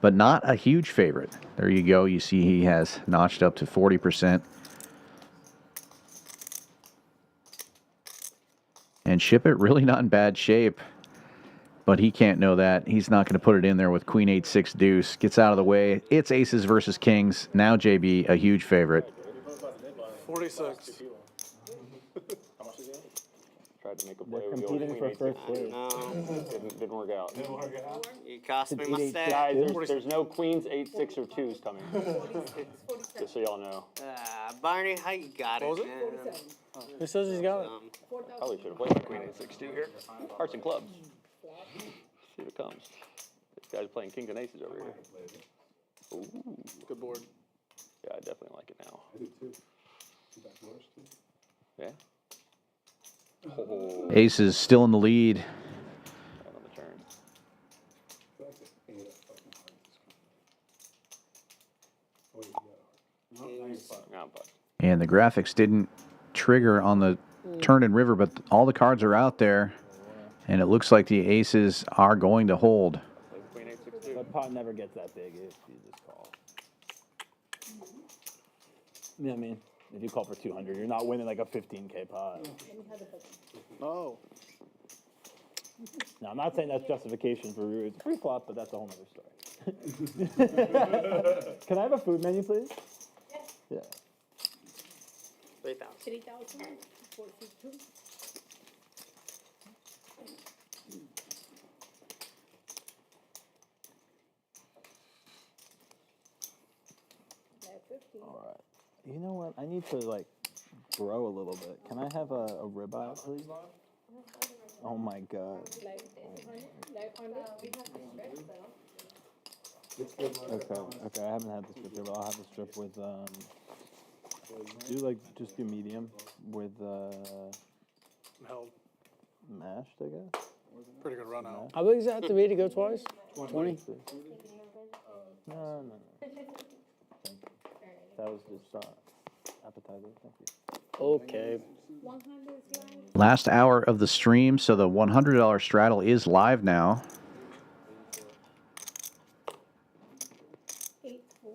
but not a huge favorite. There you go. You see he has notched up to 40%. And Shipp It really not in bad shape, but he can't know that. He's not going to put it in there with Queen 8-6 deuce. Gets out of the way. It's aces versus kings. Now JB, a huge favorite. 46. Tried to make a play They're with the competing old for Queen first place. Didn't work out. You cost me my It's stack. Guys, there's no queens, 8-6 or 2s coming. Just so y'all know. Barney, how you got it, man? Who says he's got it? Probably should have played my Queen 8-6 2 here. Hearts and clubs. See what comes. This guy's playing kings and aces over here. Ooh. Good board. Yeah, I definitely like it now. Yeah. Oh. Aces still in the lead. Right on the turn. And the graphics didn't trigger on the turn and river, but all the cards are out there. And it looks like the aces are going to hold. That pot never gets that big if you just call. You know what I mean? If you call for 200, you're not winning like a 15K pot. No. No, I'm not saying that's justification for It's pre-flop, but that's a whole nother story. Can I have a food menu, please? Yeah. 3,000. 3,000, 42. All right. You know what? I need to like grow a little bit. Can I have a ribeye, please? Oh my god. Okay. I haven't had the strip here, but I'll have the strip with just do medium with Held. mashed, I guess. Pretty good run out. How big does that have to be to go twice? 20. No. That was just appetizer. Thank you. Okay. Last hour of the stream, so the $100 straddle is live now. 8, 4.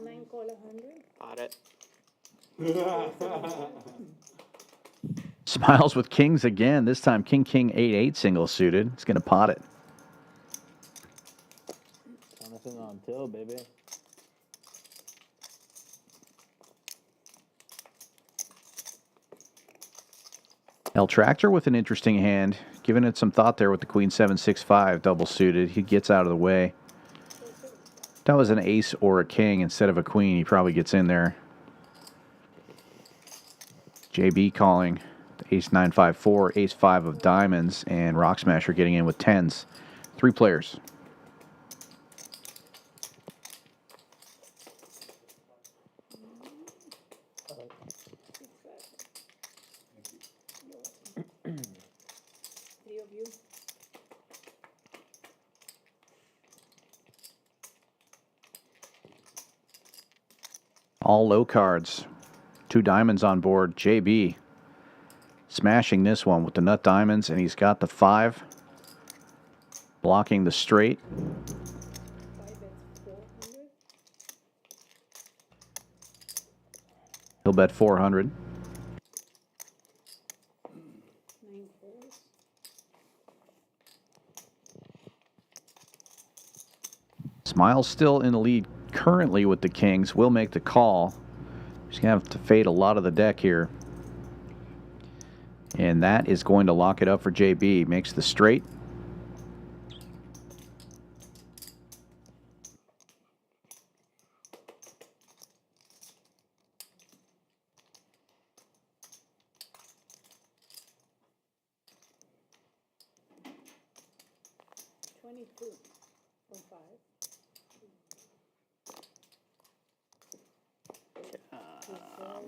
9 call 100. Got it. Smiles with kings again. This time king, 8-8 single suited. He's going to pot it. Jonathan on till, baby. El Tractor with an interesting hand. Giving it some thought there with the queen 7-6-5 double suited. He gets out of the way. If that was an ace or a king instead of a queen, he probably gets in there. JB calling. Ace 9-5-4, ace 5 of diamonds, and Rock Smasher getting in with 10s. 3 players. All low cards. 2 diamonds on board. JB smashing this one with the nut diamonds, and he's got the 5. Blocking the straight. He'll bet 400. Smiles still in the lead currently with the kings. Will make the call. He's going to have to fade a lot of the deck here. And that is going to lock it up for JB. Makes the straight.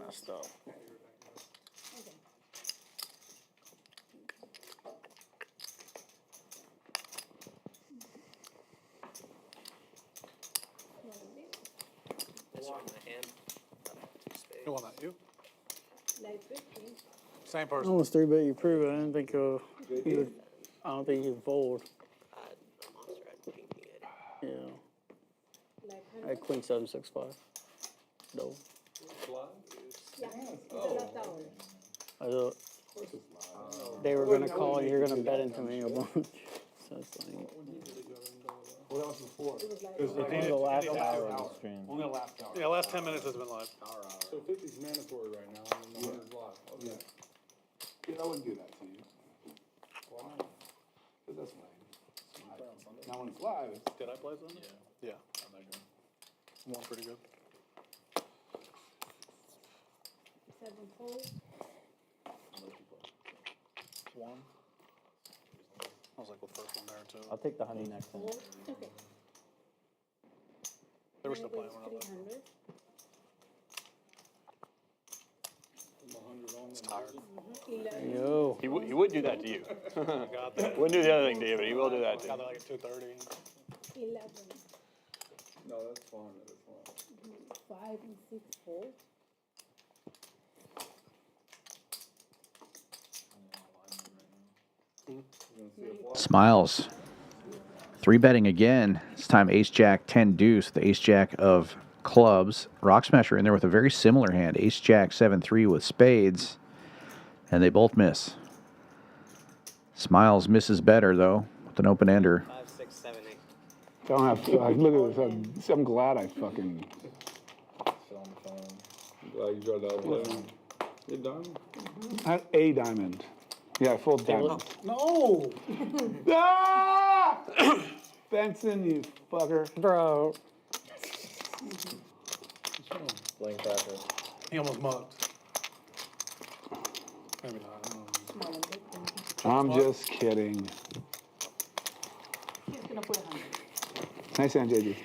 Messed up. This one in the hand. You want that, you? Same I person. almost 3-bet you prove it. I didn't think you would. I don't think you'd fold. Yeah. I had queen 7-6-5. No. I thought they were gonna call and you're gonna bet into me a bunch. So it's like. Well, that was before. It's only the last hour of the stream. Only the last hour. Yeah, last 10 minutes has been live. So 50's mandatory right now, and the 100's live. Okay. Yeah, I wouldn't do that to you. Why not? Because that's lame. Now when it's live, it's... Did I play Sunday? Yeah. I'm not good. Won pretty good. 7 fold. One. I was like the first one there too. I'll take the honey next time. Okay. They were still playing when I left. 300. It's tired. Yo. He would do that to you. Got that. Wouldn't do the other thing to you, but he will do that to Got you. there like at 2:30. 11. No, that's fine. That's fine. 5 and 6 fold. Smiles. 3-betting again. This time ace jack 10 deuce, the ace jack of clubs. Rock Smasher in there with a very similar hand. Ace jack 7-3 with spades. And they both miss. Smiles misses better, though, with an open ender. 5, 6, 7, 8. Don't have. Look at this. I'm glad I fucking. Glad you tried that one. You diamond? A diamond. Yeah, full diamond. No! Ah! Benson, you fucker. Bro. Blank cracker. He almost mugged. Maybe not. I'm just kidding. He's gonna put 100. Nice hand, JG.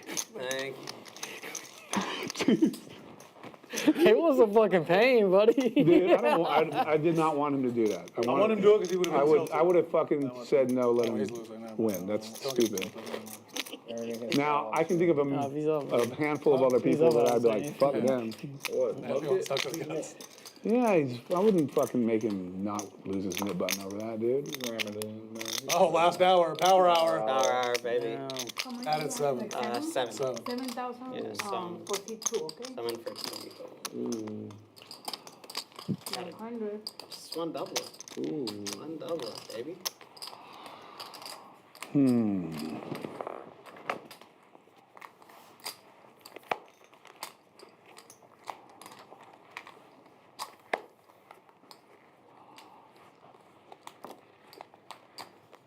Thank It was a fucking pain, buddy. Dude, I did not want him to do that. I want him to do it because he would have been I would have fucking said no, let him win. That's stupid. Now, I can think of a handful of other people that I'd be like, fuck them. What? Yeah, I wouldn't fucking make him not lose his mid button over that, dude. Oh, last hour, power hour. Power hour, baby. Added 7. 7. 7,000 Yeah, for T2, okay? 7 for 2. 900. Just one double. One double, baby.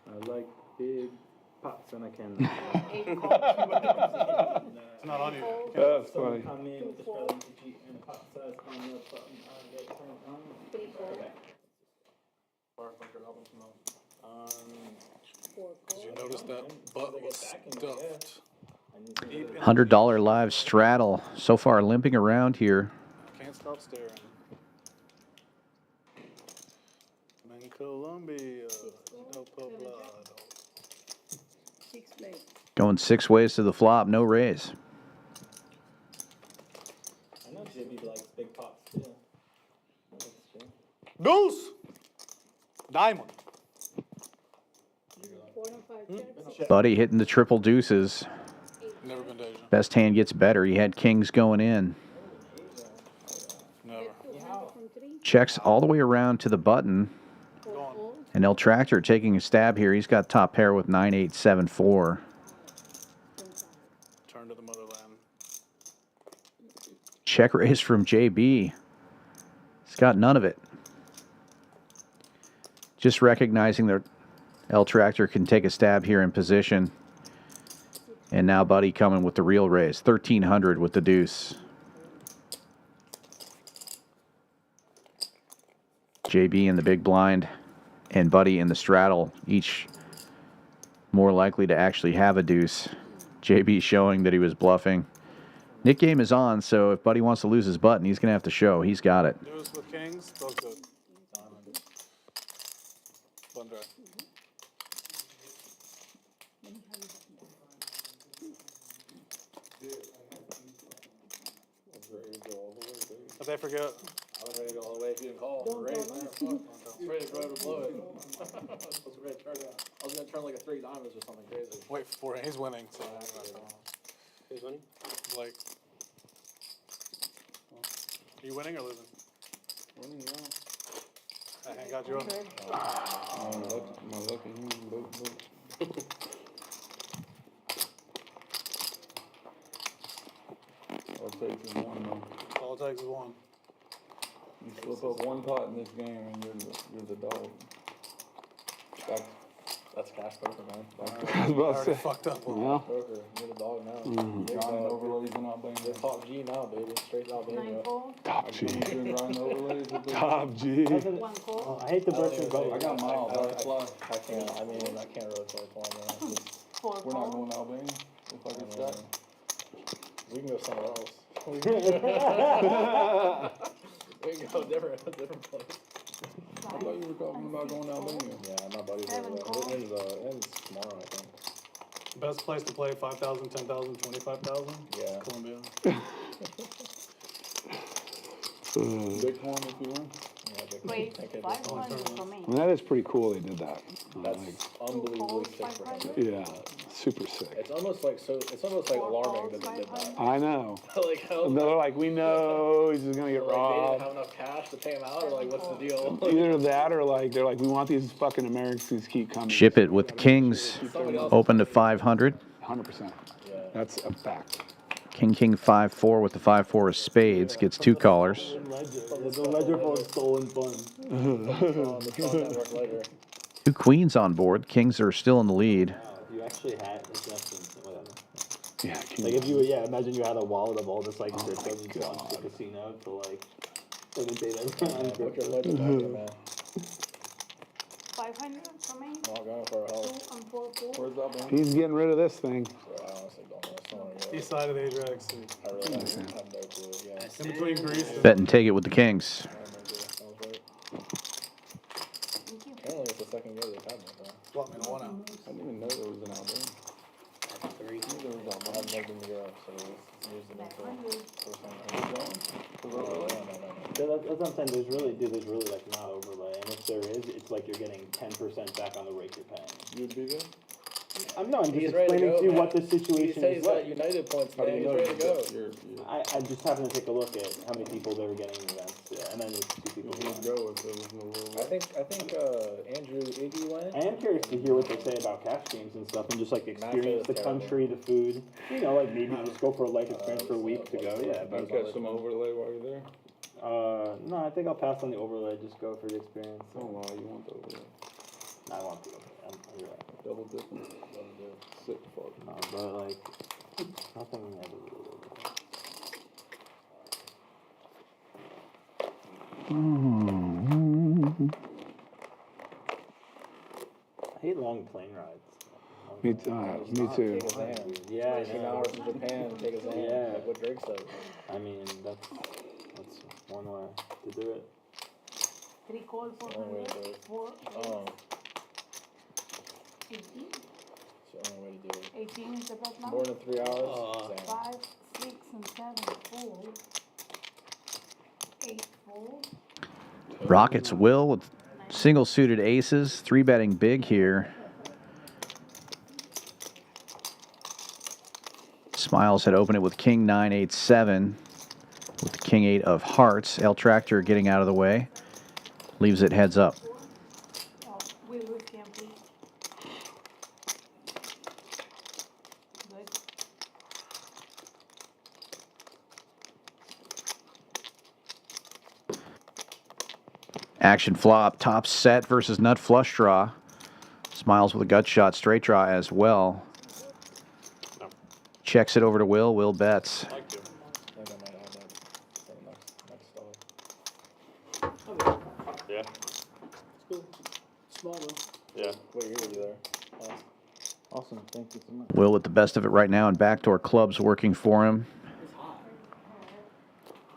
I like big pots when I can. It's not on you. That's funny. Come in with the spelling cheat and a pot size on the button on the turn on. Okay. Did you notice that butt was stuffed? $100 live straddle. So far, limping around here. Can't stop staring. I'm in Colombia. No poblado. 6 play. Going 6 ways to the flop, no raise. I know JB likes big pots too. That's true. Deuce! Diamond. 4 and 5 checks. Buddy hitting the triple deuces. Never been Deja. Best hand gets better. He had kings going in. Never. Checks all the way around to the button. And El Tractor taking a stab here. He's got top pair with 9-8-7-4. Turn to the motherland. Check raise from JB. He's got none of it. Just recognizing that El Tractor can take a stab here in position. And now Buddy coming with the real raise. 1,300 with the deuce. JB in the big blind and Buddy in the straddle, each more likely to actually have a deuce. JB showing that he was bluffing. Nick game is on, so if Buddy wants to lose his button, he's going to have to show. He's got it. Deuce with kings, both good. One drive. If they forget. I was ready to go all the way. If you didn't call, raise. I was ready to go to blow it. I was ready to turn it. I was going to turn like a 3 diamonds or something crazy. Wait for it. He's winning. So Who's winning? Blake. Are you winning or losing? Winning, yeah. That hand got you up. My lucky hand, boop. All it takes is one, though. All it takes is one. You slip up one pot in this game and you're the dog. That's cash poker, man. I was about to say. Fucked up. Yeah. Poker. You're the dog now. Grind overlays in Albania. You're top G now, baby. Straight Albania. 9-4. Top G. Grind overlays with the Top G. 1 call. I hate the virtual boat. I got miles. I fly. I can't. I mean, I can't really play for him, man. 4 We're not call. going to Albania if I get stacked. We can go somewhere else. We can go different place. I thought you were talking about going to Albania. Yeah, my buddy's over there. It ends tomorrow, I think. Best place to play 5,000, 10,000, 25,000? Yeah. Columbia. Big horn if you win. Yeah, big Wait, 500 for me. I mean, that is pretty cool they did that. That's unbelievably sick for him. Yeah, super sick. It's almost like alarming that they did that. I know. Like how And they're like, we know he's just gonna get like, they didn't robbed. have enough cash to pay him out, or like what's the deal? Either that or like they're like, we want these fucking Americans to keep coming. Ship It with the Kings open to 500. 100%. That's a fact. King 5-4 with the 5-4 of spades gets 2 callers. There's a ledger full of stolen funds. Two queens on board. Kings are still in the lead. If you actually had, whatever. Yeah. Like if you, imagine you had a wallet of all this like crypto and gone to the casino to like, imitate everyone. Put your ledger back in, man. 500 for me. Not going for a 2 house. and 4, 4. Where's that been? He's getting rid of this thing. I honestly don't know. It's not really- East side of the Adriatic Sea. I really have no clue. Yeah. In between Greece and... Bet and take it with the Kings. Apparently it's the second year they've had that, though. What, man, 1 out. I didn't even know there was an album. I've never been to Europe, so it's news to me for the first time. Yeah, that's what I'm saying. There's really like not overlay, and if there is, it's like you're getting 10% back on the rate you're paying. You'd be there? I'm just He's ready explaining go, to you man. what the situation He is says like. he's got United points, How do man. you He's know ready to go. I just happened to take a look at how many people they were getting in events, and then there's 2 people. You'd go if there was no rule. I think Andrew Iggy went. I am curious to hear what they say about cash games and stuff, and just like experience the terrible. country, the food. You know, like maybe just go for a life experience for a week to go. Yeah, You catch some overlay while you're there? no, I think I'll pass on the overlay. Just go for the experience. Don't lie, you want the overlay. I want the overlay. You're right. Double dipping. Sick fuck. No, but like nothing ever really. I hate long plane rides. Me too. Take a van. Yeah, 18 hours in Japan, take a van. Yeah. Like what Drake said. I mean, that's one way to do it. 3 calls for Only way to do 100. it. 4, Oh, 18. it's the only way to do it. 18 is the best number. More than 3 hours. Van. 5, 6, and 7 full. 8 full. Rockets will with single suited aces. 3-betting big here. Smiles had opened it with King 9-8-7 with the King 8 of hearts. L Tractor getting out of the way. Leaves it heads up. Oh, we will camp. Good. Action flop. Top set versus nut flush draw. Smiles with a gut shot. Straight draw as well. Checks it over to Will. Will bets. I think I might have that for the next stall. Yeah. It's cool. Small though. Yeah. Wait, you were there. Awesome. Thank you so much. Will with the best of it right now, and backdoor clubs working for him.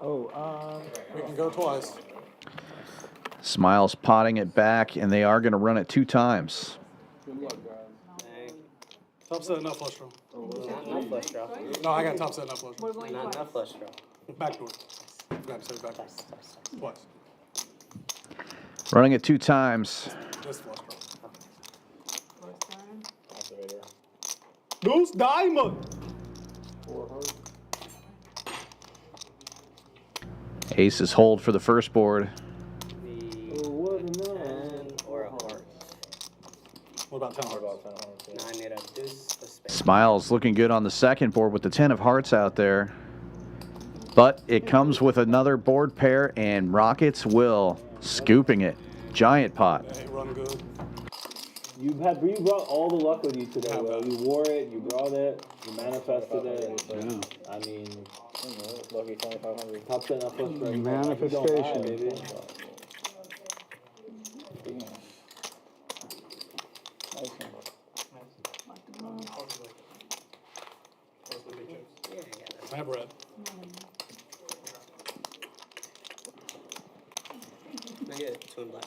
Oh, We can go twice. Smiles potting it back, and they are going to run it 2 times. Good luck, guys. Top set, not flush draw. Not flush draw. No, I got top set, not flush draw. We're going twice. Not flush draw. Backdoor. Forgot to say backdoor. Twice. Running it 2 times. Just flush draw. First turn. Activator. Deuce diamond. 4 hearts. Aces hold for the first board. Or a heart. What about 10 hearts? About 10 hearts. Yeah. 9 need a deuce, a spade. Smiles looking good on the second board with the 10 of hearts out there. But it comes with another board pair, and Rockets will scooping it. Giant pot. They run good. You brought all the luck with you today, Will. You wore it, you brought it, you manifested it. Yeah. I mean, Lucky 2,500. top 10 up plus for Manifestation. baby. I have red. I get 2 and black.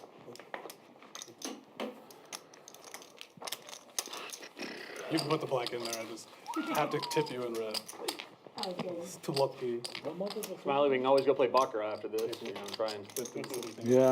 You can put the black in there. I just have to tip you in red. It's too lucky. Smiley, we can always go play Baccarat after this, you know, try and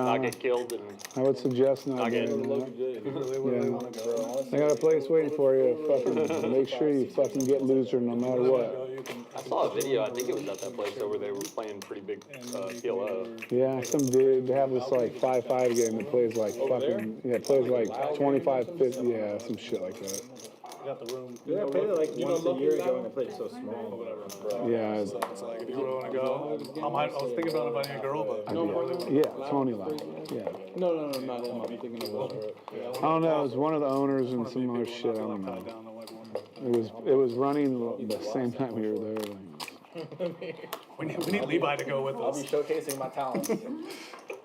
not get killed and I would suggest not get doing that. They got a place waiting for you. Fucking make sure you fucking get loser no matter what. I saw a video, I think it was at that place over there, we were playing pretty big PLO. Yeah, some dude, they have this like 5-5 game that plays like fucking, yeah, plays like 25-50, yeah, some shit like that. Got the room. Yeah, I played it like once a year ago and I played it so small. Yeah. So it's like, if you really want to go, I was thinking about inviting a girl, but Yeah, Tony Line. Yeah. No, not him. I'm thinking of I don't know, it was one of the owners and some other shit, I don't know. It was running the same time we were there. we need Levi to go with us. I'll be showcasing my talents.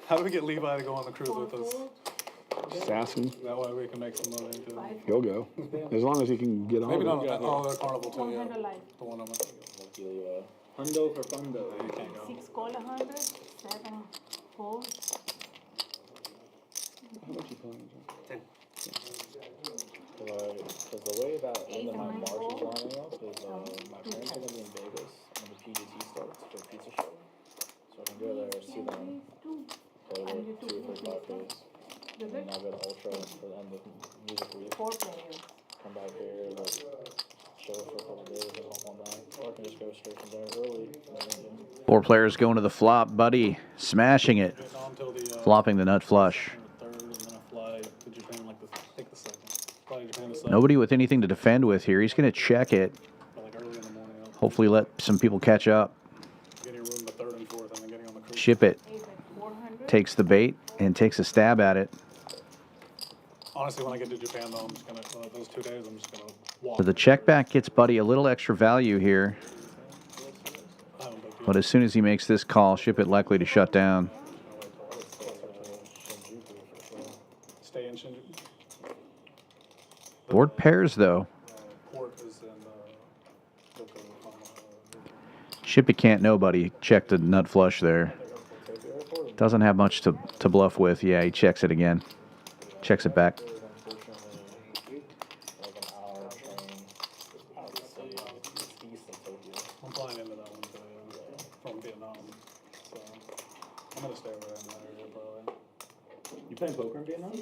How do we get Levi to go on the cruise with us? Just ask him. That way we can make some money too. He'll go. As long as he can get on. Maybe it. not. Oh, the carnival too. Yeah. The one I'm at. Hundo for Fundo. 6 call 100, 7 fold. How much you playing? 10. Because the way that end of my March is lining up is my parents are going to be in Vegas when the PGT starts for a pizza show. So I can go there, see them, play with 2 or 3 days. And then I'll go to Ultra for the end of music week. 4 players. Come back here, like, show for a couple days and home all night. Or I can just go straight from there early. 4 players going to the flop. Buddy smashing it. Flopping the nut flush. Nobody with anything to defend with here. He's going to check it. Hopefully let some people catch up. Ship It. Takes the bait and takes a stab at it. Honestly, when I get to Japan, though, I'm just going to, those 2 days, I'm just going to walk. So the check back gets Buddy a little extra value here. But as soon as he makes this call, Ship It likely to shut down. Stay in Shinjuku. Board pairs, though. Ship It can't know, Buddy. Check the nut flush there. Doesn't have much to bluff with. Yeah, he checks it again. Checks it back. I'm flying into that one too, from Vietnam. So I'm going to stay over there in that area probably. You playing poker in Vietnam?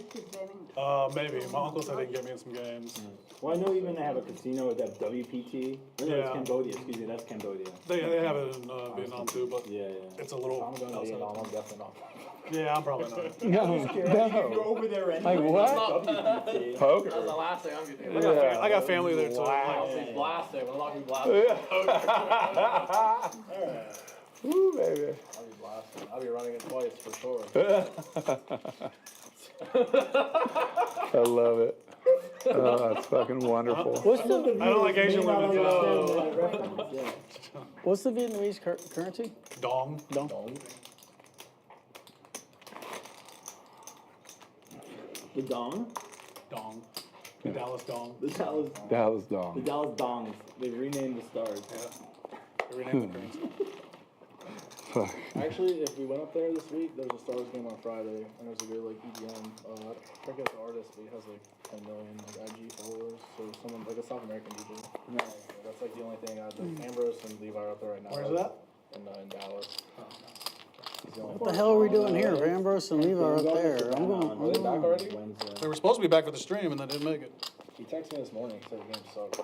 Maybe. My uncle said he can get me in some games. Well, I know even they have a casino with that WPT. No, Yeah. that's Cambodia. Excuse me, that's Cambodia. They have it in Vietnam too, but it's a little. I'm going to Vietnam, I'm definitely not. Yeah, I'm probably not. No. Go over there and Like what? WPT. Poker. That's the last thing I'm gonna do. I got family there too. I'll be blasting. We'll not be blasting. Woo, baby. I'll be blasting. I'll be running it twice for sure. I love it. Oh, that's fucking wonderful. What's the I don't like Asian women. What's the Vietnamese currency? Dong. Dong. The Dong? Dong. The Dallas Dong. The Dallas Dong. The Dallas Dongs. They renamed the stars. Yeah. They renamed the currency. Fuck. Actually, if we went up there this week, there was a Stars game on Friday, and there's a good like EDM. I forget the artist, but he has like 10 million like IG followers. So someone like a South American DJ. No, that's like the only thing. Like Ambrose and Levi are up there right now. Where's that? In Dallas. What the hell are we doing here? Ambrose and Levi are up there. I'm going. Are they back already? They were supposed to be back for the stream and they didn't make it. He texted me this morning. He said the game sucked.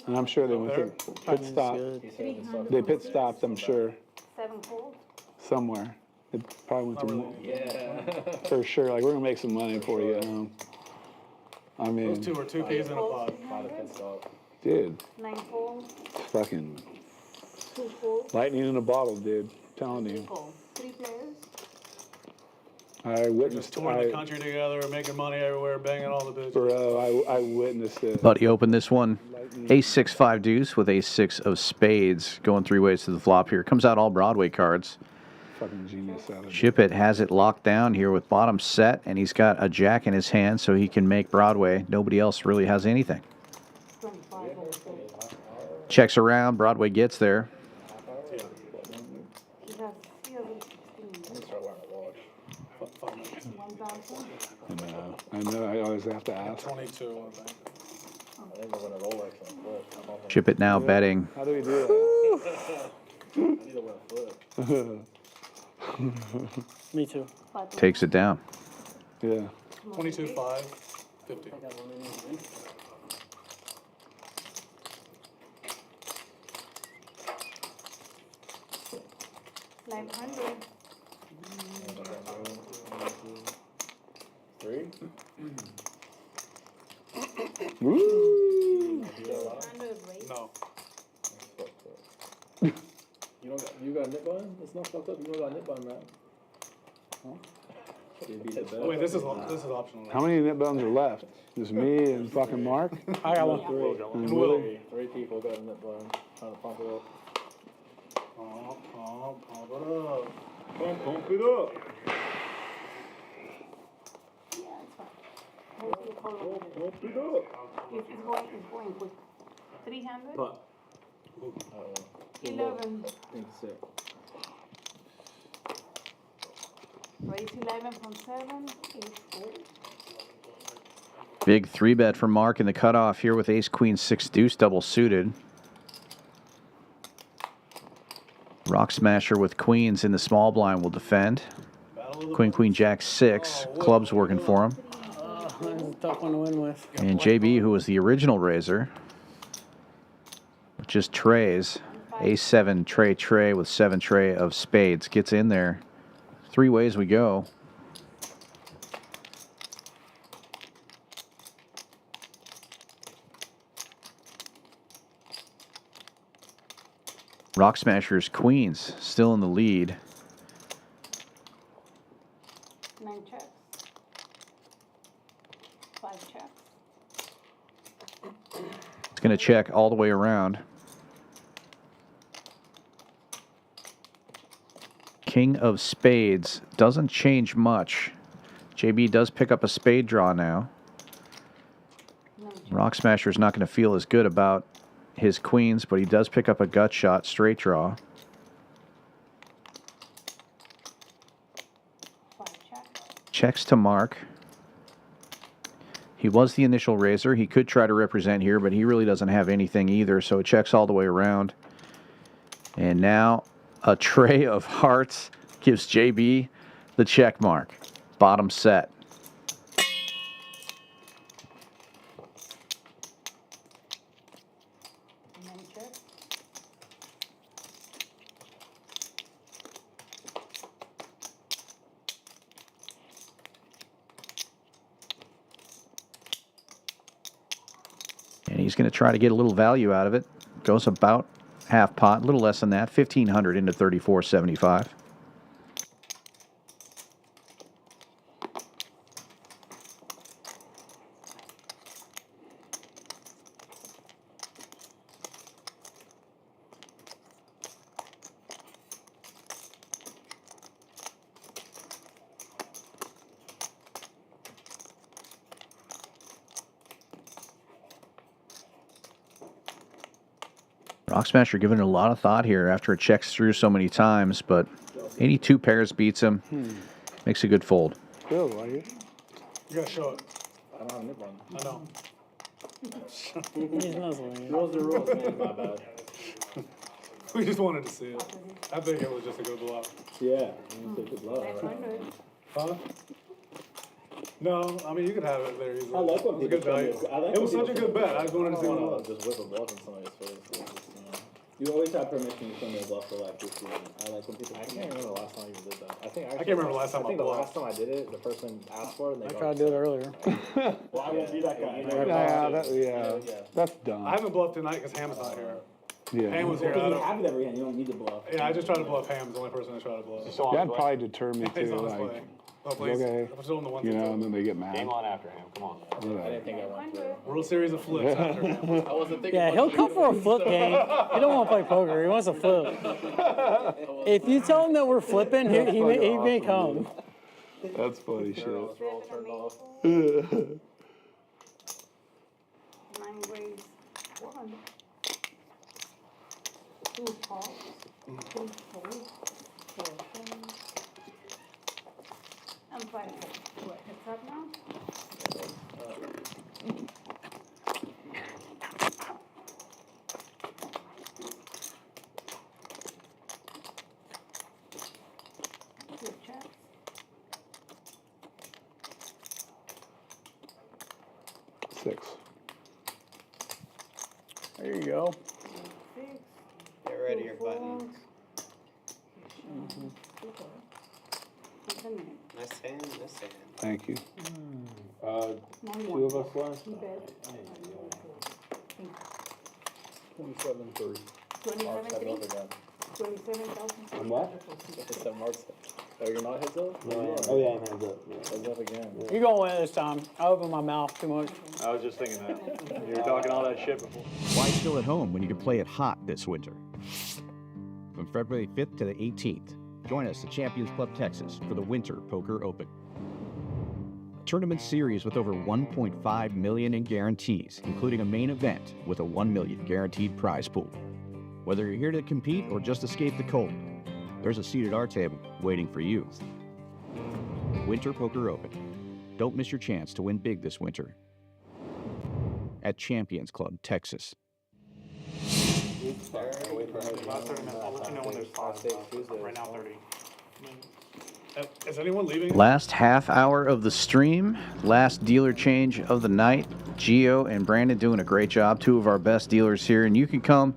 And I'm sure they went to pit stop. He said it sucked. They pit stopped, I'm sure, 7 fold. somewhere. They probably went to Yeah. for sure. Like, we're gonna make some money for you. I mean, Those 2 were 2 peas in a pod. dude, 9 fold. fucking 2 fold. lightning in a bottle, dude. Telling you. 3 players. I witnessed. Touring the country together, making money everywhere, banging all the bitches. Bro, I witnessed it. Buddy opened this one. Ace-6 5 deuce with Ace-6 of spades. Going 3 ways to the flop here. Comes out all Broadway cards. Fucking genius out of it. Ship It has it locked down here with bottom set, and he's got a jack in his hand so he can make Broadway. Nobody else really has anything. Checks around. Broadway gets there. I know. I always have to ask. 22, I think. didn't know when a Rolex and a flip. Ship It Now betting. How do we do I need to win a flip. Me too. Takes it down. Yeah. 22.5, 50. Like 100. 3? Woo! 100 raise. No. You got a nip button? It's not fucked up. You don't got a nip button, man. Huh? Wait, this is optional. How many nip buttons are left? Just me and fucking Mark? I got one. 3. And Will? 3 people got a nip button. Trying to pump it up. Pump it up. Pump it up. Yeah, it's fine. Hold it up. Pump it up. It's going quick. 300. But. 11. Think sick. Raise 11 from 7. 84. Big 3-bet for Mark in the cutoff here with ace, queen, 6 deuce, double suited. Rock smasher with queens in the small blind will defend. Queen, queen, jack, 6. Clubs working for him. That's a tough one to win with. And JB, who was the original raiser, just trays. Ace-7 tray with 7 tray of spades. Gets in there. 3 ways we go. Rock Smashers Queens still in the lead. 9 checks. 5 checks. It's going to check all the way around. King of spades doesn't change much. JB does pick up a spade draw now. Rock Smasher's not going to feel as good about his queens, but he does pick up a gut shot straight draw. 5 checks. Checks to Mark. He was the initial raiser. He could try to represent here, but he really doesn't have anything either, so it checks all the way around. And now a tray of hearts gives JB the check mark. Bottom set. And he's going to try to get a little value out of it. Goes about half pot, a little less than that, 1,500 into 34.75. Rock Smasher giving it a lot of thought here after it checks through so many times, but 82 pairs beats him. Makes a good fold. Bill, why are you? You gotta show it. I don't have a nip button. I know. He's nuzzling. Rules are rules, man. My bad. We just wanted to see it. I think it was just a good bluff. Yeah. It's a good bluff. Huh? No, I mean, you could have it there easily. I like when it was a good people value. show me- I like It was when such a people good show me- bet. I just wanted to see I what it don't was. wanna just whip a bluff in somebody's face. You always have permission to show me a bluff for like 15. I like when people. I can't remember the last time I even did that. I can't remember the last time I bluffed. the last time I did it, the person asked for it and they I tried to do it earlier. Well, I won't be that guy. Yeah, that's dumb. I haven't bluffed tonight because Ham's not here. Yeah. Ham was here. Because I you don't, have it every hand. You don't need to bluff. yeah, I just try to bluff Ham. He's the only person I try to bluff. That'd probably deter me He's too. on his Like, way. Oh, please. okay, I'm still on the one you thing. know, and then they get mad. Game on after him. Come on. I didn't think I went through. World Series of flips after Ham. I wasn't thinking. Yeah, he'll come for a flip game. He don't want to play poker. He wants a flip. If you tell him that we're flipping, he may come. That's funny shit. 9 ways. 1. 2 falls. 3 folds. 4 things. I'm fine. What, heads up now? 6. There you go. Get ready your buttons. Nice hand, nice hand. Thank you. 2 of us left. 27-3. 27,000. I'm what? It's that Mark's. Oh, you're not heads up? No, oh yeah, I'm hands up. Heads up again. You're going to win this time. I opened my mouth too much. I was just thinking that. You were talking all that shit before. Why still at home when you can play it hot this winter? From February 5th to the 18th, join us at Champions Club Texas for the Winter Poker Open. A tournament series with over $1.5 million in guarantees, including a main event with a $1 million guaranteed prize pool. Whether you're here to compete or just escape the cold, there's a seat at our table waiting for you. Winter Poker Open. Don't miss your chance to win big this winter at Champions Club Texas. Last 30 minutes. I'll let you know when there's 5. Right now, 30. Is anyone leaving? Last half hour of the stream, last dealer change of the night. Gio and Brandon doing a great job, 2 of our best dealers here, and you can come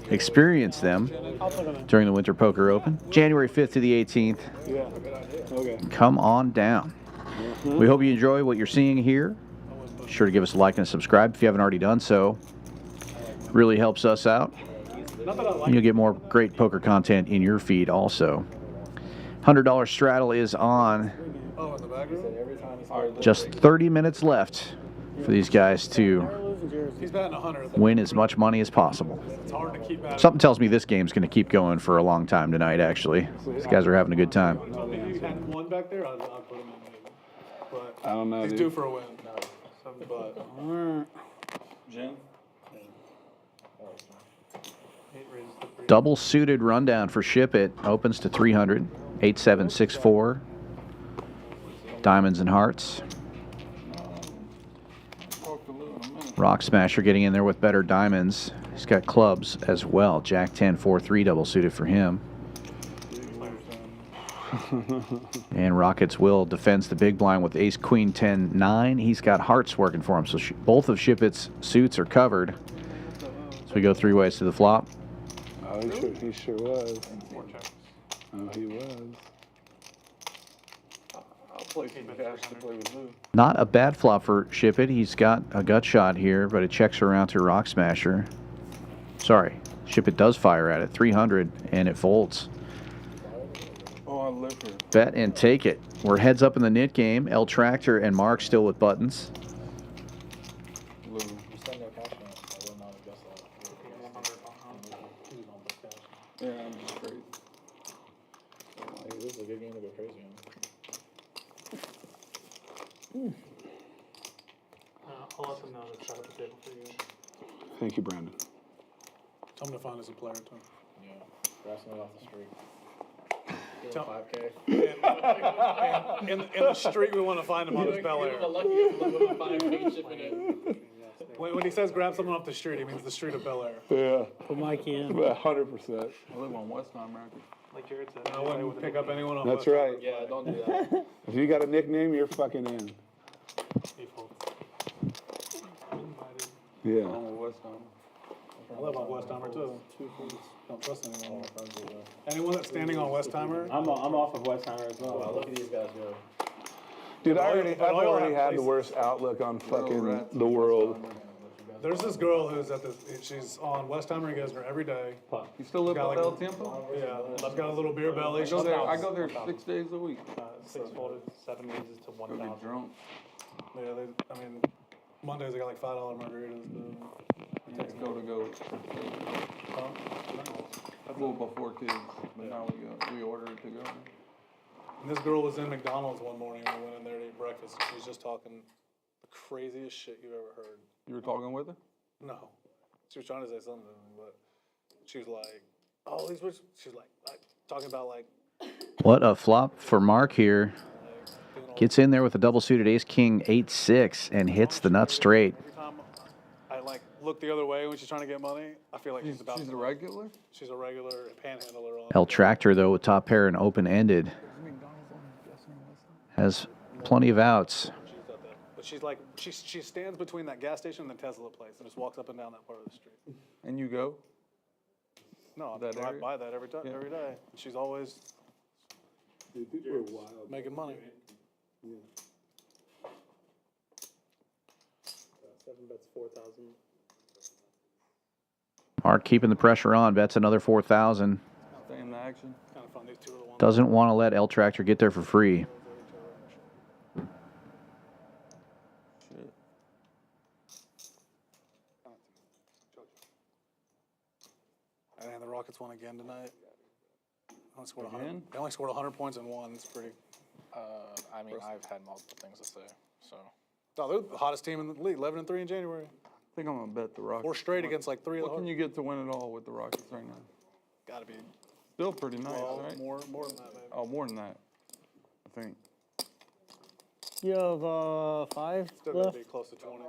experience them during the Winter Poker Open, January 5th to the 18th. Yeah. Okay. Come on down. We hope you enjoy what you're seeing here. Be sure to give us a like and a subscribe if you haven't already done so. Really helps us out. And you'll get more great poker content in your feed also. $100 straddle is on. Just 30 minutes left for these guys to win as much money as possible. Something tells me this game's going to keep going for a long time tonight, actually. These guys are having a good time. One back there, I'll put him in maybe. But I don't know. he's Dude. due for a win. But Jim? Double suited rundown for Shipp It. Opens to 300. 8764. Diamonds and hearts. Rock Smasher getting in there with better diamonds. He's got clubs as well. Jack 10, 4-3 double suited for him. And Rockets Will defends the big blind with Ace Queen 10, 9. He's got hearts working for him, so both of Shipp It's suits are covered. So we go 3 ways to the flop. Oh, he sure was. Oh, he was. I'll play some cash to play with Lou. Not a bad flop for Shipp It. He's got a gut shot here, but it checks around to Rock Smasher. Sorry, Shipp It does fire at it. 300, and it folds. Oh, I live here. Bet and take it. We're heads up in the knit game. L Tractor and Mark still with buttons. Lou. Yeah, I'm just crazy. This is a good game to go crazy on. I'll let them know to set up the table for you. Thank you, Brandon. I'm going to find us a player, too. Yeah. Grab somebody off the street. Tell- 5K. In the street, we want to find him on his Bel Air. When he says grab someone off the street, he means the street of Bel Air. Yeah. Put Mike in. 100%. I live on Westheimer. Like Jared said. I wouldn't pick up anyone off That's West right. Yeah, don't do that. If you got a nickname, you're fucking in. Yeah. I'm on Westheimer. I live on Westheimer, too. Don't trust anyone. Anyone that's standing on Westheimer? I'm off of Westheimer as well. Wow, look at these guys go. Dude, I've all already have had the places. worst outlook on fucking the world. There's this girl who's at this, she's on Westheimer and Gesner every day. You still live Got on like- El Tiempo? Yeah, she's got a little beer belly. I go there 6 days a week. 6 folded, 7 raises to Go 1,000. get drunk. Yeah, Mondays they got like $5 margaritas. Let's go. Well, before kids, but now we order it to go. And this girl was in McDonald's one morning and we went in there to eat breakfast and she was just talking the craziest shit you've ever heard. You were talking with her? No. She was trying to say something, but she was like, oh, these were, she was like talking about like. What a flop for Mark here. Gets in there with a double suited ace king 8-6 and hits the nut straight. Every time I like look the other way when she's trying to get money, I feel like she's about She's to. a regular? She's a regular panhandler on. L Tractor, though, with top pair and open ended. Has plenty of outs. But she's like, she stands between that gas station and the Tesla place and just walks up and down that part of the street. And you go? No, I That drive area? by that every day. She's always People are wild. making money. Yeah. 7 bets 4,000. Mark keeping the pressure on. Bets another 4,000. Stay in the action. Kind of fun. These two are the ones. Doesn't want to let L Tractor get there for free. Shit. And the Rockets won again tonight. They only scored Again? 100. They only scored 100 points in one. It's pretty. I mean, I've had multiple things to say, so. No, they're the hottest team in the league. 11-3 in January. I think I'm gonna bet the Rockets. 4 straight against like 3 of the What can you get to win it all with the Rockets right now? Gotta be. Still pretty nice, Well, right? more than that, maybe. Oh, more than that. I think. You have 5 Still gotta left? be close to 20.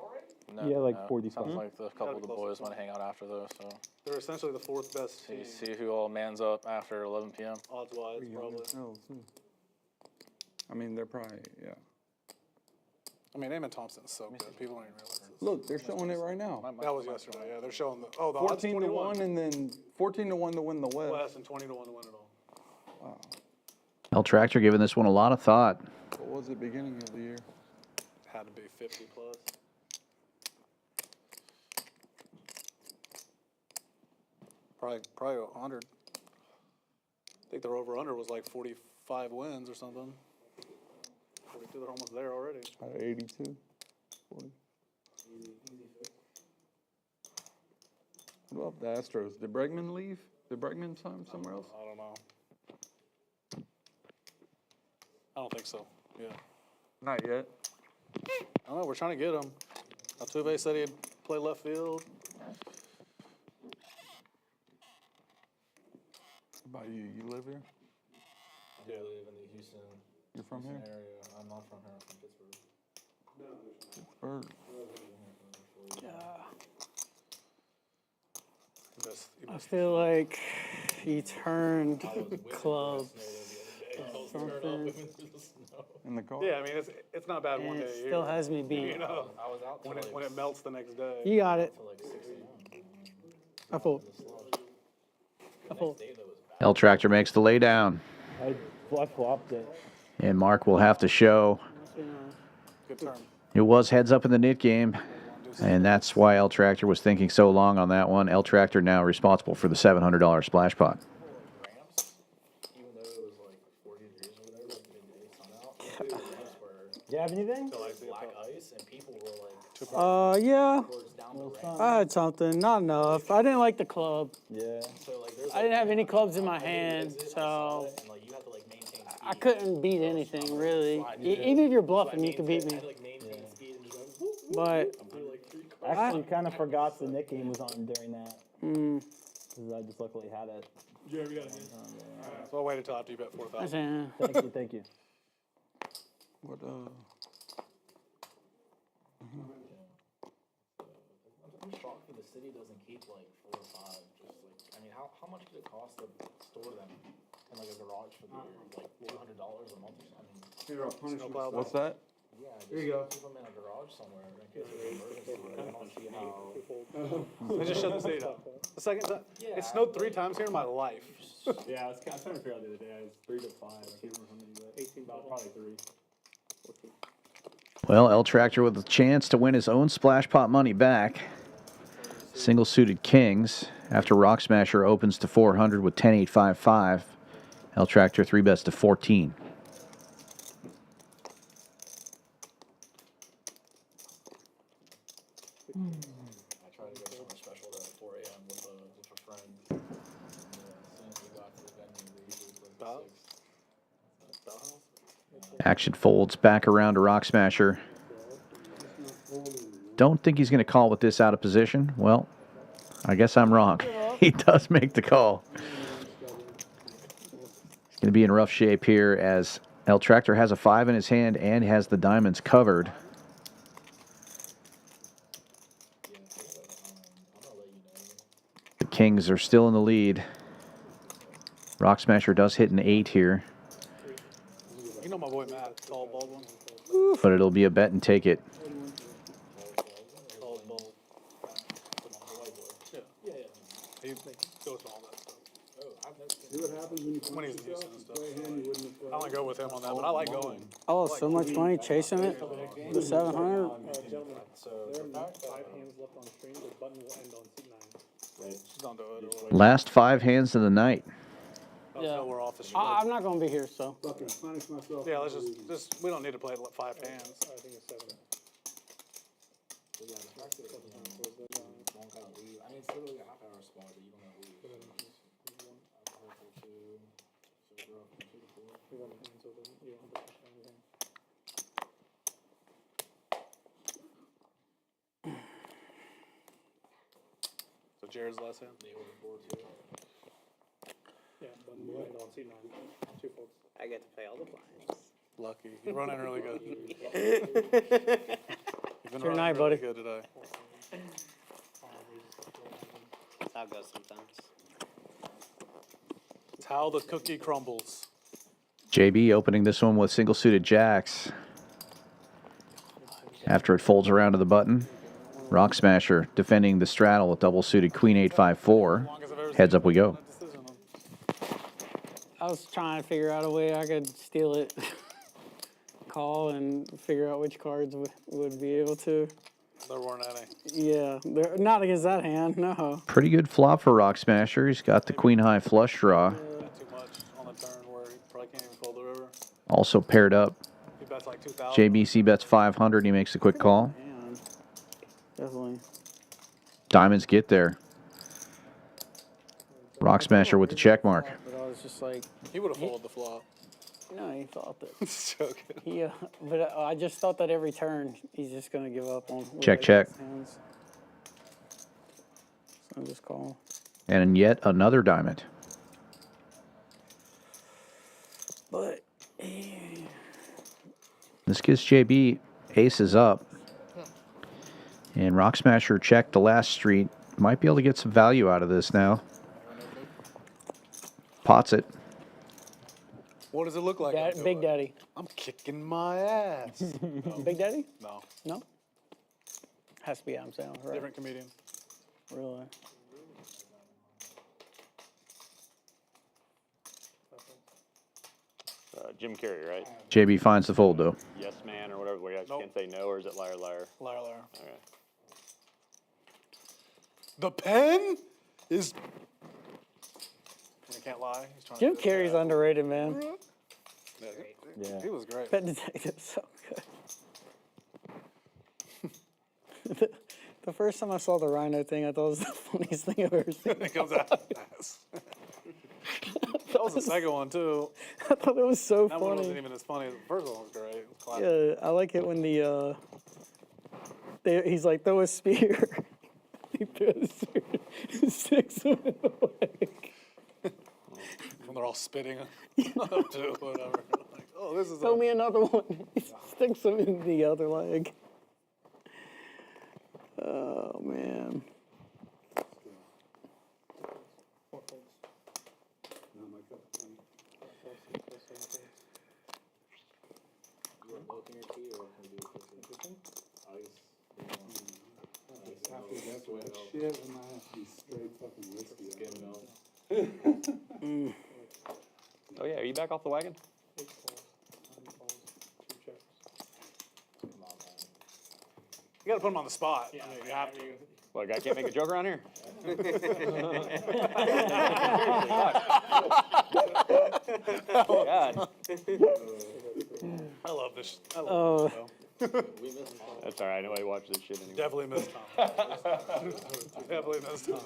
Yeah, like 40 Sounds something. like a couple of the boys want to hang out after those, so. They're essentially the 4th best team. See who all mans up after 11 p.m. Odds-wise, probably. I mean, they're probably, yeah. I mean, Eamon Thompson's so good. People don't even realize this. Look, they're showing it right now. That was yesterday. Yeah, they're showing the the odds 14 to 1 and then 14 to 1 to win the West. West and 20 to 1 to win it all. Wow. L Tractor giving this one a lot of thought. What was it beginning of the year? Had to be 50 plus. Probably 100. I think their over/under was like 45 wins or something. 42. They're almost there already. Out of 82. 40. What about the Astros? Did Bregman leave? Did Bregman sign somewhere else? I don't know. I don't think so. Yeah. Not yet. I don't know. We're trying to get him. Altuve said he'd play left field. How about you? You live here? I live in the Houston. You're from here? Area. I'm not from here. I'm from Pittsburgh. Pittsburgh. I feel like he turned clubs. In the car? Yeah, I mean it's not bad one And day. it a still year. has me beat. You know, I was out till when it melts the next day. You got it. till like 6 a.m. I fold. I fold. L Tractor makes the lay down. I flopped it. And Mark will have to show. Good turn. It was heads up in the knit game. And that's why L Tractor was thinking so long on that one. L Tractor now responsible for the $700 splash pot. Even though it was like 40 degrees over there, like midday sun out. Do you have anything? Black ice, and people were like, Yeah. down I had something. Not enough. I didn't like the club. yeah. So like there's I didn't have any clubs in my hand, so and like you have to like maintain speed. I couldn't beat anything really. Even if you're bluffing, you can beat me. Like maintain speed and just like, But I actually kind of forgot the Nick game was on during that. Because I just luckily had it. So I'll wait until after you bet 4,000. Thank you. What, I'm shocked that the city doesn't keep like 4 or 5. Just like, I mean, how much does it cost to store them in like a garage for the year? Like $200 a month or something? what's that? Yeah, just keep them in a garage somewhere in case of an emergency. I don't see how. They just shut the state up. The second time, it snowed 3 times here in my life. Yeah, I was trying to figure out the other day. I was 3 to 5. I can't remember how many, but 18, probably 3. Well, L Tractor with a chance to win his own splash pot money back. Single suited kings after Rock Smasher opens to 400 with 10-8-5-5. L Tractor 3 bets to 14. I tried to go somewhere special at 4 a.m. with a friend. And, as soon as we got to the venue, we usually closed at 6. Action folds back around to Rock Smasher. Don't think he's going to call with this out of position. Well, I guess I'm wrong. He does make the call. He's going to be in rough shape here as L Tractor has a 5 in his hand and has the diamonds covered. The kings are still in the lead. Rock Smasher does hit an 8 here, You know my boy Matt, tall, bald one. but it'll be a bet and take it. he goes to all that stuff. See what happens when you When he's in Houston and stuff. I only I go with him on that, but I like going. I lost so much money chasing it. The 700. So there are 5 hands left on stream. The button will end on seat 9. Don't do it. Or Last 5 hands of the night. Yeah. we're off the street. I'm not gonna be here, so. fucking punish myself. Yeah, let's just we don't need to play 5 hands. I think it's 7. I mean, it's literally a half-hour spot, but you don't have to leave. So Jared's last hand. Yeah, button will end on seat 9. 2 folds. I get to play all the blinds. Lucky. You're running really good. You've been Your running night, really buddy. good today. That's how it goes sometimes. It's how the cookie crumbles. JB opening this one with single suited jacks. After it folds around to the button, Rock Smasher defending the straddle with double suited queen 8-5-4. Heads up we go. I was trying to figure out a way I could steal it, call, and figure out which cards would be able to. There weren't any. Yeah, not against that hand, no. Pretty good flop for Rock Smasher. He's got the queen high flush draw. Not too much on the turn where he probably can't even fold the river. Also paired up. He bets like 2,000. JBC bets 500. He makes a quick call. Man, definitely. Diamonds get there. Rock Smasher with the check mark. But I was just like, He would have folded the flop. no, he thought that. Joking. Yeah, but I just thought that every turn he's just gonna give up on. Check, check. Hands. So I just call. And yet another diamond. But This gives JB aces up. And Rock Smasher checked the last street. Might be able to get some value out of this now. Pots it. What does it look like? I'm Big doing? Daddy. I'm kicking my ass. Big Daddy? No. No. Has to be Adam Sandler, right? Different comedian. Really? Jim Carrey, right? JB finds the fold though. Yes, man, or whatever. Where you Nope. can't say no, or is it liar, liar? Liar, liar. Okay. The pen is. I can't lie. He's trying Jim to Carrey's underrated, man. Yeah. He was great. Pet Detective's so good. The first time I saw the rhino thing, I thought it was the funniest thing I've ever seen. It comes out fast. That was the second one too. I thought it was so That funny. one wasn't even as funny. The first one was great. It was classic. Yeah, I like it when he's like, throw a spear. He threw a spear, sticks him in the leg. When they're all spitting up to whatever. Like, oh, this is Throw me another one. He sticks him in the other leg. Oh, man. Shit, and I have to be straight fucking whiskey. Oh yeah, are you back off the wagon? You gotta put him on the spot. I mean, you have to. Well, a guy can't make a joke around here. God. I love this. I Oh. love this show. That's all right. Nobody watches this shit anymore. Definitely missed time. Definitely missed time.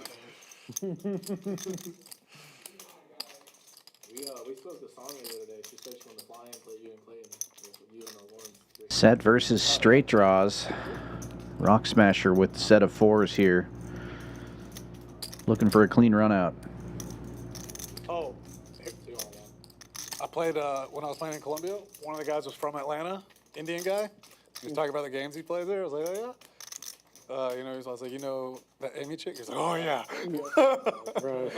We spoke to Sonya the other day. She said she wanted to fly and play you and Clayton. You and Lauren. Set versus straight draws. Rock Smasher with the set of fours here. Looking for a clean run out. Oh, I played when I was playing in Columbia. One of the guys was from Atlanta, Indian guy. He was talking about the games he plays there. I was like, oh yeah. You know, I was like, you know that Amy chick? He's like, oh yeah. Bro,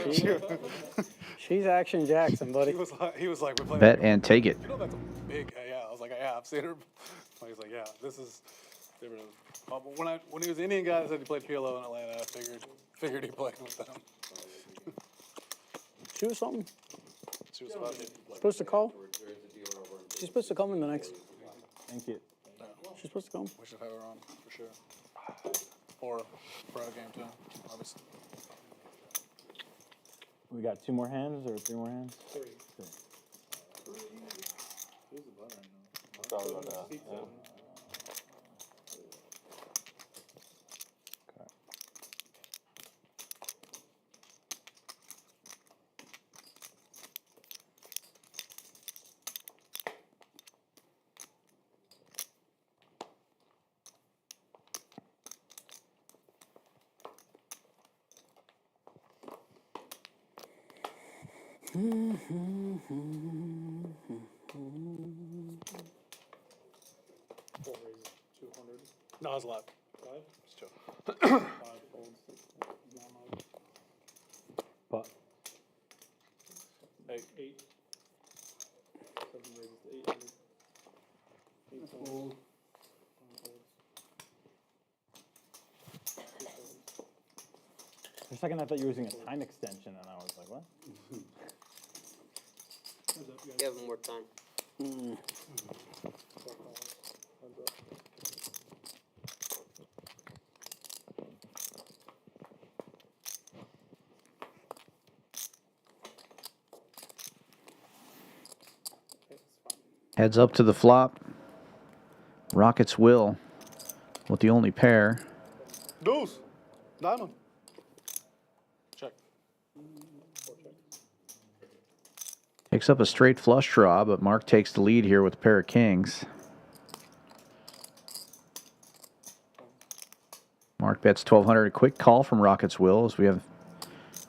she's Action Jackson, buddy. He was like, we're playing. Bet and take it. You know that's a big. Yeah, I was like, yeah, I've seen her. He's like, yeah, this is different. When he was an Indian guy, I said he played PLO in Atlanta. I figured he played with them. She was something. She was supposed to call. She's supposed to come in the next. Thank you. She's supposed to come. We should have her on for sure. Or for our game too, obviously. We got 2 more hands or 3 more hands? 3. Who's the button right now? Sorry about that. Yeah. No, it's live. Live? It's chill. 5 folds. Pot. 8. 8. 7 raises to 800. 8 folds. 5 folds. 2 folds. For a second, I thought you were using a time extension, and I was like, what? Give him more time. Heads up to the flop. Rockets will with the only pair. Deuce. Diamond. Check. Picks up a straight flush draw, but Mark takes the lead here with a pair of kings. Mark bets 1,200. A quick call from Rockets will as we have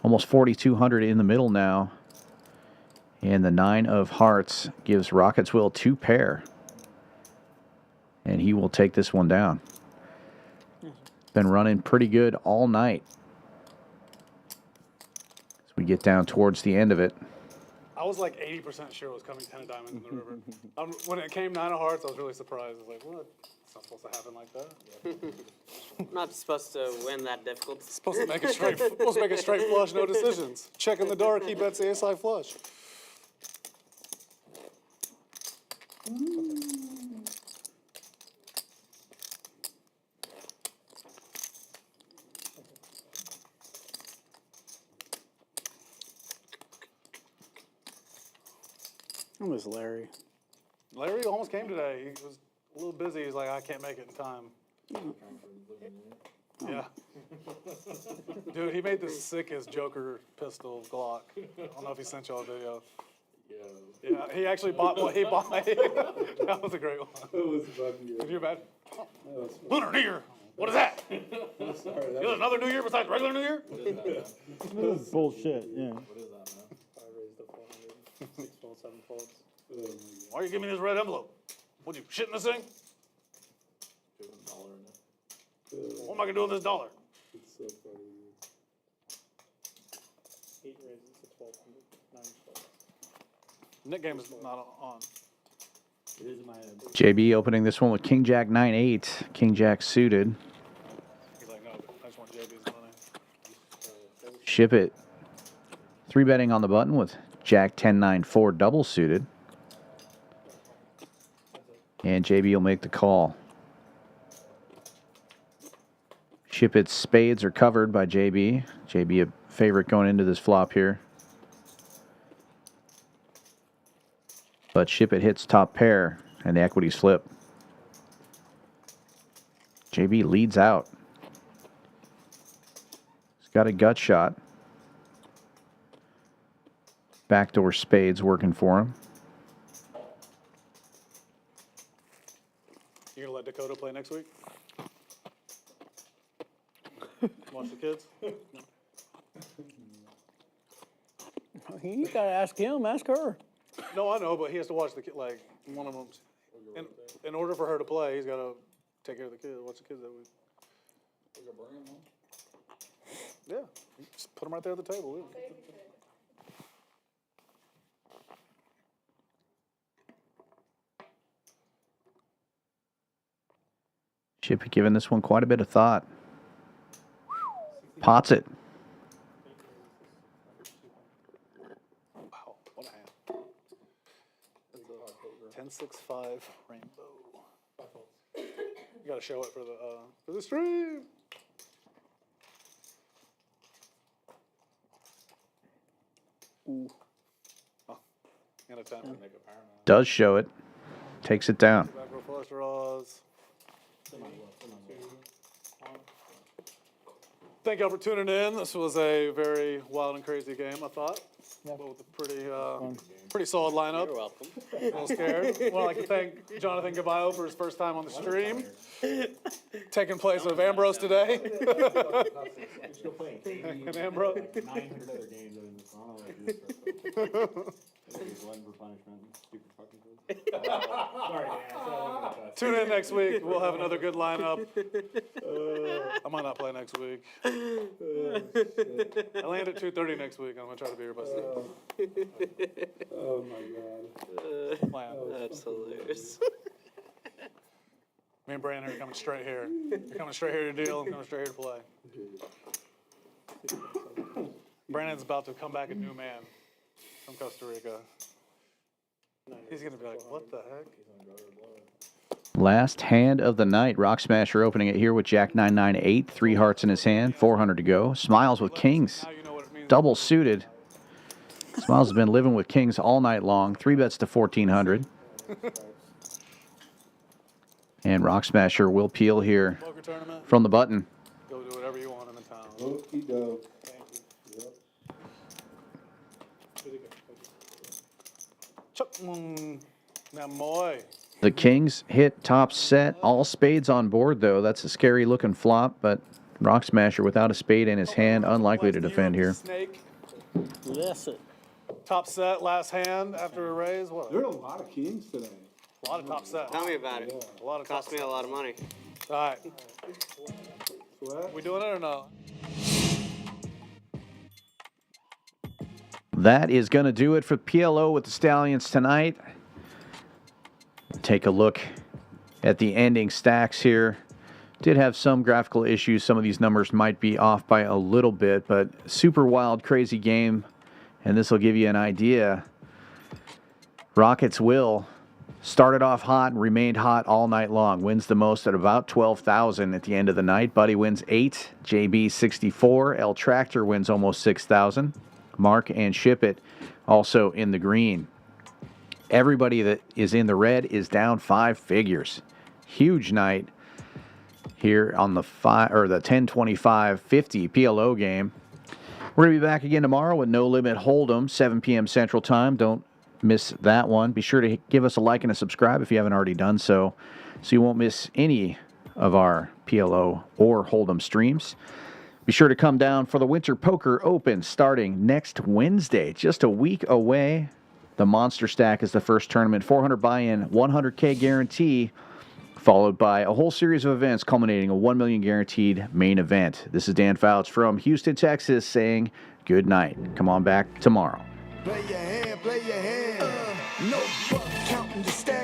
almost 4,200 in the middle now. And the 9 of hearts gives Rockets will 2 pair. And he will take this one down. Been running pretty good all night. As we get down towards the end of it. I was like 80% sure it was coming 10 of diamonds in the river. When it came 9 of hearts, I was really surprised. I was like, what? It's not supposed to happen like that. Not supposed to win that difficult. Supposed to make a straight flush, no decisions. Check in the dark, he bets the ace-high flush. I miss Larry. Larry almost came today. He was a little busy. He's like, I can't make it in time. Yeah. Dude, he made the sickest Joker pistol Glock. I don't know if he sent y'all a video. Yeah, he actually bought one. That was a great one. That was fucking good. Could you imagine? Lunar New Year. What is that? Sorry, You know another New Year besides regular New Year? Bullshit, yeah. What is that, man? 5 raised to 400. 6 folds, 7 folds. Why are you giving me this red envelope? What, you shitting this thing? Give him $1 in it. What am I going to do with this dollar? It's so funny. 8 raises to 1,200. 9 folds. Nick game is not on. It is in my head. JB opening this one with King Jack 9-8. King Jack suited. He's like, no, I just want JB's money. Ship it. 3 betting on the button with Jack 10-9-4 double suited. And JB will make the call. Ship It spades are covered by JB. JB a favorite going into this flop here. But Ship It hits top pair and the equities flip. JB leads out. He's got a gut shot. Backdoor spades working for him. You going to let Dakota play next week? Watch the kids? You gotta ask him, ask her. No, I know, but he has to watch the kid. Like, one of them. In order for her to play, he's got to take care of the kids. Watch the kids that week. Yeah. Just put them right there at the table. Ship It giving this one quite a bit of thought. Pots it. 965 rainbow. You gotta show it for the stream. Ooh. Oh, and a 10. Does show it. Takes it down. Back row flush draws. Thank y'all for tuning in. This was a very wild and crazy game, I thought. But with a pretty solid lineup. You're welcome. A little scared. Well, I'd like to thank Jonathan Gabayo for his first time on the stream. Taking place of Ambrose today. And Ambrose. 900 other games in this. Tune in next week. We'll have another good lineup. I might not play next week. I land at 2:30 next week. I'm gonna try to be here by 6. Oh my God. That's hilarious. Me and Brandon are coming straight here. You're coming straight here to deal. I'm coming straight here to play. Brandon's about to come back a new man from Costa Rica. He's gonna be like, what the heck? Last hand of the night. Rock Smasher opening it here with Jack 998. 3 hearts in his hand. 400 to go. Smiles with Kings. Double suited. Smiles has been living with Kings all night long. 3 bets to 1,400. And Rock Smasher will peel here from the button. Go do whatever you want in the town. Okey-doke. The Kings hit top set. All spades on board, though. That's a scary looking flop, but Rock Smasher without a spade in his hand, unlikely to defend here. Snake. Yes. Top set, last hand after a raise. What? There are a lot of kings today. A lot of top set. Tell me about it. A lot of Cost me a lot of money. All right. We doing it or no? That is going to do it for PLO with the Stallions tonight. Take a look at the ending stacks here. Did have some graphical issues. Some of these numbers might be off by a little bit, but super wild, crazy game. And this will give you an idea. Rockets will started off hot and remained hot all night long. Wins the most at about 12,000 at the end of the night. Buddy wins 8. JB 64. L Tractor wins almost 6,000. Mark and Shipp It also in the green. Everybody that is in the red is down 5 figures. Huge night here on the 10-25-50 PLO game. We're going to be back again tomorrow with No Limit Hold'em, 7 p.m. Central Time. Don't miss that one. Be sure to give us a like and a subscribe if you haven't already done so you won't miss any of our PLO or Hold'em streams. Be sure to come down for the Winter Poker Open starting next Wednesday, just a week away. The Monster Stack is the first tournament, 400 buy-in, 100K guarantee, followed by a whole series of events culminating a $1 million guaranteed main event. This is Dan Fouts from Houston, Texas, saying good night. Come on back tomorrow. Play your hand, no fuck, counting the stats.